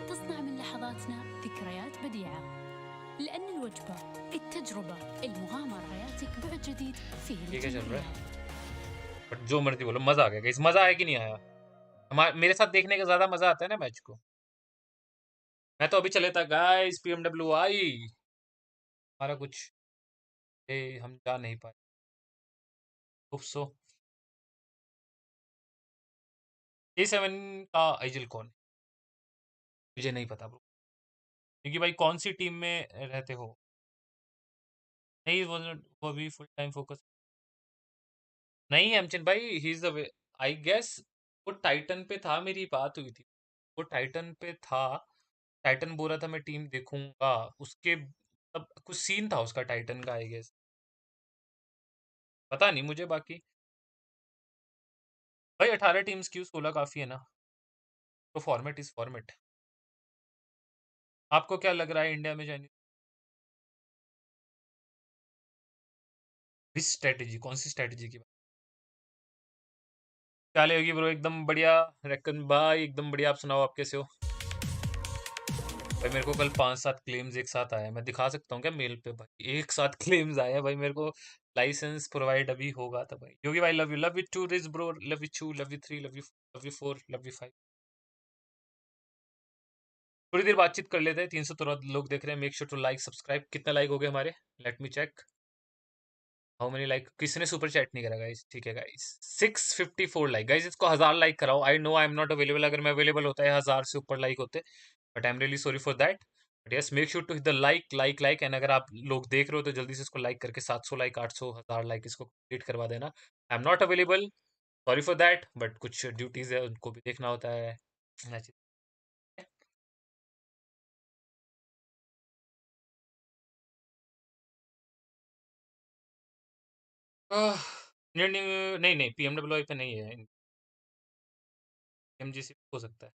Speaker 11: تصنع من لحظاتنا ذكريات بديعة
Speaker 19: لأن الوجبة التجربة المغامرة حياتك بعد جديد فيه
Speaker 2: ये क्या चल
Speaker 19: الجميع.
Speaker 2: रहा है? बट जो मर्जी बोलो, मजा आ गया गाइस. मजा आया कि नहीं आया? मेरे साथ देखने का ज्यादा मजा आता है ना मैच को. मैं तो अभी चले था गाइस PMWI. हमारा कुछ हम जा नहीं पाए. सो A7 का आइजल कौन है? मुझे नहीं पता ब्रो, क्योंकि भाई कौन सी टीम में रहते हो? नहीं, वो भी फुल टाइम फोकस नहीं. हमचिन भाई, he is the, I guess वो टाइटन पे था. मेरी बात हुई थी, वो टाइटन पे था. टाइटन बोल रहा था मैं टीम देखूंगा. उसके अब कुछ सीन था उसका टाइटन का, आई गेस. पता नहीं मुझे. बाकी भाई 18 टीम्स क्यों, 16 काफी है ना. तो फॉर्मेट इज फॉर्मेट. आपको क्या लग रहा है इंडिया में जाने विच स्ट्रेटेजी, कौन सी स्ट्रेटेजी की बात? क्या होगी ब्रो? एकदम बढ़िया रेकन भाई, एकदम बढ़िया. आप सुनाओ, आप कैसे हो भाई? मेरे को कल 5-7 क्लेम्स एक साथ आए. मैं दिखा सकता हूँ क्या मेल पे? भाई एक साथ क्लेम्स आए हैं भाई. मेरे को लाइसेंस प्रोवाइड अभी होगा था भाई. योगी भाई love you to ridge bro. Love you 2, love you 3, love you 4, love you 5. थोड़ी देर बातचीत कर लेते हैं. 300 लोग देख रहे हैं. Make sure to like subscribe. कितने लाइक हो गए हमारे? Let me check. How many like? किसी ने सुपर चैट नहीं करा गाइस. ठीक है गाइस, 654 लाइक. गाइस इसको 1000 लाइक कराओ. I know I am not available. अगर मैं अवेलेबल होता है 1000 से ऊपर लाइक होते, but I am really sorry for that. But yes, make sure to hit the like. And अगर आप लोग देख रहे हो तो जल्दी से इसको लाइक करके 700 लाइक, 800, 1000 लाइक इसको कंप्लीट करवा देना. I am not available, sorry for that, but कुछ ड्यूटीज है उनको भी देखना होता है. नहीं नहीं, PMWI पे नहीं है. MGC हो सकता है.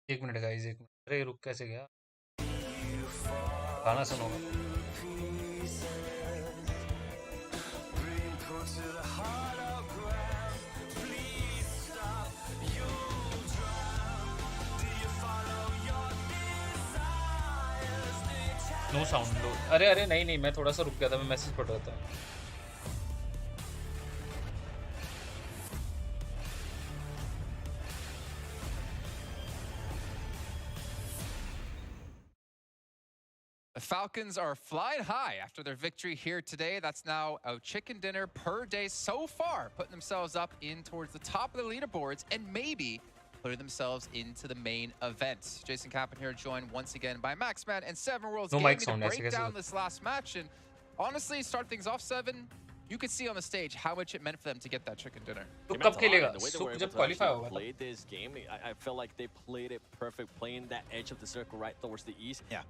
Speaker 2: एक मिनट गाइस, एक मिनट. अरे रुक, कैसे गया? गाना सुनो. नो साउंड लो. अरे अरे नहीं नहीं, मैं थोड़ा सा रुक गया था. मैं मैसेज पढ़ रहा था.
Speaker 4: The Falcons are flying high after their victory here today. That's now a chicken dinner per day so far, putting themselves up in towards the top of the leaderboards and maybe putting themselves into the main event. Jason Kappen here, joined once again by Maxman and Seven Worlds Gaming to break down this last match. And honestly, start things off, Seven. You could see on the stage how much it meant for them to get that chicken dinner.
Speaker 5: The way they were able to play this game, I feel like they played it perfect, playing that edge of the circle right towards the east. Yeah.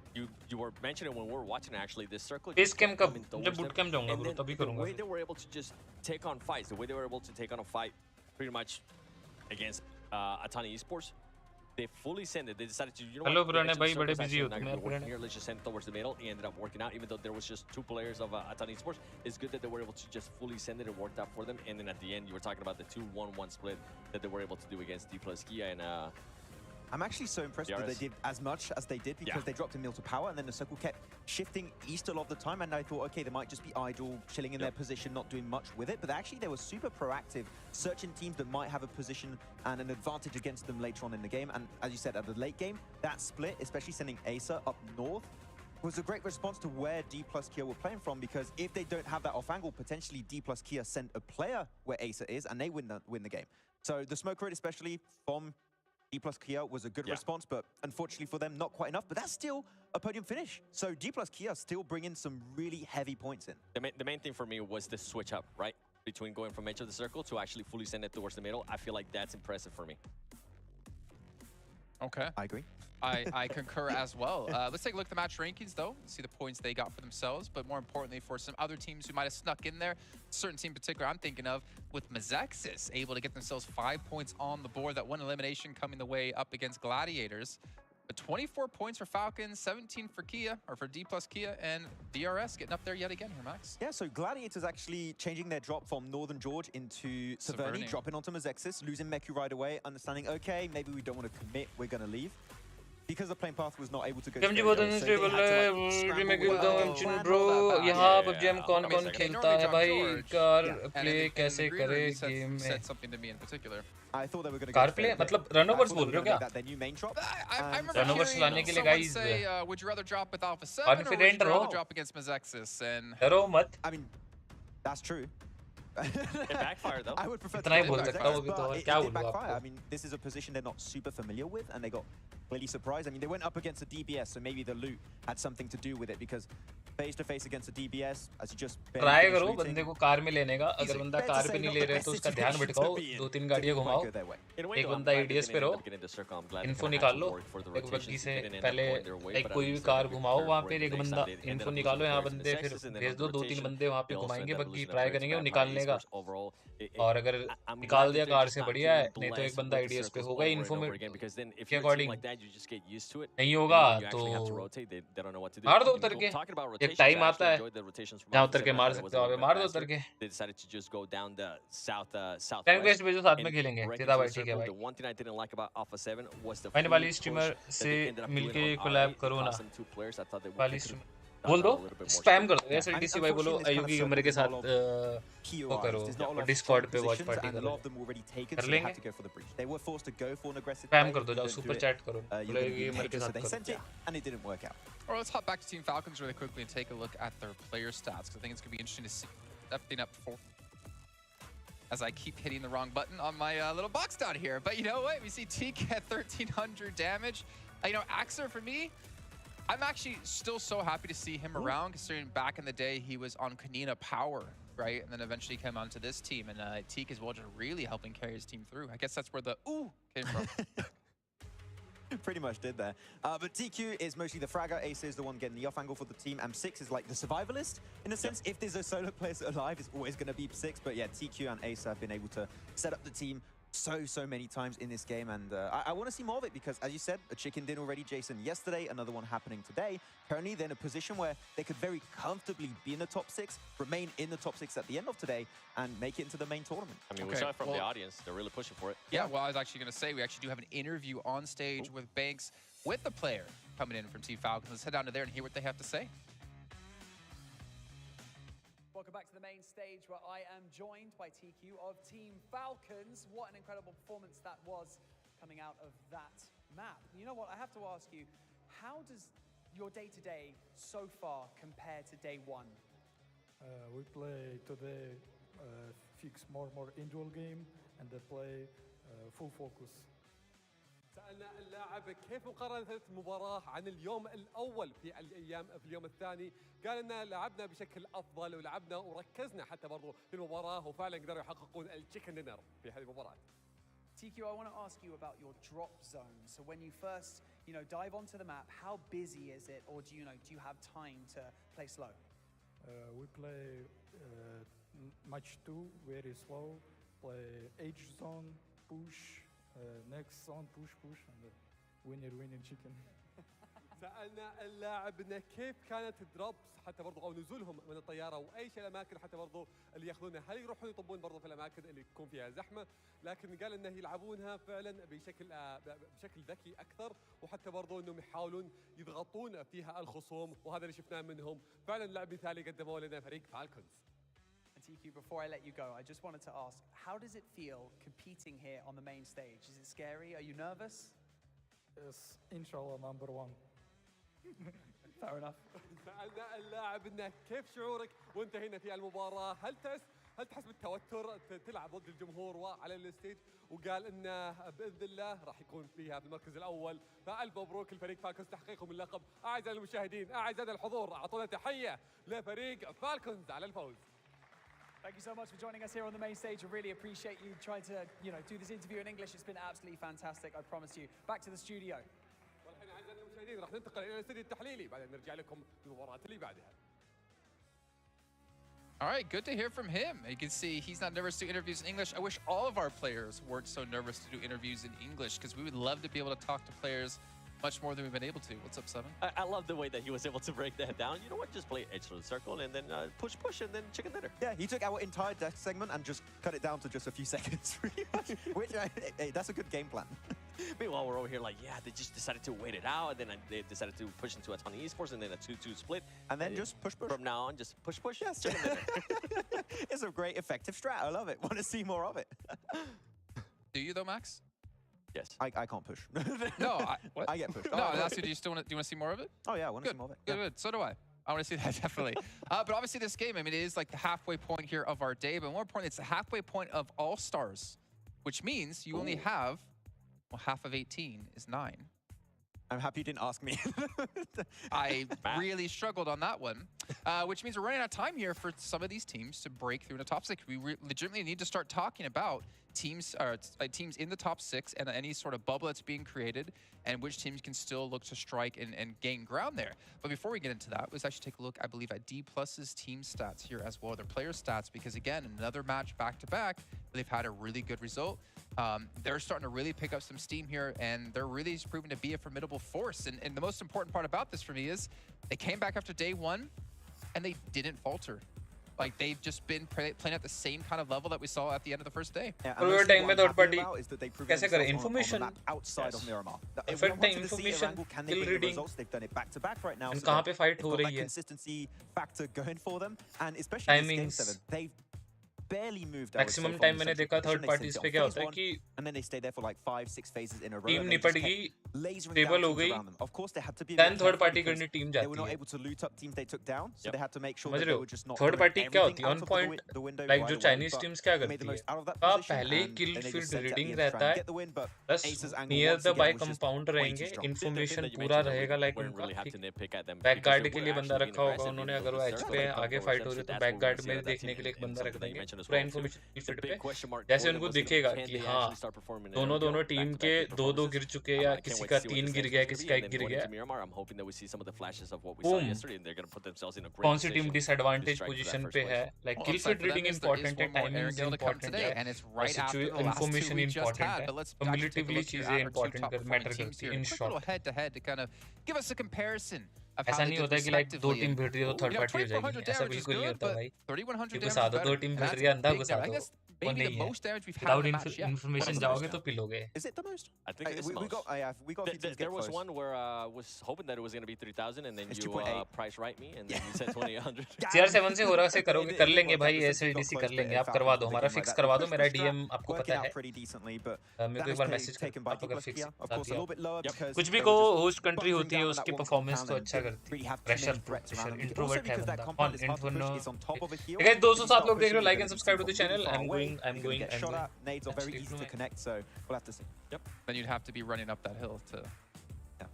Speaker 5: You were mentioning when we were watching, actually, this circle just kept coming towards them. And then the way they were able to just take on fights, the way they were able to take on a fight pretty much against Atani Esports, they fully sent it. They decided to, you know,
Speaker 2: hello Brane bhai, bade busy ho tum yaar.
Speaker 5: Here, let's just send it towards the middle. It ended up working out, even though there was just 2 players of Atani Esports. It's good that they were able to just fully send it. It worked out for them. And then at the end, you were talking about the 2-1-1 split that they were able to do against D plus Kia and
Speaker 3: I'm actually so impressed that they did as much as they did because they dropped a mill to power and then the circle kept shifting east a lot of the time, and I thought, okay, they might just be idle, chilling in their position, not doing much with it, but actually they were super proactive, searching teams that might have a position and an advantage against them later on in the game. And as you said, at the late game, that split, especially sending Acer up north, was a great response to where D plus Kia were playing from, because if they don't have that off angle, potentially D plus Kia send a player where Acer is and they win the game. So the smoke rate, especially from D plus Kia, was a good response, but unfortunately for them, not quite enough. But that's still a podium finish. So D plus Kia still bringing some really heavy points in.
Speaker 5: The main thing for me was the switch up, right? Between going from edge of the circle to actually fully send it towards the middle. I feel like that's impressive for me.
Speaker 4: Okay.
Speaker 3: I agree.
Speaker 4: I concur as well. Let's take a look at the match rankings, though. See the points they got for themselves, but more importantly, for some other teams who might have snuck in there. A certain team in particular I'm thinking of, with Mazexis able to get themselves 5 points on the board. That one elimination coming the way up against Gladiators. But 24 points for Falcons, 17 for Kia, or for D plus Kia, and DRS getting up there yet again here, Max.
Speaker 3: Yeah, so Gladiators actually changing their drop from Northern George into Severny, dropping onto Mazexis, losing Meku right away, understanding, okay, maybe we don't want to commit, we're going to leave. Because the playing path was not able to go
Speaker 2: PMG बहुत unstable है मैं कहता हूँ एमचिन bro यहाँ PUBG हम कौन खेलता है भाई कार प्ले कैसे करे गेम में
Speaker 3: I thought they were going to
Speaker 2: car play मतलब रनओवर्स बोल रहे हो क्या
Speaker 4: I remember
Speaker 2: रनओवर्स लाने के लिए guys
Speaker 4: say, would you rather drop with Alpha 7
Speaker 2: confident
Speaker 4: or would you
Speaker 2: रहो
Speaker 4: rather drop against Mazexis? And
Speaker 2: डरो मत
Speaker 3: I mean, that's true.
Speaker 5: It backfired though.
Speaker 3: I would prefer
Speaker 2: इतना ही बोल सकता हूँ अभी तो और क्या बोलूँ आपको?
Speaker 3: I mean, this is a position they're not super familiar with, and they got clearly surprised. I mean, they went up against a DBS, so maybe the loot had something to do with it, because face to face against a DBS, as you just
Speaker 2: try करो बंदे को car में लेने का. अगर बंदा car पे नहीं ले रहा है तो उसका ध्यान भटकाओ, 2-3 गाड़ियाँ घुमाओ, एक बंदा एडीएस पे रहो, इन्फो निकाल लो, एक बग्गी से पहले एक कोई भी कार घुमाओ वहाँ पे, एक बंदा इन्फो निकालो, यहाँ बंदे फिर भेज दो, 2-3 बंदे वहाँ पे घुमाएंगे, बग्गी ट्राई करेंगे और निकालने का. और अगर निकाल दिया कार से बढ़िया है, नहीं तो एक बंदा एडीएस पे होगा इन्फो में के अकॉर्डिंग. नहीं होगा तो मार दो उतर के. एक टाइम आता है जहाँ उतर के मार सकते हो, अबे मार दो उतर के. टाइम वेस्ट भेजो, साथ में खेलेंगे. सीधा भाई ठीक है भाई. मैंने वाली स्ट्रीमर से मिलके कोलैब करो ना. वाली स्ट्रीमर बोल दो, स्पैम कर दो. ऐसे डीसी भाई बोलो आयुगी गेमर के साथ वो करो, डिस्कॉर्ड पे वॉच पार्टी करो, कर लेंगे. स्पैम कर दो, जाओ सुपर चैट करो, बोलो आयुगी गेमर के साथ करो.
Speaker 4: All right, let's hop back to Team Falcons really quickly and take a look at their player stats, because I think it's going to be interesting to see stepping up for. As I keep hitting the wrong button on my little box down here. But you know what? We see Teak at 1,300 damage. You know, Axer, for me, I'm actually still so happy to see him around, considering back in the day he was on Kanina Power, right? And then eventually came onto this team. And Teak as well just really helping carry his team through. I guess that's where the ooh came from.
Speaker 3: Pretty much did there. But TQ is mostly the fragger. Ace is the one getting the off angle for the team. M6 is like the survivalist in a sense. If there's a solo player alive, it's always going to be 6. But yeah, TQ and Ace have been able to set up the team so many times in this game, and I want to see more of it, because as you said, a chicken dinner already, Jason, yesterday, another one happening today. Currently they're in a position where they could very comfortably be in the top 6, remain in the top 6 at the end of today, and make it into the main tournament.
Speaker 5: I mean, we saw it from the audience. They're really pushing for it.
Speaker 4: Yeah, well, I was actually going to say, we actually do have an interview on stage with Banks, with the player coming in from Team Falcons. Let's head down to there and hear what they have to say.
Speaker 6: Welcome back to the main stage, where I am joined by TQ of Team Falcons. What an incredible performance that was coming out of that map. You know what, I have to ask you, how does your day-to-day so far compare to day one?
Speaker 20: We play today fix more individual game, and they play full focus.
Speaker 13: سألنا اللاعب كيف مقارنة المباراة عن اليوم الأول في اليوم الثاني. قال إن لعبنا بشكل أفضل ولعبنا وركزنا حتى برضو في المباراة، وفعلا قدروا يحققون التشيكن دينر في هذه المباراة.
Speaker 6: TQ, I want to ask you about your drop zone. So when you first, dive onto the map, how busy is it, or do you have time to play slow?
Speaker 20: We play match 2 very slow. Play edge zone, push. Next zone, push, and winner chicken.
Speaker 13: سألنا اللاعبنا كيف كانت الدروبس حتى برضو او نزولهم من الطياره وايش الاماكن حتى برضو اللي ياخذونها، هل يروحون يطبون برضو في الاماكن اللي يكون فيها زحمه، لكن قال انه يلعبونها فعلا بشكل ذكي اكثر، وحتى برضو انهم يحاولون يضغطون فيها الخصوم، وهذا اللي شفناه منهم. فعلا لعب مثالي قدموه لنا فريق فالكونز.
Speaker 6: TQ, before I let you go, I just wanted to ask, how does it feel competing here on the main stage? Is it scary? Are you nervous?
Speaker 20: Yes, inshallah, number one.
Speaker 6: Fair enough.
Speaker 13: سألنا اللاعب انه كيف شعورك وانت هنا في المباراة؟ هل تحس بالتوتر تلعب ضد الجمهور وعلى الستيج؟ وقال انه باذن الله راح يكون فيها في المركز الاول، فالف مبروك لفريق فالكونز تحقيقهم اللقب. اعزائي المشاهدين، اعزائي الحضور، اعطونا تحية لفريق فالكونز على الفوز.
Speaker 6: Thank you so much for joining us here on the main stage. I really appreciate you trying to, do this interview in English. It's been absolutely fantastic, I promise you. Back to the studio.
Speaker 13: والحين اعزائي المشاهدين راح ننتقل الى الاستديو التحليلي، بعدين نرجع لكم بالمباراة اللي بعدها.
Speaker 4: All right, good to hear from him. You can see he's not nervous to do interviews in English. I wish all of our players weren't so nervous to do interviews in English, because we would love to be able to talk to players much more than we've been able to. What's up, Seven?
Speaker 5: I love the way that he was able to break that down. You know what? Just play edge of the circle and then push, and then chicken dinner.
Speaker 3: Yeah, he took our entire death segment and just cut it down to just a few seconds, pretty much. Which, hey, that's a good game plan.
Speaker 5: Meanwhile, we're over here like, yeah, they just decided to wait it out, and then they decided to push into a ton of esports, and then a 2-2 split.
Speaker 3: And then just push.
Speaker 5: From now on, just push.
Speaker 3: Yes. It's a great effective strat. I love it. Want to see more of it.
Speaker 4: Do you though, Max?
Speaker 5: Yes.
Speaker 3: I can't push.
Speaker 4: No,
Speaker 3: what? I get pushed.
Speaker 4: No, I asked you, do you want to see more of it?
Speaker 3: Oh yeah, I want to see more of it.
Speaker 4: Good. So do I. I want to see that, definitely. But obviously this game, I mean, it is like the halfway point here of our day, but more importantly, it's the halfway point of All-Stars, which means you only have, well, half of 18 is 9.
Speaker 3: I'm happy you didn't ask me.
Speaker 4: I really struggled on that one, which means we're running out of time here for some of these teams to break through in the top 6. We legitimately need to start talking about teams in the top 6 and any sort of bubble that's being created, and which teams can still look to strike and gain ground there. But before we get into that, let's actually take a look, I believe, at D+'s team stats here as well, their player stats, because again, another match back-to-back, they've had a really good result. They're starting to really pick up some steam here, and they're really proven to be a formidable force. And the most important part about this for me is they came back after day 1, and they didn't falter. Like, they've just been playing at the same kind of level that we saw at the end of the first day.
Speaker 3: Third party कैसे करें information outside of Miramar.
Speaker 2: Affect the information, kill reading.
Speaker 3: They've done it back to back right now.
Speaker 2: And कहाँ पे fight हो रही है?
Speaker 3: Consistency factor going for them, and especially
Speaker 2: timings.
Speaker 3: Game 7, they've barely moved.
Speaker 2: Maximum time मैंने देखा third parties पे क्या होता है कि
Speaker 3: and then they stay there for like 5-6 phases in a row.
Speaker 2: Team निपट गई, stable हो गई,
Speaker 3: of course they had to be
Speaker 2: then third party करनी टीम
Speaker 3: they were
Speaker 2: जाती
Speaker 3: not
Speaker 2: है.
Speaker 3: able to loot up teams they took down, so they had to make sure
Speaker 2: समझ
Speaker 3: that
Speaker 2: रहे
Speaker 3: they
Speaker 2: हो?
Speaker 3: were just not
Speaker 2: third party क्या होती है? On point, like जो चाइनीज
Speaker 3: but
Speaker 2: टीम्स क्या
Speaker 3: they made
Speaker 2: करती
Speaker 3: the
Speaker 2: है?
Speaker 3: most out of that
Speaker 2: का
Speaker 3: position,
Speaker 2: पहले
Speaker 3: and
Speaker 2: kill
Speaker 3: then they
Speaker 2: field
Speaker 3: just set it at
Speaker 2: reading
Speaker 3: the end to try
Speaker 2: रहता
Speaker 3: and
Speaker 2: है,
Speaker 3: get the win, but
Speaker 2: plus
Speaker 3: Ace's angle
Speaker 2: near
Speaker 3: once
Speaker 2: the
Speaker 3: again
Speaker 2: by
Speaker 3: was just
Speaker 2: compound
Speaker 3: way
Speaker 2: रहेंगे,
Speaker 3: too strong.
Speaker 2: Information
Speaker 5: that you
Speaker 2: पूरा
Speaker 5: mentioned,
Speaker 2: रहेगा, like
Speaker 5: wouldn't really have to nitpick at them
Speaker 2: back
Speaker 5: because
Speaker 2: guard
Speaker 5: they
Speaker 2: के
Speaker 5: were
Speaker 2: लिए बंदा
Speaker 5: actually being
Speaker 2: रखा होगा
Speaker 5: aggressive
Speaker 2: उन्होंने,
Speaker 5: even
Speaker 2: अगर वो
Speaker 5: though
Speaker 2: एज
Speaker 5: they
Speaker 2: पे
Speaker 5: started
Speaker 2: आगे
Speaker 5: like
Speaker 2: फाइट हो रही है
Speaker 5: so
Speaker 2: तो
Speaker 5: that's
Speaker 2: back
Speaker 5: what we
Speaker 2: guard
Speaker 5: see
Speaker 2: में
Speaker 5: out of that
Speaker 2: देखने
Speaker 5: team
Speaker 2: के लिए एक
Speaker 5: and
Speaker 2: बंदा रख
Speaker 5: something that you
Speaker 2: देंगे,
Speaker 5: mentioned as
Speaker 2: पूरा
Speaker 5: well too.
Speaker 2: Information
Speaker 5: It's a
Speaker 2: field
Speaker 5: big
Speaker 2: पे,
Speaker 5: question mark
Speaker 2: जैसे
Speaker 5: for them
Speaker 2: उनको
Speaker 5: was, you know,
Speaker 2: दिखेगा
Speaker 5: can
Speaker 2: कि
Speaker 5: they
Speaker 2: हाँ
Speaker 5: actually start performing in
Speaker 2: दोनों टीम के
Speaker 5: back-to-back
Speaker 2: दो
Speaker 5: performances?
Speaker 2: गिर चुके हैं या
Speaker 5: I can't
Speaker 2: किसी
Speaker 5: wait
Speaker 2: का
Speaker 5: to see what
Speaker 2: 3
Speaker 5: this
Speaker 2: गिर
Speaker 5: next
Speaker 2: गया,
Speaker 5: is
Speaker 2: किसी
Speaker 5: gonna
Speaker 2: का
Speaker 5: be,
Speaker 2: 1
Speaker 5: and then
Speaker 2: गिर
Speaker 5: going
Speaker 2: गया,
Speaker 5: into Miramar, I'm hoping that we see some of the flashes of what we saw
Speaker 2: boom,
Speaker 5: yesterday, and they're going to put themselves in a great
Speaker 2: कौन सी team
Speaker 5: position
Speaker 2: disadvantage
Speaker 5: to strike for that
Speaker 2: position
Speaker 5: first
Speaker 2: पे
Speaker 5: place.
Speaker 2: है, like
Speaker 4: Well,
Speaker 2: kill
Speaker 4: upside
Speaker 2: field
Speaker 4: for them
Speaker 2: reading
Speaker 4: is there is
Speaker 2: important है,
Speaker 4: one more
Speaker 2: timings
Speaker 4: Arendelle to come
Speaker 2: important
Speaker 4: today,
Speaker 2: है,
Speaker 4: and it's right after the last 2
Speaker 2: information
Speaker 4: we just
Speaker 2: important
Speaker 4: had.
Speaker 2: है,
Speaker 4: But let's actually take a
Speaker 2: cumulatively
Speaker 4: look here
Speaker 2: चीजें
Speaker 4: at our 2
Speaker 2: important
Speaker 4: top
Speaker 2: कर
Speaker 4: performing
Speaker 2: matter
Speaker 4: teams
Speaker 2: करती
Speaker 4: here.
Speaker 2: है इन
Speaker 4: Quick
Speaker 2: short.
Speaker 4: little head-to-head to kind of give us a comparison of how
Speaker 2: ऐसा
Speaker 4: they
Speaker 2: नहीं
Speaker 4: did
Speaker 2: होता कि like दो
Speaker 4: respectively.
Speaker 2: Team भिड़ रही है तो थर्ड
Speaker 4: You know,
Speaker 2: पार्टी हो
Speaker 4: 2400
Speaker 2: जाएगी, ऐसा
Speaker 4: damage is
Speaker 2: बिल्कुल नहीं
Speaker 4: good,
Speaker 2: होता
Speaker 4: but
Speaker 2: भाई.
Speaker 4: 3100
Speaker 2: कि
Speaker 4: damage
Speaker 2: घुसा
Speaker 4: is
Speaker 2: दो,
Speaker 4: better.
Speaker 2: दो टीम
Speaker 4: And
Speaker 2: भिड़
Speaker 4: that's
Speaker 2: रही है, अंधा
Speaker 4: big
Speaker 2: घुसा
Speaker 4: damage. I
Speaker 2: दो,
Speaker 4: guess
Speaker 2: वो
Speaker 4: maybe the
Speaker 2: नहीं है.
Speaker 4: most damage we've had
Speaker 2: without
Speaker 4: in a match yet.
Speaker 2: Information जाओगे तो पिलोगे.
Speaker 3: Is it the most?
Speaker 5: I think it is the
Speaker 3: we
Speaker 5: most.
Speaker 3: got we got a few teams
Speaker 5: There
Speaker 3: get
Speaker 5: was
Speaker 3: close.
Speaker 5: one where I was hoping that it was going to be 3,000, and then
Speaker 3: It's
Speaker 5: you
Speaker 3: 2.8.
Speaker 5: price right me, and then you said 2,800.
Speaker 2: CR7 से हो रहा से करोगे, कर लेंगे भाई, SLDC कर लेंगे, आप करवा दो, हमारा फिक्स करवा दो, मेरा DM आपको पता है, मेरे को एक बार मैसेज कर, आप अगर फिक्स बता दिया. कुछ भी को होस्ट कंट्री होती है, उसकी परफॉर्मेंस तो अच्छा करती है, प्रेशर इंट्रोवर्ट है बंदा, ऑन इंट्रोनो. गाइस 207 लोग देख रहे हो, like and subscribe to the channel. I'm going.
Speaker 3: Nades are very easy to connect, so we'll have to see.
Speaker 4: Yep. Then you'd have to be running up that hill to...
Speaker 3: Yeah.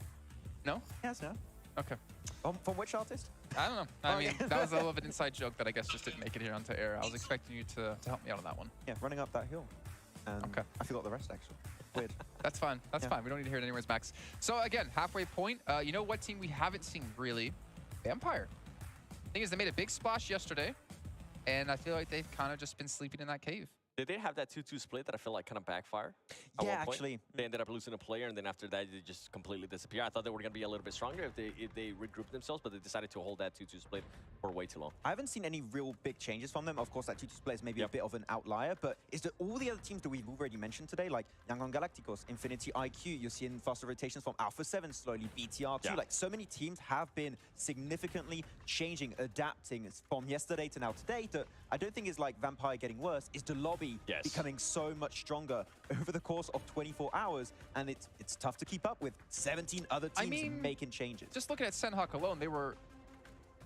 Speaker 4: No?
Speaker 3: Yes, no.
Speaker 4: Okay.
Speaker 3: From which artist?
Speaker 4: I don't know. I mean, that was a little of an inside joke that I guess just didn't make it here onto air. I was expecting you to help me out on that one.
Speaker 3: Yeah, running up that hill. Okay. I forgot the rest, actually. Weird.
Speaker 4: That's fine. That's fine. We don't need to hear it anyways, Max. So again, halfway point. You know what team we haven't seen really? Vampire. Thing is, they made a big splash yesterday, and I feel like they've kind of just been sleeping in that cave.
Speaker 5: They did have that 2-2 split that I feel like kind of backfired.
Speaker 3: Yeah, actually.
Speaker 5: They ended up losing a player, and then after that, they just completely disappeared. I thought they were going to be a little bit stronger if they regrouped themselves, but they decided to hold that 2-2 split for way too long.
Speaker 3: I haven't seen any real big changes from them. Of course, that 2-2 split is maybe a bit of an outlier, but is that all the other teams that we've already mentioned today, like Yangon Galacticos, Infinity IQ, you're seeing faster rotations from Alpha 7 slowly, BTR2, like so many teams have been significantly changing, adapting from yesterday to now today, that I don't think is like Vampire getting worse, is the lobby becoming so much stronger over the course of 24 hours, and it's tough to keep up with 17 other teams making changes.
Speaker 4: Just looking at Senhawk alone, they were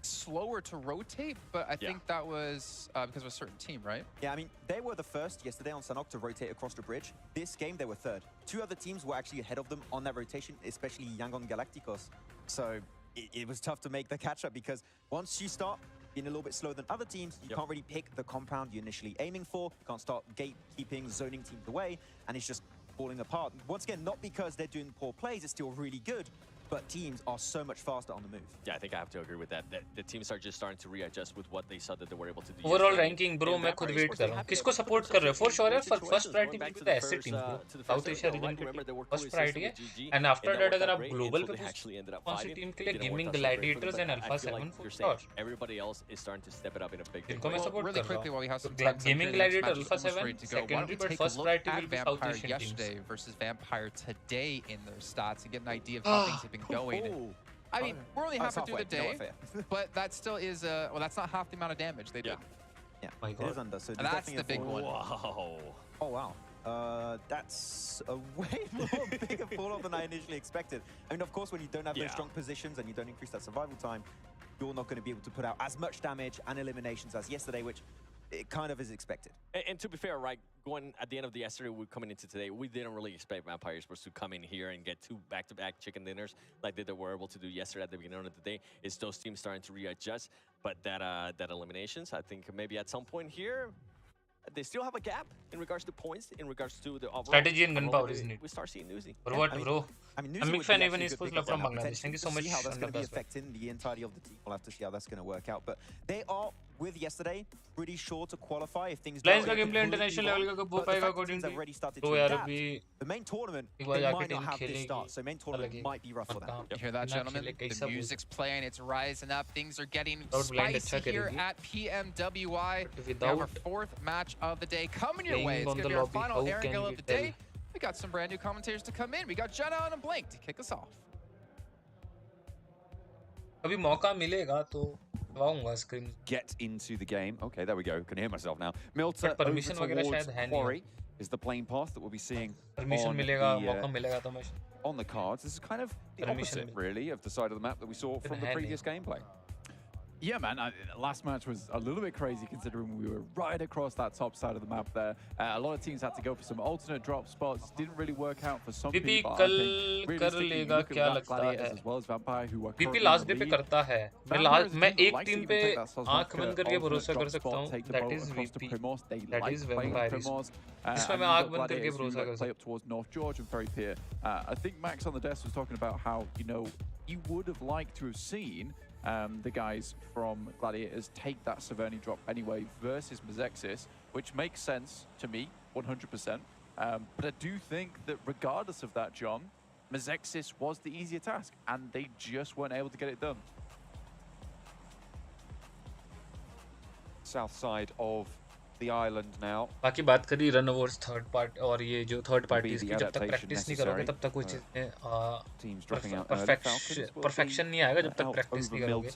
Speaker 4: slower to rotate, but I think that was because of a certain team, right?
Speaker 3: Yeah, I mean, they were the first yesterday on Senhawk to rotate across the bridge. This game, they were third. 2 other teams were actually ahead of them on that rotation, especially Yangon Galacticos. So it was tough to make the catch-up, because once you start being a little bit slower than other teams, you can't really pick the compound you're initially aiming for. You can't start gatekeeping, zoning teams away, and it's just falling apart. Once again, not because they're doing poor plays, it's still really good, but teams are so much faster on the move.
Speaker 5: Yeah, I think I have to agree with that. The teams are just starting to readjust with what they saw that they were able to do.
Speaker 2: Overall ranking, bro, मैं खुद wait कर रहा हूँ. किसको support कर रहे हो? For sure है, first priority will be the ऐसे teams bro. South Asia region के first priority है. And after that, अगर आप global पे कौन सी team के लिए Gaming Gladiators and Alpha 7 for sure.
Speaker 5: Everybody else is starting to step it up in a big way.
Speaker 2: इनको मैं support
Speaker 4: really
Speaker 2: कर रहा
Speaker 4: quickly while we have some
Speaker 2: हूँ.
Speaker 4: time,
Speaker 2: Gaming Gladiator Alpha 7 secondary, but first priority will be South Asian teams.
Speaker 4: Yesterday versus Vampire today in their stats and get an idea of how things have been going. I mean, we're only halfway through the day, but that still is, well, that's not half the amount of damage they did.
Speaker 3: Yeah,
Speaker 2: my God.
Speaker 3: It is under, so
Speaker 4: and that's the big one.
Speaker 5: Wow.
Speaker 3: Oh, wow. That's a way more bigger fallout than I initially expected. I mean, of course, when you don't have those strong positions and you don't increase that survival time, you're not going to be able to put out as much damage and eliminations as yesterday, which it kind of is expected.
Speaker 5: And to be fair, right, going at the end of the yesterday, we're coming into today, we didn't really expect Vampire Esports to come in here and get 2 back-to-back chicken dinners like they were able to do yesterday at the beginning of the day. It's those teams starting to readjust, but that eliminations, I think maybe at some point here, they still have a gap in regards to points, in regards to the overall
Speaker 2: strategy and gunpowder, isn't it?
Speaker 5: We start seeing Newsy.
Speaker 2: But what, bro?
Speaker 3: I mean,
Speaker 2: I'm big fan even esports love from Bangladesh. Thank you so much.
Speaker 3: See how that's going to be affecting the entirety of the team. We'll have to see how that's going to work out. But they are, with yesterday, pretty sure to qualify if things
Speaker 2: Lions का gameplay international level का कब हो पाएगा according to तो यार अभी
Speaker 3: the main tournament
Speaker 2: एक
Speaker 3: they
Speaker 2: bar
Speaker 3: might
Speaker 2: जाके
Speaker 3: not
Speaker 2: team
Speaker 3: have this
Speaker 2: खेलेगी
Speaker 3: start, so main tournament might be rough for them.
Speaker 4: You hear that, gentlemen? The music's playing, it's rising up. Things are getting spicy here at PMWI. Our 4th match of the day coming your way. It's going to be our final Erangel of the day. We got some brand new commentators to come in. We got Jenna and Blink to kick us off.
Speaker 2: अभी मौका मिलेगा तो दबाऊंगा screen.
Speaker 21: Get into the game. Okay, there we go. Can hear myself now. Milter
Speaker 2: permission वगैरह शायद है नहीं.
Speaker 21: Quarry is the playing path that we'll be seeing
Speaker 2: permission मिलेगा, मौका मिलेगा तो मैं
Speaker 21: on the cards. This is kind of the opposite, really, of the side of the map that we saw from the previous gameplay.
Speaker 22: Yeah, man, last match was a little bit crazy considering we were right across that top side of the map there. A lot of teams had to go for some alternate drop spots. Didn't really work out for some people.
Speaker 2: कल कर लेगा क्या लगता है?
Speaker 22: As well as Vampire, who are
Speaker 2: PP last day पे करता है. मैं एक टीम पे आंख बंद करके भरोसा कर सकता हूँ. That is VP. That is Vampire. इसमें मैं आंख बंद करके भरोसा कर सकता हूँ.
Speaker 22: Up towards North George and very Pier. I think Max on the desk was talking about how, you know, you would have liked to have seen the guys from Gladiators take that Severny drop anyway versus Mezexis, which makes sense to me, 100%. But I do think that regardless of that, John, Mezexis was the easier task, and they just weren't able to get it done.
Speaker 21: South side of the island now.
Speaker 2: बाकी बात करी run overs third part और ये जो third parties की जब तक practice नहीं करोगे तब तक कोई चीज़ परफेक्शन नहीं आएगा जब तक प्रैक्टिस नहीं करोगे.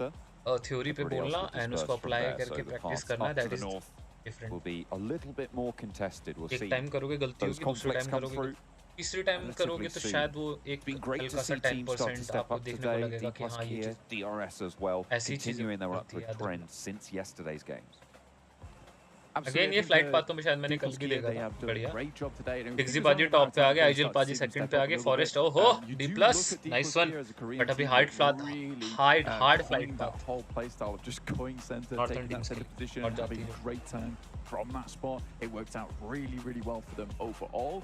Speaker 2: थ्योरी पे बोलना एंड उसको अप्लाई करके प्रैक्टिस करना, that is different.
Speaker 21: Will be a little bit more contested. We'll see.
Speaker 2: एक टाइम करोगे गलती होगी, दूसरे टाइम करोगे, तीसरे टाइम करोगे तो शायद वो एक हल्का सा 10% आपको देखने को लगेगा कि हाँ ये
Speaker 21: DRS as well,
Speaker 2: ऐसी चीज़ें
Speaker 21: continuing their upward trend since yesterday's games.
Speaker 2: Again ये फ्लाइट पाथ तो मैं शायद मैंने कल की देखा था. बढ़िया. डिग्जी पाजी टॉप पे आ गया, आइजल पाजी सेकंड पे आ गए, फॉरेस्ट ओहो D plus nice one. But अभी hard flight path.
Speaker 22: Whole play style of just going center, taking that center position, and having a great time from that spot. It worked out really, really well for them overall.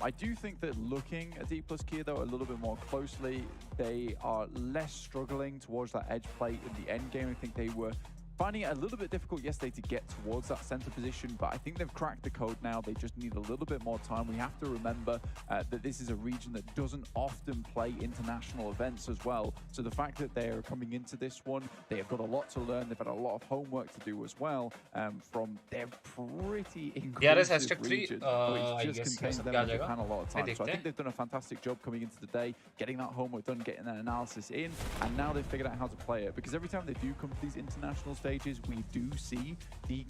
Speaker 22: I do think that looking at D plus Kia though a little bit more closely, they are less struggling towards that edge play in the end game. I think they were Finding it a little bit difficult yesterday to get towards that center position, but I think they've cracked the code now. They just need a little bit more time. We have to remember that this is a region that doesn't often play international events as well. So the fact that they're coming into this one, they have got a lot to learn. They've had a lot of homework to do as well from their pretty inclusive region, which just contains them in Japan a lot of time. So I think they've done a fantastic job coming into the day, getting that homework done, getting that analysis in, and now they've figured out how to play it. Because every time they do come to these international stages, we do see D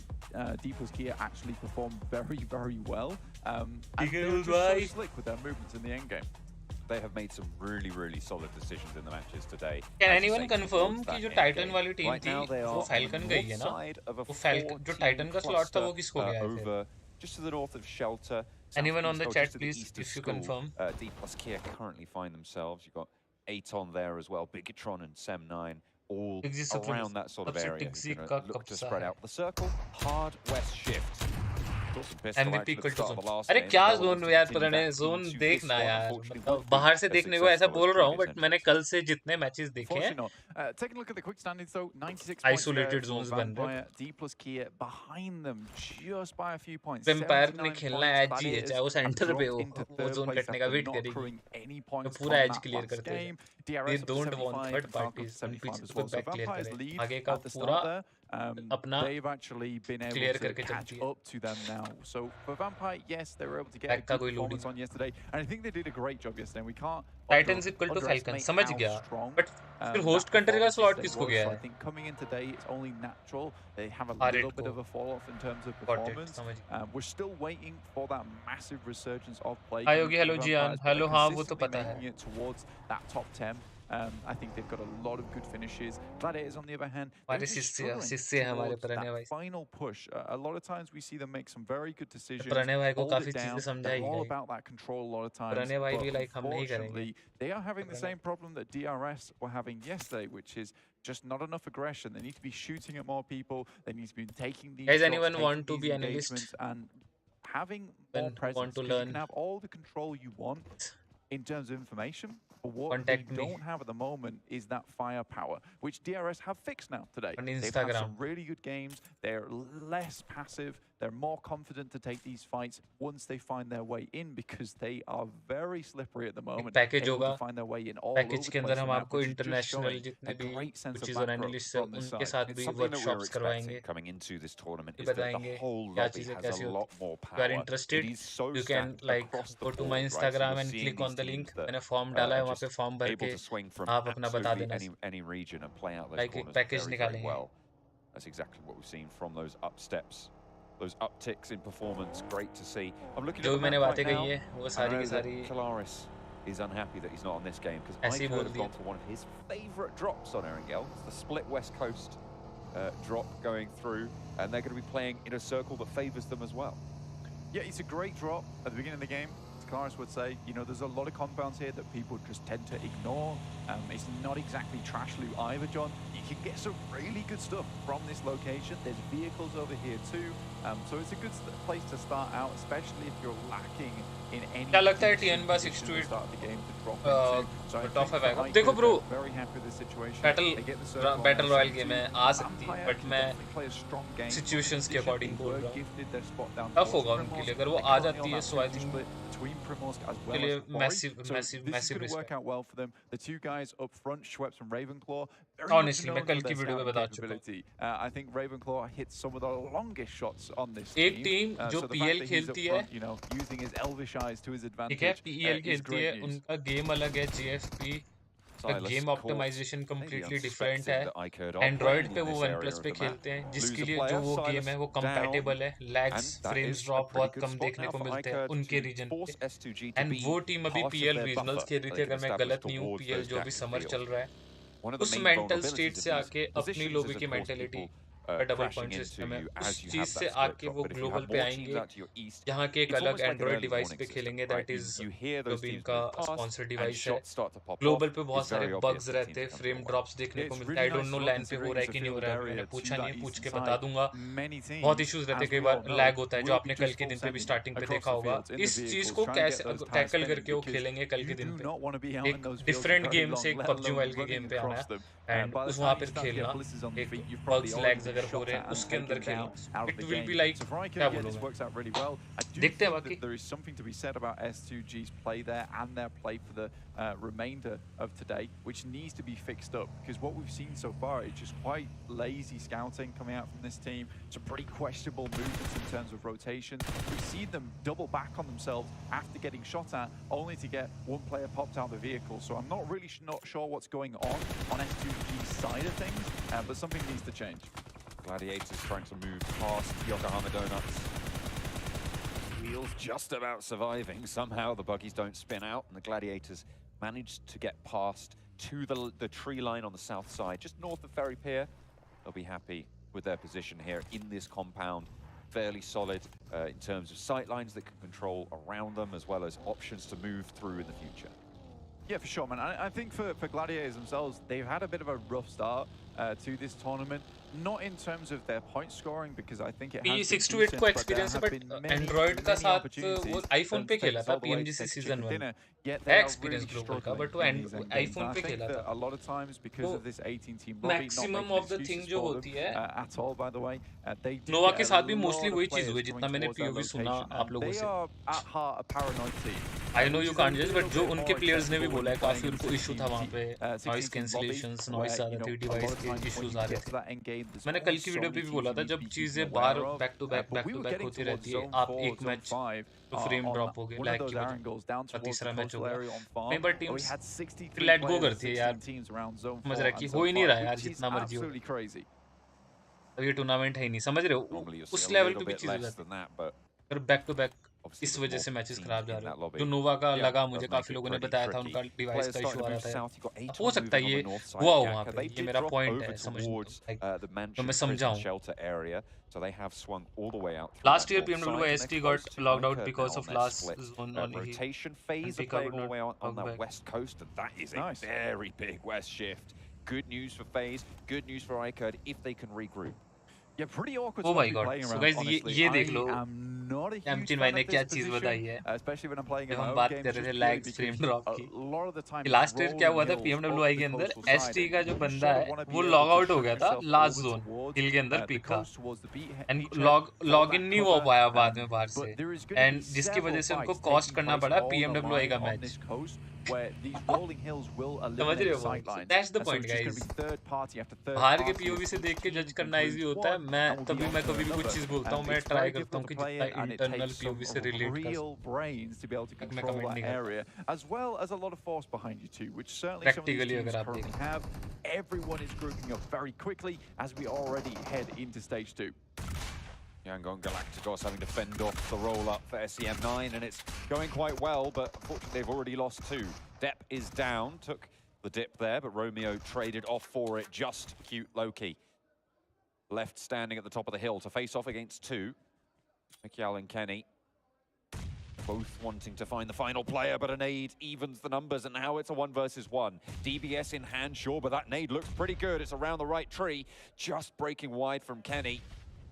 Speaker 22: plus Kia actually perform very, very well. And they're just so slick with their movements in the end game.
Speaker 21: They have made some really, really solid decisions in the matches today.
Speaker 2: Can anyone confirm कि जो Titan वाली team थी वो Falcon गई है ना? वो Falcon जो Titan का slot था वो किसको गया है फिर?
Speaker 21: Just to the north of Shelter.
Speaker 2: Anyone on the chat, please, if you confirm.
Speaker 21: D plus Kia currently find themselves. You've got Aton there as well, Bigatron and Sem9. All around that sort of area. Look to spread out the circle. Hard west shift.
Speaker 2: MVP equal to zone. अरे क्या zone में यार पता नहीं zone देखना यार. मतलब बाहर से देखने को ऐसा बोल रहा हूँ, बट मैंने कल से जितने मैचेस देखे हैं,
Speaker 22: taking a look at the quick standings though, 96
Speaker 2: isolated zones बन रहे हैं.
Speaker 22: D plus Kia behind them just by a few points.
Speaker 2: Vampire ने खेलना है एज ही है, चाहे वो सेंटर पे हो, वो जोन कटने का वेट करेगी. तो पूरा एज क्लियर करते हैं. They don't want third parties. पीछे को बैक क्लियर करें. आगे का पूरा
Speaker 22: they've actually been able to catch up to them now. So for Vampire, yes, they were able to get a good performance on yesterday, and I think they did a great job yesterday. And we can't
Speaker 2: Titans equal to Falcon, समझ गया. But फिर host country का slot किसको गया है?
Speaker 22: I think coming in today, it's only natural they have a little bit of a fall off in terms of performance. We're still waiting for that massive resurgence of play.
Speaker 2: आयोगी hello Jian, hello हाँ वो तो पता है.
Speaker 22: Towards that top 10. I think they've got a lot of good finishes. Gladiators, on the other hand, that final push. A lot of times we see them make some very good decisions. Hold it down. They're all about that control a lot of times. But unfortunately, they are having the same problem that DRS were having yesterday, which is just not enough aggression. They need to be shooting at more people. They need to be taking these.
Speaker 2: Does anyone want to be analyst?
Speaker 22: And having more presence. You can have all the control you want in terms of information. But what they don't have at the moment is that firepower, which DRS have fixed now today. They've had some really good games. They're less passive. They're more confident to take these fights once they find their way in, because they are very slippery at the moment.
Speaker 2: Package
Speaker 22: होगा. To find their way in all
Speaker 2: package के अंदर हम आपको international जितने भी which is analysts हैं उनके साथ भी workshops करवाएंगे.
Speaker 21: Coming into this tournament is that the whole lobby has a lot more power.
Speaker 2: If you are interested, you can like go to my Instagram and click on the link. मैंने form डाला है, वहाँ पे form भर के आप अपना बता देना.
Speaker 21: Any region and play out those
Speaker 2: like
Speaker 21: corners
Speaker 2: package
Speaker 21: very well. That's exactly what we've seen from those up steps. Those upticks in performance, great to see. I'm looking at the map right now. I know that Kalaris is unhappy that he's not on this game, because Ico has gone for one of his favourite drops on Erangel. It's the split West Coast drop going through, and they're going to be playing in a circle that favours them as well.
Speaker 22: Yeah, it's a great drop at the beginning of the game. Kalaris would say, you know, there's a lot of compounds here that people just tend to ignore. It's not exactly trash loot either, John. You can get some really good stuff from this location. There's vehicles over here too. So it's a good place to start out, especially if you're lacking in any.
Speaker 2: क्या लगता है TN बस 6 to 8 top 5 आएगा. देखो bro, battle royale game है, आ सकती है, but मैं situations के according बोल रहा हूँ. Tough होगा उनके लिए अगर वो आ जाती है, so I think के लिए massive
Speaker 22: respect. Work out well for them. The two guys up front, Schweppes and Ravenclaw.
Speaker 2: Honestly, मैं कल की वीडियो में बता चुका हूँ.
Speaker 22: I think Ravenclaw hits some of the longest shots on this
Speaker 2: एक टीम जो PL खेलती है,
Speaker 22: you know, using his elvish eyes to his advantage.
Speaker 2: ठीक है, PL खेलती है, उनका गेम अलग है, GFP का गेम ऑप्टिमाइजेशन completely different है. Android पे वो OnePlus पे खेलते हैं, जिसके लिए जो वो गेम है वो compatible है. Lags, frames drop बहुत कम देखने को मिलते हैं उनके रीजन पे. And वो टीम अभी PL regionals खेल रही थी, अगर मैं गलत नहीं हूँ. PL जो अभी समर चल रहा है, उस मेंटल स्टेट से आके अपनी लोबी की मेंटेलिटी डबल पॉइंट सिस्टम है, उस चीज से आके वो ग्लोबल पे आएंगे, जहाँ के एक अलग एंड्रॉइड डिवाइस पे खेलेंगे. दैट इज जो भी इनका स्पॉन्सर डिवाइस है. ग्लोबल पे बहुत सारे बग्स रहते हैं, फ्रेम ड्रॉप्स देखने को मिलते हैं. आई डोंट नो लैन पे हो रहा है कि नहीं हो रहा है, मैंने पूछा नहीं, पूछ के बता दूंगा. बहुत इश्यूज रहते हैं, कई बार लैग होता है, जो आपने कल के दिन पे भी स्टार्टिंग पे देखा होगा. इस चीज को कैसे टैकल करके वो खेलेंगे कल के दिन पे. एक डिफरेंट गेम से एक PUBG मोबाइल के गेम पे आना है, एंड उस वहाँ पे खेलना, एक बग्स लैग्स अगर हो रहे हैं उसके अंदर खेलना, it will be like, क्या बोलूं
Speaker 22: this
Speaker 2: मैं,
Speaker 22: works out really well. I do
Speaker 2: देखते हैं
Speaker 22: think
Speaker 2: बाकी.
Speaker 22: that there is something to be said about S2G's play there and their play for the remainder of today, which needs to be fixed up, because what we've seen so far is just quite lazy scouting coming out from this team. Some pretty questionable movements in terms of rotations. We've seen them double back on themselves after getting shot at, only to get one player popped out of the vehicle. So I'm not really not sure what's going on S2G's side of things, but something needs to change.
Speaker 21: Gladiators trying to move past Yokohama Donuts. Wheels just about surviving. Somehow the buggies don't spin out, and the Gladiators managed to get past to the tree line on the south side, just north of Ferry Pier. They'll be happy with their position here in this compound. Fairly solid in terms of sight lines that can control around them, as well as options to move through in the future.
Speaker 22: Yeah, for sure, man. I think for Gladiators themselves, they've had a bit of a rough start to this tournament. Not in terms of their point scoring, because I think it has
Speaker 2: 6 to 8 को experience है, but Android का साथ वो iPhone पे खेला था PMGC season 1 है experience global का, but वो iPhone पे खेला था.
Speaker 22: A lot of times because of this 18-team lobby,
Speaker 2: maximum of the thing जो होती है
Speaker 22: at all, by the way, they do
Speaker 2: नोवा के
Speaker 22: get
Speaker 2: साथ
Speaker 22: a
Speaker 2: भी
Speaker 22: lot
Speaker 2: mostly
Speaker 22: of
Speaker 2: वही
Speaker 22: players
Speaker 2: चीज हुई
Speaker 22: coming
Speaker 2: जितना मैंने
Speaker 22: towards their
Speaker 2: POV सुना
Speaker 22: location,
Speaker 2: आप लोगों
Speaker 22: they
Speaker 2: से.
Speaker 22: are at heart a paranoid team.
Speaker 2: I know you can't judge, but जो उनके players ने भी बोला है काफी उनको issue था वहाँ पे, noise cancellations, noise आ रहे थे, device के issues आ रहे थे. मैंने कल की वीडियो पे भी बोला था, जब चीजें बाहर back to back होती रहती है, आप एक मैच तो फ्रेम ड्रॉप हो गए लैग की वजह से, तीसरा मैच हो गया. कई बार टीम्स लेट गो करती है यार, समझ रहा है कि हो ही नहीं रहा यार जितना मर्जी हो. अब ये टूर्नामेंट है ही नहीं, समझ रहे हो, उस लेवल पे भी चीज हो जाती है. फिर बैक टू बैक इस वजह से मैचेस खराब जा रहे हैं. जो नोवा का लगा, मुझे काफी लोगों ने बताया था उनका डिवाइस का इशू आ रहा था. हो सकता है ये हुआ हो वहाँ पे, ये मेरा पॉइंट है समझने, तो मैं समझाऊं. Last year PMWI ST got locked out because of last zone on
Speaker 21: rotation phase of playing all the way on that west coast, and that is a very big west shift. Good news for FaZe, good news for iCurd if they can regroup.
Speaker 22: Yeah, pretty awkward.
Speaker 2: Oh my god. So guys, ये देख लो, एम्पटीन भाई ने क्या चीज बताई है. जब हम बात कर रहे थे लैग फ्रेम ड्रॉप की, लास्ट ईयर क्या हुआ था PMWI के अंदर, ST का जो बंदा है वो लॉग आउट हो गया था लास्ट जोन हिल के अंदर पीक का, एंड लॉग इन नहीं हो पाया बाद में बाहर से, एंड जिसकी वजह से उनको कॉस्ट करना पड़ा PMWI का match.
Speaker 22: where these rolling hills will eliminate sightlines.
Speaker 2: That's the point, guys. बाहर के POV से देख के जज करना इजी होता है. मैं तभी मैं कभी भी कुछ चीज बोलता हूँ, मैं ट्राई करता हूँ कि जितना इंटरनल POV से रिलेट कर सकूँ. मैं कमेंट नहीं करता.
Speaker 22: As well as a lot of force behind you too, which certainly some of these teams currently have. Everyone is grouping up very quickly as we already head into stage 2.
Speaker 21: Yangon Galacticos having to fend off the roll-up for SEM9, and it's going quite well, but unfortunately they've already lost 2. Depp is down, took the dip there, but Romeo traded off for it. Just cute Loki left standing at the top of the hill to face off against 2. Mikial and Kenny both wanting to find the final player, but a nade evens the numbers, and now it's a 1 versus 1. DBS in hand, sure, but that nade looks pretty good. It's around the right tree, just breaking wide from Kenny.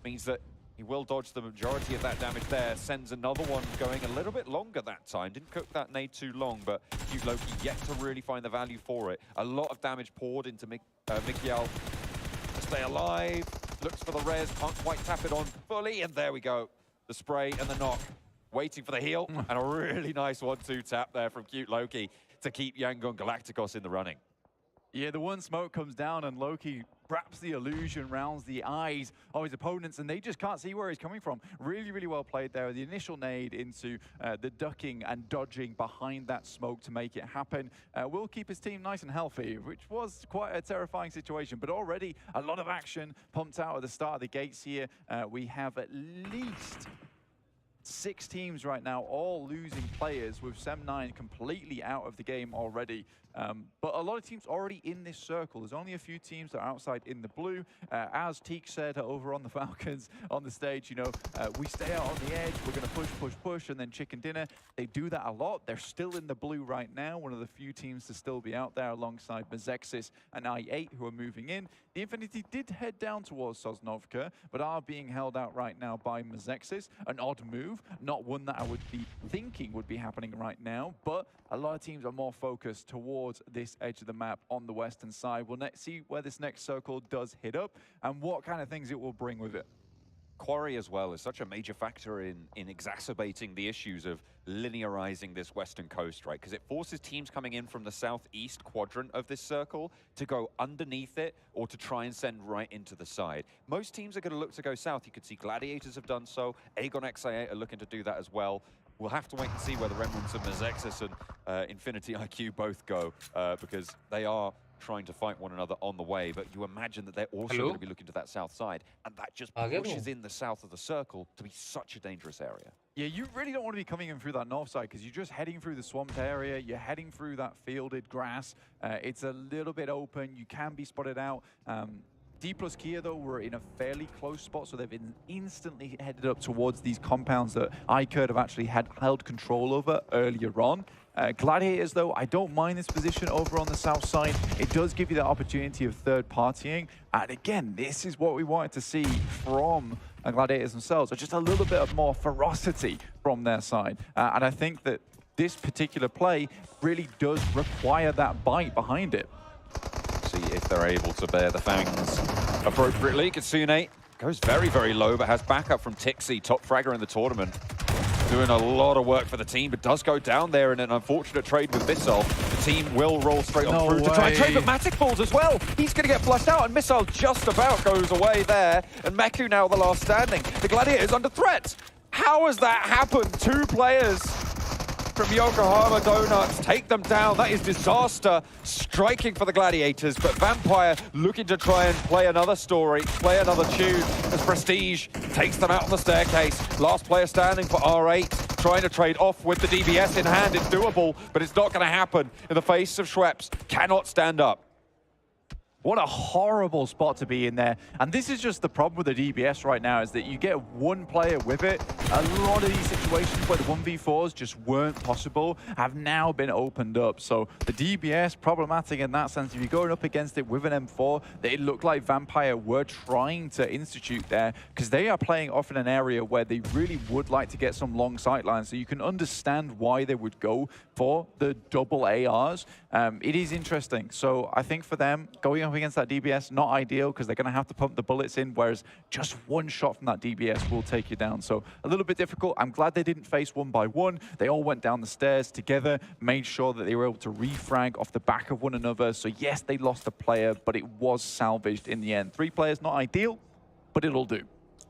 Speaker 21: Means that he will dodge the majority of that damage there. Sends another one going a little bit longer that time. Didn't cook that nade too long, but Cute Loki yet to really find the value for it. A lot of damage poured into Mikial to stay alive. Looks for the res, can't quite tap it on fully, and there we go. The spray and the knock. Waiting for the heal, and a really nice 1-2 tap there from Cute Loki to keep Yangon Galacticos in the running.
Speaker 22: Yeah, the one smoke comes down and Loki wraps the illusion, rounds the eyes of his opponents, and they just can't see where he's coming from. Really, really well played there. The initial nade into the ducking and dodging behind that smoke to make it happen will keep his team nice and healthy, which was quite a terrifying situation. But already a lot of action pumped out at the start of the gates here. We have at least 6 teams right now, all losing players, with Sem9 completely out of the game already. But a lot of teams already in this circle. There's only a few teams that are outside in the blue. As Teak said over on the Falcons on the stage, you know, we stay out on the edge, we're going to push, and then chicken dinner. They do that a lot. They're still in the blue right now, one of the few teams to still be out there alongside Mazexis and I8, who are moving in. The Infinity did head down towards Sosnovka, but are being held out right now by Mazexis. An odd move, not one that I would be thinking would be happening right now, but a lot of teams are more focused towards towards this edge of the map on the western side. We'll see where this next circle does hit up and what kind of things it will bring with it.
Speaker 21: Quarry as well is such a major factor in exacerbating the issues of linearizing this western coast, right? Because it forces teams coming in from the southeast quadrant of this circle to go underneath it or to try and send right into the side. Most teams are going to look to go south. You could see Gladiators have done so. Aegon XI8 are looking to do that as well. We'll have to wait and see where the remnants of Mezexis and Infinity IQ both go, because they are trying to fight one another on the way, but you imagine that they're also going to be looking to that south side, and that just pushes in the south of the circle to be such a dangerous area.
Speaker 22: Yeah, you really don't want to be coming in through that north side because you're just heading through the swamped area, you're heading through that fielded grass. It's a little bit open, you can be spotted out. D plus Kia, though, were in a fairly close spot, so they've been instantly headed up towards these compounds that iCurd have actually held control over earlier on. Gladiators, though, I don't mind this position over on the south side. It does give you the opportunity of third partying. And again, this is what we wanted to see from Gladiators themselves, or just a little bit of more ferocity from their side. And I think that this particular play really does require that bite behind it.
Speaker 21: See if they're able to bear the fangs appropriately. Kitsune goes very, very low, but has backup from Tixi, top fragger in the tournament. Doing a lot of work for the team, but does go down there in an unfortunate trade with Missile. The team will roll straight on through to try and trade, but Matic falls as well. He's going to get flushed out, and Missile just about goes away there. And Meku now the last standing. The Gladiator is under threat. How has that happened? 2 players from Yokohama Donuts take them down. That is disaster striking for the Gladiators, but Vampire looking to try and play another story, play another tune as Prestige takes them out on the staircase. Last player standing for R8, trying to trade off with the DBS in hand. It's doable, but it's not going to happen in the face of Schweppes. Cannot stand up.
Speaker 22: What a horrible spot to be in there. And this is just the problem with the DBS right now, is that you get one player with it. A lot of these situations where the 1v4s just weren't possible have now been opened up. So the DBS, problematic in that sense. If you're going up against it with an M4, it looked like Vampire were trying to institute there, because they are playing off in an area where they really would like to get some long sightlines. So you can understand why they would go for the double ARs. It is interesting. So I think for them, going up against that DBS, not ideal, because they're going to have to pump the bullets in, whereas just one shot from that DBS will take you down. So a little bit difficult. I'm glad they didn't face one by one. They all went down the stairs together, made sure that they were able to refrag off the back of one another. So yes, they lost a player, but it was salvaged in the end. 3 players, not ideal, but it'll do.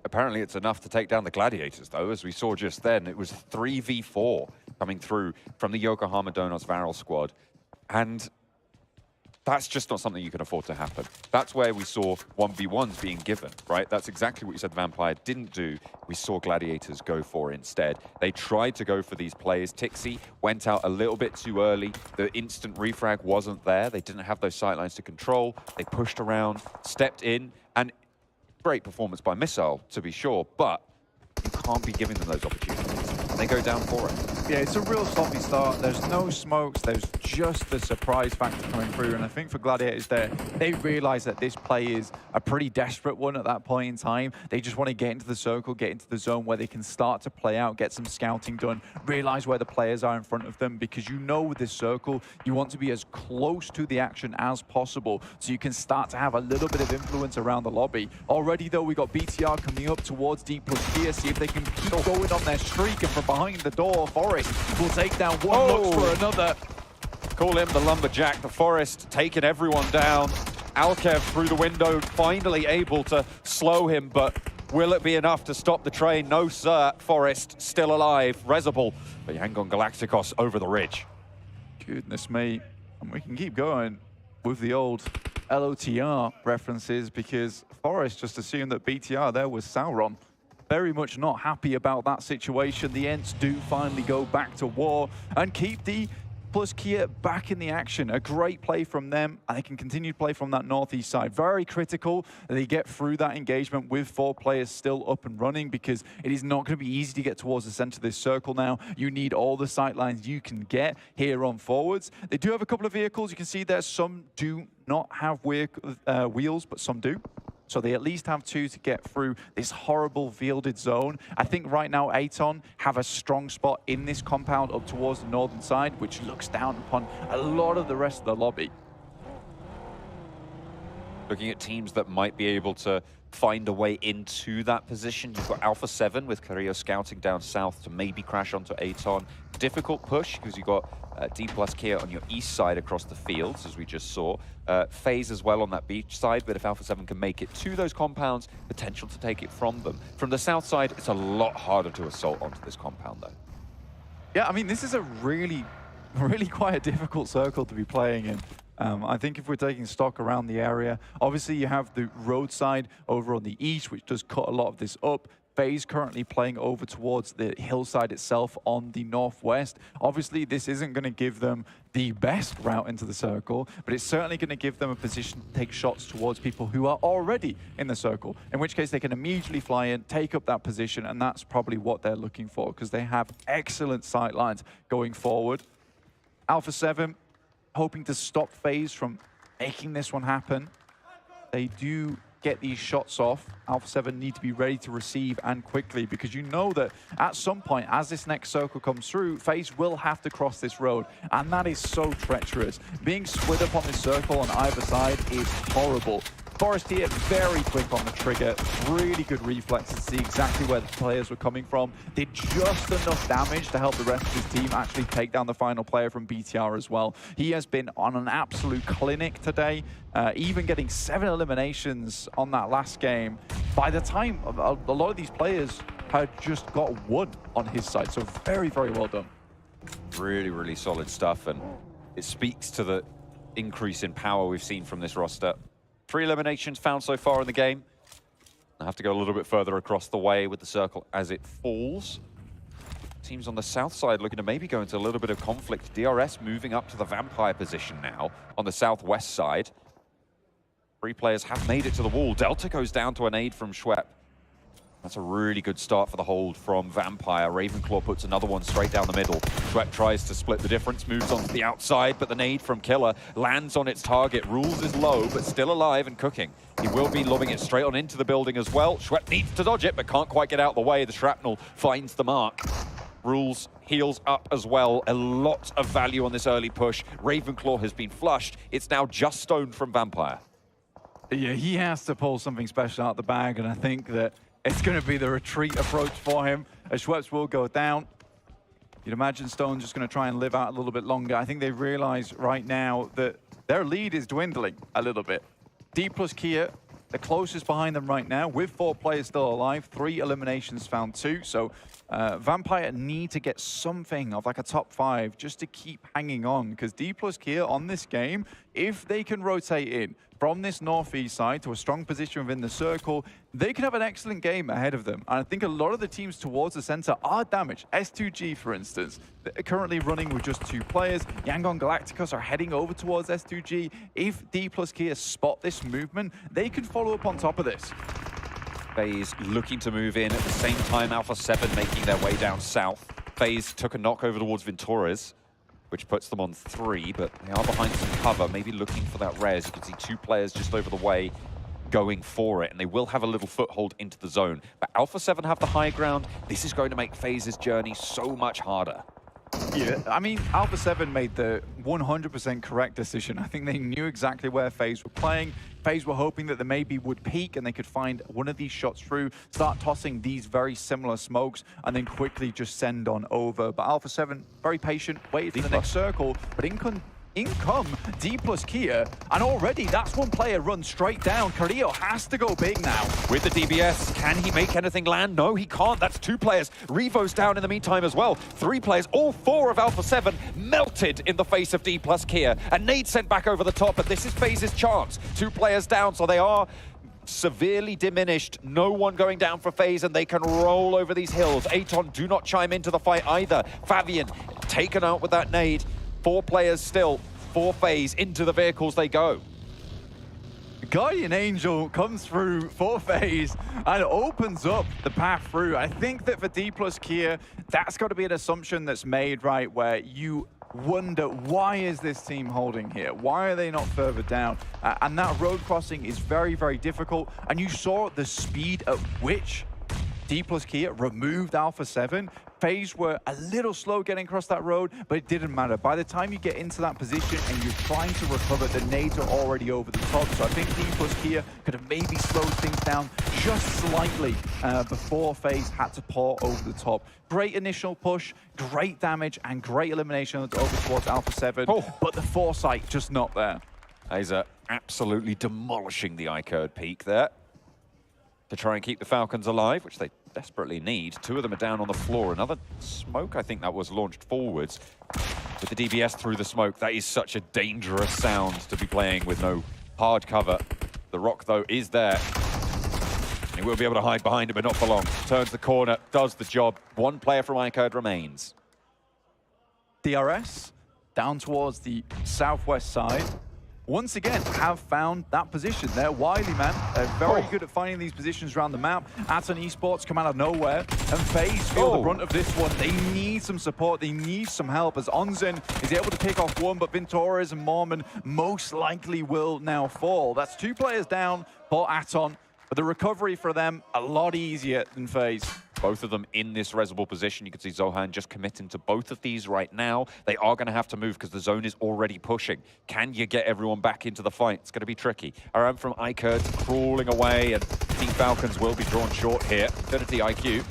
Speaker 21: Apparently it's enough to take down the Gladiators, though. As we saw just then, it was 3v4 coming through from the Yokohama Donuts Varel squad. And that's just not something you can afford to happen. That's where we saw 1v1s being given, right? That's exactly what you said Vampire didn't do. We saw Gladiators go for instead. They tried to go for these players. Tixi went out a little bit too early. The instant refrag wasn't there. They didn't have those sightlines to control. They pushed around, stepped in, and great performance by Missile, to be sure, but you can't be giving them those opportunities. And they go down for it.
Speaker 22: Yeah, it's a real sloppy start. There's no smokes. There's just the surprise factor coming through. And I think for Gladiators there, they realize that this play is a pretty desperate one at that point in time. They just want to get into the circle, get into the zone where they can start to play out, get some scouting done, realize where the players are in front of them, because you know with this circle, you want to be as close to the action as possible so you can start to have a little bit of influence around the lobby. Already, though, we got BTR coming up towards D plus Kia, see if they can keep going on their streak, and from behind the door, Forest will take down one, looks for another.
Speaker 21: Call him the lumberjack. The Forest taking everyone down. Alkev through the window, finally able to slow him, but will it be enough to stop the train? No, sir. Forest still alive. Rezable, but Yangon Galacticos over the ridge.
Speaker 22: Goodness me. And we can keep going with the old LOTR references, because Forest just assumed that BTR there was Sauron. Very much not happy about that situation. The Ents do finally go back to war and keep the plus Kia back in the action. A great play from them, and they can continue to play from that northeast side. Very critical that they get through that engagement with 4 players still up and running, because it is not going to be easy to get towards the center of this circle now. You need all the sightlines you can get here on forwards. They do have a couple of vehicles. You can see there some do not have wheels, but some do. so they at least have 2 to get through this horrible fielded zone. I think right now Aton have a strong spot in this compound up towards the northern side, which looks down upon a lot of the rest of the lobby.
Speaker 21: Looking at teams that might be able to find a way into that position. You've got Alpha 7 with Carrillo scouting down south to maybe crash onto Aton. Difficult push because you've got D plus Kia on your east side across the fields, as we just saw. FaZe as well on that beach side, but if Alpha 7 can make it to those compounds, potential to take it from them. From the south side, it's a lot harder to assault onto this compound, though.
Speaker 22: Yeah, I mean, this is a really quite a difficult circle to be playing in. I think if we're taking stock around the area, obviously you have the roadside over on the east, which does cut a lot of this up. FaZe currently playing over towards the hillside itself on the northwest. Obviously, this isn't going to give them the best route into the circle, but it's certainly going to give them a position to take shots towards people who are already in the circle, in which case they can immediately fly in, take up that position, and that's probably what they're looking for, because they have excellent sight lines going forward. Alpha 7 hoping to stop FaZe from making this one happen. They do get these shots off. Alpha 7 need to be ready to receive and quickly, because you know that at some point, as this next circle comes through, FaZe will have to cross this road, and that is so treacherous. Being split up on this circle on either side is horrible. Forest here, very quick on the trigger, really good reflexes to see exactly where the players were coming from. Did just enough damage to help the rest of his team actually take down the final player from BTR as well. He has been on an absolute clinic today, even getting 7 eliminations on that last game. By the time, a lot of these players had just got 1 on his side, so very, very well done.
Speaker 21: Really, really solid stuff, and it speaks to the increase in power we've seen from this roster. 3 eliminations found so far in the game. I have to go a little bit further across the way with the circle as it falls. Teams on the south side looking to maybe go into a little bit of conflict. DRS moving up to the Vampire position now on the southwest side. 3 players have made it to the wall. Delta goes down to a nade from Schwepp. That's a really good start for the hold from Vampire. Ravenclaw puts another one straight down the middle. Schwepp tries to split the difference, moves on to the outside, but the nade from Killer lands on its target. Rules is low, but still alive and cooking. He will be lobbing it straight on into the building as well. Schwepp needs to dodge it, but can't quite get out of the way. The shrapnel finds the mark. Rules heals up as well. A lot of value on this early push. Ravenclaw has been flushed. It's now just Stone from Vampire.
Speaker 22: Yeah, he has to pull something special out the bag, and I think that it's going to be the retreat approach for him, as Schweppes will go down. You'd imagine Stone's just going to try and live out a little bit longer. I think they realize right now that their lead is dwindling a little bit. D plus Kia, the closest behind them right now, with 4 players still alive, 3 eliminations found 2. So Vampire need to get something of like a top 5 just to keep hanging on, because D plus Kia on this game, if they can rotate in from this northeast side to a strong position within the circle, they can have an excellent game ahead of them. And I think a lot of the teams towards the center are damaged. S2G, for instance, they're currently running with just 2 players. Yangon Galacticos are heading over towards S2G. If D plus Kia spot this movement, they can follow up on top of this.
Speaker 21: FaZe looking to move in at the same time. Alpha 7 making their way down south. FaZe took a knock over towards Ventures, which puts them on 3, but they are behind some cover, maybe looking for that res. You can see 2 players just over the way going for it, and they will have a little foothold into the zone. But Alpha 7 have the high ground. This is going to make FaZe's journey so much harder.
Speaker 22: Yeah, I mean, Alpha 7 made the 100% correct decision. I think they knew exactly where FaZe were playing. FaZe were hoping that they maybe would peak and they could find one of these shots through, start tossing these very similar smokes, and then quickly just send on over. But Alpha 7, very patient, waited for the next circle, but in come D plus Kia, and already that's 1 player run straight down. Carrillo has to go big now.
Speaker 21: With the DBS, can he make anything land? No, he can't. That's 2 players. Revo's down in the meantime as well. 3 players, all 4 of Alpha 7 melted in the face of D plus Kia. And nade sent back over the top, but this is FaZe's chance. 2 players down, so they are severely diminished. No one going down for FaZe, and they can roll over these hills. Aton do not chime into the fight either. Fabian taken out with that nade. 4 players still, 4 FaZe, into the vehicles they go.
Speaker 22: Guardian Angel comes through for FaZe and opens up the path through. I think that for D plus Kia, that's got to be an assumption that's made, right, where you wonder, why is this team holding here? Why are they not further down? And that road crossing is very, very difficult. And you saw the speed at which D+Kia removed Alpha 7. FaZe were a little slow getting across that road, but it didn't matter. By the time you get into that position and you're trying to recover, the nades are already over the top. So I think D+Kia could have maybe slowed things down just slightly before FaZe had to pour over the top. Great initial push, great damage, and great elimination over towards Alpha 7, but the foresight just not there.
Speaker 21: Aza absolutely demolishing the ICOD peak there to try and keep the Falcons alive, which they desperately need. Two of them are down on the floor. Another smoke, I think that was launched forwards with the DBS through the smoke. That is such a dangerous sound to be playing with no hard cover. The rock, though, is there. And he will be able to hide behind it, but not for long. Turns the corner, does the job. One player from ICOD remains.
Speaker 22: DRS down towards the southwest side. Once again, have found that position. They're wily, man. They're very good at finding these positions around the map. Aton Esports come out of nowhere, and FaZe feel the brunt of this one. They need some support. They need some help, as Onzen is able to pick off one, but Vintorez and Mormon most likely will now fall. That's 2 players down for Aton, but the recovery for them a lot easier than FaZe.
Speaker 21: Both of them in this reservoir position. You can see Zohan just committing to both of these right now. They are going to have to move because the zone is already pushing. Can you get everyone back into the fight? It's going to be tricky. Aram from ICOD crawling away, and Team Falcons will be drawn short here. Infinity IQ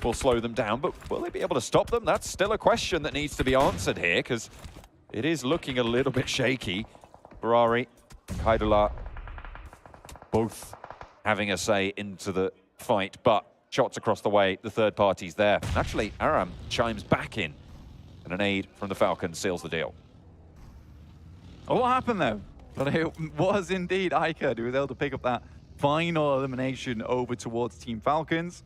Speaker 21: will slow them down, but will they be able to stop them? That's still a question that needs to be answered here, because it is looking a little bit shaky. Ferrari, Kaidula, both having a say into the fight, but shots across the way, the third party's there. Actually, Aram chimes back in, and an aid from the Falcons seals the deal.
Speaker 22: Oh, what happened there? But it was indeed ICOD who was able to pick up that final elimination over towards Team Falcons.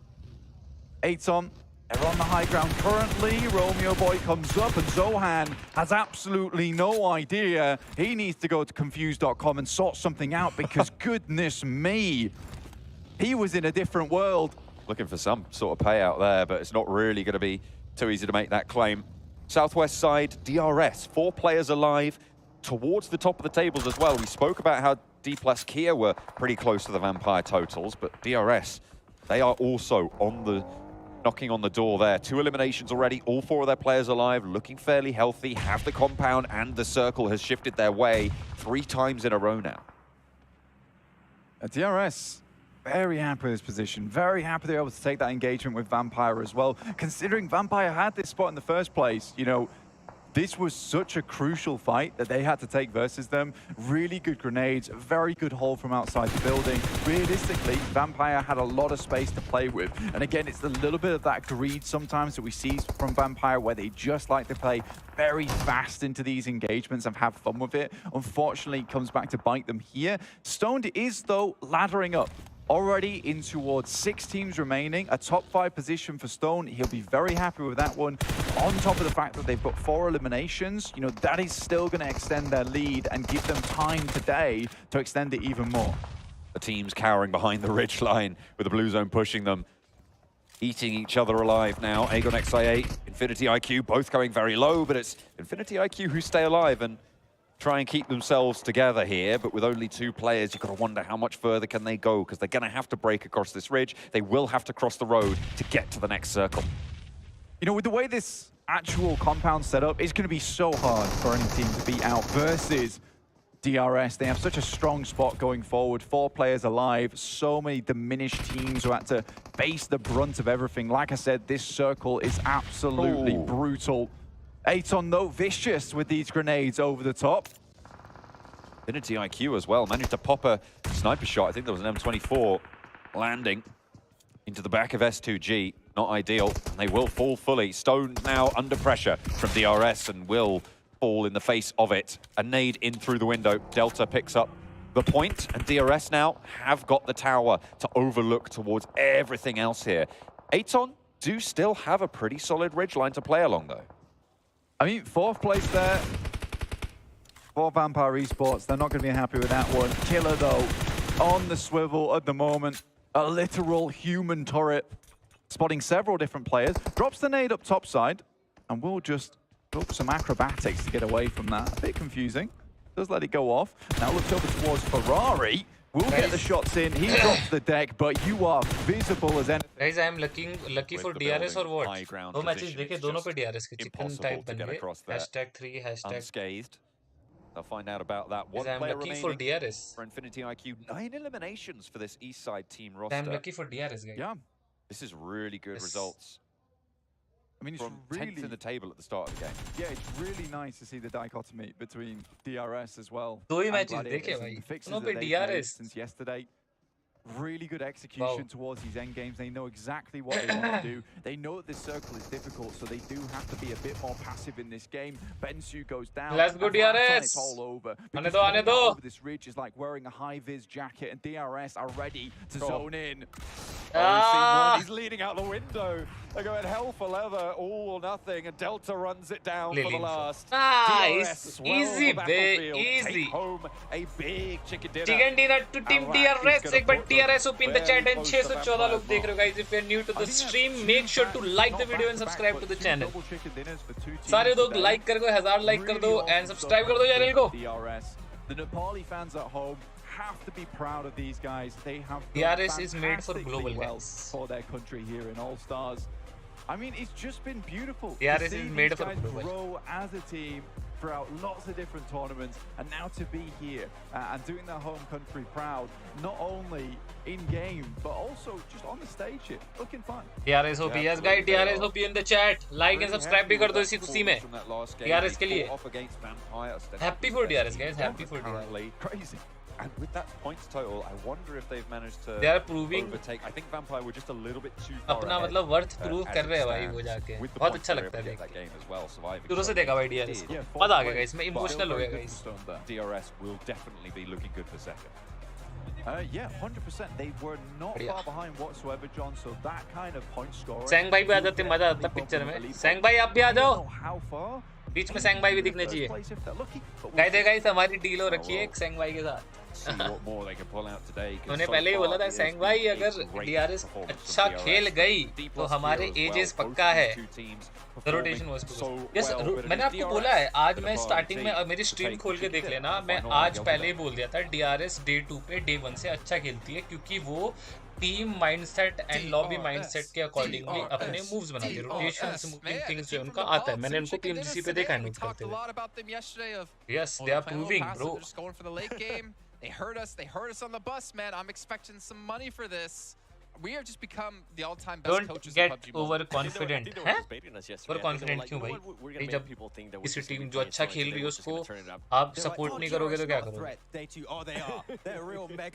Speaker 22: Aton, they're on the high ground currently. Romeo Boy comes up, and Zohan has absolutely no idea. He needs to go to confused.com and sort something out, because goodness me, he was in a different world.
Speaker 21: Looking for some sort of payout there, but it's not really going to be too easy to make that claim. Southwest side, DRS, 4 players alive towards the top of the tables as well. We spoke about how D+Kia were pretty close to the Vampire totals, but DRS, they are also on the knocking on the door there. 2 eliminations already, all 4 of their players alive, looking fairly healthy, have the compound, and the circle has shifted their way 3 times in a row now.
Speaker 22: DRS. Very happy with this position. Very happy they're able to take that engagement with Vampire as well. Considering Vampire had this spot in the first place, you know, this was such a crucial fight that they had to take versus them. Really good grenades, very good hold from outside the building. Realistically, Vampire had a lot of space to play with. And again, it's a little bit of that greed sometimes that we see from Vampire, where they just like to play very fast into these engagements and have fun with it. Unfortunately, it comes back to bite them here. Stoned is, though, laddering up. Already in towards 6 teams remaining, a top 5 position for Stone. He'll be very happy with that one. On top of the fact that they've got 4 eliminations, you know, that is still going to extend their lead and give them time today to extend it even more.
Speaker 21: The teams cowering behind the ridge line with the blue zone pushing them, eating each other alive now. Aegon XI8, Infinity IQ, both going very low, but it's Infinity IQ who stay alive and try and keep themselves together here, but with only 2 players, you've got to wonder how much further can they go, because they're going to have to break across this ridge. They will have to cross the road to get to the next circle.
Speaker 22: You know, with the way this actual compound set up, it's going to be so hard for any team to beat out versus DRS. They have such a strong spot going forward. 4 players alive, so many diminished teams who had to face the brunt of everything. Like I said, this circle is absolutely brutal. Aton, though, vicious with these grenades over the top.
Speaker 21: Infinity IQ as well, managed to pop a sniper shot. I think there was an M24 landing into the back of S2G. Not ideal, and they will fall fully. Stone now under pressure from DRS and will fall in the face of it. A nade in through the window. Delta picks up the point, and DRS now have got the tower to overlook towards everything else here. Aton do still have a pretty solid ridgeline to play along, though.
Speaker 22: I mean, 4th place there for Vampire Esports. They're not going to be happy with that one. Killer, though, on the swivel at the moment. A literal human turret. Spotting several different players. Drops the nade up topside, and will just up some acrobatics to get away from that. A bit confusing. Does let it go off. Now looks over towards Ferrari. Will get the shots in. He drops the deck, but you are visible as anything.
Speaker 2: Guys, I am lucky for DRS or what? दो matches देखे दोनों पे DRS के chicken type बन गए. #3
Speaker 21: unscathed. I'll find out about that.
Speaker 2: One player remaining for DRS.
Speaker 21: For Infinity IQ. 9 eliminations for this East Side team roster.
Speaker 2: I'm lucky for DRS, guys.
Speaker 22: Yeah.
Speaker 21: This is really good results.
Speaker 22: I mean, it's
Speaker 21: from
Speaker 22: really
Speaker 21: 10th in the table at the start of the game.
Speaker 22: Yeah, it's really nice to see the dichotomy between DRS as well.
Speaker 2: दो ही matches देखे भाई. दोनों पे DRS.
Speaker 22: Since yesterday. Really good execution towards these end games. They know exactly what they want to do. They know that this circle is difficult, so they do have to be a bit more passive in this game. Bensu goes down.
Speaker 2: Let's go DRS.
Speaker 22: It's all over.
Speaker 2: Ane do.
Speaker 22: Over this ridge is like wearing a high-vis jacket, and DRS are ready to zone in.
Speaker 21: He's leaning out the window. They're going hell for leather, all or nothing, and Delta runs it down for the last.
Speaker 2: Nice. Easy, babe. Easy.
Speaker 21: Take home a big chicken dinner.
Speaker 2: Chicken dinner to Team DRS. एक बार DRS up in the chat and 614 लोग देख रहे हो guys. If you're new to the stream, make sure to like the video and subscribe to the channel. सारे लोग like कर दो, 1000 like कर दो and subscribe कर दो channel को.
Speaker 22: The Nepali fans at home have to be proud of these guys. They have
Speaker 2: DRS is made for global guys.
Speaker 22: For their country here in Allstars. I mean, it's just been beautiful.
Speaker 2: DRS is made for global.
Speaker 22: Grow as a team throughout lots of different tournaments, and now to be here and doing their home country proud, not only in game but also just on the stage here, looking fun.
Speaker 2: DRS OP, yes guys, DRS OP in the chat. Like and subscribe भी कर दो इसी खुशी में. DRS के लिए. Happy for DRS guys, happy for DRS.
Speaker 22: Crazy.
Speaker 21: And with that points total, I wonder if they've managed to
Speaker 2: they are proving
Speaker 21: overtake. I think Vampire were just a little bit too far
Speaker 2: अपना मतलब worth prove कर रहे हैं भाई वो जाके. बहुत अच्छा लगता है देख के. शुरू से देखा भाई DRS. मजा आ गया guys, मैं emotional हो गया guys.
Speaker 21: DRS will definitely be looking good for second.
Speaker 22: Yeah, 100%. They were not far behind whatsoever, John. So that kind of point scoring.
Speaker 2: सैंग भाई भी आ जाते मजा आता पिक्चर में. सैंग भाई आप भी आ जाओ.
Speaker 22: How far?
Speaker 2: बीच में सैंग भाई भी दिखने चाहिए. गाइस हमारी डील हो रखी है एक सैंग भाई के साथ. उन्होंने पहले ही बोला था सैंग भाई अगर DRS अच्छा खेल गई तो हमारे एजेस पक्का है. The rotation was yes, मैंने आपको बोला है आज मैं स्टार्टिंग में मेरी स्ट्रीम खोल के देख लेना. मैं आज पहले ही बोल दिया था DRS डे 2 पे डे 1 से अच्छा खेलती है क्योंकि वो team mindset and lobby mindset के अकॉर्डिंगली अपने मूव्स बनाते हैं. रोटेशन स्मूथिंग थिंग्स जो उनका आता है. मैंने उनको PMGC पे देखा है नोट करते हुए. Yes, they are proving, bro.
Speaker 4: They heard us on the bus, man. I'm expecting some money for this. We have just become the all-time best coaches in PUBG
Speaker 2: Don't get overconfident. हैं? Overconfident क्यों भाई? भाई जब किसी team जो अच्छा खेल रही है उसको आप सपोर्ट नहीं करोगे तो क्या करोगे?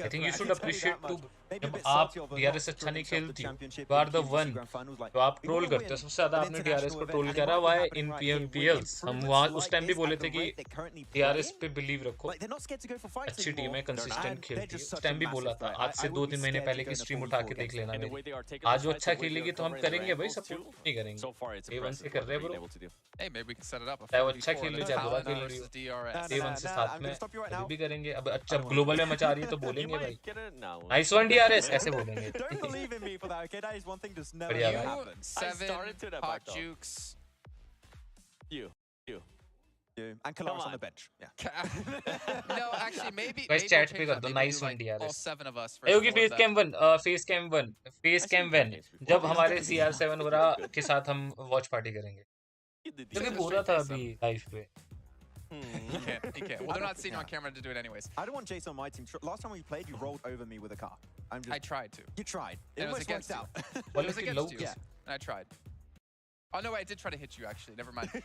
Speaker 2: I think you should appreciate too. जब आप DRS अच्छा नहीं खेलती, you are the one. तो आप ट्रोल करते हो. सबसे ज़्यादा आपने DRS को ट्रोल करा हुआ है in PMPLs. हम वहाँ उस टाइम भी बोले थे कि DRS पे बिलीव रखो. अच्छी टीम है, कंसिस्टेंट खेलती है. उस टाइम भी बोला था. आज से 2-3 महीने पहले की स्ट्रीम उठा के देख लेना मेरी. आज वो अच्छा खेलेगी तो हम करेंगे भाई, सपोर्ट नहीं करेंगे. A1 से कर रहे हैं bro.
Speaker 4: Hey, maybe we can set it up.
Speaker 2: चाहे वो अच्छा खेल रही चाहे बुरा खेल रही हो, A1 से साथ में अभी भी करेंगे. अब अच्छा ग्लोबल में मचा रही है तो बोलेंगे भाई नाइस वन DRS ऐसे बोलेंगे. बढ़िया भाई.
Speaker 4: 7 hot jukes.
Speaker 3: You. And Kalaris on the bench. Yeah.
Speaker 4: No, actually, maybe.
Speaker 2: Guys, chat पे कर दो nice one DRS.
Speaker 4: All 7 of us.
Speaker 2: होगी फेस कैम 1 जब हमारे CR7 वगैरह के साथ हम वॉच पार्टी करेंगे. क्योंकि बोल रहा था अभी लाइव पे.
Speaker 4: He can't. Well, they're not sitting on camera to do it anyways.
Speaker 3: I don't want Jason on my team. Last time we played, you rolled over me with a car.
Speaker 4: I tried to.
Speaker 3: You tried. It
Speaker 4: was
Speaker 3: almost
Speaker 4: against
Speaker 3: worked out.
Speaker 4: It was against you. Yeah. I tried. Oh no, I did try to hit you actually. Never mind. I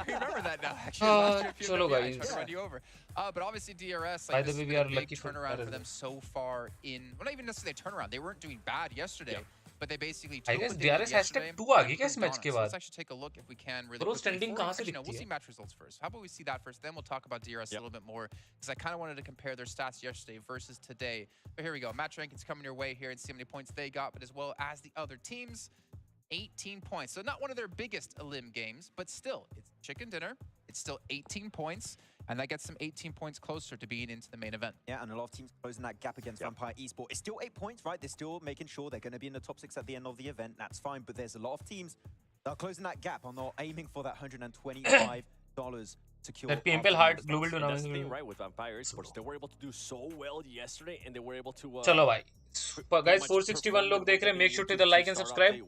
Speaker 4: remember that now. Actually, last year,
Speaker 2: chalo
Speaker 4: I
Speaker 2: guys.
Speaker 4: tried to run you over. But obviously DRS,
Speaker 2: By
Speaker 4: like,
Speaker 2: the
Speaker 4: this
Speaker 2: way,
Speaker 4: has
Speaker 2: we
Speaker 4: been
Speaker 2: are
Speaker 4: a big
Speaker 2: lucky for
Speaker 4: turnaround for them so far in. Well, not even necessarily a turnaround. They weren't doing bad yesterday. But they basically
Speaker 2: I
Speaker 4: took
Speaker 2: guess
Speaker 4: what they did
Speaker 2: DRS
Speaker 4: yesterday
Speaker 2: #2 आ गई क्या इस
Speaker 4: and
Speaker 2: match
Speaker 4: improved
Speaker 2: के
Speaker 4: on it. So
Speaker 2: बाद?
Speaker 4: let's actually take a look if we can really
Speaker 2: Bro,
Speaker 4: quickly.
Speaker 2: standing
Speaker 4: Before we-
Speaker 2: कहाँ से
Speaker 4: actually, no,
Speaker 2: दिखती
Speaker 4: we'll
Speaker 2: है?
Speaker 4: see match results first. How about we see that first, then we'll talk about DRS a little bit more because I kind of wanted to compare their stats yesterday versus today. But here we go. Match rankings coming your way here and see how many points they got, but as well as the other teams. 18 points. So not one of their biggest elim games, but still, it's chicken dinner. It's still 18 points, and that gets them 18 points closer to being into the main event.
Speaker 3: Yeah, and a lot of teams closing that gap against Vampire Esports. It's still 8 points, right? They're still making sure they're going to be in the top 6 at the end of the event. That's fine, but there's a lot of teams They're closing that gap on not aiming for that $125 secure.
Speaker 2: PMPL hard global
Speaker 5: That's the thing,
Speaker 2: tournament.
Speaker 5: right, with Vampire Esports. They were able to do so well yesterday, and they were able to.
Speaker 2: चलो भाई. Guys, 461 लोग देख रहे हैं. Make sure to hit the like and subscribe.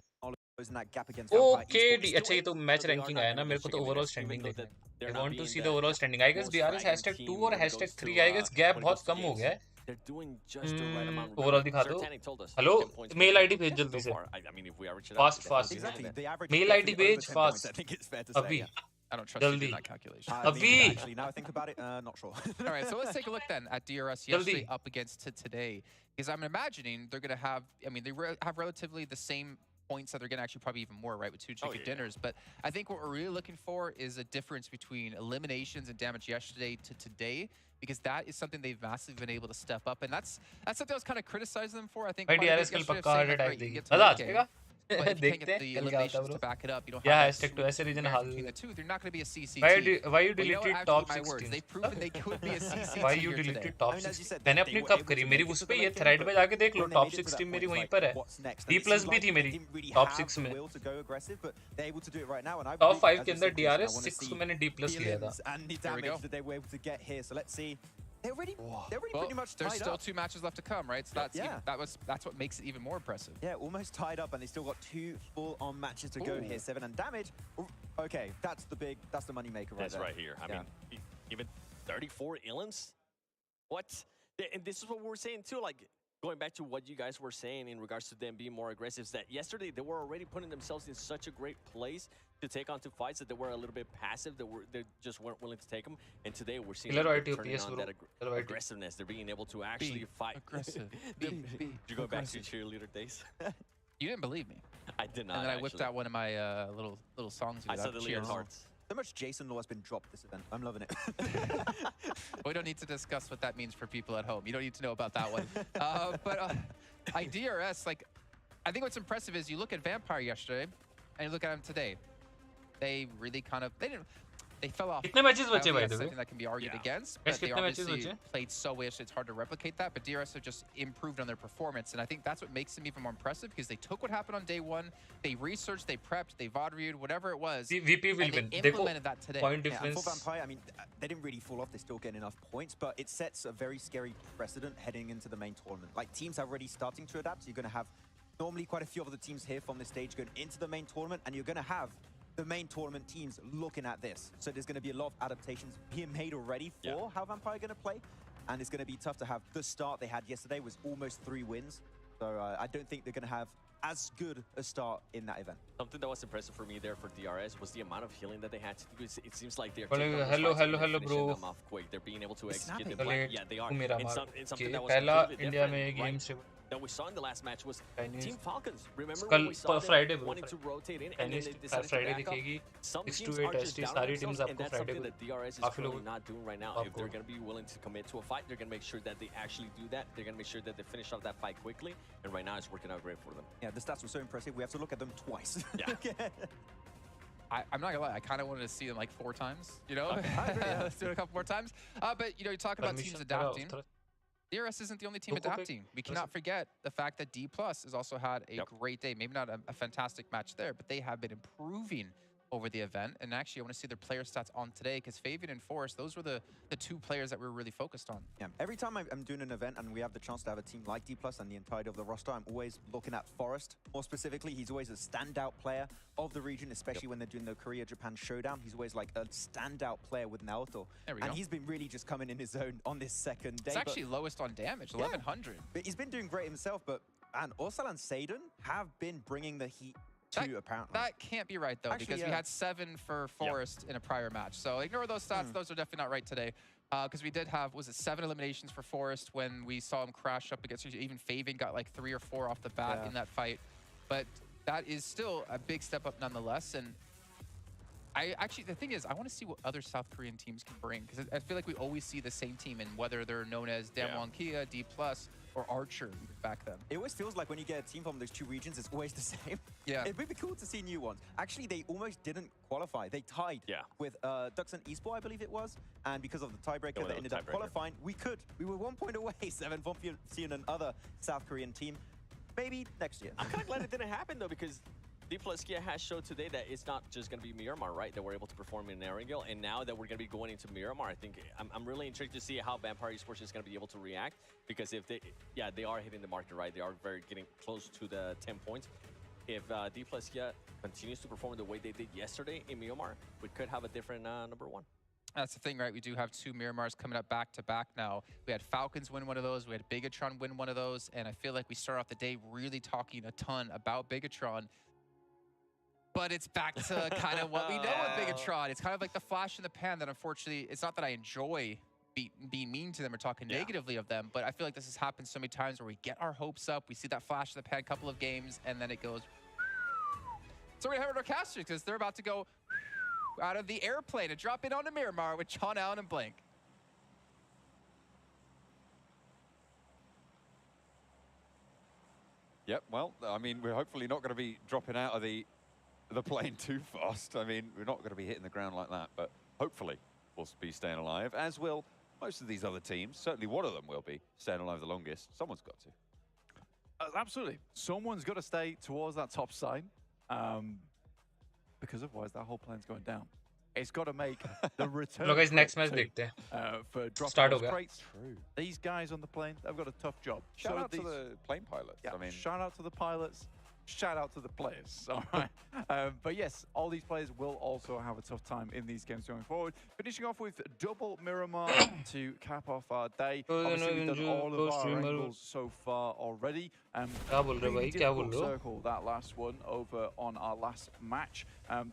Speaker 2: Okay, अच्छा ये तो match ranking आया ना. मेरे को तो overall standing देखना है. I want to see the overall standing. I guess DRS #2 और #3. I guess gap बहुत कम हो गया है. Overall दिखा दो. Hello, mail ID भेज जल्दी से. Fast. Mail ID भेज fast. अभी.
Speaker 4: I don't trust you in that calculation.
Speaker 3: Actually, now I think about it, not sure.
Speaker 4: All right, so let's take a look then at DRS yesterday up against today. Because I'm imagining they're going to have, I mean, they have relatively the same points that they're going to actually probably even more, right, with 2 chicken dinners. But I think what we're really looking for is a difference between eliminations and damage yesterday to today, because that is something they've massively been able to step up. And that's something I was kind of criticizing them for. I think
Speaker 2: DRS कल पक्का heart attack देगी.
Speaker 4: मजा
Speaker 2: आ जाएगा. देखते हैं
Speaker 4: the eliminations to back it up. You don't
Speaker 2: yeah,
Speaker 4: have
Speaker 2: hashtag to ऐसे region hall.
Speaker 4: They're not going to be a CCT.
Speaker 2: Why you deleted top 16?
Speaker 4: They've proven they could be a CCT.
Speaker 2: Why you deleted top 16? मैंने अपनी कब करी? मेरी उस पे ये thread में जाके देख लो. Top 16 मेरी वहीं पर है. D+ भी थी मेरी top 6 में. Top 5 के अंदर DRS 6 को मैंने D+ लिया था.
Speaker 3: And the damage that they were able to get here. So let's see. They're already pretty much tied
Speaker 4: There's still
Speaker 3: up.
Speaker 4: 2 matches left to come, right? So that's what makes it even more impressive.
Speaker 3: Yeah, almost tied up, and they still got 2 full-on matches to go here. 7 and damage. Okay, that's the money maker right there.
Speaker 5: That's right here. I mean, even 34 illums? What? And this is what we were saying too, like, going back to what you guys were saying in regards to them being more aggressive, is that yesterday they were already putting themselves in such a great place to take on to fights that they were a little bit passive, they just weren't willing to take them. And today we're seeing them turning on that aggressiveness. They're being able to actually fight.
Speaker 4: Aggressive.
Speaker 5: Did you go back to your cheerleader days?
Speaker 4: You didn't believe me.
Speaker 5: I did not.
Speaker 4: And then I whipped out one of my little songs.
Speaker 5: I saw the Leon hearts.
Speaker 3: So much Jason law has been dropped this event. I'm loving it.
Speaker 4: We don't need to discuss what that means for people at home. You don't need to know about that one. But DRS, like, I think what's impressive is you look at Vampire yesterday and you look at him today. They really kind of, they fell off.
Speaker 2: कितने matches बचे भाई?
Speaker 4: Something that can be argued against, but they obviously played so well, it's hard to replicate that. But DRS have just improved on their performance, and I think that's what makes them even more impressive, because they took what happened on day 1, they researched, they prepped, they VOD reviewed, whatever it was.
Speaker 2: VP will win.
Speaker 4: They implemented that today.
Speaker 2: Point difference.
Speaker 3: For Vampire, I mean, they didn't really fall off. They still get enough points, but it sets a very scary precedent heading into the main tournament. Like, teams are already starting to adapt. So you're going to have normally quite a few of the teams here from this stage going into the main tournament, and you're going to have the main tournament teams looking at this. So there's going to be a lot of adaptations being made already for how Vampire are going to play. And it's going to be tough to have the start they had yesterday was almost 3 wins. So I don't think they're going to have as good a start in that event.
Speaker 5: Something that was impressive for me there for DRS was the amount of healing that they had to do. It seems like they're
Speaker 2: hello bro.
Speaker 5: Them off quick. They're being able to execute them. Yeah, they are.
Speaker 2: And
Speaker 5: something that was
Speaker 2: पहला
Speaker 5: completely
Speaker 2: India
Speaker 5: different,
Speaker 2: में games
Speaker 5: that we saw in the last match was Team Falcons. Remember
Speaker 2: कल
Speaker 5: when we saw
Speaker 2: Friday
Speaker 5: them wanting to rotate in, and then
Speaker 2: Chinese
Speaker 5: they decided to
Speaker 2: Friday
Speaker 5: back up?
Speaker 2: दिखेगी.
Speaker 5: Some
Speaker 2: 6
Speaker 5: teams
Speaker 2: to 8
Speaker 5: are just
Speaker 2: ST
Speaker 5: down
Speaker 2: सारी
Speaker 5: themselves,
Speaker 2: teams
Speaker 5: and
Speaker 2: आपको
Speaker 5: that's
Speaker 2: Friday
Speaker 5: something that DRS is
Speaker 2: काफी
Speaker 5: currently
Speaker 2: लोग
Speaker 5: not doing right now. If they're going to be willing to commit to a fight, they're going to make sure that they actually do that. They're going to make sure that they finish off that fight quickly, and right now it's working out great for them.
Speaker 3: Yeah, the stats were so impressive. We have to look at them twice.
Speaker 5: Yeah.
Speaker 4: I'm not gonna lie, I kind of wanted to see them like 4 times, you know? Let's do it a couple more times. But, you know, you're talking about teams adapting. DRS isn't the only team adapting. We cannot forget the fact that D+ has also had a great day. Maybe not a fantastic match there, but they have been improving over the event. And actually, I want to see their player stats on today, because Fabian and Forrest, those were the 2 players that we were really focused on.
Speaker 3: Yeah, every time I'm doing an event and we have the chance to have a team like D+ and the entirety of the roster, I'm always looking at Forrest. More specifically, he's always a standout player of the region, especially when they're doing the Korea-Japan showdown. He's always like a standout player with Naoto.
Speaker 4: There we go.
Speaker 3: And he's been really just coming in his own on this second day.
Speaker 4: It's actually lowest on damage, 1100.
Speaker 3: But he's been doing great himself, but man, Orsal and Seidon have been bringing the heat too, apparently.
Speaker 4: That can't be right, though, because we had 7 for Forrest in a prior match. So ignore those stats. Those are definitely not right today. Because we did have, was it 7 eliminations for Forrest when we saw him crash up against, even Fabian got like 3 or 4 off the bat in that fight. But that is still a big step up nonetheless. And the thing is, I want to see what other South Korean teams can bring, because I feel like we always see the same team, and whether they're known as Damwon Kia, D+, or Archer back then.
Speaker 3: It always feels like when you get a team from those 2 regions, it's always the same.
Speaker 4: Yeah.
Speaker 3: It'd be cool to see new ones. Actually, they almost didn't qualify. They tied with Duxon Esports, I believe it was. And because of the tiebreaker that ended up qualifying, we were 1 point away, 7 from seeing another South Korean team. Maybe next year.
Speaker 5: I'm kind of glad it didn't happen, though, because D+Kia has showed today that it's not just going to be Miramar, right? That we're able to perform in Erangel, and now that we're going to be going into Miramar, I think I'm really intrigued to see how Vampire Esports is going to be able to react, because if they are hitting the market, right? They are getting close to the 10 points. If D+Kia continues to perform the way they did yesterday in Miramar, we could have a different number one.
Speaker 4: That's the thing, right? We do have 2 Miramars coming up back-to-back now. We had Falcons win one of those. We had Bigatron win one of those. And I feel like we start off the day really talking a ton about Bigatron. But it's back to kind of what we know with Bigatron. It's kind of like the flash in the pan that, unfortunately, it's not that I enjoy being mean to them or talking negatively of them, but I feel like this has happened so many times where we get our hopes up, we see that flash in the pan couple of games, and then it goes. So we're going to have our casters because they're about to go out of the airplane and drop in onto Miramar with John Allen and Blink.
Speaker 21: Yep, well, I mean, we're hopefully not going to be dropping out of the plane too fast. I mean, we're not going to be hitting the ground like that, but hopefully we'll be staying alive, as will most of these other teams. Certainly one of them will be staying alive the longest. Someone's got to.
Speaker 22: Absolutely. Someone's got to stay towards that top side, because otherwise that whole plane's going down. It's got to make the return.
Speaker 2: Look, guys, next match dekhte hain.
Speaker 22: For
Speaker 2: Start
Speaker 22: dropping
Speaker 2: ho
Speaker 22: those
Speaker 2: gaya.
Speaker 22: crates. True. These guys on the plane, they've got a tough job.
Speaker 21: Shout out to the plane pilots.
Speaker 22: Yeah,
Speaker 21: I mean,
Speaker 22: shout out to the pilots. Shout out to the players. All right. But yes, all these players will also have a tough time in these games going forward. Finishing off with double Miramar to cap off our day. Obviously, we've done all of our angles so far already. Really difficult circle, that last one, over on our last match.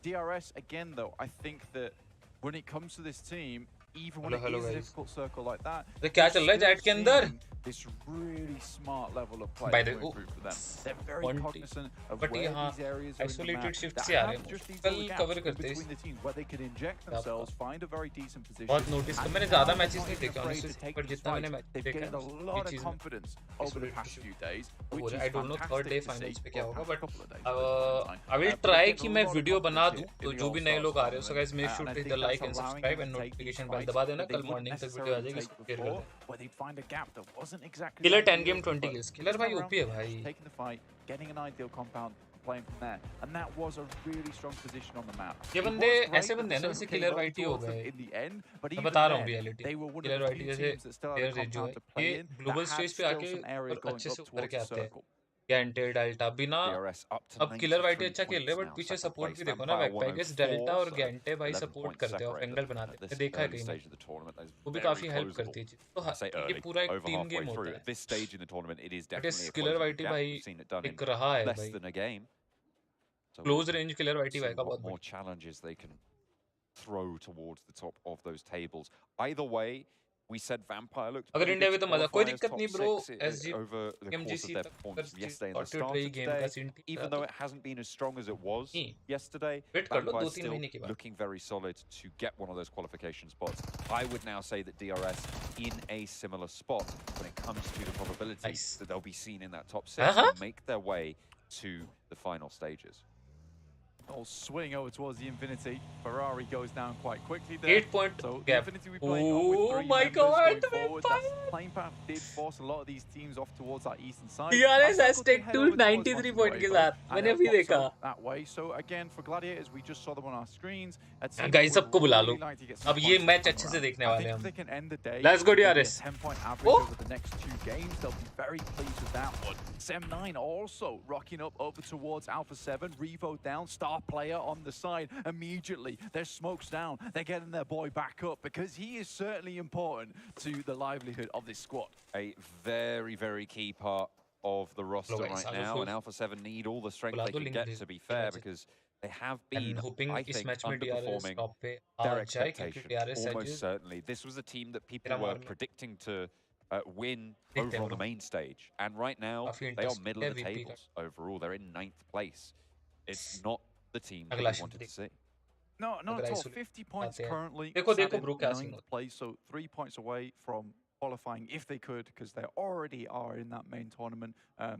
Speaker 22: DRS, again, though, I think that when it comes to this team, even when it is a difficult circle like that,
Speaker 2: क्या चल रहा है chat के अंदर?
Speaker 22: this really smart level of play
Speaker 2: By the
Speaker 22: for them. They're very cognizant of where these areas are
Speaker 2: isolated shifts
Speaker 22: that
Speaker 2: से आ रहे
Speaker 22: have just these
Speaker 2: कल
Speaker 22: little
Speaker 2: cover
Speaker 22: gaps
Speaker 2: करते
Speaker 22: between the teams where they could inject themselves, find a very decent position.
Speaker 2: बहुत notice कर मैंने ज़्यादा matches नहीं देखे honestly, पर जितना मैंने match
Speaker 22: They've
Speaker 2: देखा
Speaker 22: gained a lot of confidence over the past few days, which is
Speaker 2: I don't know third day
Speaker 22: fantastic to
Speaker 2: finals
Speaker 22: see.
Speaker 2: पे क्या
Speaker 22: Well,
Speaker 2: होगा,
Speaker 22: past
Speaker 2: but
Speaker 22: couple of days,
Speaker 2: I will try कि मैं video बना दूँ तो जो भी नए लोग आ रहे हो, so guys make sure to hit the like and subscribe and notification bell दबा देना, कल morning तक video आ जाएगी, इसको clear कर देना.
Speaker 22: where they'd find a gap that wasn't exactly
Speaker 2: Killer
Speaker 22: ideal
Speaker 2: 10 game 20
Speaker 22: but
Speaker 2: kills. Killer भाई OP है भाई.
Speaker 22: taking the fight, getting an ideal compound, playing from there, and that was a really strong position on the map.
Speaker 2: ये बंदे ऐसे बंदे हैं ना जैसे Killer YT हो गए.
Speaker 22: In the end, but
Speaker 2: मैं
Speaker 22: even
Speaker 2: बता रहा हूँ
Speaker 22: then,
Speaker 2: reality.
Speaker 22: they were one
Speaker 2: Killer
Speaker 22: of the
Speaker 2: YT
Speaker 22: few
Speaker 2: जैसे
Speaker 22: teams that still had a
Speaker 2: player जो
Speaker 22: compound
Speaker 2: है,
Speaker 22: to play
Speaker 2: ये
Speaker 22: in
Speaker 2: global
Speaker 22: that had
Speaker 2: stage पे
Speaker 22: still
Speaker 2: आके
Speaker 22: some areas
Speaker 2: और
Speaker 22: going
Speaker 2: अच्छे
Speaker 22: up
Speaker 2: से उतर
Speaker 22: towards
Speaker 2: के
Speaker 22: the
Speaker 2: आते हैं.
Speaker 22: circle.
Speaker 2: Gante Delta बिना अब Killer YT अच्छा खेल रहे हैं, but पीछे support भी देखो ना, I guess Delta और Gante भाई support करते हैं, angle बनाते हैं. देखा है कहीं में. वो भी काफी help करती है. तो ये पूरा एक team game होता है.
Speaker 21: At this stage in the tournament, it is
Speaker 2: But
Speaker 21: definitely a
Speaker 2: Killer
Speaker 21: closing
Speaker 2: YT
Speaker 21: gap.
Speaker 2: भाई
Speaker 21: We've seen it done in
Speaker 2: एक रहा है
Speaker 21: less
Speaker 2: भाई.
Speaker 21: than a game. So
Speaker 2: Close
Speaker 21: we'll
Speaker 2: range Killer YT
Speaker 21: see
Speaker 2: भाई का
Speaker 21: what
Speaker 2: बहुत
Speaker 21: more challenges they can throw towards the top of those tables. Either way, we said Vampire looked
Speaker 2: अगर
Speaker 21: pretty
Speaker 2: India
Speaker 21: good
Speaker 2: में तो
Speaker 21: to
Speaker 2: मजा कोई
Speaker 21: qualify as
Speaker 2: दिक्कत
Speaker 21: top
Speaker 2: नहीं bro.
Speaker 21: 6
Speaker 2: SG
Speaker 21: over the course of their performance from yesterday and the
Speaker 2: और
Speaker 21: start
Speaker 2: ट्रेई
Speaker 21: of
Speaker 2: game का
Speaker 21: today.
Speaker 2: Scene ठीक
Speaker 21: Even though it hasn't been as strong as it was yesterday,
Speaker 2: wait कर लो
Speaker 21: Vampire
Speaker 2: 2-3
Speaker 21: still
Speaker 2: महीने के बाद.
Speaker 21: looking very solid to get one of those qualification spots. I would now say that DRS in a similar spot when it comes to the probability that they'll be seen in that top 6 and make their way to the final stages.
Speaker 22: Oh, swing over towards the Infinity. Ferrari goes down quite quickly there.
Speaker 2: 8 point
Speaker 22: so the
Speaker 2: gap.
Speaker 22: Infinity will be playing on with
Speaker 2: Oh
Speaker 22: 3
Speaker 2: my
Speaker 22: members
Speaker 2: God,
Speaker 22: going forward. That playing path did force a lot of these teams off towards that eastern side.
Speaker 2: DRS has
Speaker 22: Cycle
Speaker 2: take
Speaker 22: head over towards
Speaker 2: 293 point के साथ.
Speaker 22: and
Speaker 2: मैंने अभी
Speaker 22: also
Speaker 2: देखा.
Speaker 22: that way. So again, for Gladiators, we just saw them on our screens.
Speaker 2: Guys सबको बुला लो. अब ये match अच्छे से देखने वाले हैं हम. Let's go DRS.
Speaker 22: 10-point average over the next 2 games. They'll be very pleased with that one. Sem9 also rocking up over towards Alpha 7. Revo down, star player on the side. Immediately, their smoke's down. They're getting their boy back up because he is certainly important to the livelihood of this squad.
Speaker 21: A very, very key part of the roster right now, and Alpha 7 need all the strength they can get, to be fair, because they have been, I think, underperforming their expectations, almost certainly. This was a team that people were predicting to win over on the main stage, and right now, they are middle of the tables overall. They're in 9th place. It's not the team that we wanted to see.
Speaker 22: No, not at all. 50 points currently.
Speaker 2: देखो
Speaker 22: sat
Speaker 2: देखो
Speaker 22: in
Speaker 2: bro क्या scene
Speaker 22: 9th place, so 3 points away from qualifying if they could, because they already are in that main tournament.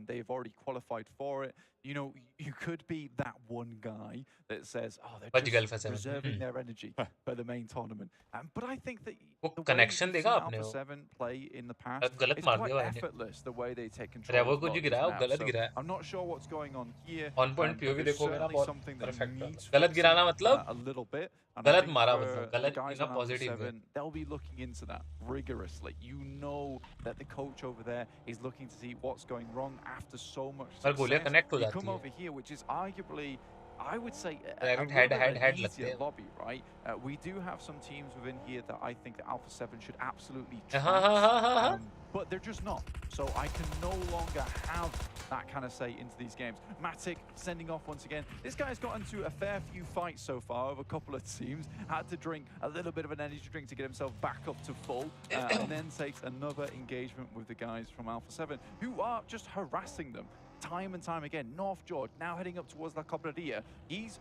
Speaker 22: They've already qualified for it. You know, you could be that one guy that says, oh, they're just preserving their energy for the main tournament. But I think that the way we've seen Alpha 7 play in the past, it's quite effortless the way they take control of the map. So I'm not sure what's going on here.
Speaker 2: On point POV
Speaker 22: देखोगे ना बहुत
Speaker 2: perfect गलत गिराना मतलब
Speaker 22: a little bit.
Speaker 2: गलत मारा मतलब गलत गिरा positive
Speaker 22: way. They'll be looking into that rigorously. You know that the coach over there is looking to see what's going wrong after so much success. You come over here, which is arguably, I would say, a easier lobby, right? We do have some teams within here that I think that Alpha 7 should absolutely try, but they're just not. So I can no longer have that kind of say into these games. Matic sending off once again. This guy's got into a fair few fights so far of a couple of teams. Had to drink a little bit of an energy drink to get himself back up to full, and then takes another engagement with the guys from Alpha 7, who are just harassing them time and time again. North George now heading up towards La Cobradilla. He's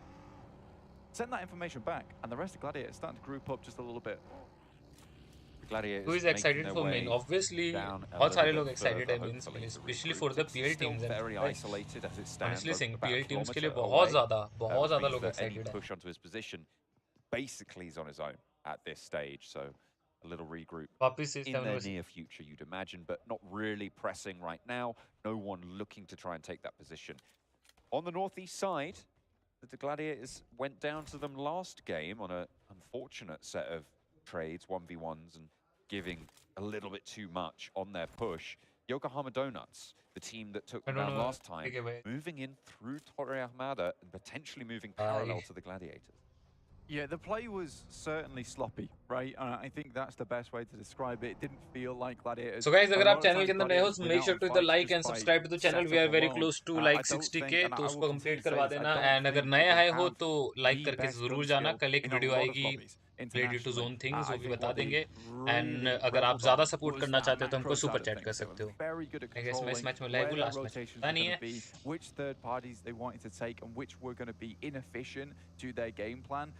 Speaker 22: sent that information back, and the rest of Gladiator is starting to group up just a little bit.
Speaker 2: Who is excited for main? Obviously, बहुत सारे लोग excited हैं mains के लिए, especially for the PL teams. Honestly saying, PL teams के लिए बहुत ज़्यादा लोग excited हैं.
Speaker 21: Push onto his position. Basically, he's on his own at this stage, so a little regroup in the near future, you'd imagine, but not really pressing right now. No one looking to try and take that position. On the northeast side, the Gladiators went down to them last game on an unfortunate set of trades, 1v1s, and giving a little bit too much on their push. Yokohama Donuts, the team that took them down last time, moving in through Torre Armada and potentially moving parallel to the Gladiators.
Speaker 22: Yeah, the play was certainly sloppy, right? I think that's the best way to describe it. It didn't feel like Gladiators.
Speaker 2: So guys, अगर आप channel के अंदर नए हो, make sure to either like and subscribe to the channel. We are very close to like 60k, तो उसको complete करवा देना. And अगर नए आए हो तो like करके जरूर जाना. कल एक वीडियो आएगी related to zone things, वो भी बता देंगे. And अगर आप ज़्यादा support करना चाहते हो तो हमको super chat कर सकते हो. I guess मैं इस मैच में लाइव हूँ, last मैच पता नहीं है.
Speaker 22: Which third parties they wanted to take and which were going to be inefficient to their game plan.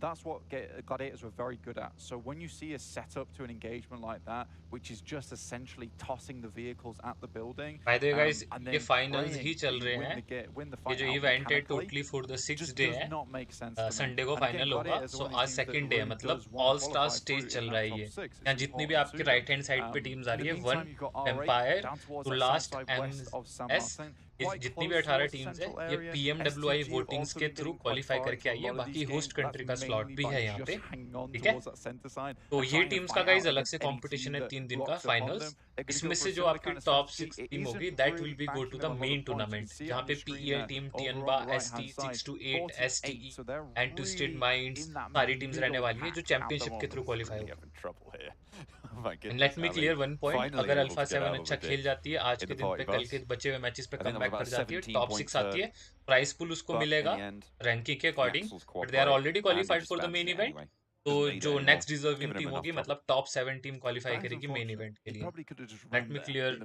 Speaker 22: That's what Gladiators were very good at. So when you see a setup to an engagement like that, which is just essentially tossing the vehicles at the building.
Speaker 2: By the way, guys, ये finals ही चल रहे हैं. ये जो event है totally for the 6th day है. Sunday को final होगा. So आज second day है, मतलब Allstars Stage चल रहा है ये. यहाँ जितनी भी आपकी right hand side पे teams आ रही है, 1 Empire to last MS, जितनी भी 18 टीम्स है, ये PMWI वोटिंग्स के थ्रू क्वालिफाई करके आई है. बाकी होस्ट कंट्री का स्लॉट भी है यहाँ पे, ठीक है. तो ये टीम्स का गाइस अलग से कंपटीशन है 3 दिन का फाइनल्स. इसमें से जो आपकी टॉप 6 टीम होगी, that will be go to the main tournament, जहाँ पे PEL team, TNBA, ST, 628, STE, and two state minds, सारी टीम्स रहने वाली है जो चैंपियनशिप के थ्रू क्वालिफाई होगी. And let me clear one point, अगर अल्फा 7 अच्छा खेल जाती है आज के दिन पे, कल के बचे हुए मैचेस पे कमबैक कर जाती है, टॉप 6 आती है, प्राइस पूल उसको मिलेगा रैंकिंग के according, but they are already qualified for the main event. तो जो नेक्स्ट डिजर्विंग टीम होगी, मतलब टॉप 7 टीम क्वालिफाई करेगी मेन इवेंट के लिए. लेट मी क्लियर,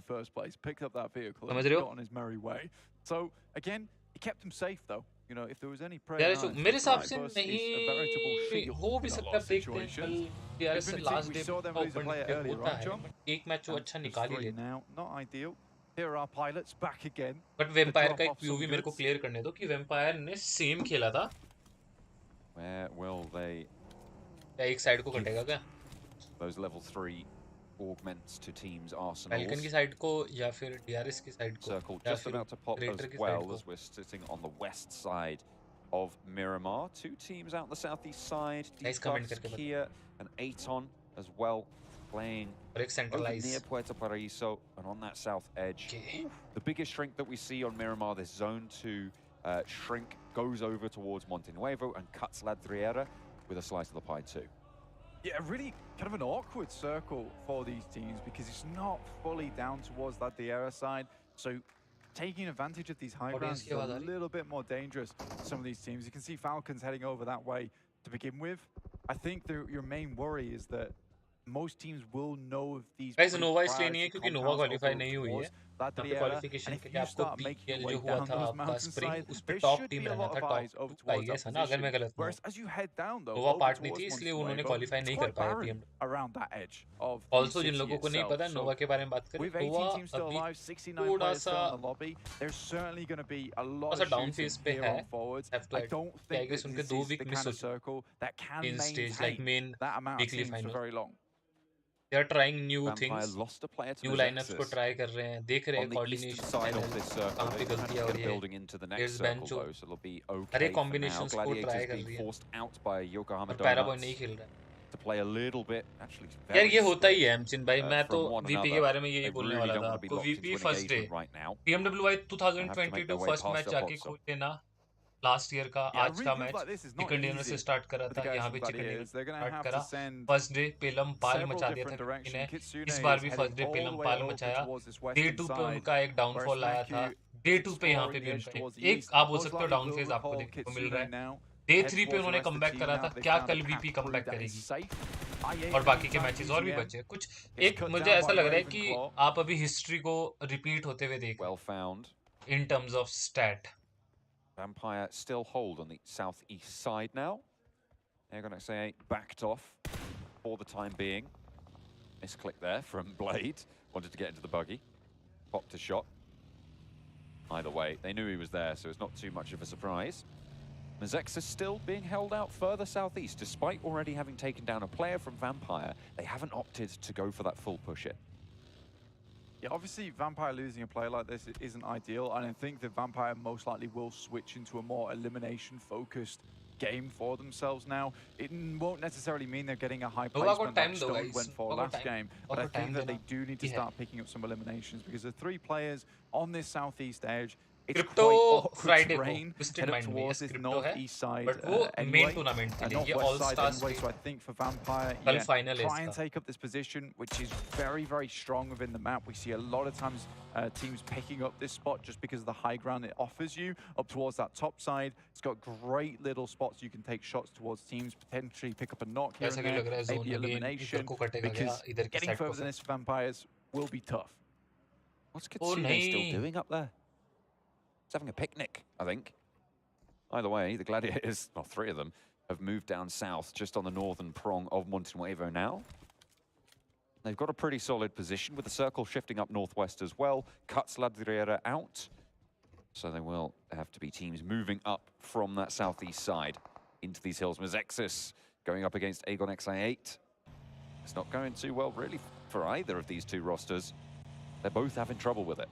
Speaker 2: समझ रहे हो?
Speaker 22: So again, he kept him safe though. You know, if there was any
Speaker 2: मेरे हिसाब से नहीं हो भी सकता, देखते हैं कल DRS से लास्ट डे ओपन होता है, एक मैच वो अच्छा निकाल ही लेते हैं.
Speaker 22: Not ideal. Here are our pilots back again.
Speaker 2: But vampire का एक POV मेरे को क्लियर करने दो कि वेम्पायर ने सेम खेला था.
Speaker 21: Where will they?
Speaker 2: क्या एक साइड को कटेगा क्या?
Speaker 21: Those level 3 augments to teams Arsenal.
Speaker 2: Falcon की साइड को या फिर DRS की साइड को.
Speaker 21: Circle just about to pop as well as we're sitting on the west side of Miramar. 2 teams out the southeast side. Kia and Aton as well playing near Puerto Paraíso and on that south edge. The biggest shrink that we see on Miramar, this zone 2 shrink, goes over towards Monte Nuevo and cuts Ladriera with a slice of the pie too.
Speaker 22: Yeah, really kind of an awkward circle for these teams because it's not fully down towards that Diera side. So taking advantage of these high grounds is a little bit more dangerous for some of these teams. You can see Falcons heading over that way to begin with. I think your main worry is that most teams will know of these.
Speaker 2: Guys, Nova इसलिए नहीं है क्योंकि Nova qualify नहीं हुई है. Qualification के लिए आपको PL जो हुआ था आपका स्प्रिंग उस पे टॉप टीम रहना था, टॉप 2 आई गेस है ना, अगर मैं गलत नहीं हूं। नोवा पार्ट नहीं थी इसलिए उन्होंने क्वालिफाई नहीं कर पाया PMW। ऑल्सो जिन लोगों को नहीं पता नोवा के बारे में बात करें, नोवा अभी थोड़ा सा डाउन फेज पे है, have to add. I guess उनके 2 वीक मिस हो चुके in stage like main weekly final. They are trying new things, new lineups को try कर रहे हैं, देख रहे हैं coordination कहाँ पे गलतियाँ हो रही है, here's Bencho, हर एक combinations को try कर रही है, और पैराबॉय नहीं खेल रहा है। यार ये होता ही है एमचिन भाई, मैं तो VP के बारे में यही बोलने वाला था आपको। VP first day PMWI 2022 first match जाके खोल लेना, लास्ट ईयर का आज का मैच चिकन डिनर से स्टार्ट करा था, यहाँ भी चिकन डिनर स्टार्ट करा। फर्स्ट डे पेलम पाल मचा दिया था इन्हें, इस बार भी फर्स्ट डे पेलम पाल मचाया। डे 2 पे उनका एक डाउनफॉल आया था, डे 2 पे यहाँ पे भी उनका एक आप बोल सकते हो डाउन फेज आपको देखने को मिल रहा है। डे 3 पे उन्होंने कमबैक करा था, क्या कल VP कमबैक करेगी? और बाकी के मैचेस और भी बचे कुछ। एक मुझे ऐसा लग रहा है कि आप अभी हिस्ट्री को रिपीट होते हुए देख in terms of stat.
Speaker 21: Vampire still hold on the southeast side now. Aegon8 backed off for the time being. Misclick there from Blade. Wanted to get into the buggy. Popped a shot. Either way, they knew he was there, so it's not too much of a surprise. Mazex is still being held out further southeast. Despite already having taken down a player from Vampire, they haven't opted to go for that full push it.
Speaker 22: Yeah, obviously Vampire losing a player like this isn't ideal, and I think that Vampire most likely will switch into a more elimination-focused game for themselves now. It won't necessarily mean they're getting a high placement like Stone went for last game, but I think that they do need to start picking up some eliminations, because the 3 players on this southeast edge, it's
Speaker 2: crypto
Speaker 22: quite
Speaker 2: Friday
Speaker 22: terrain
Speaker 2: को
Speaker 22: head up towards this northeast side.
Speaker 2: But वो main tournament के लिए ये all stars
Speaker 22: anyway, so I think for Vampire,
Speaker 2: कल final है
Speaker 22: try and
Speaker 2: इसका।
Speaker 22: take up this position, which is very, very strong within the map. We see a lot of times teams picking up this spot just because of the high ground it offers you up towards that top side. It's got great little spots you can take shots towards teams, potentially pick up a knock here and there, maybe elimination, because getting further than this for Vampires will be tough.
Speaker 21: What's Kitsune still doing up there? He's having a picnic, I think. Either way, the Gladiators, well, 3 of them, have moved down south, just on the northern prong of Monte Nuevo now. They've got a pretty solid position, with the circle shifting up northwest as well. Cuts Ladriera out. So they will have to be teams moving up from that southeast side into these hills. Mazexis going up against Aegon8. It's not going too well, really, for either of these 2 rosters. They're both having trouble with it.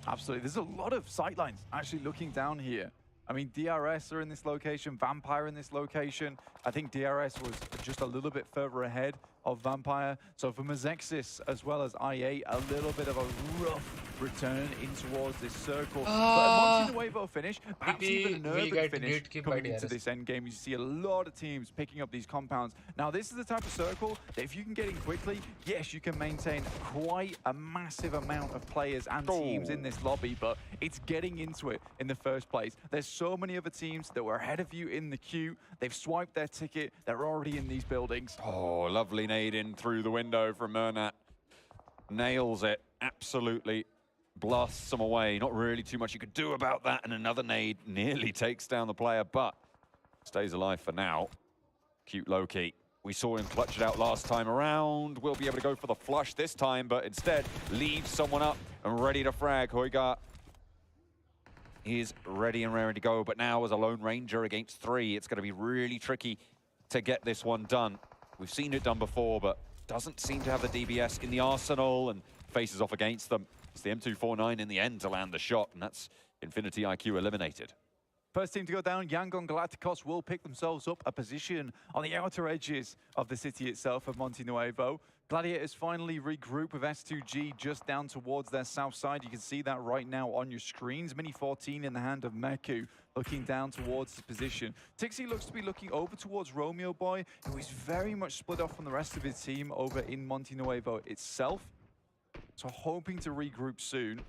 Speaker 22: Absolutely. There's a lot of sightlines actually looking down here. I mean, DRS are in this location, Vampire in this location. I think DRS was just a little bit further ahead of Vampire. So for Mazexis as well as IA, a little bit of a rough return in towards this circle. But a Monte Nuevo finish, perhaps even an urban finish coming into this end game. You see a lot of teams picking up these compounds. Now, this is the type of circle that if you can get in quickly, yes, you can maintain quite a massive amount of players and teams in this lobby, but it's getting into it in the first place. There's so many other teams that were ahead of you in the queue. They've swiped their ticket. They're already in these buildings.
Speaker 21: Oh, lovely nade in through the window from Murnat. Nails it, absolutely. Blasts them away. Not really too much you could do about that. And another nade nearly takes down the player, but stays alive for now. Cute Loki. We saw him clutch it out last time around. We'll be able to go for the flush this time, but instead leaves someone up and ready to frag. Hoigar is ready and raring to go, but now as a Lone Ranger against 3, it's going to be really tricky to get this one done. We've seen it done before, but doesn't seem to have the DBS in the arsenal and faces off against them. It's the M249 in the end to land the shot, and that's Infinity IQ eliminated.
Speaker 22: First team to go down, Yangon Galacticos will pick themselves up a position on the outer edges of the city itself of Monte Nuevo. Gladiators finally regroup with S2G just down towards their south side. You can see that right now on your screens. Mini 14 in the hand of Meku, looking down towards the position. Tixie looks to be looking over towards Romeo Boy, who is very much split off from the rest of his team over in Monte Nuevo itself. So hoping to regroup soon.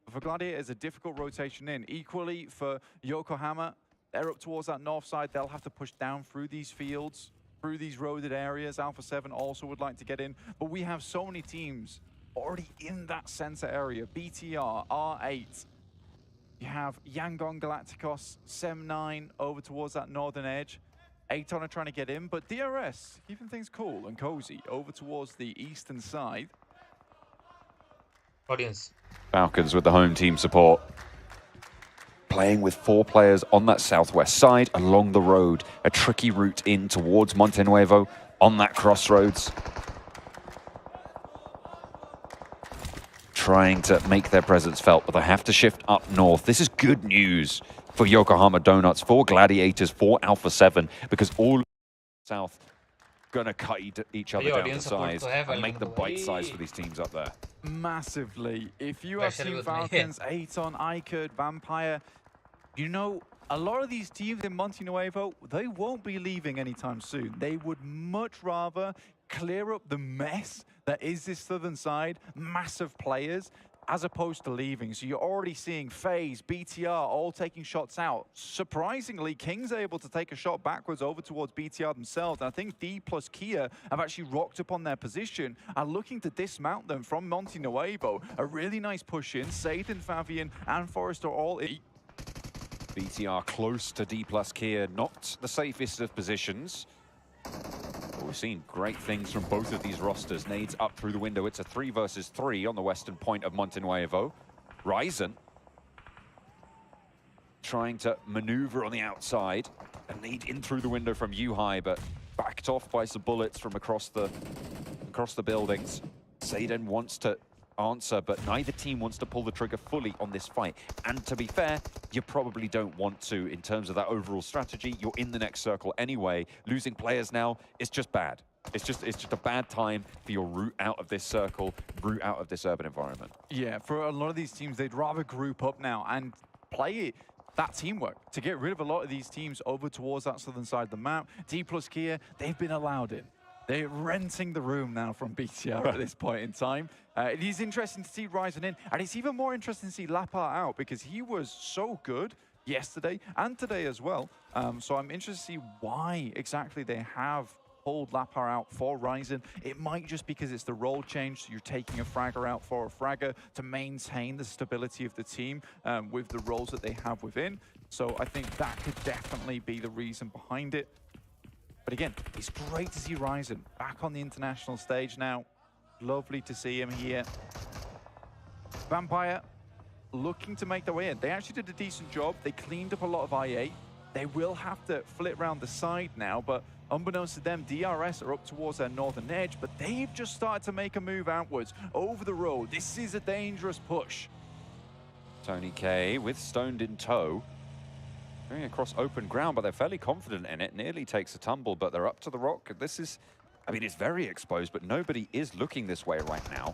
Speaker 22: But for Gladiators, a difficult rotation in. Equally for Yokohama, they're up towards that north side. They'll have to push down through these fields, through these roaded areas. Alpha 7 also would like to get in. But we have so many teams already in that center area. BTR, R8. You have Yangon Galacticos, Sem9 over towards that northern edge. Aton are trying to get in, but DRS keeping things cool and cozy over towards the eastern side.
Speaker 2: Audience.
Speaker 21: Falcons with the home team support. Playing with 4 players on that southwest side along the road. A tricky route in towards Monte Nuevo on that crossroads. Trying to make their presence felt, but they have to shift up north. This is good news for Yokohama Donuts, for Gladiators, for Alpha 7, because all south gonna cut each other down to size and make them bite size for these teams up there.
Speaker 22: Massively. If you have seen Falcons, Aton, Icud, Vampire, you know, a lot of these teams in Monte Nuevo, they won't be leaving anytime soon. They would much rather clear up the mess that is this southern side, massive players, as opposed to leaving. So you're already seeing FaZe, BTR all taking shots out. Surprisingly, King's able to take a shot backwards over towards BTR themselves. And I think D plus Kia have actually rocked up on their position and looking to dismount them from Monte Nuevo. A really nice push in. Satan, Fabian, and Forrester all in.
Speaker 21: BTR close to D plus Kia, not the safest of positions. But we've seen great things from both of these rosters. Nades up through the window. It's a 3 versus 3 on the western point of Monte Nuevo. Ryzen trying to maneuver on the outside. A nade in through the window from Yuhai, but backed off by some bullets from across the buildings. Seiden wants to answer, but neither team wants to pull the trigger fully on this fight. And to be fair, you probably don't want to in terms of that overall strategy. You're in the next circle anyway. Losing players now is just bad. It's just a bad time for your route out of this circle, route out of this urban environment.
Speaker 22: Yeah, for a lot of these teams, they'd rather group up now and play that teamwork to get rid of a lot of these teams over towards that southern side of the map. D plus Kia, they've been allowed in. They're renting the room now from BTR at this point in time. It is interesting to see Ryzen in, and it's even more interesting to see Lapar out because he was so good yesterday and today as well. So I'm interested to see why exactly they have pulled Lapar out for Ryzen. It might just because it's the role change, so you're taking a fragger out for a fragger to maintain the stability of the team with the roles that they have within. So I think that could definitely be the reason behind it. But again, it's great to see Ryzen back on the international stage now. Lovely to see him here. Vampire looking to make their way in. They actually did a decent job. They cleaned up a lot of I8. They will have to flip around the side now, but unbeknownst to them, DRS are up towards their northern edge, but they've just started to make a move outwards over the road. This is a dangerous push.
Speaker 21: Tony K with Stoned in tow. Going across open ground, but they're fairly confident in it. Nearly takes a tumble, but they're up to the rock. This is, I mean, it's very exposed, but nobody is looking this way right now.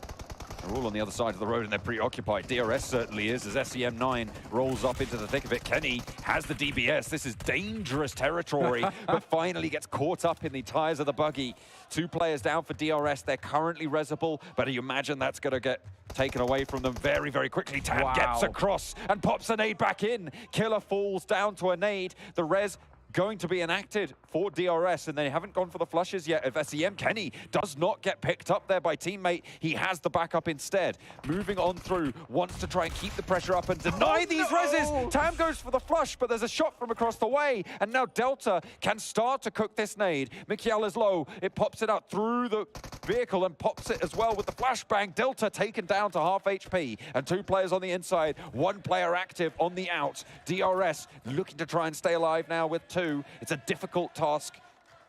Speaker 21: They're all on the other side of the road and they're preoccupied. DRS certainly is as SEM9 rolls up into the thick of it. Kenny has the DBS. This is dangerous territory, but finally gets caught up in the tires of the buggy. 2 players down for DRS. They're currently resable, but you imagine that's going to get taken away from them very, very quickly. Tam gets across and pops a nade back in. Killer falls down to a nade. The res going to be enacted for DRS, and they haven't gone for the flushes yet of SEM. Kenny does not get picked up there by teammate. He has the backup instead. Moving on through, wants to try and keep the pressure up and deny these reses. Tam goes for the flush, but there's a shot from across the way, and now Delta can start to cook this nade. Mikiel is low. It pops it out through the vehicle and pops it as well with the flashbang. Delta taken down to half HP, and 2 players on the inside, 1 player active on the out. DRS looking to try and stay alive now with 2. It's a difficult task,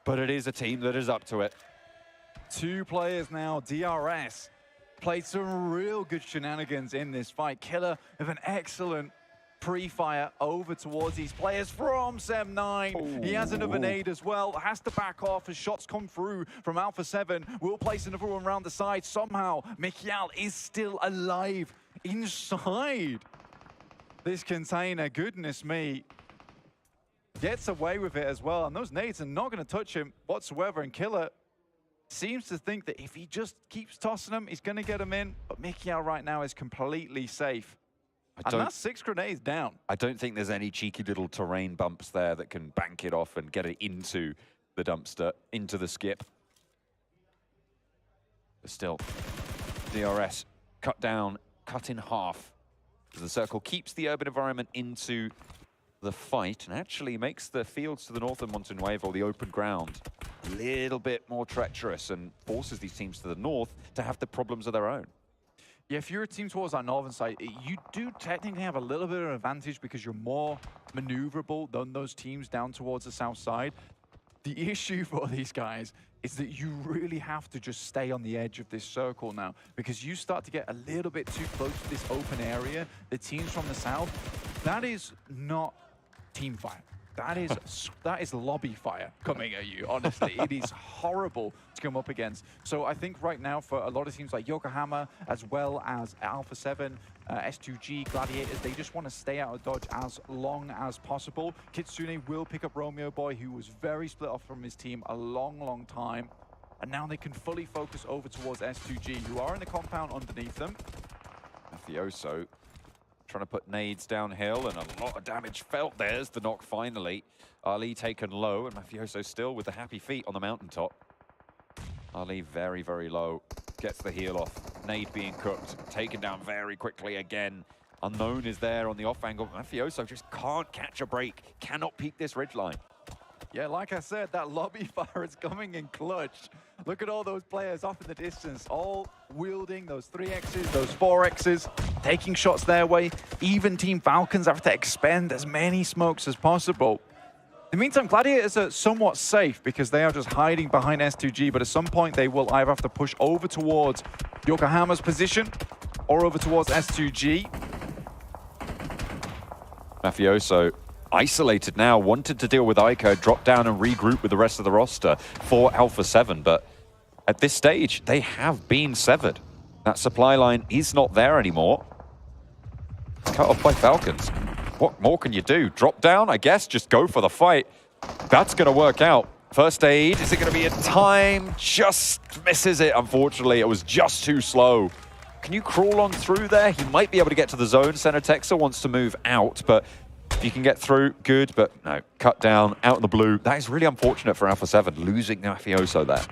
Speaker 21: but it is a team that is up to it.
Speaker 22: 2 players now. DRS played some real good shenanigans in this fight. Killer with an excellent pre-fire over towards these players from Sem9. He has another nade as well. Has to back off as shots come through from Alpha 7. Will place another one around the side. Somehow, Mikiel is still alive inside this container. Goodness me. Gets away with it as well, and those nades are not going to touch him whatsoever, and Killer seems to think that if he just keeps tossing them, he's going to get them in, but Mikiel right now is completely safe. And that's 6 grenades down.
Speaker 21: I don't think there's any cheeky little terrain bumps there that can bank it off and get it into the dumpster, into the skip. But still, DRS cut down, cut in half. As the circle keeps the urban environment into the fight and actually makes the fields to the north of Montenegro, or the open ground, a little bit more treacherous and forces these teams to the north to have the problems of their own.
Speaker 22: Yeah, if you're a team towards that northern side, you do technically have a little bit of an advantage because you're more maneuverable than those teams down towards the south side. The issue for these guys is that you really have to just stay on the edge of this circle now, because you start to get a little bit too close to this open area. The teams from the south, that is not team fire. That is lobby fire coming at you, honestly. It is horrible to come up against. So I think right now for a lot of teams like Yokohama, as well as Alpha 7, S2G, Gladiators, they just want to stay out of dodge as long as possible. Kitsune will pick up Romeo Boy, who was very split off from his team a long time. And now they can fully focus over towards S2G, who are in the compound underneath them.
Speaker 21: Mafioso trying to put nades downhill, and a lot of damage felt. There's the knock finally. Ali taken low, and Mafioso still with the happy feet on the mountaintop. Ali very low, gets the heal off. Nade being cooked, taken down very quickly again. Unknown is there on the off angle. Mafioso just can't catch a break, cannot peek this ridgeline.
Speaker 22: Yeah, like I said, that lobby fire is coming in clutch. Look at all those players off in the distance, all wielding those 3Xs, those 4Xs, taking shots their way. Even Team Falcons have to expend as many smokes as possible. In the meantime, Gladiators are somewhat safe because they are just hiding behind S2G, but at some point they will either have to push over towards Yokohama's position or over towards S2G.
Speaker 21: Mafioso isolated now, wanted to deal with Ico, drop down and regroup with the rest of the roster for Alpha 7, but at this stage, they have been severed. That supply line is not there anymore. Cut off by Falcons. What more can you do? Drop down, I guess, just go for the fight. That's going to work out. First aid, is it going to be in time? Just misses it, unfortunately. It was just too slow. Can you crawl on through there? He might be able to get to the zone. Center Texas wants to move out, but if you can get through, good, but no, cut down, out in the blue. That is really unfortunate for Alpha 7, losing Mafioso there.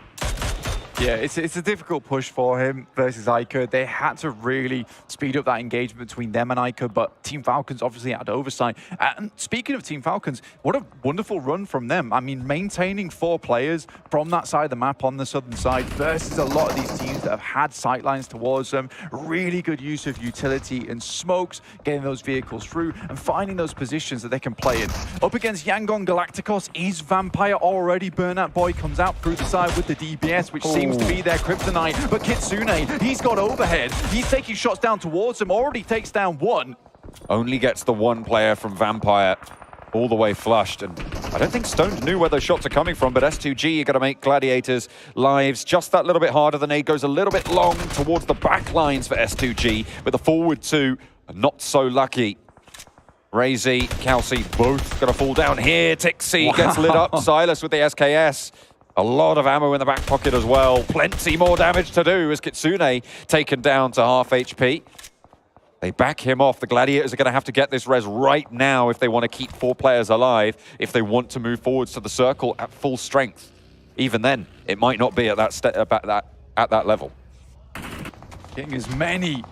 Speaker 22: Yeah, it's a difficult push for him versus Ico. They had to really speed up that engagement between them and Ico, but Team Falcons obviously had oversight. And speaking of Team Falcons, what a wonderful run from them. I mean, maintaining 4 players from that side of the map on the southern side versus a lot of these teams that have had sightlines towards them. Really good use of utility and smokes, getting those vehicles through and finding those positions that they can play in. Up against Yangon Galacticos is Vampire already. Burnout Boy comes out through the side with the DBS, which seems to be their kryptonite, but Kitsune, he's got overhead. He's taking shots down towards him, already takes down 1.
Speaker 21: Only gets the 1 player from Vampire all the way flushed, and I don't think Stones knew where those shots are coming from, but S2G are going to make Gladiators' lives just that little bit harder. The nade goes a little bit long towards the back lines for S2G, but the forward 2 are not so lucky. Razy, Kelsey, both going to fall down here. Tixie gets lit up. Silas with the SKS. A lot of ammo in the back pocket as well. Plenty more damage to do as Kitsune taken down to half HP. They back him off. The Gladiators are going to have to get this res right now if they want to keep 4 players alive, if they want to move forwards to the circle at full strength. Even then, it might not be at that level.
Speaker 22: Getting as many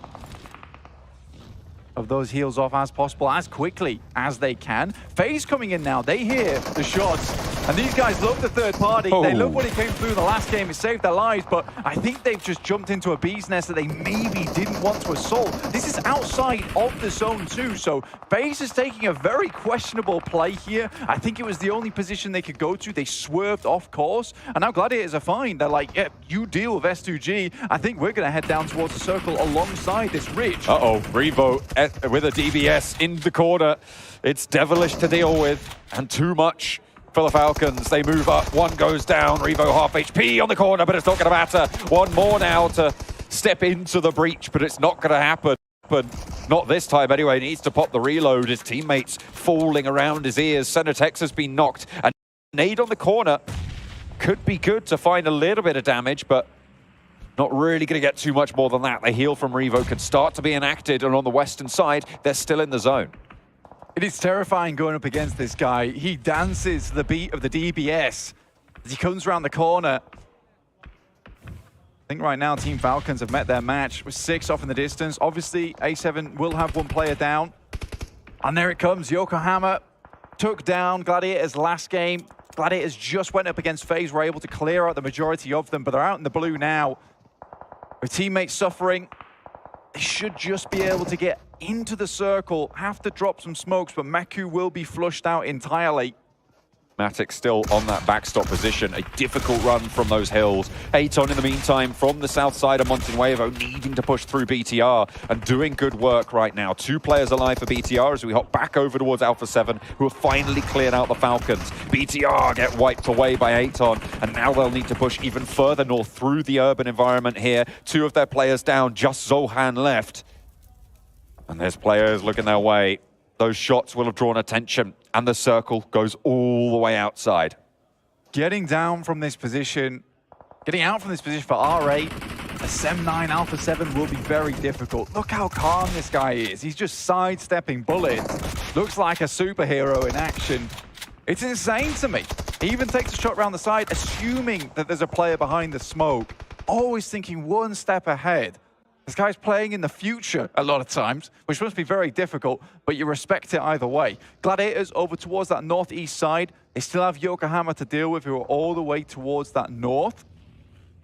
Speaker 22: of those heals off as possible, as quickly as they can. FaZe coming in now. They hear the shots. And these guys love the third party. They love what he came through in the last game. It saved their lives, but I think they've just jumped into a bee's nest that they maybe didn't want to assault. This is outside of the zone too, so FaZe is taking a very questionable play here. I think it was the only position they could go to. They swerved off course, and now Gladiators are fine. They're like, yeah, you deal with S2G. I think we're going to head down towards the circle alongside this ridge.
Speaker 21: Uh-oh, Revo with a DBS in the corner. It's devilish to deal with, and too much for the Falcons. They move up, 1 goes down, Revo half HP on the corner, but it's not going to matter. 1 more now to step into the breach, but it's not going to happen. But not this time anyway. He needs to pop the reload. His teammates falling around his ears. Cenetex has been knocked. And nade on the corner could be good to find a little bit of damage, but not really going to get too much more than that. The heal from Revo can start to be enacted, and on the western side, they're still in the zone.
Speaker 22: It is terrifying going up against this guy. He dances the beat of the DBS as he comes around the corner. think right now Team Falcons have met their match with 6 off in the distance. Obviously, A7 will have 1 player down. And there it comes. Yokohama took down Gladiators last game. Gladiators just went up against FaZe, were able to clear out the majority of them, but they're out in the blue now. With teammates suffering, they should just be able to get into the circle, have to drop some smokes, but Maku will be flushed out entirely.
Speaker 21: Matic still on that backstop position. A difficult run from those hills. Aton in the meantime from the south side of Montenuevo needing to push through BTR and doing good work right now. 2 players alive for BTR as we hop back over towards Alpha 7 who have finally cleared out the Falcons. BTR get wiped away by Aton and now they'll need to push even further north through the urban environment here. 2 of their players down, just Zohan left. And there's players looking their way. Those shots will have drawn attention, and the circle goes all the way outside.
Speaker 22: Getting down from this position, getting out from this position for R8, a Sem9 Alpha 7 will be very difficult. Look how calm this guy is. He's just sidestepping bullets. Looks like a superhero in action. It's insane to me. He even takes a shot around the side, assuming that there's a player behind the smoke, always thinking 1 step ahead. This guy's playing in the future a lot of times, which must be very difficult, but you respect it either way. Gladiators over towards that northeast side. They still have Yokohama to deal with, who are all the way towards that north.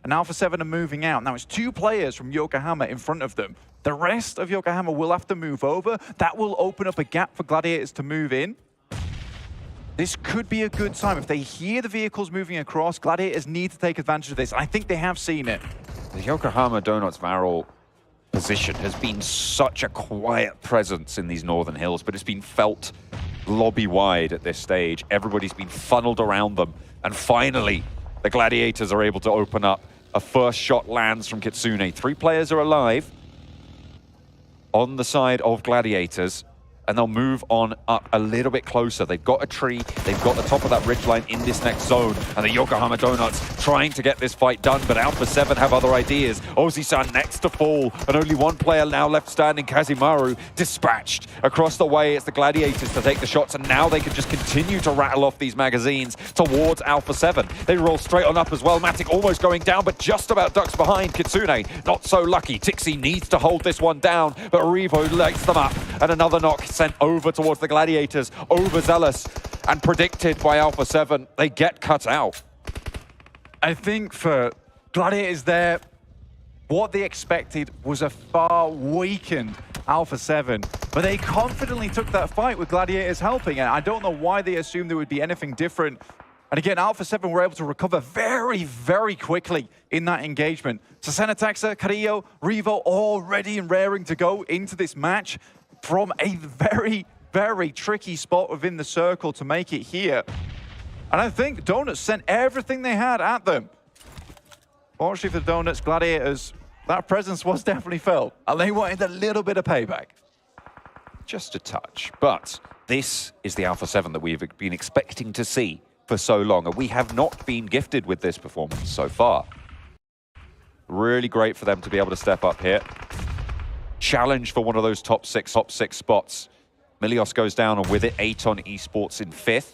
Speaker 22: And Alpha 7 are moving out. Now, it's 2 players from Yokohama in front of them. The rest of Yokohama will have to move over. That will open up a gap for Gladiators to move in. This could be a good time. If they hear the vehicles moving across, Gladiators need to take advantage of this. I think they have seen it.
Speaker 21: The Yokohama Donuts Varel position has been such a quiet presence in these northern hills, but it's been felt lobby-wide at this stage. Everybody's been funneled around them, and finally, the Gladiators are able to open up. A first shot lands from Kitsune. 3 players are alive on the side of Gladiators, and they'll move on up a little bit closer. They've got a tree, they've got the top of that ridgeline in this next zone, and the Yokohama Donuts trying to get this fight done, but Alpha 7 have other ideas. Ozi-san next to fall, and only 1 player now left standing, Kazimaru, dispatched. Across the way, it's the Gladiators to take the shots, and now they can just continue to rattle off these magazines towards Alpha 7. They roll straight on up as well. Matic almost going down, but just about ducks behind. Kitsune, not so lucky. Tixi needs to hold this one down, but Revo lights them up, and another knock sent over towards the Gladiators, overzealous and predicted by Alpha 7. They get cut out.
Speaker 22: I think for Gladiators there, what they expected was a far weakened Alpha 7, but they confidently took that fight with Gladiators helping, and I don't know why they assumed there would be anything different. And again, Alpha 7 were able to recover very, very quickly in that engagement. So Senatexa, Carrillo, Revo all ready and raring to go into this match from a very, very tricky spot within the circle to make it here. And I think Donuts sent everything they had at them. Fortunately for the Donuts, Gladiators, that presence was definitely felt, and they wanted a little bit of payback.
Speaker 21: Just a touch, but this is the Alpha 7 that we've been expecting to see for so long, and we have not been gifted with this performance so far. Really great for them to be able to step up here. Challenge for one of those top six spots. Milios goes down, and with it, Aton Esports in 5th.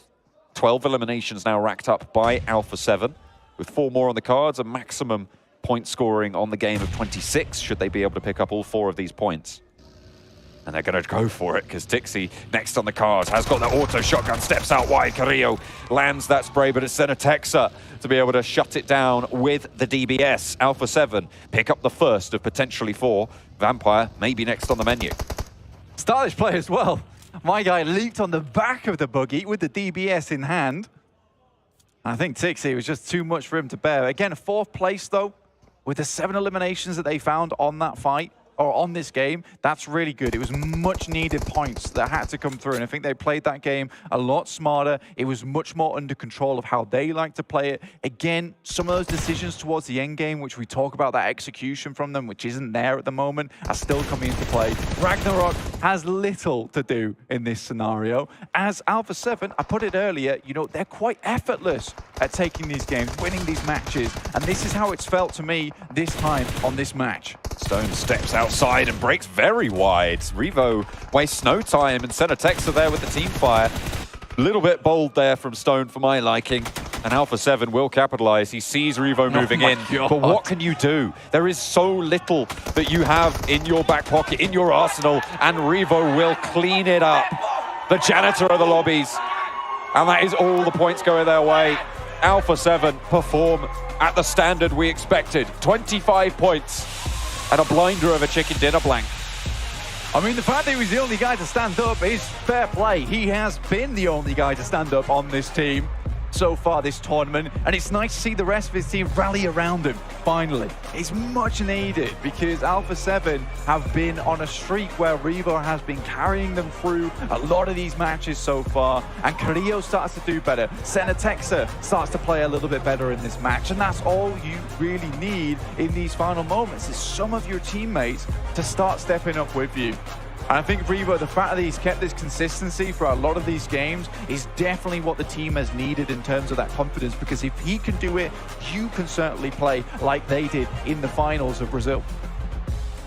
Speaker 21: 12 eliminations now racked up by Alpha 7, with 4 more on the cards, a maximum point scoring on the game of 26, should they be able to pick up all 4 of these points. And they're going to go for it, because Tixi, next on the cards, has got the auto shotgun, steps out wide. Carrillo lands that spray, but it's Senatexa to be able to shut it down with the DBS. Alpha 7 pick up the first of potentially 4. Vampire may be next on the menu.
Speaker 22: Stylish play as well. My guy leaped on the back of the buggy with the DBS in hand. I think Tixi was just too much for him to bear. Again, 4th place, though, with the 7 eliminations that they found on that fight, or on this game. That's really good. It was much needed points that had to come through, and I think they played that game a lot smarter. It was much more under control of how they like to play it. Again, some of those decisions towards the end game, which we talk about, that execution from them, which isn't there at the moment, are still coming into play. Ragnarok has little to do in this scenario. As Alpha 7, I put it earlier, you know, they're quite effortless at taking these games, winning these matches, and this is how it's felt to me this time on this match.
Speaker 21: Stone steps outside and breaks very wide. Revo wastes no time, and Senatexa there with the team fire. A little bit bold there from Stone for my liking. And Alpha 7 will capitalize. He sees Revo moving in.
Speaker 22: God.
Speaker 21: But what can you do? There is so little that you have in your back pocket, in your arsenal, and Revo will clean it up. The janitor of the lobbies. And that is all the points going their way. Alpha 7 perform at the standard we expected. 25 points and a blinder of a chicken dinner blank.
Speaker 22: I mean, the fact that he was the only guy to stand up is fair play. He has been the only guy to stand up on this team so far this tournament, and it's nice to see the rest of his team rally around him, finally. It's much needed because Alpha 7 have been on a streak where Revo has been carrying them through a lot of these matches so far, and Carrillo starts to do better. Senatexa starts to play a little bit better in this match, and that's all you really need in these final moments, is some of your teammates to start stepping up with you. And I think Revo, the fact that he's kept this consistency for a lot of these games is definitely what the team has needed in terms of that confidence, because if he can do it, you can certainly play like they did in the finals of Brazil.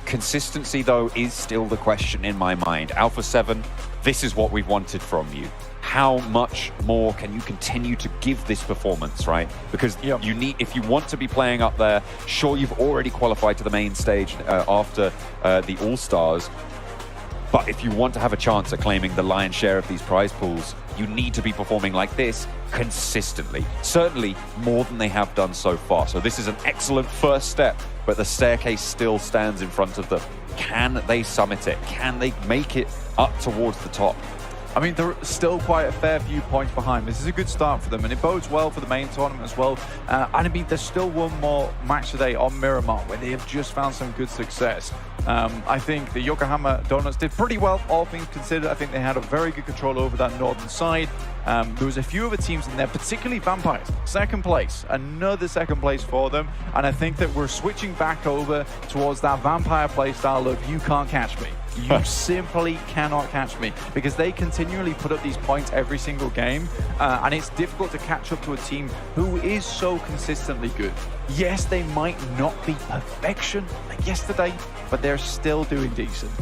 Speaker 21: Consistency, though, is still the question in my mind. Alpha 7, this is what we've wanted from you. How much more can you continue to give this performance, right? Because you need, if you want to be playing up there, sure, you've already qualified to the main stage after the All-Stars, but if you want to have a chance at claiming the lion's share of these prize pools, you need to be performing like this consistently. Certainly more than they have done so far. So this is an excellent first step, but the staircase still stands in front of them. Can they summit it? Can they make it up towards the top?
Speaker 22: I mean, they're still quite a fair few points behind. This is a good start for them, and it bodes well for the main tournament as well. And I mean, there's still one more match today on Miramar where they have just found some good success. I think the Yokohama Donuts did pretty well, all things considered. I think they had a very good control over that northern side. There was a few other teams in there, particularly Vampires. Second place, another second place for them. And I think that we're switching back over towards that Vampire play style of you can't catch me. You simply cannot catch me, because they continually put up these points every single game, and it's difficult to catch up to a team who is so consistently good. Yes, they might not be perfection like yesterday, but they're still doing decent.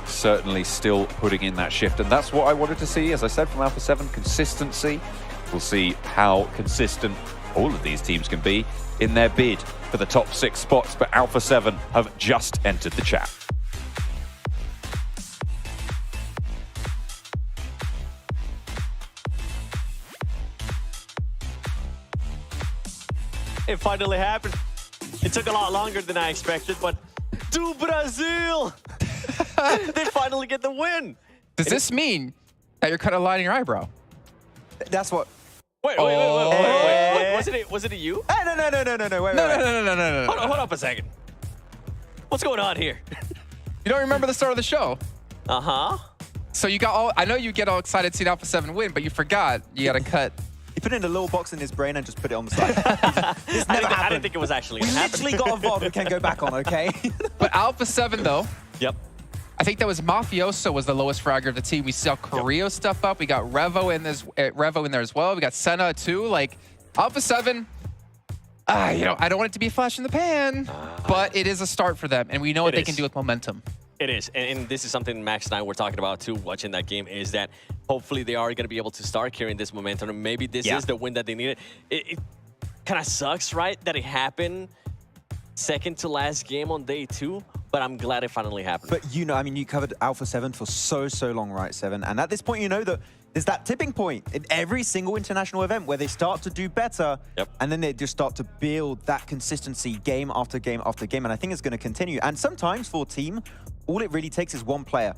Speaker 21: Certainly still putting in that shift, and that's what I wanted to see, as I said, from Alpha 7, consistency. We'll see how consistent all of these teams can be in their bid for the top 6 spots, but Alpha 7 have just entered the chat.
Speaker 5: It finally happened. It took a lot longer than I expected, but do Brazil! They finally get the win.
Speaker 7: Does this mean that you're kind of lining your eyebrow?
Speaker 3: That's what.
Speaker 5: Wait. Was it you?
Speaker 3: Hey, no. Wait.
Speaker 7: No.
Speaker 5: Hold up a second. What's going on here?
Speaker 7: You don't remember the start of the show?
Speaker 5: Uh-huh.
Speaker 7: So you got all, I know you get all excited seeing Alpha 7 win, but you forgot you got to cut.
Speaker 3: He put it in a little box in his brain and just put it on the side. This never happened.
Speaker 5: I didn't think it was actually
Speaker 3: We
Speaker 5: going to happen.
Speaker 3: literally got a VOD we can go back on, okay?
Speaker 7: But Alpha 7, though.
Speaker 5: Yep.
Speaker 7: I think that was Mafioso was the lowest fragger of the team. We saw Carrillo stuff up. We got Revo in there as well. We got Senna too. Like Alpha 7, you know, I don't want it to be a flash in the pan, but it is a start for them, and we know what they can do with momentum.
Speaker 5: It is, and this is something Max and I were talking about too, watching that game, is that hopefully they are going to be able to start carrying this momentum, and maybe this is the win that they needed. It kind of sucks, right, that it happened second to last game on day 2, but I'm glad it finally happened.
Speaker 3: But you know, I mean, you covered Alpha 7 for so long, right, 7? And at this point, you know that there's that tipping point in every single international event where they start to do better, and then they just start to build that consistency game after game after game, and I think it's going to continue. And sometimes for a team, all it really takes is one player.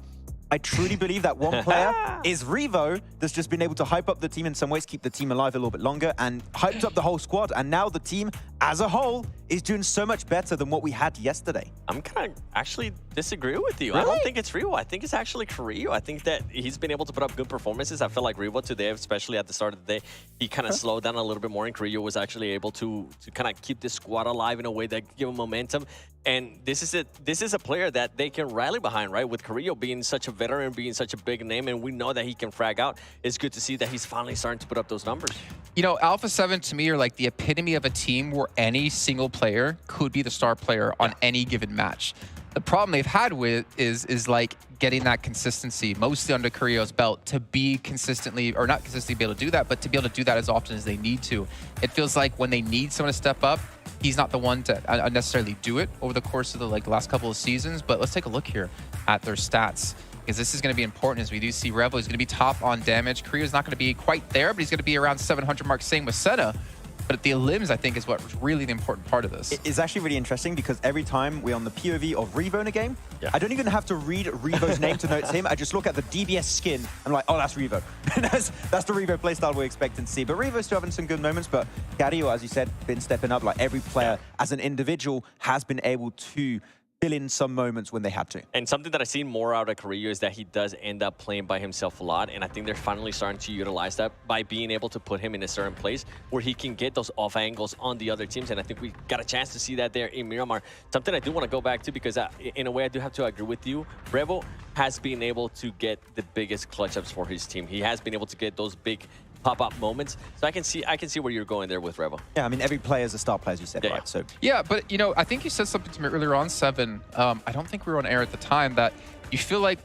Speaker 3: I truly believe that one player is Revo that's just been able to hype up the team in some ways, keep the team alive a little bit longer, and hyped up the whole squad. And now the team as a whole is doing so much better than what we had yesterday.
Speaker 5: I'm kind of actually disagree with you.
Speaker 3: Really?
Speaker 5: I don't think it's Revo. I think it's actually Carrillo. I think that he's been able to put up good performances. I feel like Revo today, especially at the start of the day, he kind of slowed down a little bit more, and Carrillo was actually able to kind of keep this squad alive in a way that give him momentum. And this is a player that they can rally behind, right? With Carrillo being such a veteran, being such a big name, and we know that he can frag out. It's good to see that he's finally starting to put up those numbers.
Speaker 7: You know, Alpha 7 to me are like the epitome of a team where any single player could be the star player on any given match.
Speaker 1: The problem they've had with is like getting that consistency, mostly under Carrillo's belt, to be consistently, or not consistently be able to do that, but to be able to do that as often as they need to. It feels like when they need someone to step up, he's not the one to necessarily do it over the course of the last couple of seasons. But let's take a look here at their stats, because this is going to be important as we do see Revo is going to be top on damage. Carrillo's not going to be quite there, but he's going to be around 700 mark, same with Senna. But the limbs, I think, is what's really the important part of this.
Speaker 3: It's actually really interesting because every time we're on the POV of Revo in a game, I don't even have to read Revo's name to know it's him. I just look at the DBS skin and I'm like, oh, that's Revo. that's the Revo playstyle we're expecting to see. But Revo's still having some good moments. But Carrillo, as you said, been stepping up. Like every player as an individual has been able to fill in some moments when they had to.
Speaker 5: And something that I've seen more out of Carrillo is that he does end up playing by himself a lot, and I think they're finally starting to utilize that by being able to put him in a certain place where he can get those off angles on the other teams, and I think we got a chance to see that there in Miramar. Something I do want to go back to, because in a way I do have to agree with you. Revo has been able to get the biggest clutch ups for his team. He has been able to get those big pop-up moments. So I can see where you're going there with Revo.
Speaker 3: Yeah, I mean, every player is a star player, as you said, right? So
Speaker 1: yeah, but you know, I think you said something to me earlier on, Seven. I don't think we were on air at the time, that you feel like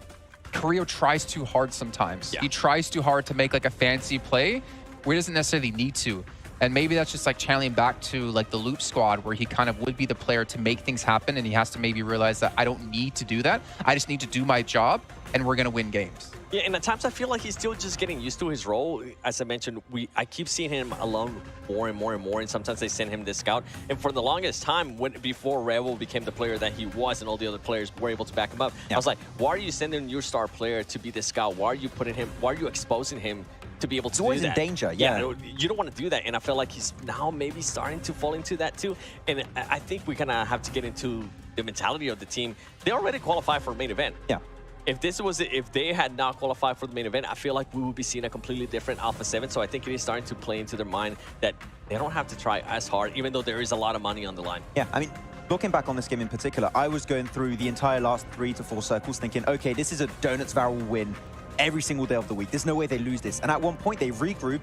Speaker 1: Carrillo tries too hard sometimes. He tries too hard to make like a fancy play where he doesn't necessarily need to. And maybe that's just like channeling back to like the Loop squad, where he kind of would be the player to make things happen, and he has to maybe realize that I don't need to do that. I just need to do my job, and we're going to win games.
Speaker 5: Yeah, and at times I feel like he's still just getting used to his role. As I mentioned, I keep seeing him alone more and more and more, and sometimes they send him the scout. And for the longest time, before Revo became the player that he was and all the other players were able to back him up, I was like, why are you sending your star player to be the scout? Why are you exposing him to be able to do that?
Speaker 3: He's always in danger,
Speaker 5: Yeah, you don't want to do that. And I feel like he's now maybe starting to fall into that too. And I think we kind of have to get into the mentality of the team. They already qualified for main event.
Speaker 3: Yeah.
Speaker 5: If they had not qualified for the main event, I feel like we would be seeing a completely different Alpha 7. So I think it is starting to play into their mind that they don't have to try as hard, even though there is a lot of money on the line.
Speaker 3: Yeah, I mean, looking back on this game in particular, I was going through the entire last 3 to 4 circles thinking, okay, this is a Donuts Barrel win every single day of the week. There's no way they lose this. And at one point, they regroup.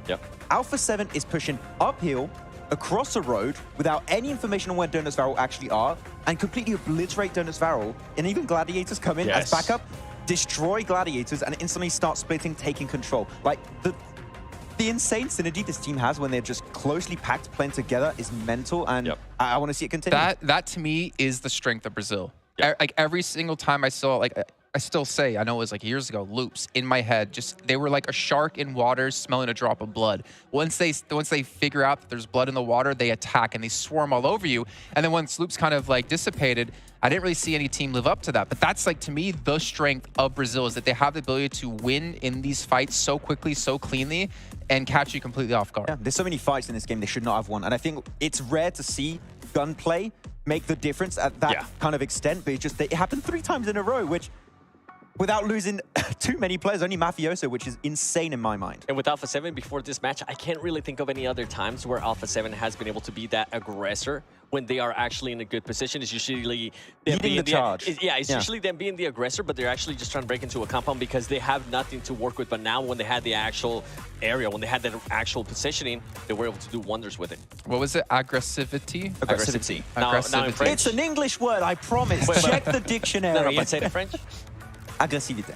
Speaker 3: Alpha 7 is pushing uphill across the road without any information on where Donuts Barrel actually are, and completely obliterate Donuts Barrel. And even Gladiators come in as backup, destroy Gladiators, and instantly start splitting, taking control. Like, the insane synergy this team has when they're just closely packed playing together is mental, and I want to see it continue.
Speaker 1: That to me is the strength of Brazil. Like every single time I saw, like I still say, I know it was like years ago, loops in my head, just they were like a shark in water smelling a drop of blood. Once they figure out that there's blood in the water, they attack and they swarm all over you. And then once loops kind of like dissipated, I didn't really see any team live up to that. But that's like, to me, the strength of Brazil is that they have the ability to win in these fights so quickly, so cleanly, and catch you completely off guard.
Speaker 3: Yeah, there's so many fights in this game they should not have won. And I think it's rare to see gunplay make the difference at that kind of extent. But it happened 3 times in a row, which, without losing too many players, only Mafioso, which is insane in my mind.
Speaker 5: And with Alpha 7 before this match, I can't really think of any other times where Alpha 7 has been able to be that aggressor when they are actually in a good position. It's usually them
Speaker 3: leading the charge.
Speaker 5: It's usually them being the aggressor, but they're actually just trying to break into a compound because they have nothing to work with. But now when they had the actual area, when they had that actual positioning, they were able to do wonders with it.
Speaker 1: What was it? Aggressivity?
Speaker 5: Aggressivity.
Speaker 3: Now in French. It's an English word, I promise. Check the dictionary.
Speaker 5: No, but say it in French.
Speaker 3: Agressivité.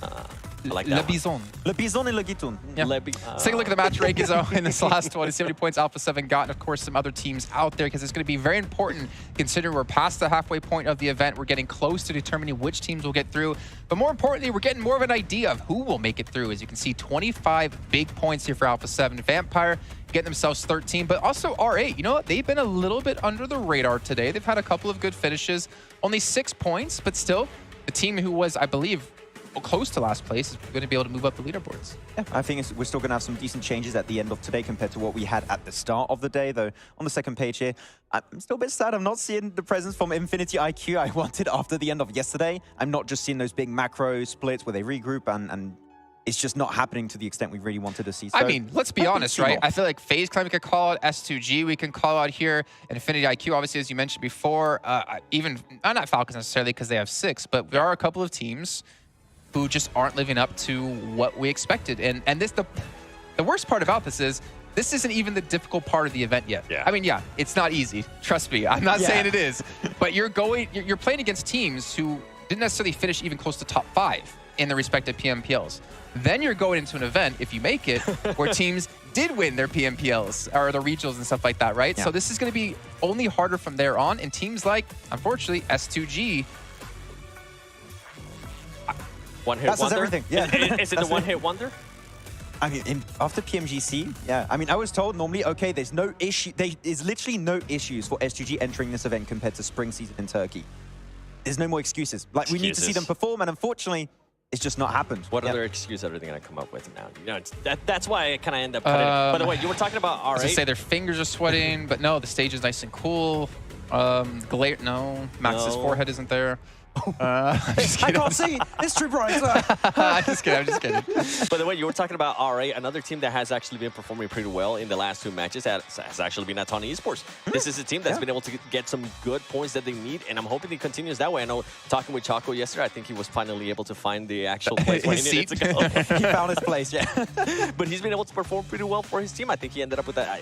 Speaker 5: I like
Speaker 1: Le
Speaker 5: that
Speaker 1: Bison.
Speaker 3: Le Bison et le Guitoun.
Speaker 1: Yeah. Let's take a look at the match rankings though in this last one. See how many points Alpha 7 got, and of course some other teams out there, because it's going to be very important considering we're past the halfway point of the event. We're getting close to determining which teams will get through. But more importantly, we're getting more of an idea of who will make it through. As you can see, 25 big points here for Alpha 7. Vampire getting themselves 13, but also R8. You know what? They've been a little bit under the radar today. They've had a couple of good finishes. Only 6 points, but still, the team who was, I believe, close to last place is going to be able to move up the leaderboards.
Speaker 3: Yeah, I think we're still going to have some decent changes at the end of today compared to what we had at the start of the day, though. On the second page here, I'm still a bit sad I'm not seeing the presence from Infinity IQ I wanted after the end of yesterday. I'm not just seeing those big macro splits where they regroup, and it's just not happening to the extent we really wanted to see. So,
Speaker 1: I mean, let's be honest, right? I feel like FaZe Clan we could call out, S2G we can call out here, and Infinity IQ, obviously, as you mentioned before, even, not Falcons necessarily because they have 6, but there are a couple of teams who just aren't living up to what we expected. And this, the worst part about this is this isn't even the difficult part of the event yet. I mean, yeah, it's not easy. Trust me. I'm not saying it is. But you're playing against teams who didn't necessarily finish even close to top 5 in their respective PMPLs. Then you're going into an event, if you make it, where teams did win their PMPLs or the regionals and stuff like that, right? So this is going to be only harder from there on. And teams like, unfortunately, S2G.
Speaker 5: One-hit wonder?
Speaker 3: Everything. Yeah.
Speaker 5: Is it the one-hit wonder?
Speaker 3: I mean, after PMGC, yeah. I mean, I was told normally, okay, there's no issue. There's literally no issues for S2G entering this event compared to spring season in Turkey. There's no more excuses. Like, we need to see them perform, and unfortunately, it's just not happened.
Speaker 5: What other excuse are they going to come up with now? You know, that's why I kind of end up cutting it. By the way, you were talking about R8.
Speaker 1: I was going to say their fingers are sweating, but no, the stage is nice and cool. No, Max's forehead isn't there.
Speaker 3: I can't see. It's too bright.
Speaker 1: I'm just kidding.
Speaker 5: By the way, you were talking about R8, another team that has actually been performing pretty well in the last 2 matches has actually been Atani Esports. This is a team that's been able to get some good points that they need, and I'm hoping it continues that way. I know talking with Chaco yesterday, I think he was finally able to find the actual place where he needed to go.
Speaker 3: He found his place, yeah.
Speaker 5: But he's been able to perform pretty well for his team. I think he ended up with that,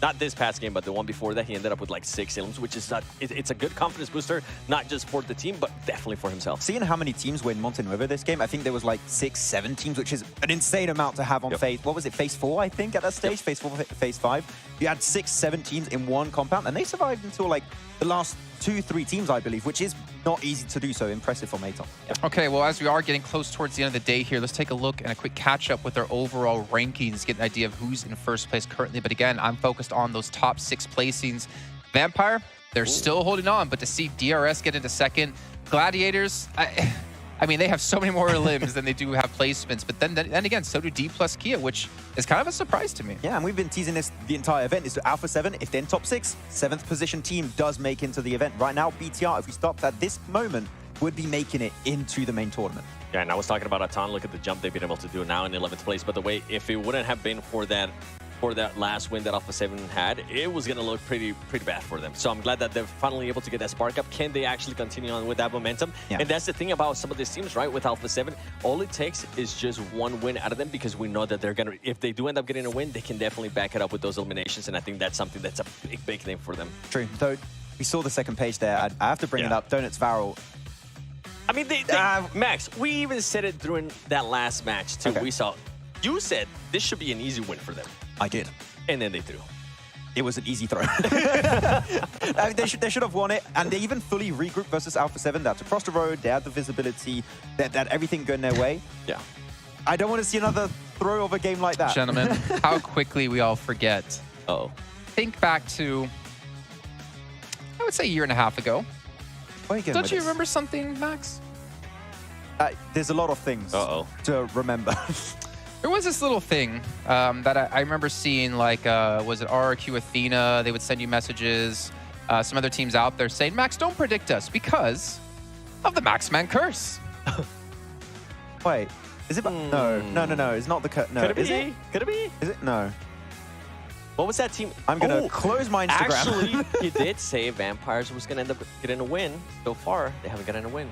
Speaker 5: not this past game, but the one before that, he ended up with like 6 elims, which is it's a good confidence booster, not just for the team, but definitely for himself.
Speaker 3: Seeing how many teams were in Montenuevo this game, I think there was like 6, 7 teams, which is an insane amount to have on phase. What was it, phase 4, I think, at that stage? Phase 4, phase 5. You had 6, 7 teams in one compound, and they survived until like the last 2, 3 teams, I believe, which is not easy to do, so impressive for Maton.
Speaker 1: Okay, well, as we are getting close towards the end of the day here, let's take a look and a quick catch up with our overall rankings, get an idea of who's in first place currently. But again, I'm focused on those top 6 placings. Vampire, they're still holding on, but to see DRS get into second, Gladiators, I mean, they have so many more limbs than they do have placements, but then again, so do D plus Kia, which is kind of a surprise to me.
Speaker 3: Yeah, and we've been teasing this the entire event. Is to Alpha 7, if they're in top 6, 7th position team does make into the event. Right now, BTR, if we stopped at this moment, would be making it into the main tournament.
Speaker 5: Yeah, and I was talking about Atan. Look at the jump they've been able to do now in 11th place. By the way, if it wouldn't have been for that last win that Alpha 7 had, it was going to look pretty bad for them. So I'm glad that they're finally able to get that spark up. Can they actually continue on with that momentum? Yeah. And that's the thing about some of these teams, right? With Alpha 7, all it takes is just one win out of them, because we know that they're going to, if they do end up getting a win, they can definitely back it up with those eliminations. And I think that's something that's a big thing for them.
Speaker 3: True. So we saw the second page there. I have to bring it up. Donuts Varel.
Speaker 5: I mean, Max, we even said it during that last match too. Okay. We saw, you said this should be an easy win for them.
Speaker 3: I did.
Speaker 5: And then they threw.
Speaker 3: It was an easy throw. They should have won it, and they even fully regrouped versus Alpha 7. That's across the road. They had the visibility. They had everything going their way.
Speaker 5: Yeah.
Speaker 3: I don't want to see another throw of a game like that.
Speaker 1: Gentlemen, how quickly we all forget.
Speaker 5: Uh-oh.
Speaker 1: Think back to, I would say, a year and a half ago. Don't you remember something, Max?
Speaker 3: There's a lot of things to remember.
Speaker 1: There was this little thing that I remember seeing, like, was it RRQ Athena? They would send you messages. Some other teams out there saying, Max, don't predict us because of the Maxman curse.
Speaker 3: Wait, is it? No. It's not the curse. No,
Speaker 5: could it be?
Speaker 3: Is it?
Speaker 5: Could it be?
Speaker 3: Is it? No.
Speaker 5: What was that team?
Speaker 3: I'm going to close my Instagram.
Speaker 5: Actually, he did say Vampires was going to end up getting a win. So far, they haven't gotten a win.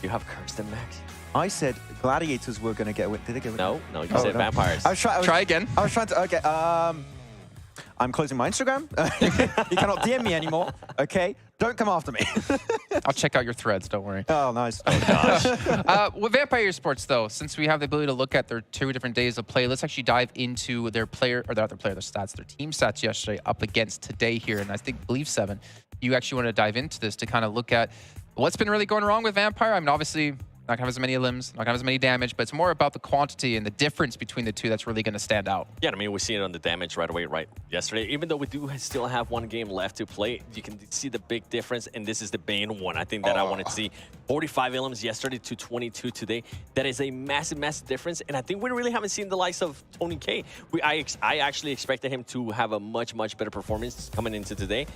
Speaker 5: You have cursed them, Max.
Speaker 3: I said Gladiators were going to get a win. Did they get a win?
Speaker 5: No, you said Vampires.
Speaker 1: Try again.
Speaker 3: I was trying to, okay. I'm closing my Instagram. You cannot DM me anymore, okay? Don't come after me.
Speaker 1: I'll check out your threads, don't worry.
Speaker 3: Oh, nice. Oh, gosh.
Speaker 1: With Vampire Esports, though, since we have the ability to look at their 2 different days of play, let's actually dive into their their stats, their team stats yesterday up against today here. And I believe 7, you actually want to dive into this to kind of look at what's been really going wrong with Vampire. I mean, obviously, not gonna have as many limbs, not gonna have as many damage, but it's more about the quantity and the difference between the 2 that's really gonna stand out.
Speaker 5: Yeah, I mean, we see it on the damage right away, yesterday. Even though we do still have 1 game left to play, you can see the big difference, and this is the main one. I think that I wanted to see 45 elims yesterday to 22 today. That is a massive, massive difference, and I think we really haven't seen the likes of Tony K. I actually expected him to have a much, much better performance coming into today.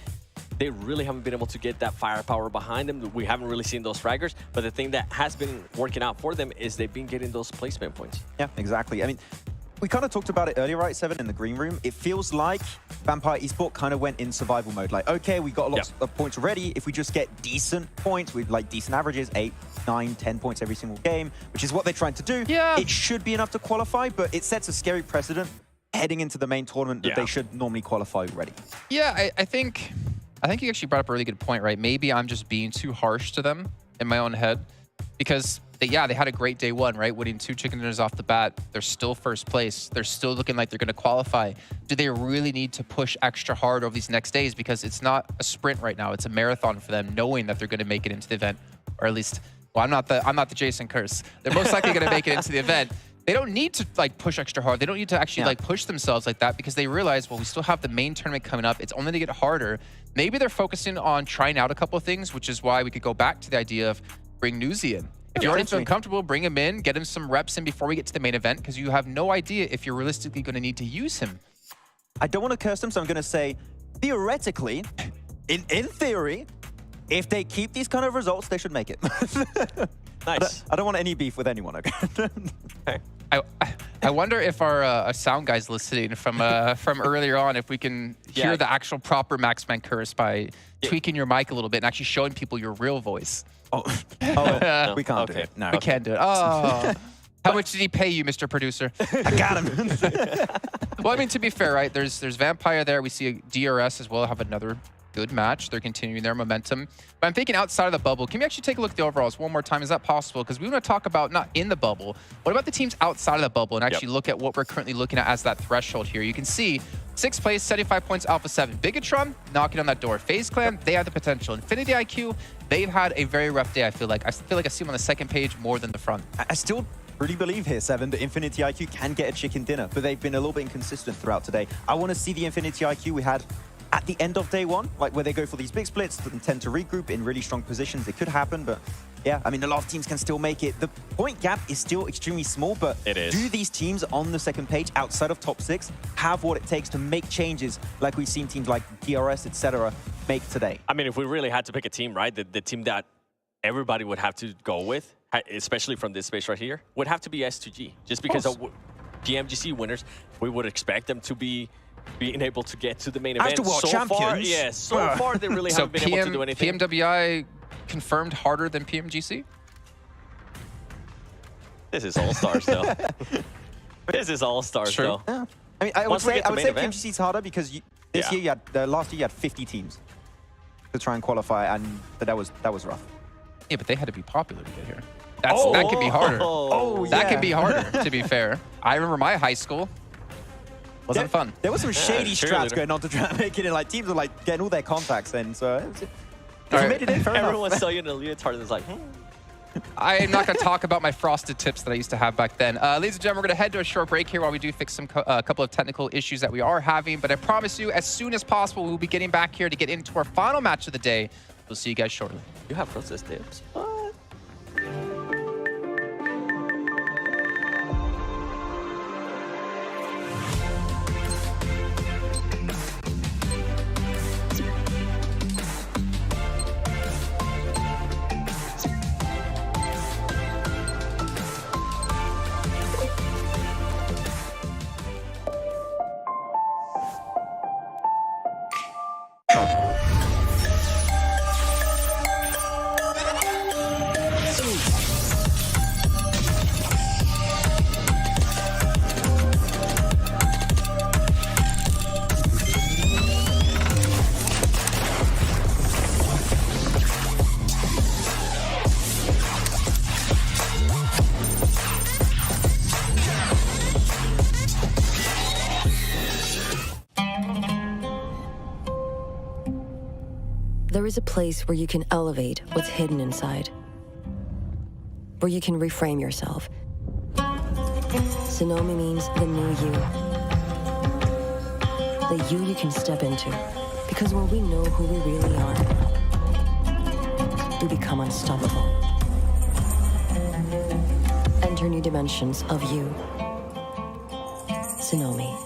Speaker 5: They really haven't been able to get that firepower behind them. We haven't really seen those fraggers, but the thing that has been working out for them is they've been getting those placement points.
Speaker 3: Yeah, exactly. I mean, we kind of talked about it earlier, right, Seven, in the green room. It feels like Vampire Esports kind of went in survival mode. Like, okay, we got lots of points already. If we just get decent points with like decent averages, 8, 9, 10 points every single game, which is what they're trying to do, it should be enough to qualify, but it sets a scary precedent heading into the main tournament that they should normally qualify already.
Speaker 1: Yeah, I think you actually brought up a really good point, right? Maybe I'm just being too harsh to them in my own head because they had a great day one, right? Winning 2 chicken dinners off the bat. They're still first place. They're still looking like they're going to qualify. Do they really need to push extra hard over these next days? Because it's not a sprint right now. It's a marathon for them, knowing that they're going to make it into the event, or at least, well, I'm not the Jason Curse. They're most likely going to make it into the event. They don't need to like push extra hard. They don't need to actually like push themselves like that because they realize, well, we still have the main tournament coming up. It's only going to get harder. Maybe they're focusing on trying out a couple of things, which is why we could go back to the idea of bring Newsy in. If you're already feeling comfortable, bring him in, get him some reps in before we get to the main event because you have no idea if you're realistically going to need to use him.
Speaker 3: I don't want to curse them, so I'm going to say, theoretically, in theory, if they keep these kind of results, they should make it.
Speaker 5: Nice.
Speaker 3: I don't want any beef with anyone, okay?
Speaker 1: I wonder if our sound guy's listening from earlier on, if we can hear the actual proper Maxman curse by tweaking your mic a little bit and actually showing people your real voice.
Speaker 3: Oh, we can't do it. No,
Speaker 1: we can't do it. Oh. How much did he pay you, Mr. Producer?
Speaker 3: I got him.
Speaker 1: Well, I mean, to be fair, right? There's Vampire there. We see DRS as well have another good match. They're continuing their momentum. But I'm thinking outside of the bubble, can we actually take a look at the overalls one more time? Is that possible? Because we want to talk about not in the bubble. What about the teams outside of the bubble and actually look at what we're currently looking at as that threshold here? You can see 6th place, 75 points, Alpha 7. Bigatron knocking on that door. FaZe Clan, they have the potential. Infinity IQ, they've had a very rough day, I feel like. I feel like I see them on the second page more than the front.
Speaker 3: I still really believe here, Seven, that Infinity IQ can get a chicken dinner, but they've been a little bit inconsistent throughout today. I want to see the Infinity IQ we had at the end of day one, like where they go for these big splits and tend to regroup in really strong positions. It could happen, but yeah, I mean, a lot of teams can still make it. The point gap is still extremely small, but do these teams on the second page outside of top 6 have what it takes to make changes like we've seen teams like DRS, etc. make today?
Speaker 5: I mean, if we really had to pick a team, right, the team that everybody would have to go with, especially from this space right here, would have to be SATGE. Just because of PMGC winners, we would expect them to be being able to get to the main event.
Speaker 3: After World Champions.
Speaker 5: So far they really haven't been able to do anything.
Speaker 1: PMWI confirmed harder than PMGC?
Speaker 5: This is All-Stars, though. This is All-Stars, though.
Speaker 3: Yeah. I mean, I would say PMGC is harder because this year, last year you had 50 teams to try and qualify, and that was rough.
Speaker 1: Yeah, but they had to be popular to get here. That could be harder. That could be harder, to be fair. I remember my high school. Wasn't fun.
Speaker 3: There was some shady strats going on to try and make it in. Like, teams were like getting all their contacts in, so made it in.
Speaker 5: Everyone saw you in a leotard and was like,
Speaker 1: I'm not going to talk about my frosted tips that I used to have back then. Ladies and gentlemen, we're going to head to a short break here while we do fix some couple of technical issues that we are having. But I promise you, as soon as possible, we'll be getting back here to get into our final match of the day. We'll see you guys shortly.
Speaker 5: You have frosted tips?
Speaker 9: There is a place where you can elevate what's hidden inside, where you can reframe yourself. Sonomi means the new you. The you can step into. Because when we know who we really are, we become unstoppable. Enter new dimensions of you. Sonomi.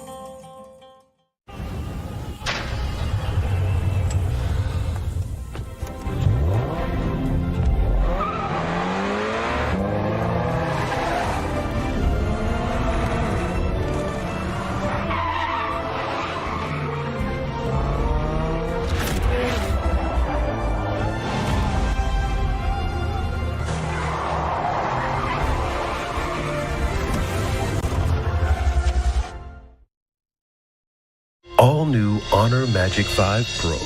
Speaker 10: new Honor Magic 5 Pro.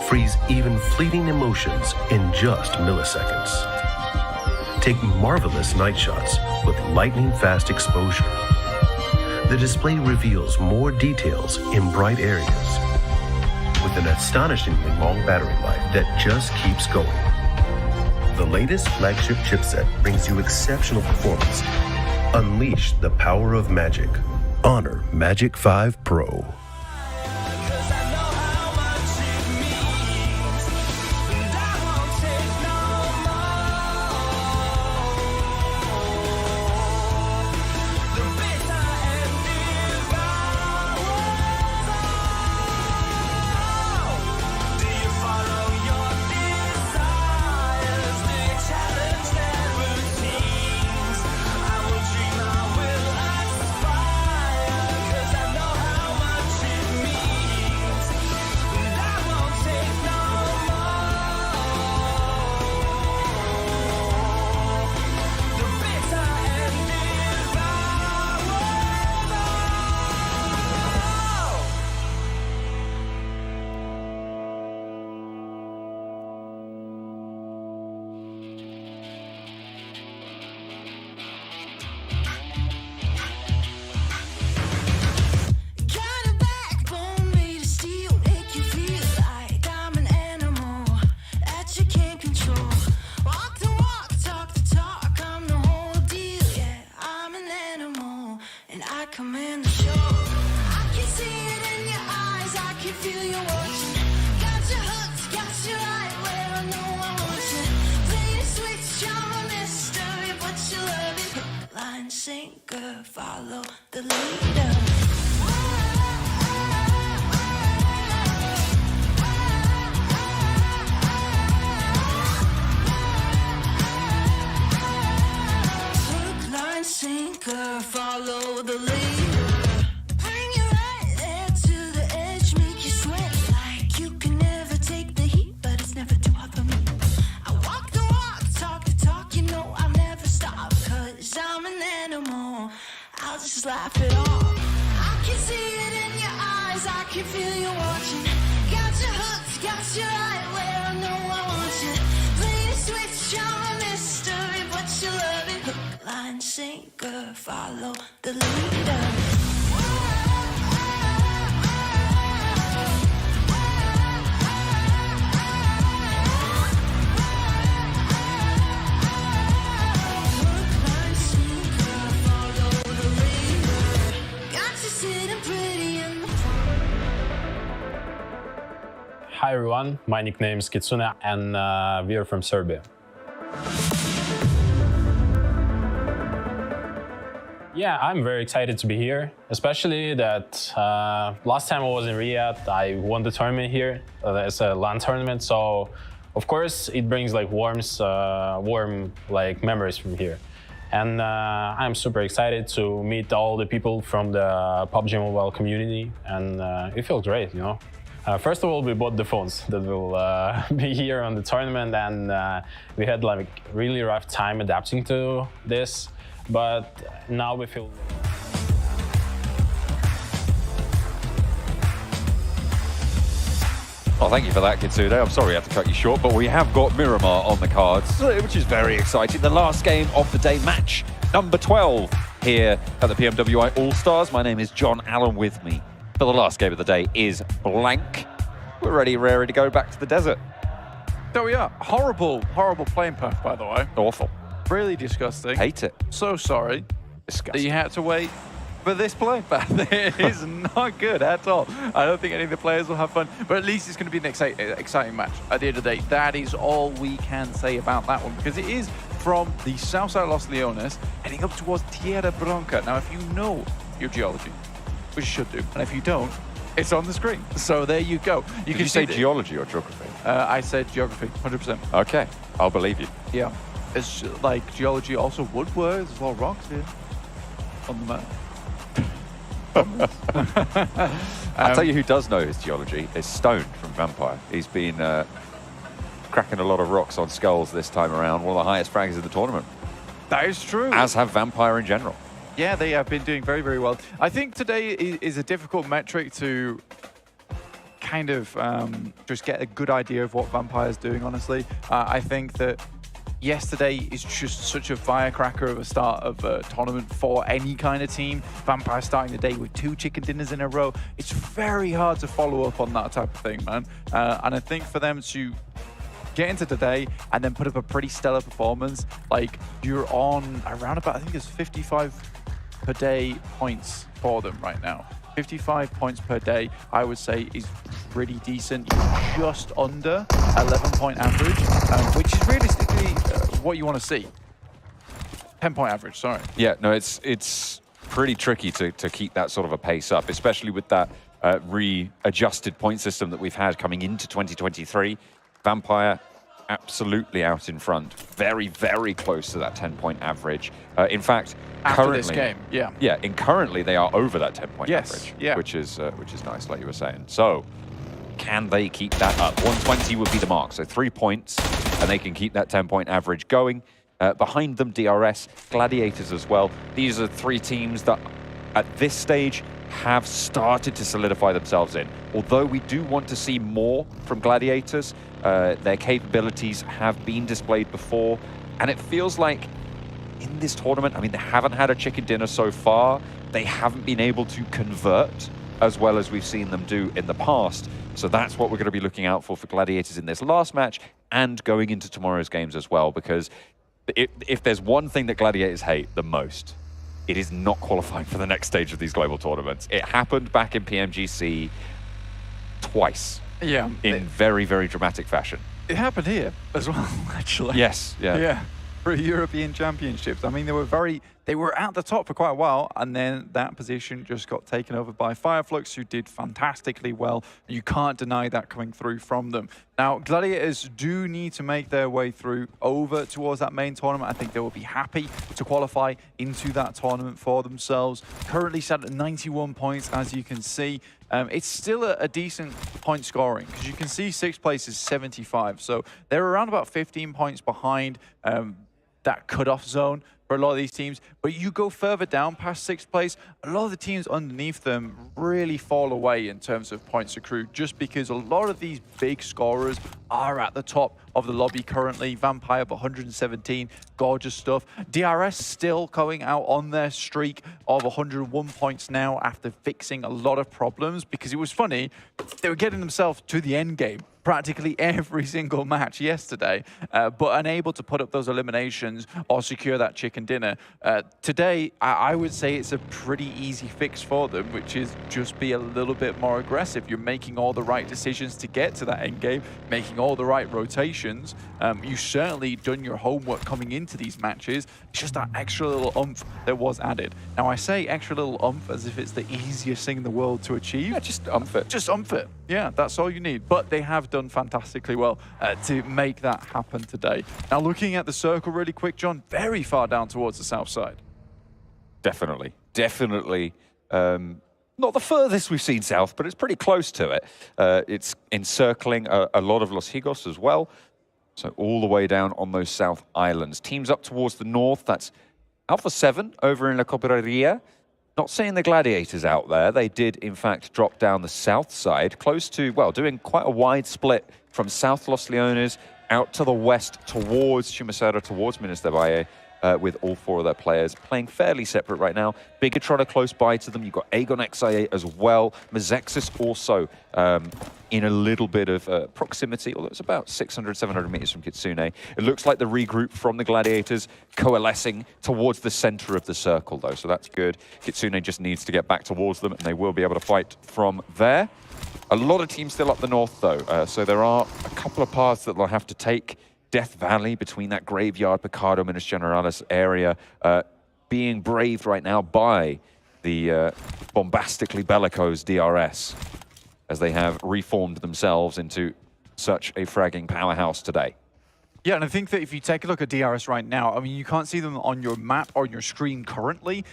Speaker 10: Freeze even fleeting emotions in just milliseconds. Take marvelous night shots with lightning-fast exposure. The display reveals more details in bright areas with an astonishingly long battery life that just keeps going. The latest flagship chipset brings you exceptional performance. Unleash the power of magic. Honor Magic 5 Pro.
Speaker 11: Follow the leader. Hook, line, sinker, follow the leader. Bring you right there to the edge, make you sweat like you can never take the heat, but it's never too hot for me. I walk the walk, talk the talk, you know I'll never stop, 'cause I'm an animal. I'll just laugh it off. I can see it in your eyes, I can feel you watching. Got you hooked, got you right where I know I want you. Play the switch, I'm a mystery, but you love it. Hook, line, sinker, follow the leader.
Speaker 12: Hi everyone, my nickname is Kitsune and we are from Serbia. Yeah, I'm very excited to be here, especially that last time I was in Riyadh, I won the tournament here. It's a LAN tournament, so of course it brings like warm like memories from here. And I'm super excited to meet all the people from the PUBG Mobile community, and it feels great, you know. First of all, we bought the phones that will be here on the tournament, and we had like really rough time adapting to this, but now we feel.
Speaker 21: Well, thank you for that, Kitsune. I'm sorry I have to cut you short, but we have got Miramar on the cards, which is very exciting. The last game of the day, match number 12 here at the PMWI Allstars. My name is John Allen. With me for the last game of the day is Blank. We're ready to go back to the desert.
Speaker 22: There we are. Horrible playing path, by the way.
Speaker 21: Awful.
Speaker 22: Really disgusting.
Speaker 21: Hate it.
Speaker 22: So sorry
Speaker 21: disgusting
Speaker 22: that you had to wait for this playing path. It is not good at all. I don't think any of the players will have fun, but at least it's going to be an exciting match at the end of the day. That is all we can say about that one, because it is from the south side of Los Leones, heading up towards Tierra Bronca. Now, if you know your geology, which you should do, and if you don't, it's on the screen. So there you go.
Speaker 21: Did you say geology or geography?
Speaker 22: I said geography, 100%.
Speaker 21: Okay, I'll believe you.
Speaker 22: Yeah. It's like geology also would work. There's a lot of rocks here on the map.
Speaker 21: I'll tell you who does know his geology is Stone from Vampire. He's been cracking a lot of rocks on skulls this time around. One of the highest frags in the tournament.
Speaker 22: That is true.
Speaker 21: As have Vampire in general.
Speaker 22: Yeah, they have been doing very, very well. I think today is a difficult metric to
Speaker 18: kind of just get a good idea of what Vampire's doing, honestly. I think that yesterday is just such a firecracker of a start of a tournament for any kind of team. Vampire starting the day with 2 chicken dinners in a row. It's very hard to follow up on that type of thing, man. And I think for them to get into today and then put up a pretty stellar performance, like you're on around about, I think it's 55 per day points for them right now. 55 points per day, I would say, is pretty decent. Just under 11-point average, which is realistically what you want to see. 10-point average, sorry.
Speaker 21: Yeah, no, it's pretty tricky to keep that sort of a pace up, especially with that readjusted point system that we've had coming into 2023. Vampire absolutely out in front, very, very close to that 10-point average. In fact,
Speaker 18: after
Speaker 21: currently,
Speaker 18: this game, yeah.
Speaker 21: Yeah, currently they are over that 10-point average,
Speaker 18: yeah.
Speaker 21: which is nice, like you were saying. So, can they keep that up? 120 would be the mark, so 3 points, and they can keep that 10-point average going. Behind them, DRS, Gladiators as well. These are 3 teams that, at this stage, have started to solidify themselves in. Although we do want to see more from Gladiators, their capabilities have been displayed before, and it feels like in this tournament, I mean, they haven't had a chicken dinner so far. They haven't been able to convert as well as we've seen them do in the past. So that's what we're going to be looking out for Gladiators in this last match and going into tomorrow's games as well, because if there's one thing that Gladiators hate the most, it is not qualifying for the next stage of these global tournaments. It happened back in PMGC twice.
Speaker 18: Yeah.
Speaker 21: In very, very dramatic fashion.
Speaker 18: It happened here as well, actually.
Speaker 21: Yes, yeah.
Speaker 18: Yeah. For European Championships. I mean, they were at the top for quite a while, and then that position just got taken over by Fireflux, who did fantastically well. You can't deny that coming through from them. Now, Gladiators do need to make their way through over towards that main tournament. I think they will be happy to qualify into that tournament for themselves. Currently set at 91 points, as you can see. It's still a decent point scoring, because you can see 6th place is 75. So they're around about 15 points behind that cutoff zone for a lot of these teams. But you go further down past 6th place, a lot of the teams underneath them really fall away in terms of points accrued, just because a lot of these big scorers are at the top of the lobby currently. Vampire, 117, gorgeous stuff. DRS still going out on their streak of 101 points now after fixing a lot of problems, because it was funny, they were getting themselves to the end game practically every single match yesterday, but unable to put up those eliminations or secure that chicken dinner. Today, I would say it's a pretty easy fix for them, which is just be a little bit more aggressive. You're making all the right decisions to get to that end game, making all the right rotations. You've certainly done your homework coming into these matches. It's just that extra little oomph that was added. Now, I say extra little oomph as if it's the easiest thing in the world to achieve.
Speaker 21: Yeah, just oomph it.
Speaker 18: Just oomph it. Yeah, that's all you need. But they have done fantastically well to make that happen today. Now, looking at the circle really quick, John, very far down towards the south side.
Speaker 21: Definitely. Definitely. Not the furthest we've seen south, but it's pretty close to it. It's encircling a lot of Los Higos as well. So all the way down on those south islands. Teams up towards the north, that's Alpha 7 over in La Coppereria. Not seeing the Gladiators out there. They did, in fact, drop down the south side, close to, well, doing quite a wide split from South Los Leones out to the west towards Chumacera, towards Minas de Valle, with all 4 of their players playing fairly separate right now. Bigatron are close by to them. You've got Aegon XIA as well. Mezexis also in a little bit of proximity, although it's about 600, 700 meters from Kitsune. It looks like the regroup from the Gladiators coalescing towards the center of the circle, though, so that's good. Kitsune just needs to get back towards them, and they will be able to fight from there. A lot of teams still up the north, though, so there are a couple of paths that they'll have to take. Death Valley, between that Graveyard, Picado, Minas Generalis area, being braved right now by the bombastically bellicose DRS, as they have reformed themselves into such a fragging powerhouse today.
Speaker 18: Yeah, and I think that if you take a look at DRS right now, I mean, you can't see them on your map or on your screen currently,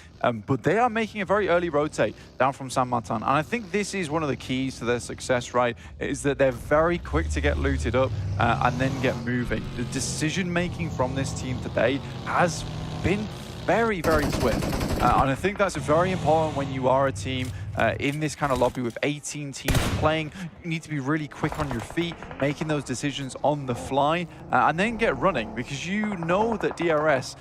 Speaker 18: but they are making a very early rotate down from San Martin. And I think this is one of the keys to their success, right, is that they're very quick to get looted up and then get moving. The decision-making from this team today has been very, very swift. And I think that's very important when you are a team in this kind of lobby with 18 teams playing. You need to be really quick on your feet, making those decisions on the fly, and then get running, because you know that DRS,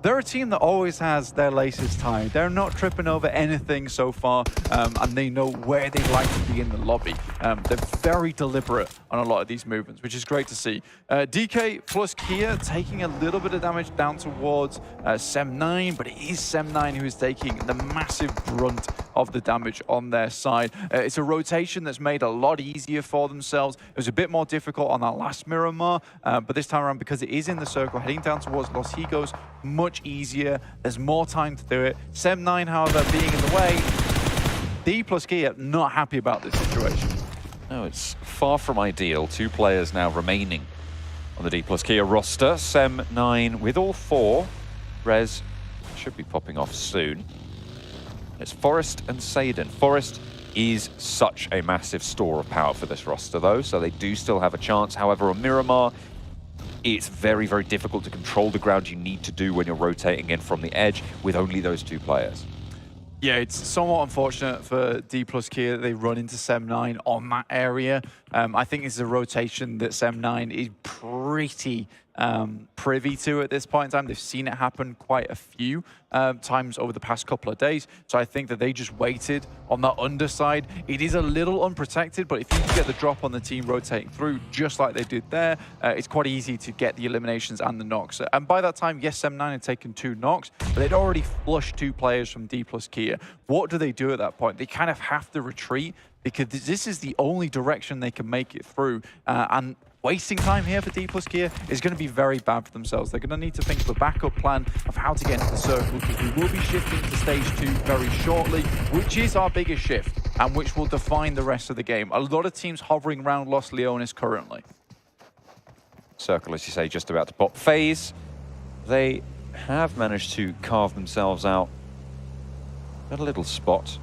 Speaker 18: they're a team that always has their laces tied. They're not tripping over anything so far, and they know where they'd like to be in the lobby. They're very deliberate on a lot of these movements, which is great to see. DK plus Kia taking a little bit of damage down towards Sem9, but it is Sem9 who is taking the massive brunt of the damage on their side. It's a rotation that's made a lot easier for themselves. It was a bit more difficult on that last Miramar, but this time around, because it is in the circle, heading down towards Los Higos, much easier. There's more time to do it. Sem9, however, being in the way. D plus Kia not happy about this situation.
Speaker 21: No, it's far from ideal. 2 players now remaining on the D plus Kia roster. Sem9 with all 4. Rez should be popping off soon. It's Forest and Saden. Forest is such a massive store of power for this roster, though, so they do still have a chance. However, on Miramar, it's very, very difficult to control the ground you need to do when you're rotating in from the edge with only those 2 players.
Speaker 18: Yeah, it's somewhat unfortunate for D plus Kia that they run into Sem9 on that area. I think it's a rotation that Sem9 is pretty privy to at this point in time. They've seen it happen quite a few times over the past couple of days. So I think that they just waited on the underside. It is a little unprotected, but if you can get the drop on the team rotating through, just like they did there, it's quite easy to get the eliminations and the knocks. And by that time, yes, Sem9 had taken 2 knocks, but they'd already flushed 2 players from D plus Kia. What do they do at that point? They kind of have to retreat, because this is the only direction they can make it through. And wasting time here for D plus Kia is going to be very bad for themselves. They're going to need to think of a backup plan of how to get into the circle, because we will be shifting to stage 2 very shortly, which is our biggest shift and which will define the rest of the game. A lot of teams hovering around Los Leones currently.
Speaker 21: Circle, as you say, just about to pop. FaZe, they have managed to carve themselves out a little spot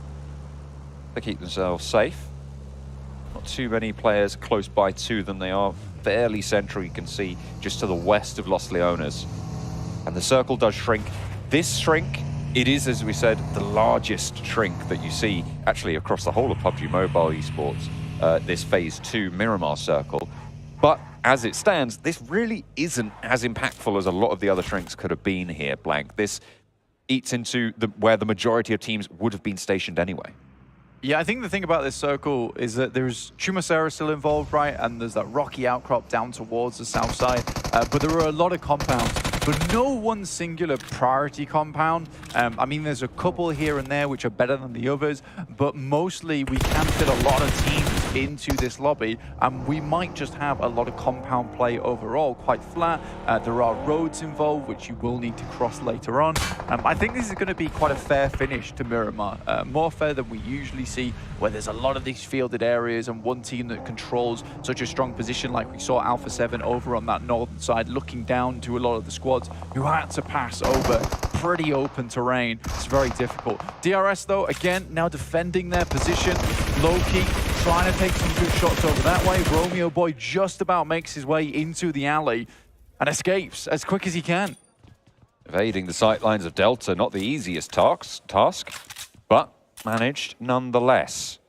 Speaker 21: to keep themselves safe. Not too many players close by to them. They are fairly central, you can see, just to the west of Los Leones. And the circle does shrink. This shrink, it is, as we said, the largest shrink that you see actually across the whole of PUBG Mobile Esports, this Phase 2 Miramar circle. But as it stands, this really isn't as impactful as a lot of the other shrinks could have been here, Blank. This eats into where the majority of teams would have been stationed anyway.
Speaker 18: Yeah, I think the thing about this circle is that there's Chumacera still involved, right? And there's that rocky outcrop down towards the south side. But there are a lot of compounds, but no one singular priority compound. I mean, there's a couple here and there which are better than the others, but mostly we can fit a lot of teams into this lobby, and we might just have a lot of compound play overall, quite flat. There are roads involved, which you will need to cross later on. I think this is going to be quite a fair finish to Miramar, more fair than we usually see, where there's a lot of these fielded areas and one team that controls such a strong position, like we saw Alpha 7 over on that northern side, looking down to a lot of the squads who had to pass over pretty open terrain. It's very difficult. DRS, though, again, now defending their position. Low-key, trying to take some good shots over that way. Romeo Boy just about makes his way into the alley and escapes as quick as he can.
Speaker 21: Evading the sightlines of Delta, not the easiest task, but managed nonetheless.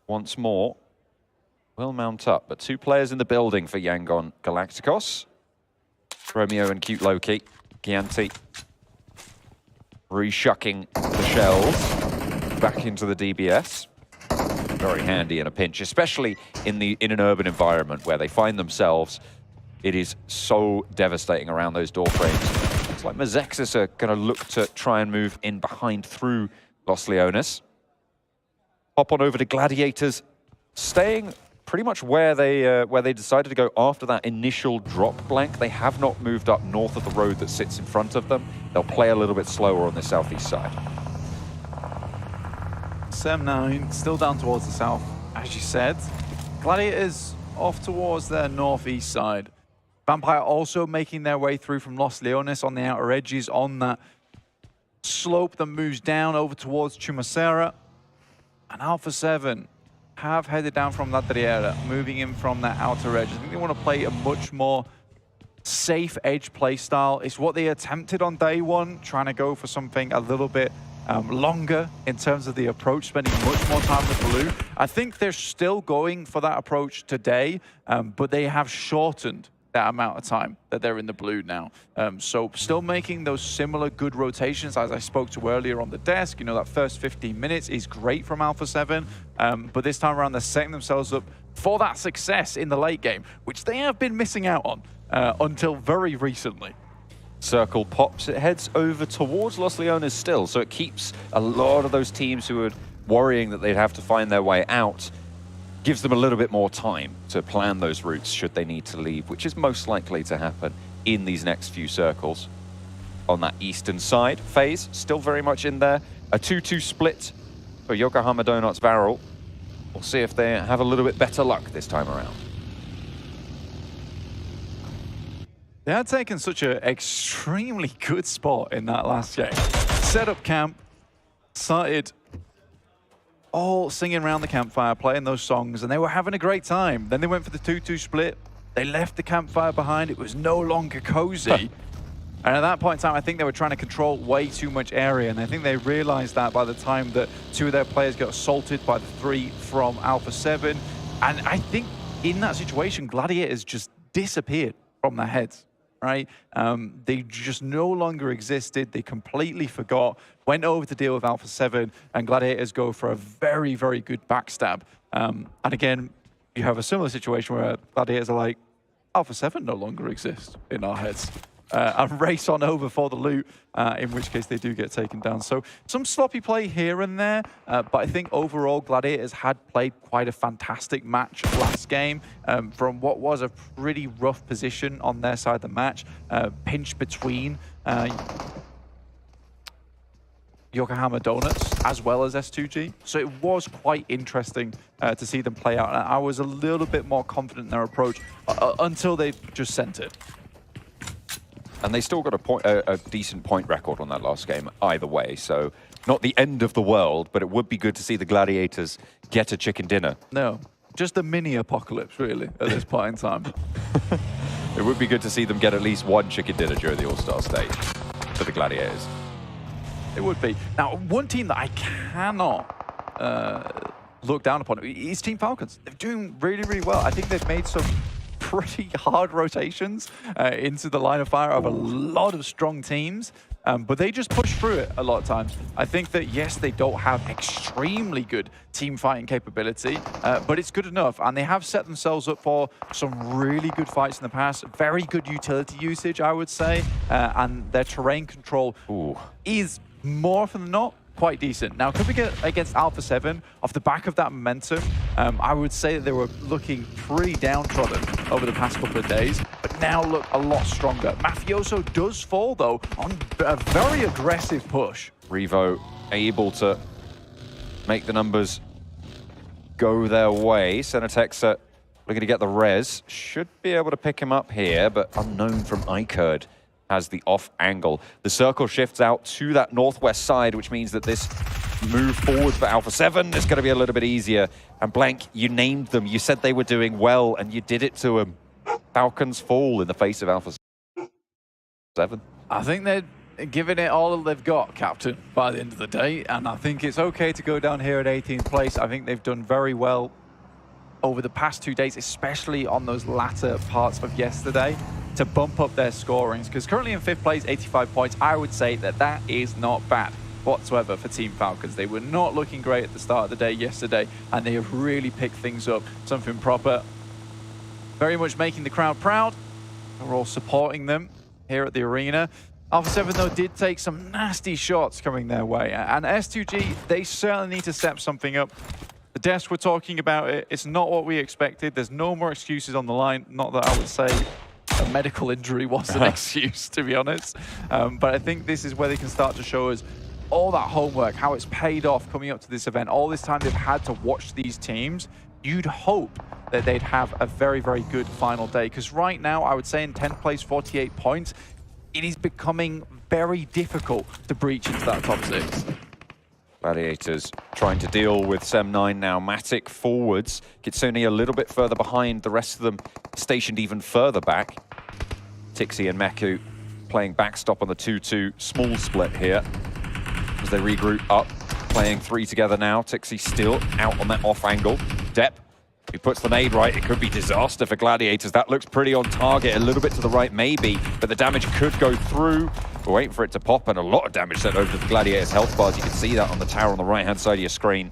Speaker 21: Once more, will mount up, but 2 players in the building for Yangon Galacticos. Romeo and Cute Loki. Gianti reshucking the shells back into the DBS. Very handy in a pinch, especially in an urban environment where they find themselves. It is so devastating around those door frames. Looks like Mazexis are going to look to try and move in behind through Los Leones. Hop on over to Gladiators, staying pretty much where they decided to go after that initial drop, Blank. They have not moved up north of the road that sits in front of them. They'll play a little bit slower on the southeast side.
Speaker 18: Sem9 still down towards the south, as you said. Gladiators off towards their northeast side. Vampire also making their way through from Los Leones on the outer edges on that slope that moves down over towards Chumacera. And Alpha 7 have headed down from La Triera, moving in from that outer edge. I think they want to play a much more safe edge play style. It's what they attempted on day 1, trying to go for something a little bit
Speaker 22: longer in terms of the approach, spending much more time with blue. I think they're still going for that approach today, but they have shortened that amount of time that they're in the blue now. So still making those similar good rotations as I spoke to earlier on the desk. You know, that first 15 minutes is great from Alpha 7, but this time around they're setting themselves up for that success in the late game, which they have been missing out on until very recently.
Speaker 21: Circle pops, it heads over towards Los Leones still, so it keeps a lot of those teams who are worrying that they'd have to find their way out, gives them a little bit more time to plan those routes should they need to leave, which is most likely to happen in these next few circles. On that eastern side, FaZe still very much in there. A 2-2 split for Yokohama Donuts Barrel. We'll see if they have a little bit better luck this time around.
Speaker 22: They had taken such an extremely good spot in that last game. Set up camp, started all singing around the campfire, playing those songs, and they were having a great time. Then they went for the 2-2 split. They left the campfire behind. It was no longer cozy. And at that point in time, I think they were trying to control way too much area, and I think they realized that by the time that 2 of their players got assaulted by the 3 from Alpha 7. And I think in that situation, Gladiators just disappeared from their heads. Right? They just no longer existed. They completely forgot, went over to deal with Alpha 7, and Gladiators go for a very, very good backstab. And again, you have a similar situation where Gladiators are like, Alpha 7 no longer exists in our heads. And race on over for the loot, in which case they do get taken down. So some sloppy play here and there, but I think overall Gladiators had played quite a fantastic match last game from what was a pretty rough position on their side of the match, pinched between Yokohama Donuts as well as S2G. So it was quite interesting to see them play out. And I was a little bit more confident in their approach until they just sent it.
Speaker 21: And they still got a decent point record on that last game either way, so not the end of the world, but it would be good to see the Gladiators get a chicken dinner.
Speaker 22: No, just a mini apocalypse, really, at this point in time.
Speaker 21: It would be good to see them get at least one chicken dinner during the Allstars Stage for the Gladiators.
Speaker 22: It would be. Now, one team that I cannot look down upon is Team Falcons. They're doing really, really well. I think they've made some pretty hard rotations into the line of fire of a lot of strong teams, but they just push through it a lot of times. I think that, yes, they don't have extremely good team fighting capability, but it's good enough, and they have set themselves up for some really good fights in the past. Very good utility usage, I would say, and their terrain control is more often than not quite decent. Now, could we get against Alpha 7 off the back of that momentum? I would say that they were looking pretty downtrodden over the past couple of days, but now look a lot stronger. Mafioso does fall, though, on a very aggressive push.
Speaker 21: Revo able to make the numbers go their way. Senatexa looking to get the res. Should be able to pick him up here, but unknown from Ikerd has the off angle. The circle shifts out to that northwest side, which means that this move forward for Alpha 7 is going to be a little bit easier. And Blank, you named them. You said they were doing well, and you did it to them. Falcons fall in the face of Alpha 7.
Speaker 22: I think they're giving it all they've got, Captain, by the end of the day. And I think it's okay to go down here at 18th place. I think they've done very well over the past 2 days, especially on those latter parts of yesterday, to bump up their scorings, because currently in 5th place, 85 points, I would say that that is not bad whatsoever for Team Falcons. They were not looking great at the start of the day yesterday, and they have really picked things up, something proper. Very much making the crowd proud. We're all supporting them here at the arena. Alpha 7, though, did take some nasty shots coming their way, and S2G, they certainly need to step something up. The desk we're talking about, it's not what we expected. There's no more excuses on the line. Not that I would say a medical injury was an excuse, to be honest. But I think this is where they can start to show us all that homework, how it's paid off coming up to this event. All this time they've had to watch these teams. You'd hope that they'd have a very, very good final day. Because right now, I would say in 10th place, 48 points, it is becoming very difficult to breach into that top 6.
Speaker 21: Gladiators trying to deal with Sem9 now. Matic forwards. Kitsune a little bit further behind. The rest of them stationed even further back. Tixi and Meku playing backstop on the 2-2 small split here. as they regroup up, playing 3 together now. Tixie still out on that off angle. Depp, if he puts the nade right, it could be disaster for Gladiators. That looks pretty on target, a little bit to the right maybe, but the damage could go through. We're waiting for it to pop, and a lot of damage sent over to the Gladiators' health bars. You can see that on the tower on the right-hand side of your screen.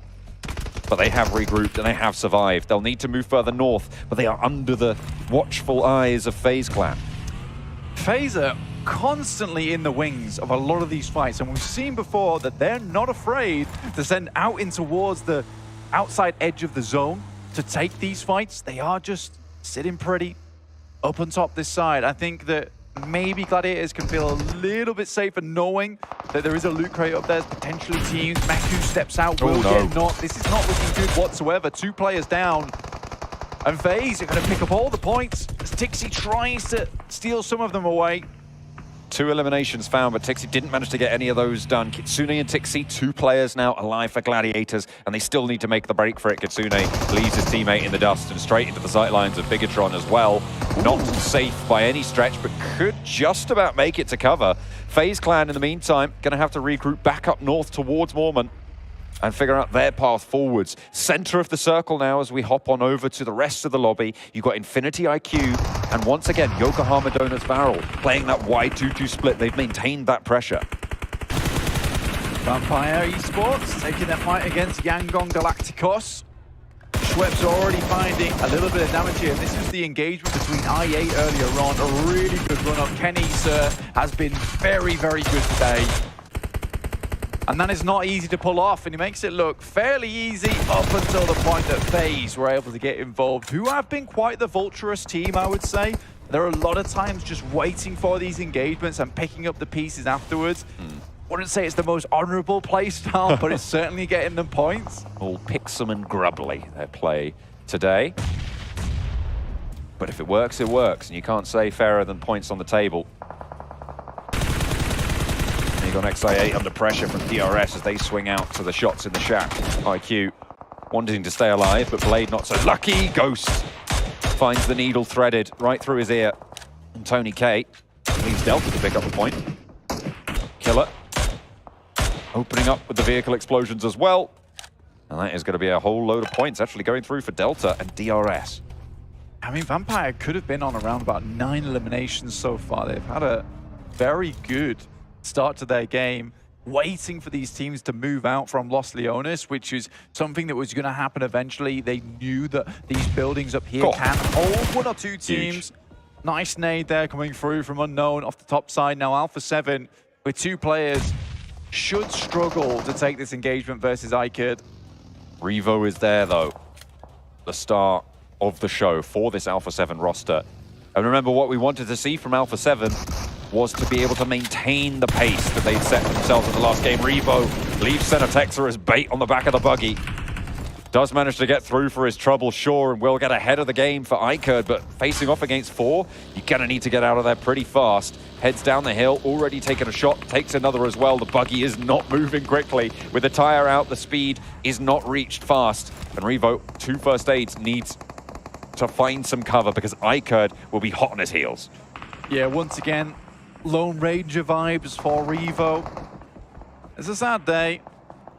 Speaker 21: But they have regrouped and they have survived. They'll need to move further north, but they are under the watchful eyes of FaZe Clan.
Speaker 22: FaZe are constantly in the wings of a lot of these fights, and we've seen before that they're not afraid to send out in towards the outside edge of the zone to take these fights. They are just sitting pretty up on top this side. I think that maybe Gladiators can feel a little bit safer knowing that there is a loot crate up there, potentially teams. Meku steps out, will get knocked. This is not looking good whatsoever. 2 players down. And FaZe are going to pick up all the points as Tixie tries to steal some of them away.
Speaker 21: 2 eliminations found, but Tixie didn't manage to get any of those done. Kitsune and Tixie, 2 players now alive for Gladiators, and they still need to make the break for it. Kitsune leaves his teammate in the dust and straight into the sightlines of Bigatron as well. Not safe by any stretch, but could just about make it to cover. FaZe Clan, in the meantime, going to have to regroup back up north towards Mormon and figure out their path forwards. Center of the circle now as we hop on over to the rest of the lobby. You've got Infinity IQ, and once again, Yokohama Donuts Varel playing that wide 2-2 split. They've maintained that pressure.
Speaker 22: Vampire Esports taking their fight against Yangon Galacticos. Schwepp's already finding a little bit of damage here. This is the engagement between I8 earlier on. A really good run up. Kenny, sir, has been very, very good today. And that is not easy to pull off, and he makes it look fairly easy up until the point that FaZe were able to get involved, who have been quite the vulturous team, I would say. There are a lot of times just waiting for these engagements and picking up the pieces afterwards. Wouldn't say it's the most honorable play style, but it's certainly getting them points.
Speaker 21: All Pixum and Grubbly, their play today. But if it works, it works, and you can't say fairer than points on the table. You got XI8 under pressure from DRS as they swing out to the shots in the shack. IQ wanting to stay alive, but Blade not so lucky. Ghost finds the needle threaded right through his ear. And Tony K leaves Delta to pick up the point. Killer opening up with the vehicle explosions as well. And that is going to be a whole load of points actually going through for Delta and DRS.
Speaker 22: I mean, Vampire could have been on around about 9 eliminations so far. They've had a very good start to their game, waiting for these teams to move out from Los Leones, which is something that was going to happen eventually. They knew that these buildings up here can hold 1 or 2 teams. Huge. Nice nade there coming through from Unknown off the top side. Now Alpha 7 with 2 players should struggle to take this engagement versus iKid.
Speaker 21: Revo is there though, the star of the show for this Alpha 7 roster. And remember, what we wanted to see from Alpha 7 was to be able to maintain the pace that they'd set for themselves in the last game. Revo leaves Center Texer as bait on the back of the buggy. Does manage to get through for his trouble, sure, and will get ahead of the game for iKid, but facing off against 4, you're gonna need to get out of there pretty fast. Heads down the hill, already taken a shot, takes another as well. The buggy is not moving quickly. With the tire out, the speed is not reached fast. And Revo, 2 first aids, needs to find some cover because iKid will be hot on his heels.
Speaker 22: Yeah, once again, Lone Ranger vibes for Revo. It's a sad day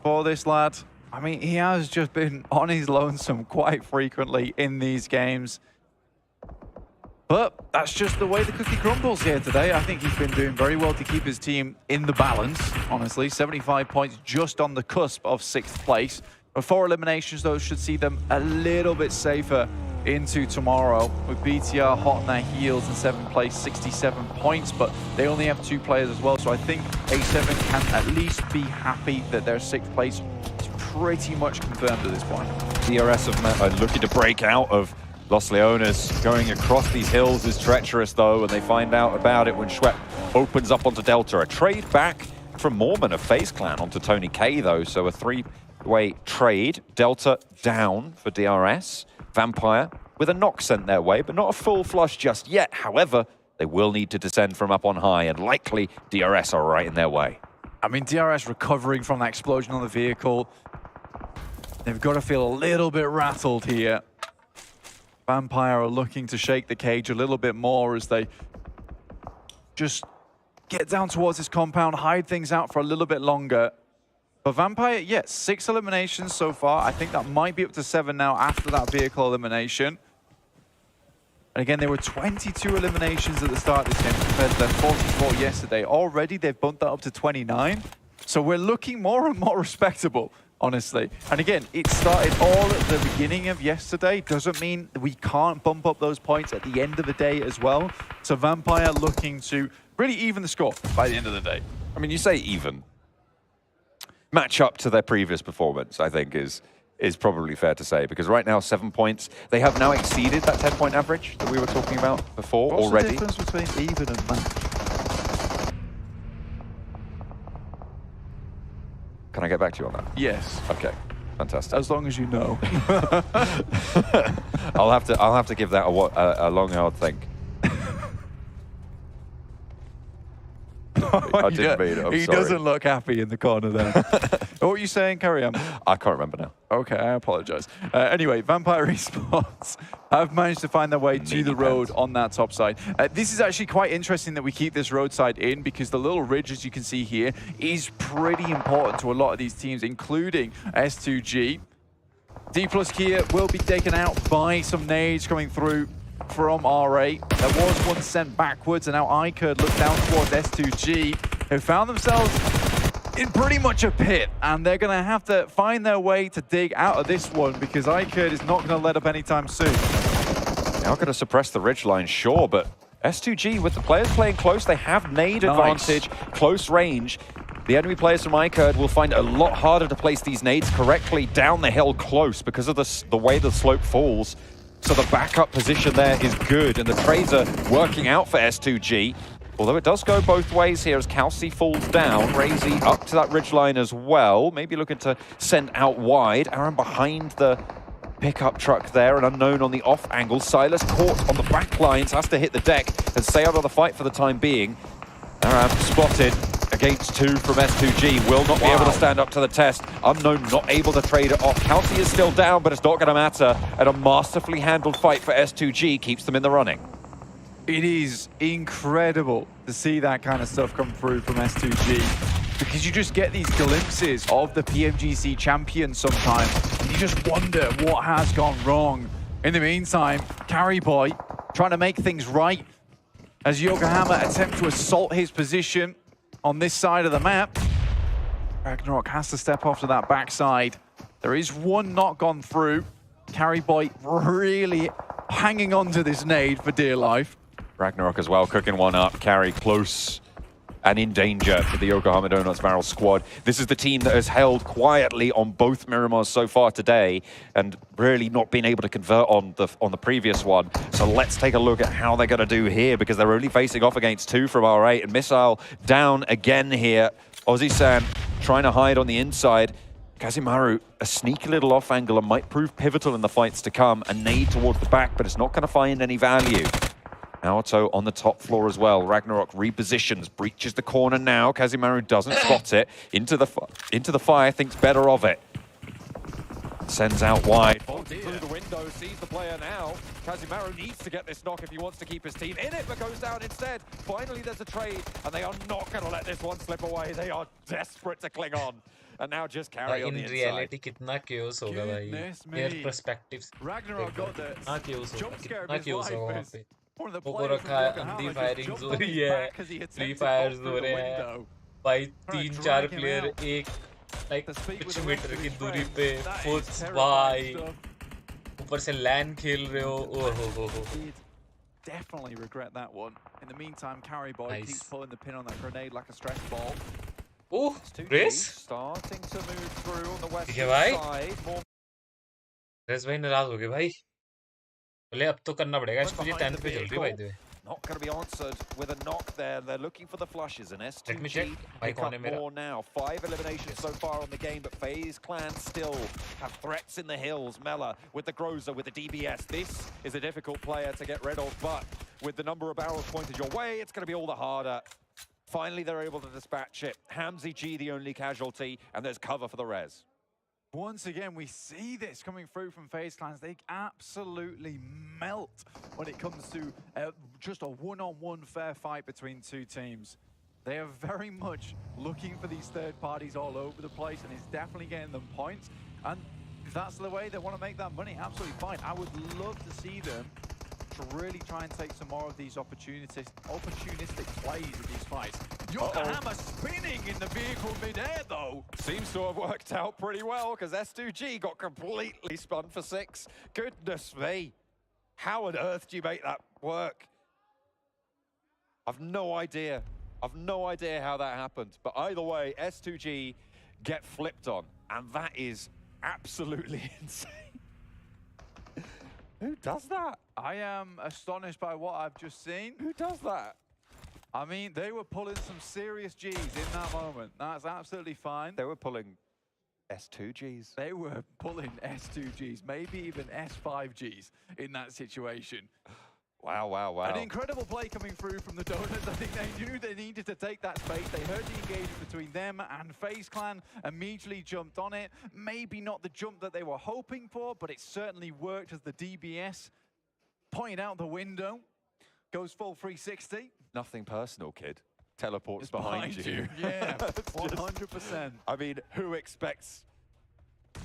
Speaker 22: for this lad. I mean, he has just been on his lonesome quite frequently in these games. But that's just the way the cookie crumbles here today. I think he's been doing very well to keep his team in the balance, honestly. 75 points just on the cusp of 6th place. But 4 eliminations, though, should see them a little bit safer into tomorrow, with BTR hot on their heels in 7th place, 67 points, but they only have 2 players as well, so I think A7 can at least be happy that their 6th place is pretty much confirmed at this point.
Speaker 21: DRS are looking to break out of Los Leones. Going across these hills is treacherous though, and they find out about it when Schwepp opens up onto Delta. A trade back from Mormon of FaZe Clan onto Tony K though, so a 3-way trade. Delta down for DRS. Vampire with a knock sent their way, but not a full flush just yet. However, they will need to descend from up on high, and likely DRS are right in their way.
Speaker 22: I mean, DRS recovering from that explosion on the vehicle. They've got to feel a little bit rattled here. Vampire are looking to shake the cage a little bit more as they just get down towards this compound, hide things out for a little bit longer.
Speaker 18: For Vampire, yes, 6 eliminations so far. I think that might be up to 7 now after that vehicle elimination. And again, there were 22 eliminations at the start of this game compared to their 44 yesterday. Already, they've bumped that up to 29. So we're looking more and more respectable, honestly. And again, it started all at the beginning of yesterday. Doesn't mean we can't bump up those points at the end of the day as well. So Vampire looking to really even the score by the end of the day.
Speaker 21: I mean, you say even. Match up to their previous performance, I think, is probably fair to say, because right now 7 points. They have now exceeded that 10-point average that we were talking about before already.
Speaker 18: What's the difference between even and match?
Speaker 21: Can I get back to you on that?
Speaker 18: Yes.
Speaker 21: Okay. Fantastic.
Speaker 18: As long as you know.
Speaker 21: I'll have to give that a long hard think. I didn't mean it.
Speaker 18: He doesn't look happy in the corner there. What were you saying? Carry on.
Speaker 21: I can't remember now.
Speaker 18: Okay, I apologize. Anyway, Vampire Esports have managed to find their way to the road on that top side. This is actually quite interesting that we keep this roadside in, because the little ridge, as you can see here, is pretty important to a lot of these teams, including S2G. D+ Kia will be taken out by some nades coming through from R8. There was one sent backwards, and now iCurd look down towards S2G, who found themselves in pretty much a pit, and they're going to have to find their way to dig out of this one, because iCurd is not going to let up anytime soon.
Speaker 21: Now going to suppress the ridgeline, sure, but S2G, with the players playing close, they have nade advantage, close range. The enemy players from iCurd will find it a lot harder to place these nades correctly down the hill close because of the way the slope falls. So the backup position there is good, and the trades are working out for S2G. Although it does go both ways here as Kelsey falls down. Razy up to that ridgeline as well. Maybe looking to send out wide. Aaron behind the pickup truck there, and unknown on the off angle. Silas caught on the back lines, has to hit the deck and stay out of the fight for the time being. Aaron spotted against 2 from S2G. Will not be able to stand up to the test. Unknown not able to trade it off. Kelsey is still down, but it's not going to matter. And a masterfully handled fight for S2G keeps them in the running.
Speaker 18: It is incredible to see that kind of stuff come through from S2G, because you just get these glimpses of the PMGC champion sometimes, and you just wonder what has gone wrong. In the meantime, Carry Boy trying to make things right as Yokohama attempt to assault his position on this side of the map. Ragnarok has to step off to that backside. There is one not gone through. Carry Boy really hanging on to this nade for dear life.
Speaker 21: Ragnarok as well, cooking one up. Carry close and in danger for the Yokohama Donuts Barrel squad. This is the team that has held quietly on both Miramars so far today and really not been able to convert on the previous one. So let's take a look at how they're going to do here, because they're only facing off against 2 from R8. And Missile down again here. Ozzy-san trying to hide on the inside. Kazimaru, a sneaky little off angle and might prove pivotal in the fights to come. A nade towards the back, but it's not going to find any value. Naoto on the top floor as well. Ragnarok repositions, breaches the corner now. Kazimaru doesn't spot it. Into the fire, thinks better of it. Sends out wide. Bolting through the window, sees the player now. Kazimaru needs to get this knock if he wants to keep his team in it, but goes down instead. Finally, there's a trade, and they are not going to let this one slip away. They are desperate to cling on. And now just carry on the inside.
Speaker 2: In reality, कितना chaos होगा भाई? Their perspectives.
Speaker 18: Ragnarok got the jump scare of his life.
Speaker 2: वो रखा है, अंधी firings हो रही है, फ्री फायर्स हो रहे हैं, भाई 3-4 प्लेयर एक कुछ मीटर की दूरी पे फुट्स भाई, ऊपर से लैन खेल रहे हो, ओहो
Speaker 18: Definitely regret that one. In the meantime, Carry Boy keeps pulling the pin on that grenade like a stress ball.
Speaker 2: Oh, Race
Speaker 21: starting to move through on the west
Speaker 2: side. Race भाई नाराज हो गए भाई. ले अब तो करना पड़ेगा इसको, ये 10th पे चल रही भाई दे.
Speaker 21: Not going to be answered with a knock there. They're looking for the flushes, and S2G pick up more now. 5 eliminations so far on the game, but FaZe Clan still have threats in the hills. Mela with the Groza, with the DBS. This is a difficult player to get rid of, but with the number of barrels pointed your way, it's going to be all the harder. Finally, they're able to dispatch it. Hamzy G, the only casualty, and there's cover for the res.
Speaker 18: Once again, we see this coming through from FaZe Clans. They absolutely melt when it comes to just a one-on-one fair fight between 2 teams.
Speaker 22: They are very much looking for these third parties all over the place, and it's definitely getting them points. And if that's the way they want to make that money, absolutely fine. I would love to see them to really try and take some more of these opportunistic plays in these fights. Yokohama spinning in the vehicle mid-air, though.
Speaker 21: Seems to have worked out pretty well, because S2G got completely spun for 6. Goodness me. How on earth do you make that work? I've no idea. I've no idea how that happened. But either way, S2G get flipped on. And that is absolutely insane. Who does that?
Speaker 22: I am astonished by what I've just seen.
Speaker 21: Who does that?
Speaker 22: I mean, they were pulling some serious Gs in that moment. That's absolutely fine.
Speaker 21: They were pulling S2Gs.
Speaker 22: They were pulling S2Gs, maybe even S5Gs in that situation.
Speaker 21: Wow, wow, wow.
Speaker 22: An incredible play coming through from the Donuts. I think they knew they needed to take that space. They heard the engagement between them and FaZe Clan, immediately jumped on it. Maybe not the jump that they were hoping for, but it certainly worked as the DBS pointed out the window, goes full 360.
Speaker 21: Nothing personal, kid. Teleports behind you.
Speaker 22: Yeah, 100%.
Speaker 21: I mean, who expects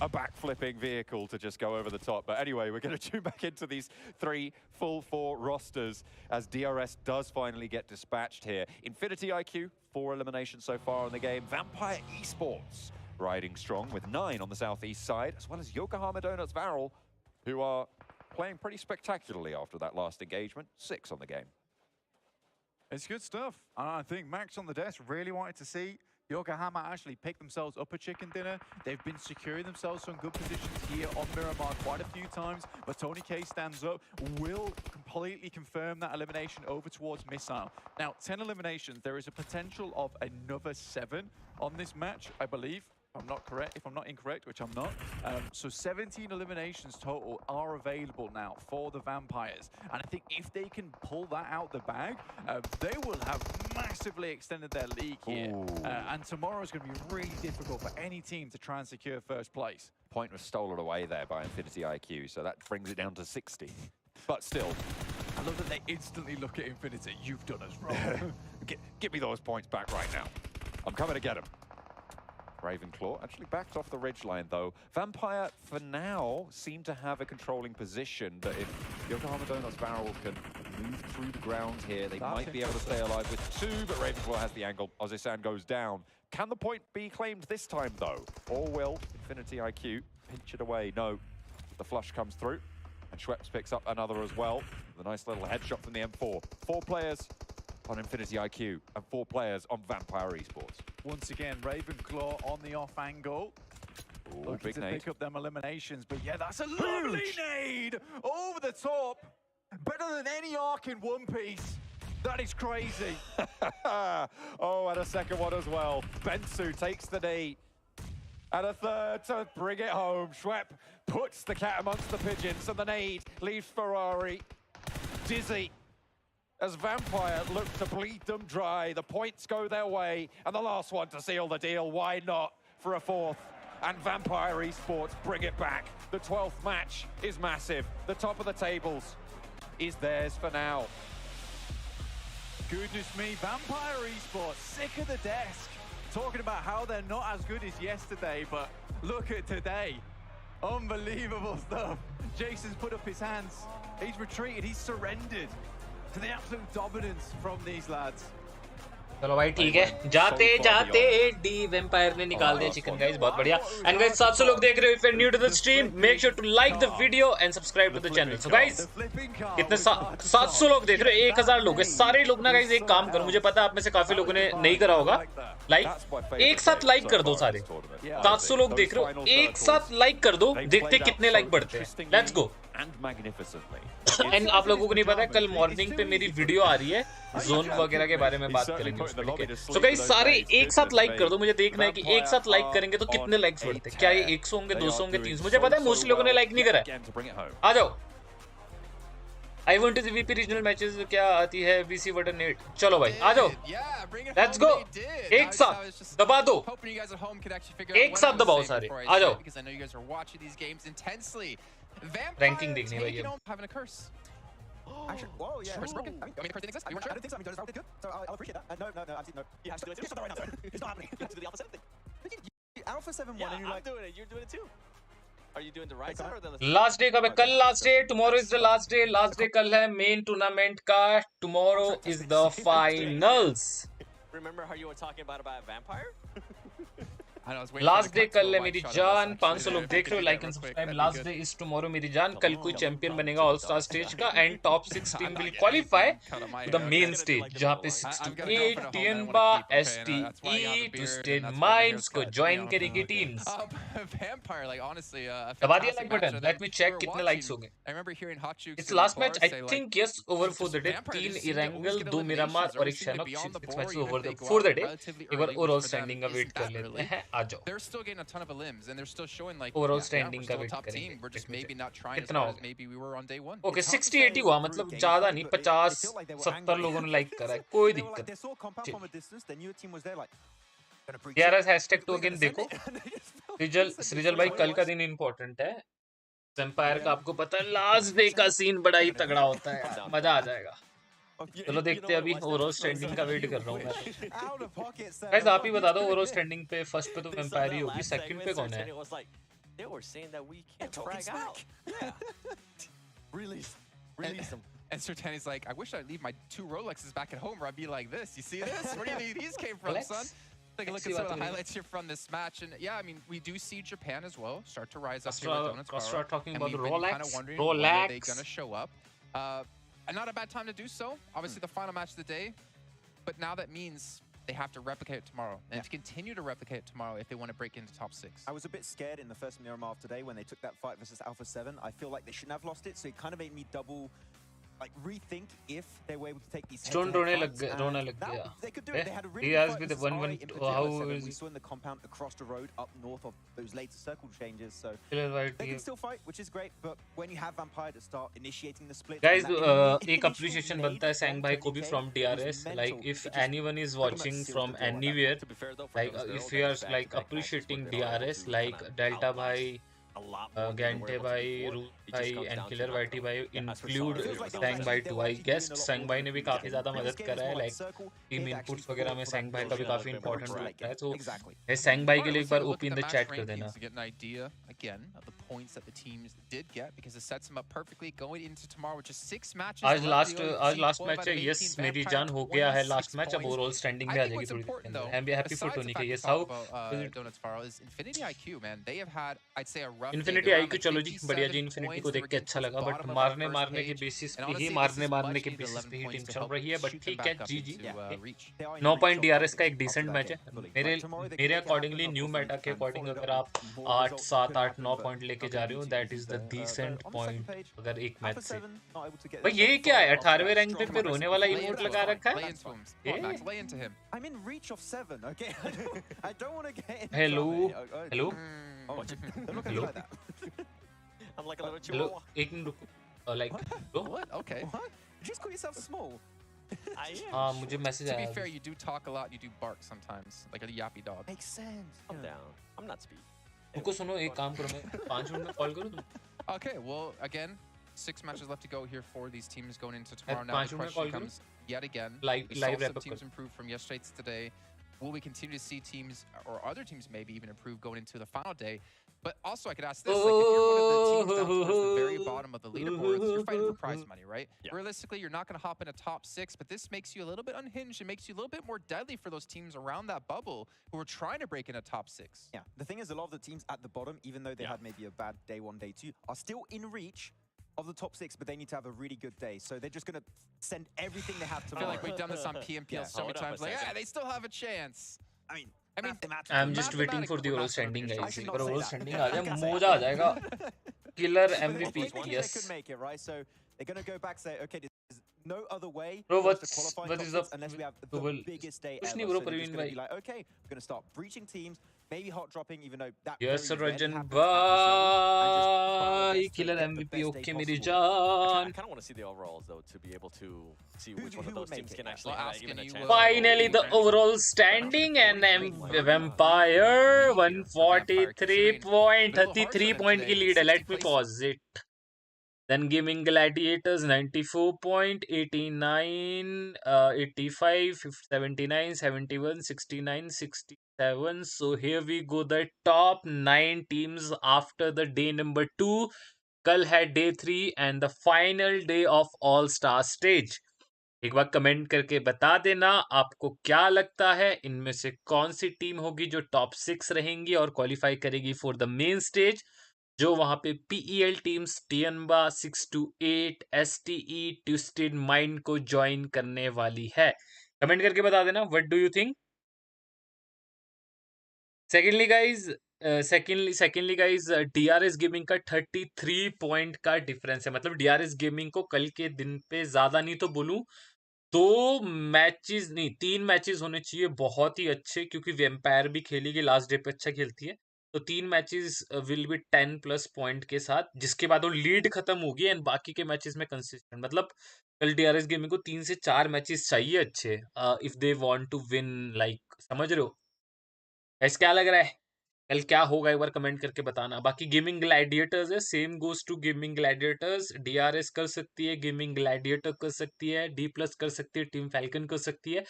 Speaker 21: a backflipping vehicle to just go over the top? But anyway, we're going to tune back into these 3 full 4 rosters as DRS does finally get dispatched here. Infinity IQ, 4 eliminations so far in the game. Vampire Esports riding strong with 9 on the southeast side, as well as Yokohama Donuts Varel, who are playing pretty spectacularly after that last engagement. 6 on the game.
Speaker 22: It's good stuff. I think Max on the desk really wanted to see Yokohama actually pick themselves up a chicken dinner. They've been securing themselves some good positions here on Miramar quite a few times, but Tony K stands up, will completely confirm that elimination over towards Missile. Now, 10 eliminations, there is a potential of another 7 on this match, I believe. If I'm not incorrect, which I'm not. So 17 eliminations total are available now for the Vampires. And I think if they can pull that out the bag, they will have massively extended their league here. And tomorrow is going to be really difficult for any team to try and secure first place.
Speaker 21: Point was stolen away there by Infinity IQ, so that brings it down to 60. But still,
Speaker 22: I love that they instantly look at Infinity. You've done us wrong.
Speaker 21: Give me those points back right now. I'm coming to get them. Ravenclaw actually backed off the ridgeline, though. Vampire, for now, seem to have a controlling position, but if Yokohama Donuts Barrel can move through the ground here, they might be able to stay alive with 2, but Ravenclaw has the angle. Ozisan goes down. Can the point be claimed this time, though? Or will Infinity IQ pinch it away? No. The flush comes through, and Schweppes picks up another as well. The nice little headshot from the M4. 4 players on Infinity IQ and 4 players on Vampire Esports.
Speaker 22: Once again, Ravenclaw on the off angle.
Speaker 21: Ooh,
Speaker 22: looking
Speaker 21: big
Speaker 22: to
Speaker 21: nade.
Speaker 22: pick up them eliminations, but yeah, that's a lovely nade over the top. Better than any arc in One Piece. That is crazy.
Speaker 21: Oh, and a second one as well. Bensu takes the knee. And a third to bring it home. Schwepp puts the cat amongst the pigeons, and the nade leaves Ferrari dizzy as Vampire look to bleed them dry. The points go their way, and the last one to seal the deal. Why not for a 4th? And Vampire Esports bring it back. The 12th match is massive. The top of the tables is theirs for now.
Speaker 22: Goodness me, Vampire Esports, sick of the desk. Talking about how they're not as good as yesterday, but look at today. Unbelievable stuff. Jason's put up his hands. He's retreated, he's surrendered to the absolute dominance from these lads.
Speaker 2: चलो भाई ठीक है जाते जाते D vampire ने निकाल दिया chicken guys बहुत बढ़िया एंड गाइस 700 लोग देख रहे हो if you are new to the stream make sure to like the video and subscribe to the channel so guys कितने 700 लोग देख रहे हो 1000 लोग है सारे लोग ना गाइस एक काम करो मुझे पता है आप में से काफी लोगों ने नहीं करा होगा लाइक एक साथ लाइक कर दो सारे 700 लोग देख रहे हो एक साथ लाइक कर दो देखते कितने लाइक बढ़ते हैं लेट्स गो एंड आप लोगों को नहीं पता कल मॉर्निंग पे मेरी वीडियो आ रही है जोन वगैरह के बारे में बात करेंगे सो गाइस सारे एक साथ लाइक कर दो मुझे देखना है कि एक साथ लाइक करेंगे तो कितने लाइक्स बढ़ते हैं क्या ये 100 होंगे 200 होंगे 300 मुझे पता है मोस्ट लोगों ने लाइक नहीं करा है आ जाओ I want to VP regional matches क्या आती है वीसी बटन 8 चलो भाई आ जाओ लेट्स गो एक साथ दबा दो एक साथ दबाओ सारे आ जाओ रैंकिंग देखनी है भाई
Speaker 3: Actually, whoa, yeah.
Speaker 1: Chris broken? I mean, the card didn't exist? You weren't sure?
Speaker 3: I don't think so. I mean, Jonas did good. So I'll appreciate that. No, absolutely no.
Speaker 5: You have to do it too.
Speaker 3: It's not right now. It's not happening.
Speaker 5: You have to do the Alpha 7 thing.
Speaker 3: Alpha 7
Speaker 5: Yeah,
Speaker 3: and you're
Speaker 5: I'm
Speaker 3: like...
Speaker 5: doing it. You're doing it too. Are you doing the right side or the left?
Speaker 2: Last day कब है? कल last day. Tomorrow is the last day. Last day कल है main tournament का. Tomorrow is the finals.
Speaker 5: Remember how you were talking about Vampire?
Speaker 2: Last day कल है मेरी जान. 500 लोग देख रहे हो. Like and subscribe. Last day is tomorrow मेरी जान. कल कोई चैंपियन बनेगा ऑल स्टार स्टेज का and top 6 team will qualify to the main stage जहां पे 6 to 8 TNBA STE two state minds को ज्वाइन करेगी टीम्स. दबा दिया like button. Let me check कितने लाइक्स हो गए. It's last match I think yes over for the day. 3 Erangel 2 Miramar और 1 शैनॉक. 6 matches over for the day. एक बार ओवरऑल स्टैंडिंग का वेट कर लेते हैं.
Speaker 1: They're still getting a ton of limbs and they're still showing like
Speaker 2: overall standing का wait
Speaker 1: top team.
Speaker 2: करेंगे.
Speaker 1: We're just maybe not trying as
Speaker 2: कितना
Speaker 1: hard
Speaker 2: होगा?
Speaker 1: as maybe we were on day one.
Speaker 2: Okay 60-80 हुआ. मतलब ज्यादा नहीं. 50-70 लोगों ने लाइक करा है. कोई दिक्कत नहीं. यार हैशटैग तो अगेन देखो. सृजल भाई कल का दिन इंपॉर्टेंट है. वैम्पायर का आपको पता है लास्ट डे का सीन बड़ा ही तगड़ा होता है. मजा आ जाएगा. चलो देखते हैं. अभी ओवरऑल स्टैंडिंग का वेट कर रहा हूँ मैं. गाइस आप ही बता दो ओवरऑल स्टैंडिंग पे फर्स्ट पे तो वैम्पायर ही होगी. सेकंड पे कौन है?
Speaker 5: They were saying that we can't frag out.
Speaker 3: Release them.
Speaker 1: And Sertani's like, I wish I'd leave my 2 Rolexes back at home where I'd be like this. You see this? Where do you think these came from, son? Take a look at some of the highlights here from this match. And yeah, I mean, we do see Japan as well start to rise up here with Donuts.
Speaker 2: Start talking about
Speaker 1: Rolex. Kind of wondering when are they going to show up. And not a bad time to do so. Obviously, the final match of the day. But now that means they have to replicate it tomorrow. And to continue to replicate it tomorrow if they want to break into top 6.
Speaker 3: I was a bit scared in the first Miramar today when they took that fight versus Alpha 7. I feel like they shouldn't have lost it. So it kind of made me rethink if they were able to take these
Speaker 2: Stone रोने लग गया.
Speaker 3: They could do it. They had a really
Speaker 2: he has with the 1-1. How is
Speaker 3: we saw in the compound across the road up north of those later circle changes. So
Speaker 2: right,
Speaker 3: they can still fight, which is great. But when you have Vampire to start initiating the split,
Speaker 2: guys, एक appreciation बनता है Sang भाई को भी from DRS. Like if anyone is watching from anywhere, like if you are like appreciating DRS, like Delta भाई, Gante भाई, Root भाई and Killer Whitey भाई include Sang भाई too. I guess Sang भाई ने भी काफी ज़्यादा मदद करा है. Like team inputs वगैरह में Sang भाई का भी काफी important role है. तो Sang भाई के लिए एक बार OP in the chat कर देना.
Speaker 1: To get an idea again of the points that the teams did get because it sets them up perfectly going into tomorrow, which is 6 matches.
Speaker 2: आज last match है. Yes मेरी जान हो गया है last match. अब overall standing में आ जाएगी थोड़ी देर के अंदर. I'm happy for Tony के. Yes how
Speaker 1: Donuts Faro is Infinity IQ, man. They have had, I'd say, a rough
Speaker 2: Infinity IQ चलो जी बढ़िया जी. Infinity को देख के अच्छा लगा. बट मारने के बेसिस पे ही मारने के बेसिस पे ही टीम चल रही है. बट ठीक है GG. 9 पॉइंट DRS का एक डिसेंट मैच है. मेरे अकॉर्डिंगली न्यू मेटा के अकॉर्डिंग अगर आप 8 7 8 9 पॉइंट लेके जा रहे हो that is the decent point अगर एक मैच से. भाई ये क्या है 18वें रैंक पे रोने वाला इमोट लगा रखा है.
Speaker 3: I'm in reach of 7. Okay. I don't want to get in.
Speaker 2: Hello.
Speaker 5: I'm like a little chihuahua.
Speaker 2: एक मिनट रुको. Like
Speaker 3: what? Okay. What? You just call yourself small.
Speaker 5: I am.
Speaker 2: मुझे message आया.
Speaker 1: To be fair, you do talk a lot, you do bark sometimes, like a yappy dog.
Speaker 3: Makes sense.
Speaker 5: I'm down. I'm not speed.
Speaker 2: रुको सुनो एक काम करो मैं 5 minute में call करूं तुम.
Speaker 1: Okay, well again, 6 matches left to go here for these teams going into tomorrow. Now the question comes yet again.
Speaker 2: Live
Speaker 1: some teams improve from yesterday to today. Will we continue to see teams or other teams maybe even improve going into the final day? But also I could ask this, like if you're one of the teams down towards the very bottom of the leaderboards, you're fighting for prize money, right? Yeah. Realistically, you're not going to hop in a top 6, but this makes you a little bit unhinged. It makes you a little bit more deadly for those teams around that bubble who are trying to break in a top 6.
Speaker 3: Yeah, the thing is a lot of the teams at the bottom, even though they had maybe a bad day 1, day 2, are still in reach of the top 6, but they need to have a really good day. So they're just going to send everything they have to.
Speaker 1: I feel like we've done this on PMPL so many times. Like, yeah, they still have a chance. I mean,
Speaker 2: I'm just waiting for the overall standing, guys. एक बार overall standing आ जाए, मौज आ जाएगा. Killer MVP, yes.
Speaker 3: Could make it, right? So they're going to go back, say, okay, there's no other way.
Speaker 2: Bro, what is the
Speaker 3: unless we have the biggest day ever. So they're just going to be like, okay, we're going to start breaching teams, maybe hot dropping, even though that.
Speaker 2: Yes, Rajan, bye. Killer MVP, okay, मेरी जान.
Speaker 5: I kind of want to see the overalls though to be able to see which one of those teams can actually even a chance.
Speaker 2: Finally, the overall standing and Vampire 143.33 point की lead है. Let me pause it. Then Gaming Gladiators 94 point, 89, 85, 79, 71, 69, 67. So here we go, the top 9 teams after the day number 2. कल है day 3 and the final day of All-Star Stage. एक बार comment करके बता देना आपको क्या लगता है इनमें से कौन सी टीम होगी जो टॉप 6 रहेंगी और क्वालिफाई करेगी फॉर द मेन स्टेज, जो वहां पे PEL teams टियनबा 628 STE twisted mind को ज्वाइन करने वाली है. कमेंट करके बता देना what do you think. Secondly guys DRS gaming का 33 पॉइंट का डिफरेंस है. मतलब डीआरएस गेमिंग को कल के दिन पे ज्यादा नहीं तो बोलूं 2 मैचेस नहीं 3 मैचेस होने चाहिए बहुत ही अच्छे, क्योंकि वेम्पायर भी खेलेगी लास्ट डे पे अच्छा खेलती है. तो 3 मैचेस विल बी 10+ पॉइंट के साथ, जिसके बाद वो लीड खत्म होगी एंड बाकी के मैचेस में कंसिस्टेंट. मतलब कल डीआरएस गेमिंग को 3 से 4 मैचेस चाहिए अच्छे if they want to win. Like समझ रहे हो ऐसा क्या लग रहा है कल क्या होगा, एक बार कमेंट करके बताना. बाकी गेमिंग ग्लैडिएटर्स है, same goes to gaming gladiators. DRS कर सकती है, गेमिंग ग्लैडिएटर कर सकती है, डी+ कर सकती है, टीम फैल्कन कर सकती है.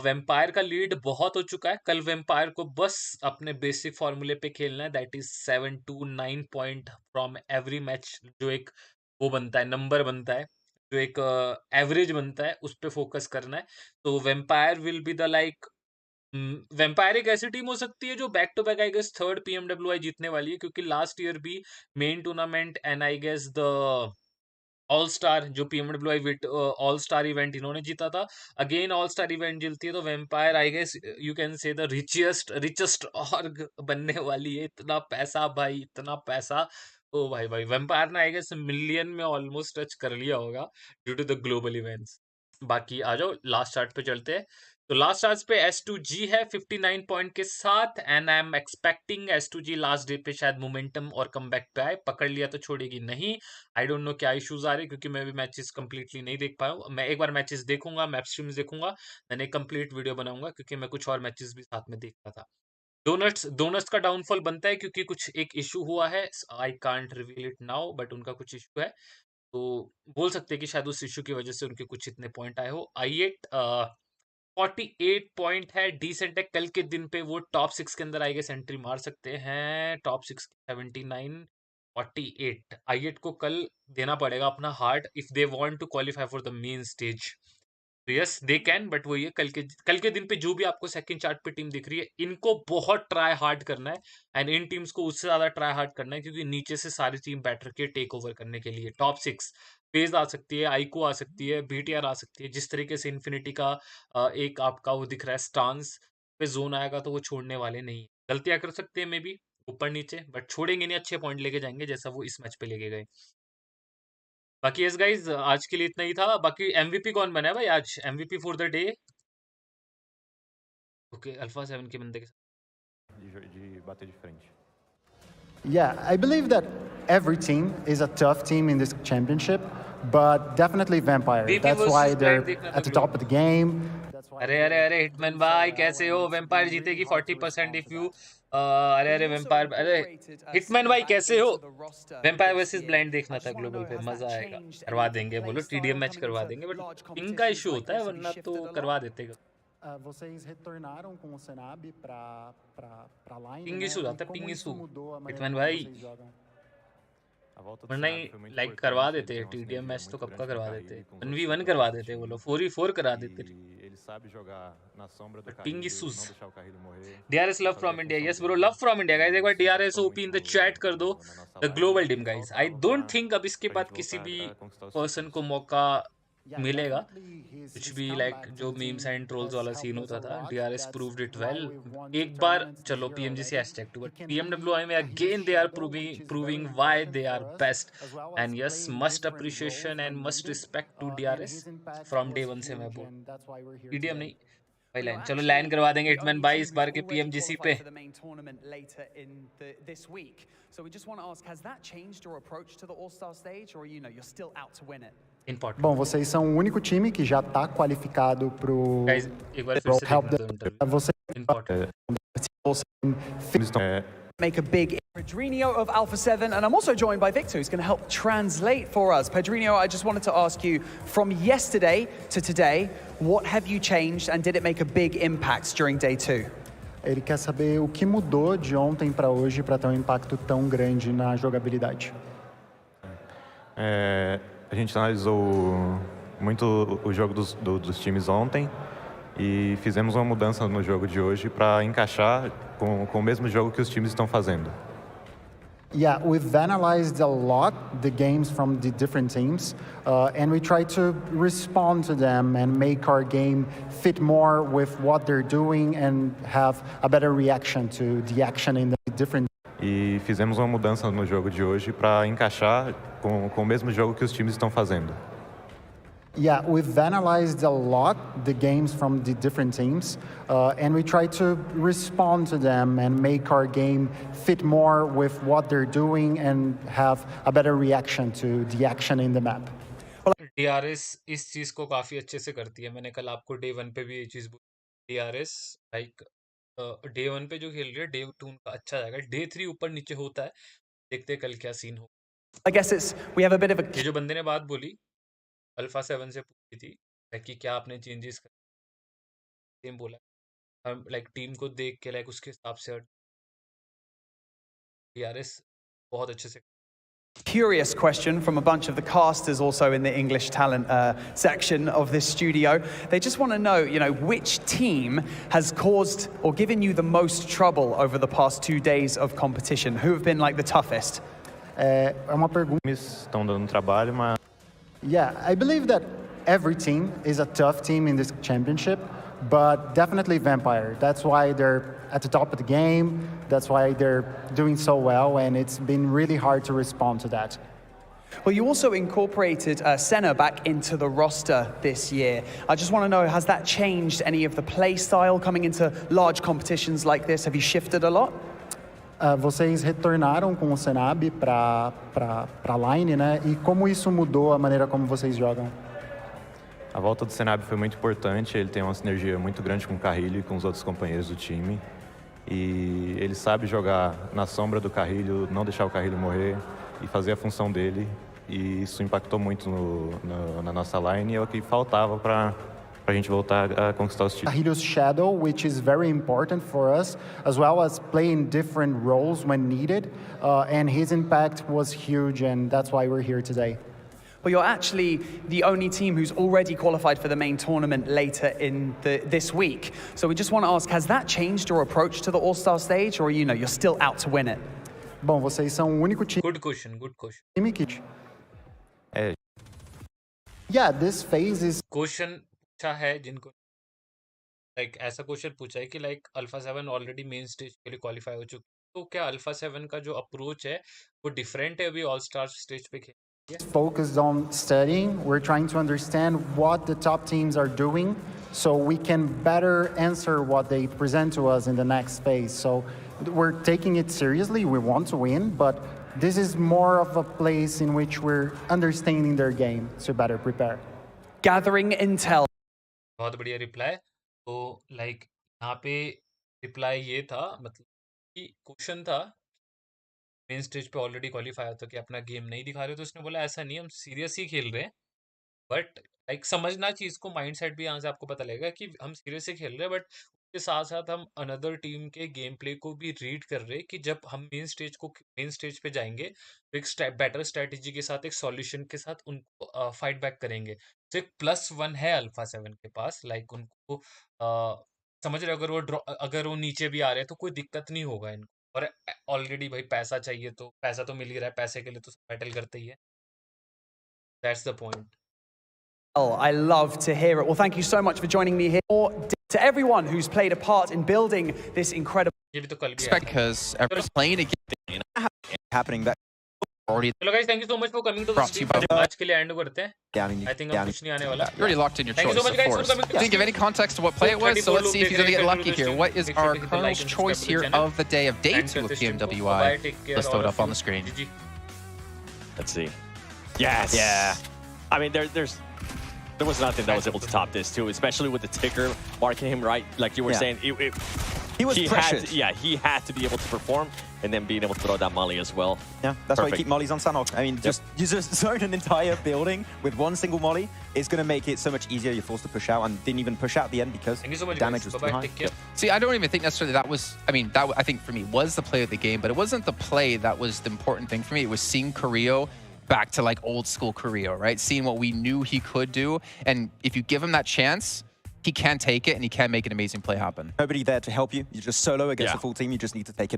Speaker 2: वेम्पायर का लीड बहुत हो चुका है. कल वेम्पायर को बस अपने बेसिक फॉर्मूले पे खेलना है, that is 7 to 9 point from every match. जो एक वो बनता है, नंबर बनता है, जो एक एवरेज बनता है, उस पर फोकस करना है. तो Vampire will be the like Vampire एक ऐसी टीम हो सकती है जो back to back I guess 3rd PMWI जीतने वाली है, क्योंकि लास्ट ईयर भी main tournament and I guess the all star जो PMWI ऑल स्टार इवेंट इन्होंने जीता था. अगेन ऑल स्टार इवेंट जीतती है तो Vampire I guess you can say the richest org बनने वाली है. इतना पैसा भाई, इतना पैसा. ओ भाई वेम्पायर ने आई गेस मिलियन में ऑलमोस्ट टच कर लिया होगा due to the global events. बाकी आ जाओ लास्ट चार्ट पे चलते हैं. तो लास्ट चार्ज पे S2G है 59 पॉइंट के साथ and I am expecting S2G last day पे शायद मोमेंटम और कमबैक पे आए. पकड़ लिया तो छोड़ेगी नहीं. आई डोंट नो क्या इश्यूज आ रहे, क्योंकि मैं भी मैचेस कंप्लीटली नहीं देख पाया हूँ. मैं एक बार मैचेस देखूंगा, मैप स्ट्रीम्स देखूंगा, मैंने एक कंप्लीट वीडियो बनाऊंगा, क्योंकि मैं कुछ और मैचेस भी साथ में देखता था. डोनट्स का डाउनफॉल बनता है क्योंकि कुछ एक इशू हुआ है. I can't reveal it now, but उनका कुछ इशू है, तो बोल सकते हैं कि शायद उस इशू की वजह से उनके कुछ इतने पॉइंट आए हो. I8 48 पॉइंट है, डिसेंट है. कल के दिन पे वो टॉप 6 के अंदर आई गेस एंट्री मार सकते हैं. टॉप 6 79 48. I8 को कल देना पड़ेगा अपना heart if they want to qualify for the main stage. Yes they can, but वो ये कल के दिन पे जो भी आपको सेकंड चार्ट पे टीम दिख रही है, इनको बहुत ट्राई हार्ड करना है एंड इन टीम्स को उससे ज्यादा ट्राई हार्ड करना है, क्योंकि नीचे से सारी टीम बैठ रखी है टेक ओवर करने के लिए. टॉप 6 फेज आ सकती है, आईको आ सकती है, बीटीआर आ सकती है. जिस तरीके से इन्फिनिटी का एक आपका वो दिख रहा है स्टांस पे जोन आएगा तो वो छोड़ने वाले नहीं. गलतियां कर सकते हैं मे बी ऊपर नीचे, बट छोड़ेंगे नहीं, अच्छे पॉइंट लेके जाएंगे जैसा वो इस मैच पे लेके गए. बाकी यस गाइज आज के लिए इतना ही था. बाकी एमवीपी कौन बना है भाई आज? MVP for the day okay alpha 7 के बंदे के साथ
Speaker 8: de bater de frente.
Speaker 14: Yeah, I believe that every team is a tough team in this championship, but definitely Vampire. That's why they're at the top of the game.
Speaker 2: अरे hitman भाई कैसे हो? Vampire जीतेगी 40% if you अरे vampire, अरे hitman भाई कैसे हो? वेम्पायर वर्सेस ब्लाइंड देखना था ग्लोबल पे, मजा आएगा. करवा देंगे बोलो, TDM मैच करवा देंगे, बट इनका इशू होता है, वरना तो करवा देते.
Speaker 14: Vocês retornaram com o Senab para line.
Speaker 2: Ping issue आता है, पिंग इशू हिटमैन भाई, वरना ही लाइक करवा देते. TDM मैच तो कब का करवा देते, 1v1 करवा देते, वो लोग 4v4 करा देते. Ping issues. DRS love from India. Yes bro, love from India guys. एक बार DRS OP in the chat कर दो. The global team guys, I don't think अब इसके बाद किसी भी पर्सन को मौका मिलेगा. कुछ भी लाइक जो मीम्स एंड ट्रोल्स वाला सीन होता था, DRS प्रूव्ड इट वेल. एक बार चलो PMGC hashtag two, but PMWI में again they are proving why they are best. And yes must appreciation and must respect to DRS from day 1 से. मैं बोल TDM नहीं भाई, लाइन चलो लाइन करवा देंगे हिटमैन भाई इस बार के PMGC पे.
Speaker 6: So we just want to ask, has that changed your approach to the All-Star Stage, or you're still out to win it?
Speaker 14: Bom, vocês são o único time que já está qualificado pro Help.
Speaker 6: make a big Pedrinho of Alpha 7, and I'm also joined by Victor, who's going to help translate for us. Pedrinho, I just wanted to ask you, from yesterday to today, what have you changed and did it make a big impact during day 2?
Speaker 14: Ele quer saber o que mudou de ontem para hoje para ter impacto tão grande na jogabilidade.
Speaker 8: A gente analisou muito o jogo dos times ontem e fizemos uma mudança no jogo de hoje para encaixar com o mesmo jogo que os times estão fazendo.
Speaker 14: Yeah, we've analyzed a lot the games from the different teams, and we try to respond to them and make our game fit more with what they're doing and have a better reaction to the action in the different.
Speaker 8: E fizemos uma mudança no jogo de hoje para encaixar com o mesmo jogo que os times estão fazendo.
Speaker 14: Yeah, we've analyzed a lot the games from the different teams, and we try to respond to them and make our game fit more with what they're doing and have a better reaction to the action in the map.
Speaker 2: DRS इस चीज को काफी अच्छे से करती है. मैंने कल आपको डे 1 पे भी ये चीज बोली. DRS लाइक डे 1 पे जो खेल रही है, डे 2 उनका अच्छा जाएगा. डे 3 ऊपर नीचे होता है. देखते हैं कल क्या सीन हो.
Speaker 6: I guess we have a bit of a.
Speaker 2: ये जो बंदे ने बात बोली अल्फा 7 से पूछी थी कि क्या आपने चेंजेस कर, सेम बोला. हम लाइक टीम को देख के लाइक उसके हिसाब से DRS बहुत अच्छे से.
Speaker 6: Curious question from a bunch of the casters also in the English talent section of this studio. They just want to know, which team has caused or given you the most trouble over the past 2 days of competition? Who have been like the toughest?
Speaker 14: É uma pergunta.
Speaker 8: Estão dando trabalho, mas.
Speaker 14: Yeah, I believe that every team is a tough team in this championship, but definitely Vampire. That's why they're at the top of the game. That's why they're doing so well, and it's been really hard to respond to that.
Speaker 6: Well, you also incorporated Senna back into the roster this year. I just want to know, has that changed any of the play style coming into large competitions like this? Have you shifted a lot?
Speaker 14: Vocês retornaram com o Senab para a line, né? E como isso mudou a maneira como vocês jogam?
Speaker 8: A volta do Senab foi muito importante. Ele tem uma sinergia muito grande com o Carrilho e com os outros companheiros do time. E ele sabe jogar na sombra do Carrilho, não deixar o Carrilho morrer e fazer a função dele. E isso impactou muito na nossa line e é o que faltava para a gente voltar a conquistar os títulos.
Speaker 14: Carrilho's shadow, which is very important for us, as well as playing different roles when needed, and his impact was huge, and that's why we're here today.
Speaker 6: Well, you're actually the only team who's already qualified for the main tournament later in this week. So we just want to ask, has that changed your approach to the All-Star Stage, or you're still out to win it?
Speaker 14: Bom, vocês são o único time.
Speaker 2: Good question, good question.
Speaker 14: Yeah, this phase is.
Speaker 2: Question पूछा है जिनको like ऐसा question पूछा है कि like alpha 7 already main stage के लिए qualify हो चुकी है, तो क्या अल्फा 7 का जो अप्रोच है वो डिफरेंट है अभी ऑल स्टार स्टेज पे खेलने?
Speaker 14: Focused on studying. We're trying to understand what the top teams are doing so we can better answer what they present to us in the next phase. So we're taking it seriously. We want to win, but this is more of a place in which we're understanding their game to better prepare.
Speaker 6: Gathering intel.
Speaker 2: बहुत बढ़िया reply. तो like यहाँ पे reply ये था, मतलब कि question था मेन स्टेज पे ऑलरेडी क्वालिफाई होता कि अपना गेम नहीं दिखा रहे, तो उसने बोला ऐसा नहीं, हम सीरियस ही खेल रहे हैं. बट लाइक समझना चीज को, माइंडसेट भी यहाँ से आपको पता लगेगा कि हम सीरियस ही खेल रहे हैं, बट उसके साथ साथ हम अनदर टीम के गेम प्ले को भी रीड कर रहे हैं कि जब हम मेन स्टेज पे जाएंगे तो एक बेटर स्ट्रेटेजी के साथ, एक सॉल्यूशन के साथ उनको फाइट बैक करेंगे. तो एक +1 है अल्फा 7 के पास. लाइक उनको समझ रहे, अगर वो नीचे भी आ रहे हैं तो कोई दिक्कत नहीं होगा इनको. और ऑलरेडी भाई पैसा चाहिए, तो पैसा तो मिल ही रहा है, पैसे के लिए तो बैटल करते ही है. That's the point.
Speaker 6: Oh, I love to hear it. Well, thank you so much for joining me here. To everyone who's played a part in building this incredible.
Speaker 1: Because everyone's playing again. Happening that already.
Speaker 2: Hello guys, thank you so much for coming to the stream. आज के लिए and करते हैं. I think अब कुछ नहीं आने वाला.
Speaker 1: You already locked in your choice,
Speaker 2: so much,
Speaker 1: of
Speaker 2: guys,
Speaker 1: course. You didn't give any context to what play it was, so let's see if he's going to get lucky here. What is our Colonel's choice here of the day of day 2 of PMWI? Let's throw it up on the screen.
Speaker 5: Let's see. Yes. Yeah. I mean, there was nothing that was able to top this too, especially with the ticker marking him right, like you were saying.
Speaker 3: He was pressured.
Speaker 5: He had to be able to perform and then being able to throw that molly as well.
Speaker 3: Yeah, that's why you keep mollies on Sanhok. I mean, you just zone an entire building with one single molly. It's going to make it so much easier. You're forced to push out, and didn't even push out at the end because the damage was too high.
Speaker 1: See, I don't even think necessarily that was, I mean, that I think for me was the play of the game, but it wasn't the play that was the important thing for me. It was seeing Carrillo back to like old school Carrillo, right? Seeing what we knew he could do. And if you give him that chance, he can take it and he can make an amazing play happen.
Speaker 3: Nobody there to help you. You're just solo against a full team. You just need to take it.